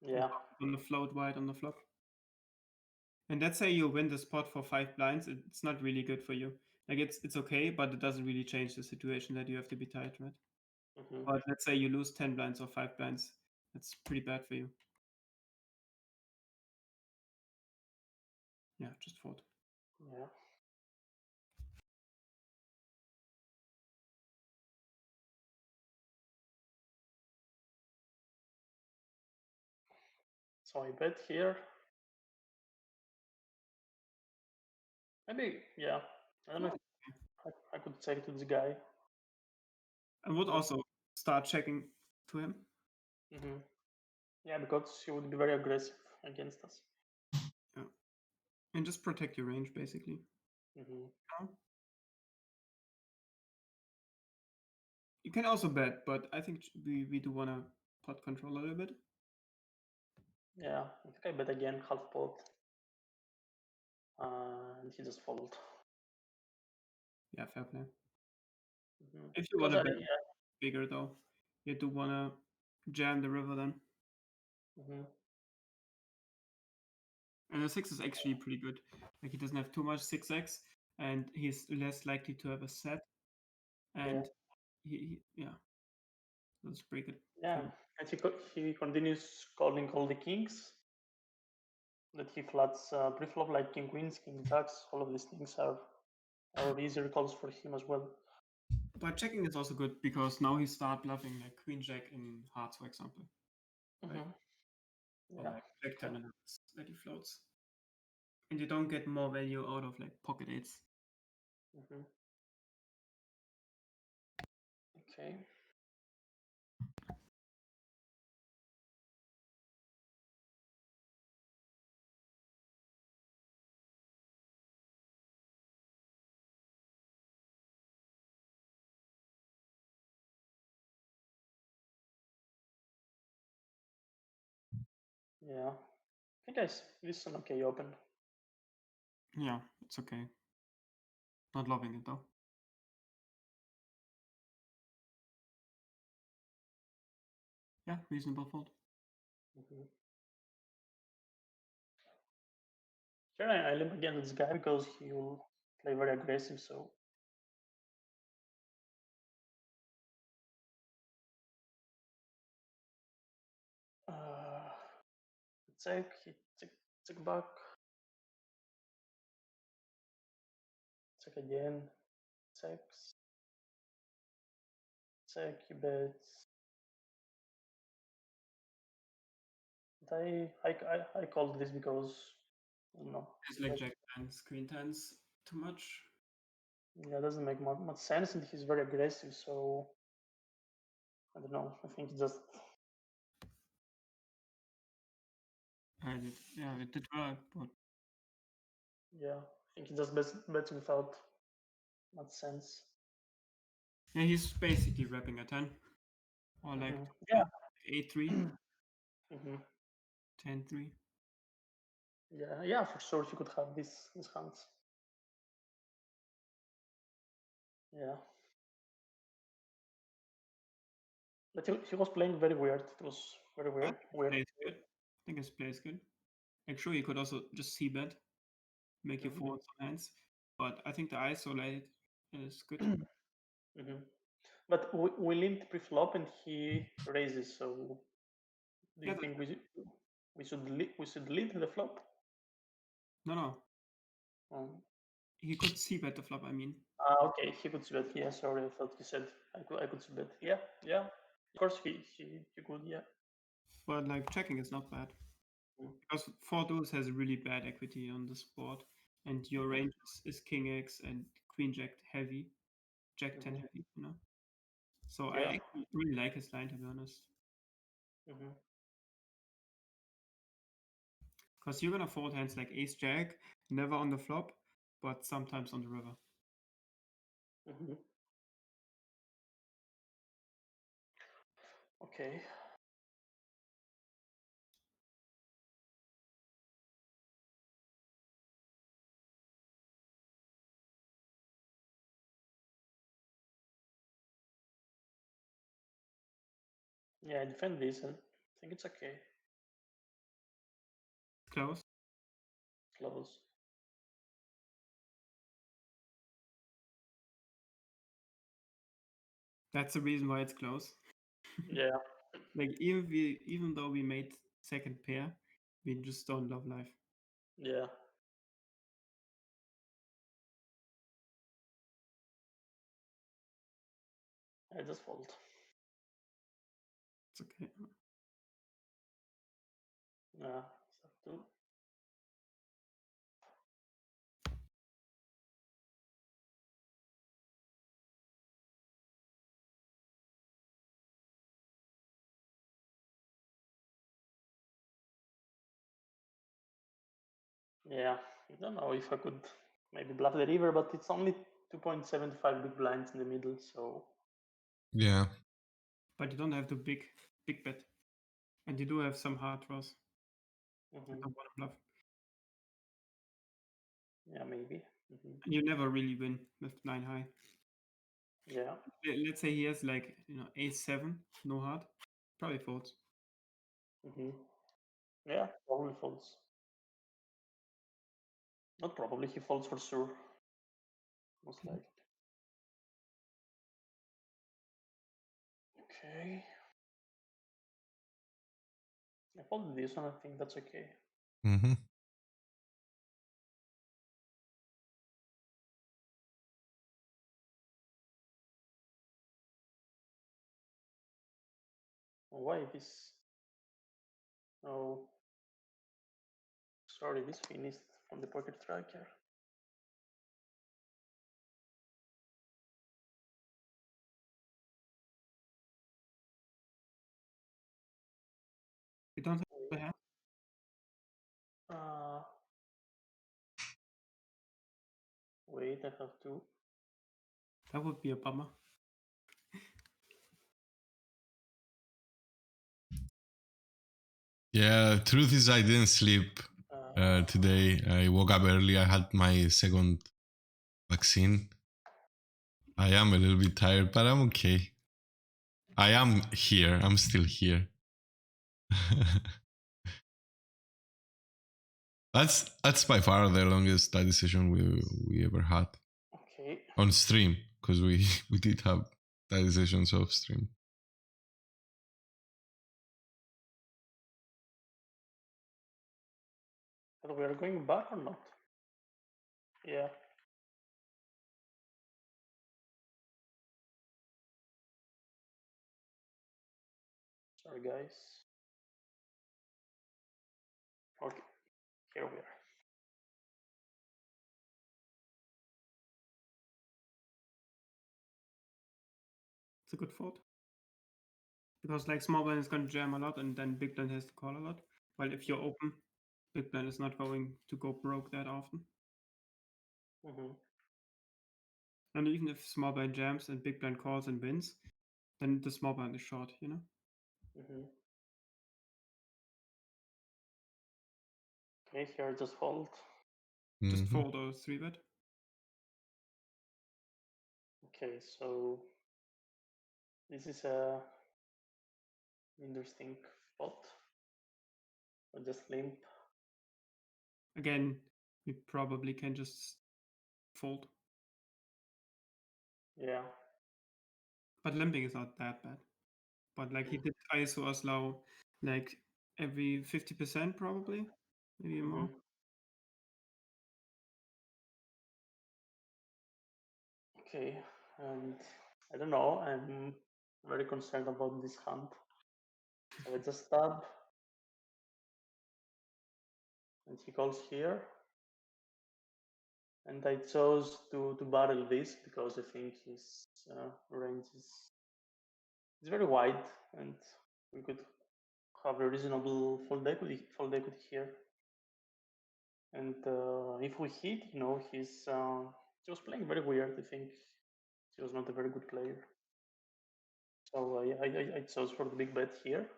Yeah. On the float wide on the flop. And let's say you win the spot for 5 blinds, it's not really good for you. Like it's okay, but it doesn't really change the situation that you have to be tight, right? Mm-hmm. But let's say you lose 10 blinds or 5 blinds, that's pretty bad for you. Yeah, just fold. Yeah. So I bet here. Maybe, yeah. I don't know if I could check to this guy. I would also start checking to him. Mm-hmm. Yeah, because he would be very aggressive against us. Yeah. And just protect your range, basically. Mm-hmm. You can also bet, but I think we do want to pot control a little bit. Yeah, I think I bet again half pot. And he just folded. Yeah, fair play. Mm-hmm. If you want to bet bigger, though, you do want to jam the river then. Mm-hmm. And the 6 is actually pretty good. Like he doesn't have too much 6x, and he's less likely to have a set. And yeah, let's break it. Yeah, and he continues calling all the kings that he flats pre-flop, like king queens, king jacks. All of these things are easier calls for him as well. But checking is also good because now he start bluffing like queen jack in hearts, for example. Right? Yeah. Or like jack 10 and hearts that he floats. And you don't get more value out of like pocket eights. Okay. Yeah. I think this is an okay open. Yeah, it's okay. Not loving it though. Yeah, reasonable fold. Sure, I limp against this guy because he will play very aggressive, so. Check, check back. Check again. Checks. Check, he bets. I called this because, you know. It's like jack 10s, queen 10s, too much. Yeah, it doesn't make much sense, and he's very aggressive, so. I don't know. I think just. It did work, but. Yeah, I think he just bets without much sense. Yeah, he's basically wrapping a 10. Or like yeah. 8-3. 10-3. Yeah, for sure he could have these hands. Yeah. But he was playing very weird. It was very weird. I think his play is good. Like sure, he could also just c-bet. make you forward some hands. But I think the isolate is good. But we limped pre-flop and he raises. So do you think we should lead the flop? No. Oh. He could see bet the flop. I mean. Okay, he could see bet. Yeah, sorry, I thought you said I could see bet. Yeah. Of course he could. Yeah. But like checking is not bad because 4 deuce has really bad equity on this board, and your range is king x and queen jack heavy, jack 10 heavy. So I actually really like his line, to be honest. Because you're gonna fold hands like ace jack, never on the flop, but sometimes on the river. Okay. Yeah, I defend this and I think it's okay. Close. Close. That's the reason why it's close. Yeah. Like even though we made second pair, we just don't love life. Yeah. I just fold. It's okay. Yeah, so two. Yeah, I don't know if I could maybe bluff the river, but it's only 2.75 big blinds in the middle, so Yeah. But you don't have to big bet, and you do have some hard draws. I don't want to bluff. Yeah, maybe. And you never really win with 9 high. Yeah. Let's say he has like ace 7, no heart, probably folds. Yeah, probably folds. Not probably, he folds for sure. Most likely. Okay. I folded this one, I think that's okay. Mm-hmm. Why this? Oh, sorry, this finished from the pocket tracker. You don't have the hand? Wait, I have to. That would be a bummer. Yeah, truth is I didn't sleep today. I woke up early. I had my second vaccine. I am a little bit tired, but I'm okay. I am here. I'm still here. That's by far the longest study session we ever had. Okay. On stream, because we did have study sessions off stream. But we are going back or not? Yeah. Sorry, guys. Okay, here we are. It's a good fold. Because like small blind is going to jam a lot and then big blind has to call a lot. While if you're open, big blind is not going to go broke that often. And even if small blind jams and big blind calls and wins, then the small blind is short, Okay, here just fold. Just fold or 3-bet. Okay, so this is a interesting spot. I just limp. Again, we probably can just fold. Yeah. But limping is not that bad. But like he did ISO us low like every 50% probably, maybe more. Okay, and I don't know. I'm very concerned about this hand. So I just stab, and he calls here. And I chose to barrel this because I think his range is very wide, and we could have a reasonable fold equity here. And if we hit, he was playing very weird. I think he was not a very good player. So I chose for the big bet here.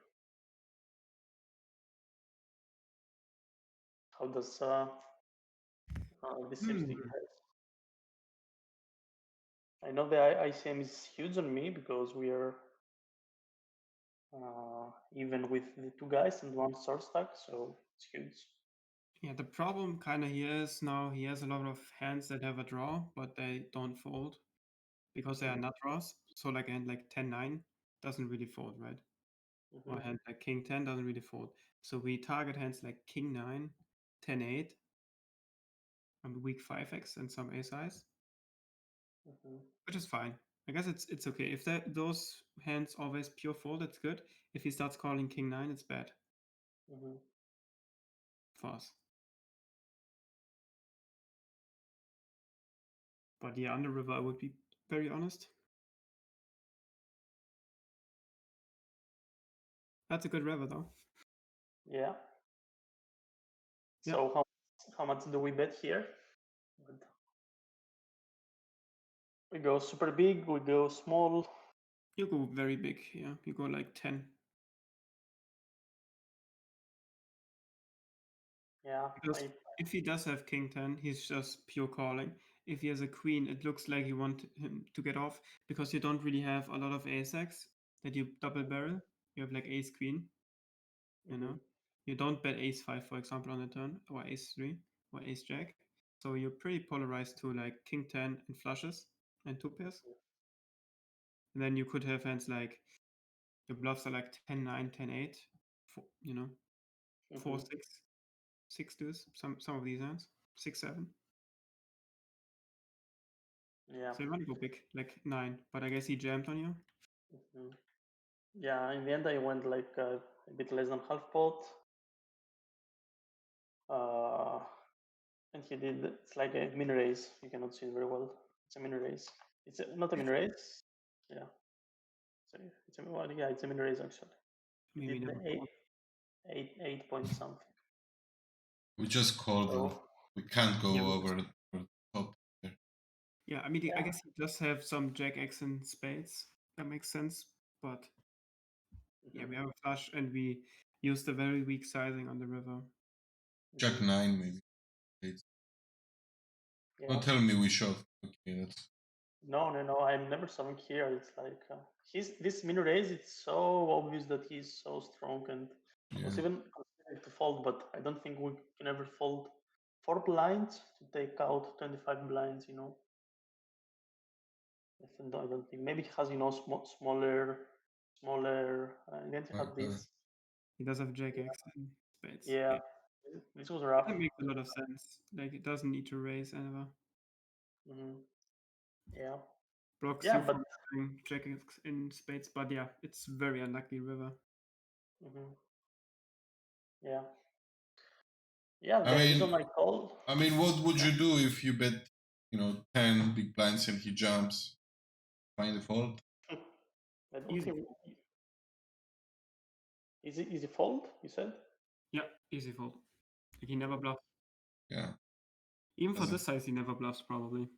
How does this seems to you guys? I know the ICM is huge on me because we are even with the two guys and one sword stack, so it's huge. Yeah, the problem kind of here is now he has a lot of hands that have a draw, but they don't fold because they are not draws. So like a hand like 10-9 doesn't really fold, right? Or a hand like King 10 doesn't really fold. So we target hands like King 9, 10-8, and weak 5x and some ace size, which is fine. I guess it's okay. If those hands always pure fold, it's good. If he starts calling King 9, it's bad for us. But yeah, on the river, I would be very honest. That's a good river, though. Yeah. So how much do we bet here? We go super big, we go small. You go very big, yeah. You go like 10. Yeah. Because if he does have King 10, he's just pure calling. If he has a queen, it looks like you want him to get off because you don't really have a lot of ace-x that you double barrel. You have like ace queen, you know. You don't bet ace 5, for example, on the turn, or ace 3, or ace jack. So you're pretty polarized to like King 10 and flushes and two pairs. And then you could have hands like your bluffs are like 10-9, 10-8, you know, 4-6, 6 deuce, some of these hands, 6-7. Yeah. So you want to go big, like 9, but I guess he jammed on you. Yeah, in the end I went like a bit less than half pot. And he did, it's like a mini raise. You cannot see it very well. It's a mini raise. It's not a mini raise. Yeah. So it's a mini raise actually. He Maybe did never. the 8 point something. We just called them. We can't go over the top there. Yeah, I mean, I guess he does have some jack X and spades. That makes sense. But yeah, we have a flush and we used a very weak sizing on the river. Jack 9 maybe. Yeah. Don't tell me we shove. Okay, that's. No. I'm never shoving here. It's like this mini raise. It's so obvious that he's so strong, and I was even considering to fold, but I don't think we can ever fold 4 blinds to take out 25 blinds. I don't think. Maybe he has smaller. And then he had this. He does have jack X and spades. Yeah. This was rough. That makes a lot of sense. Like it doesn't need to raise ever. Yeah. Blocks Yeah, you from having jack X in spades, but yeah, it's very unlucky river. Yeah. Yeah, that on my call. I mean, what would you do if you bet, 10 big blinds and he jumps? Find the fold? I don't think. Easy fold, you said? Yeah, easy fold. Like he never bluffs. Yeah. Even for this size, he never bluffs probably.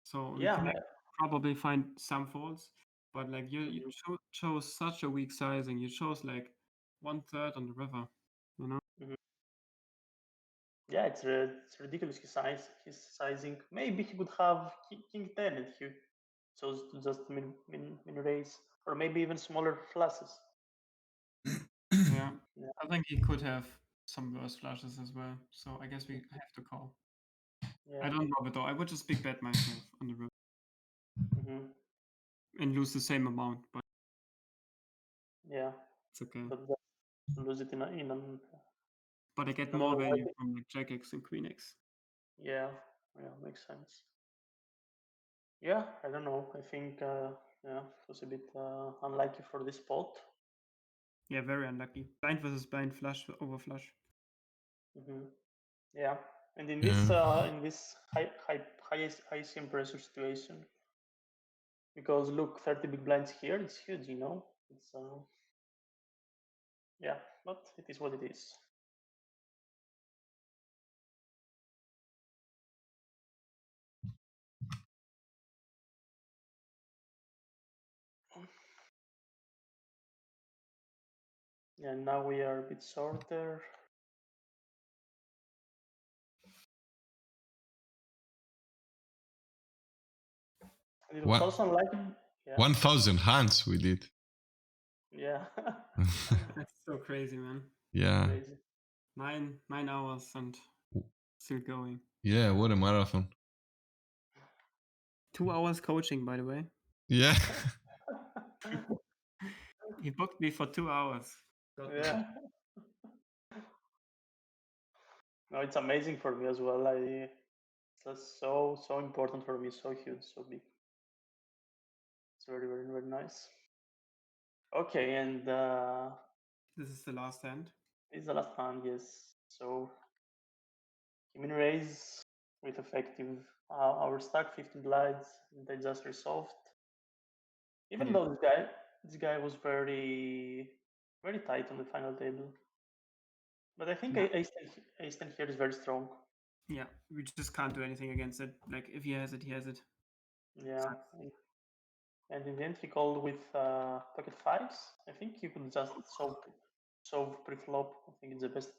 So we Yeah. can probably find some folds, but like you chose such a weak sizing. You chose like 1/3 on the river, Yeah, it's ridiculous. His sizing. Maybe he could have king 10 and he chose to just min raise, or maybe even smaller flushes. Yeah, I think he could have some worse flushes as well. So I guess we have to call. Yeah. I don't love it though. I would just big bet myself on the river Hmm. and lose the same amount, but Yeah. it's okay. But just lose it in an But I get another more value way. from like Jack X and Queen X. Yeah. Yeah. Makes sense. Yeah. I don't know. I think yeah, it was a bit unlucky for this spot. Yeah, very unlucky. Blind versus blind, flush over flush. Hmm. Yeah. And in Yeah. this high ICM pressure situation, because look, 30 big blinds here, it's huge, you know. It's yeah, but it is what it is. Yeah, now we are a bit shorter. And it was What? also unlucky. Yeah. 1,000 hands we did. Yeah. That's so crazy, man. Yeah. Crazy. 9 hours and still going. Yeah, what a marathon. 2 hours coaching, by the way. Yeah. He booked me for 2 hours. God damn. Yeah. No, it's amazing for me as well. It's just so important for me, so huge, so big. It's very nice. Okay, and This is the last hand. it's the last hand, yes. So Human raise with effective our stack 15 blinds, and they just resolved. Even Yeah. though this guy was very tight on the final table. But I think Yeah. ace 10 here is very strong. Yeah, we just can't do anything against it. Like, if he has it, he has it. Yeah. And in the end, he called with pocket fives. I think you could just solve pre-flop. I think it's the best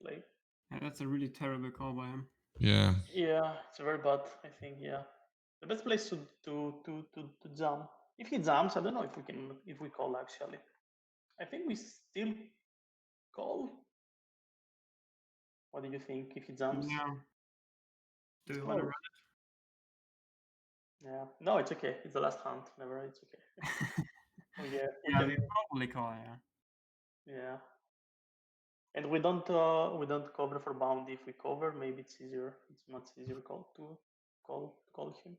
play. Yeah, that's a really terrible call by him. Yeah. Yeah, it's very bad. I think yeah, the best place to jump. If he jumps, I don't know if we call actually. I think we still call. What do you think if he jumps? Yeah. Do It's you want to close. run Yeah. No, it's okay. It's the last hand. Never. It's okay. it? Yeah. Yeah, we probably call, yeah. Yeah. And we don't cover for bounty. If we cover, maybe it's easier. It's much easier to call him.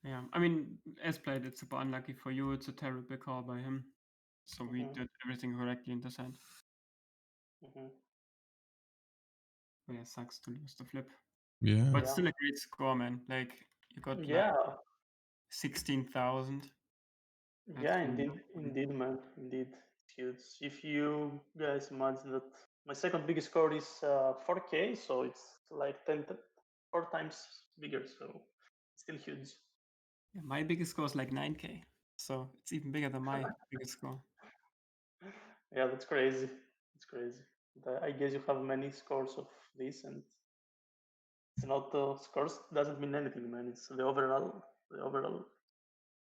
Yeah, I mean, as played, it's super unlucky for you. It's a terrible call by him. So we did everything correctly in this hand. Mm-hmm. Oh, yeah, sucks to lose the flip. Yeah. But still a great score, man. Like, you got like 16,000. Yeah, indeed, man, indeed, it's huge. If you guys imagine that my second biggest score is 4K, so it's like 4 times bigger, so it's still huge. Yeah, my biggest score is like 9K. So it's even bigger than my biggest score. Yeah, that's crazy. It's crazy. But I guess you have many scores of this, and it's not scores doesn't mean anything, man. It's the overall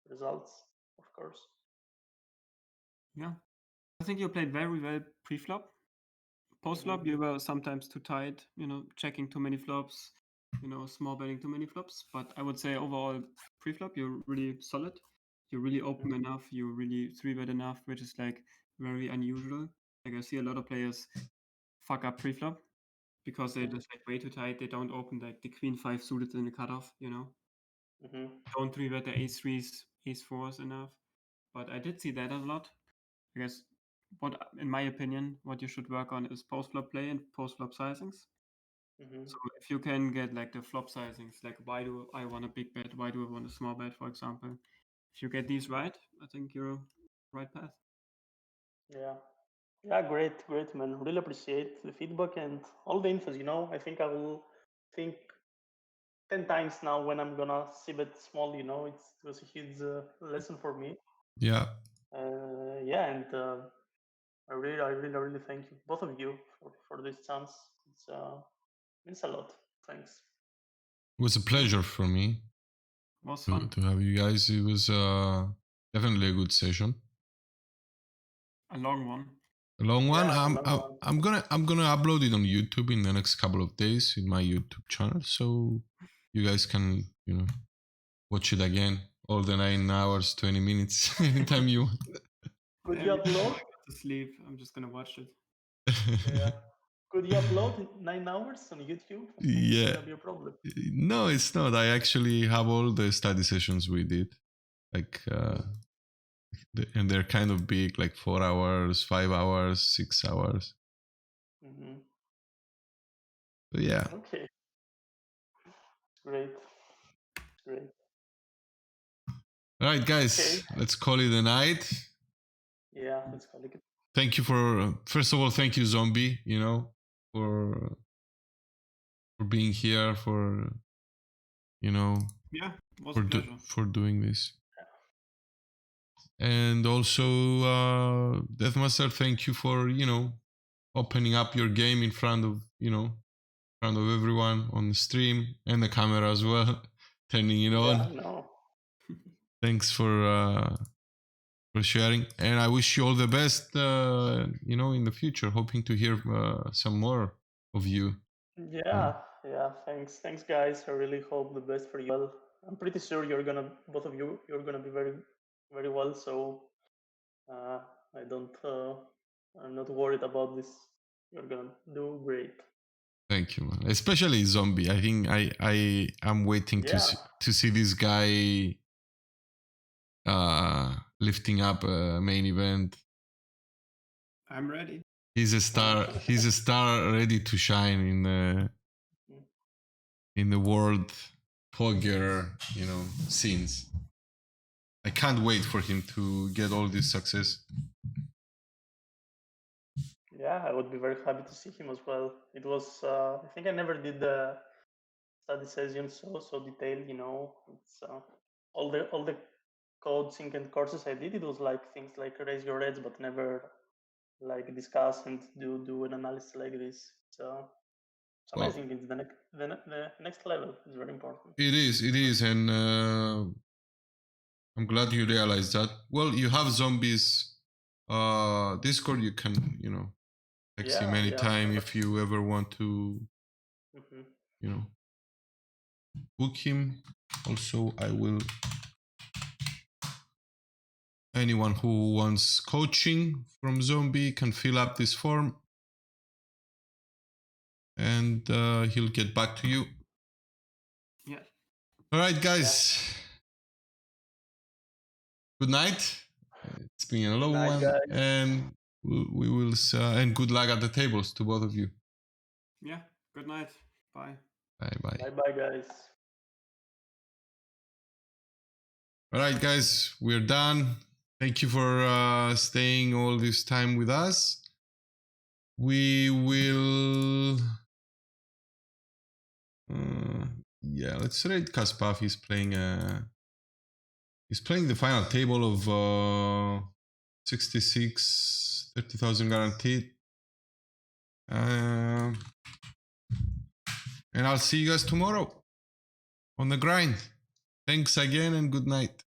results, of course. Yeah. I think you played very well pre-flop. Post-flop, you were sometimes too tight, checking too many flops, small betting too many flops. But I would say overall pre-flop, you're really solid. You're really open enough. You really 3-bet enough, which is like very unusual. Like I see a lot of players fuck up pre-flop because they're just like way too tight. They don't open like the queen 5 suited in the cutoff, Don't 3-bet the ace 3s, ace 4s enough. But I did see that a lot. I guess in my opinion, what you should work on is post-flop play and post-flop sizings. So if you can get like the flop sizings, like why do I want a big bet? Why do I want a small bet, for example? If you get these right, I think you're right path. Yeah, great, man. Really appreciate the feedback and all the infos. I think I will think 10 times now when I'm gonna see bet small. It was a huge lesson for me. Yeah. Yeah, and I really thank you, both of you, for this chance. It's means a lot. Thanks. It was a pleasure for me It was fun. to have you guys. It was definitely a good session. A long one. A long one. Yeah, long I'm gonna upload it on YouTube in the next couple of days in my YouTube channel, so you guys can watch it again. All the 9 hours, 20 minutes, anytime you want. Could Every you time I upload? go to sleep, I'm just gonna watch it. Yeah. Could you upload in 9 hours on YouTube? I think Yeah. it's gonna be a problem. No, it's not. I actually have all the study sessions we did. Like, and they're kind of big, like 4 hours, 5 hours, 6 hours. Mm-hmm. So yeah. Okay. Great. Great. All right, guys, Okay. let's call it a night. Yeah, let's call it. Thank you for, first of all, thank you, Zombie, for being here, for, Yeah, it was a pleasure. for doing this. And also, DeathMaster, thank you for, opening up your game in front of, everyone on the stream and the camera as well, turning it on. Yeah, no. Thanks for sharing, and I wish you all the best. In the future, hoping to hear some more of you. Yeah, yeah. Thanks, guys. I really hope the best for you. Well, I'm pretty sure both of you, you're gonna be very, very well. So I don't, I'm not worried about this. You're gonna do great. Thank you, man. Especially Zombie. I think I am waiting Yeah. to see this guy lifting up a main event. I'm ready. He's a star. He's a star ready to shine in the world poker, scenes. I can't wait for him to get all this success. Yeah, I would be very happy to see him as well. It was, I think I never did the study session so detailed. It's all the coaching and courses I did. It was like things like raise your edge, but never like discuss and do an analysis like this. So it's amazing. It's the next level. It's very important. It is, and I'm glad you realized that. Well, you have Zombies Discord. You can, text him anytime if you ever want to, book him. Also, I will. Anyone who wants coaching from Zombie can fill up this form, and he'll get back to you. Yeah. All right, guys. Good night. It's been a long one, guys. and we will. And good luck at the tables to both of you. Yeah. Good night. Bye. Bye. Bye, guys. All right, guys, we're done. Thank you for staying all this time with us. We will. Let's rate Kaspav. He's playing the final table of 66, 30,000 guaranteed. And I'll see you guys tomorrow on the grind. Thanks again and good night.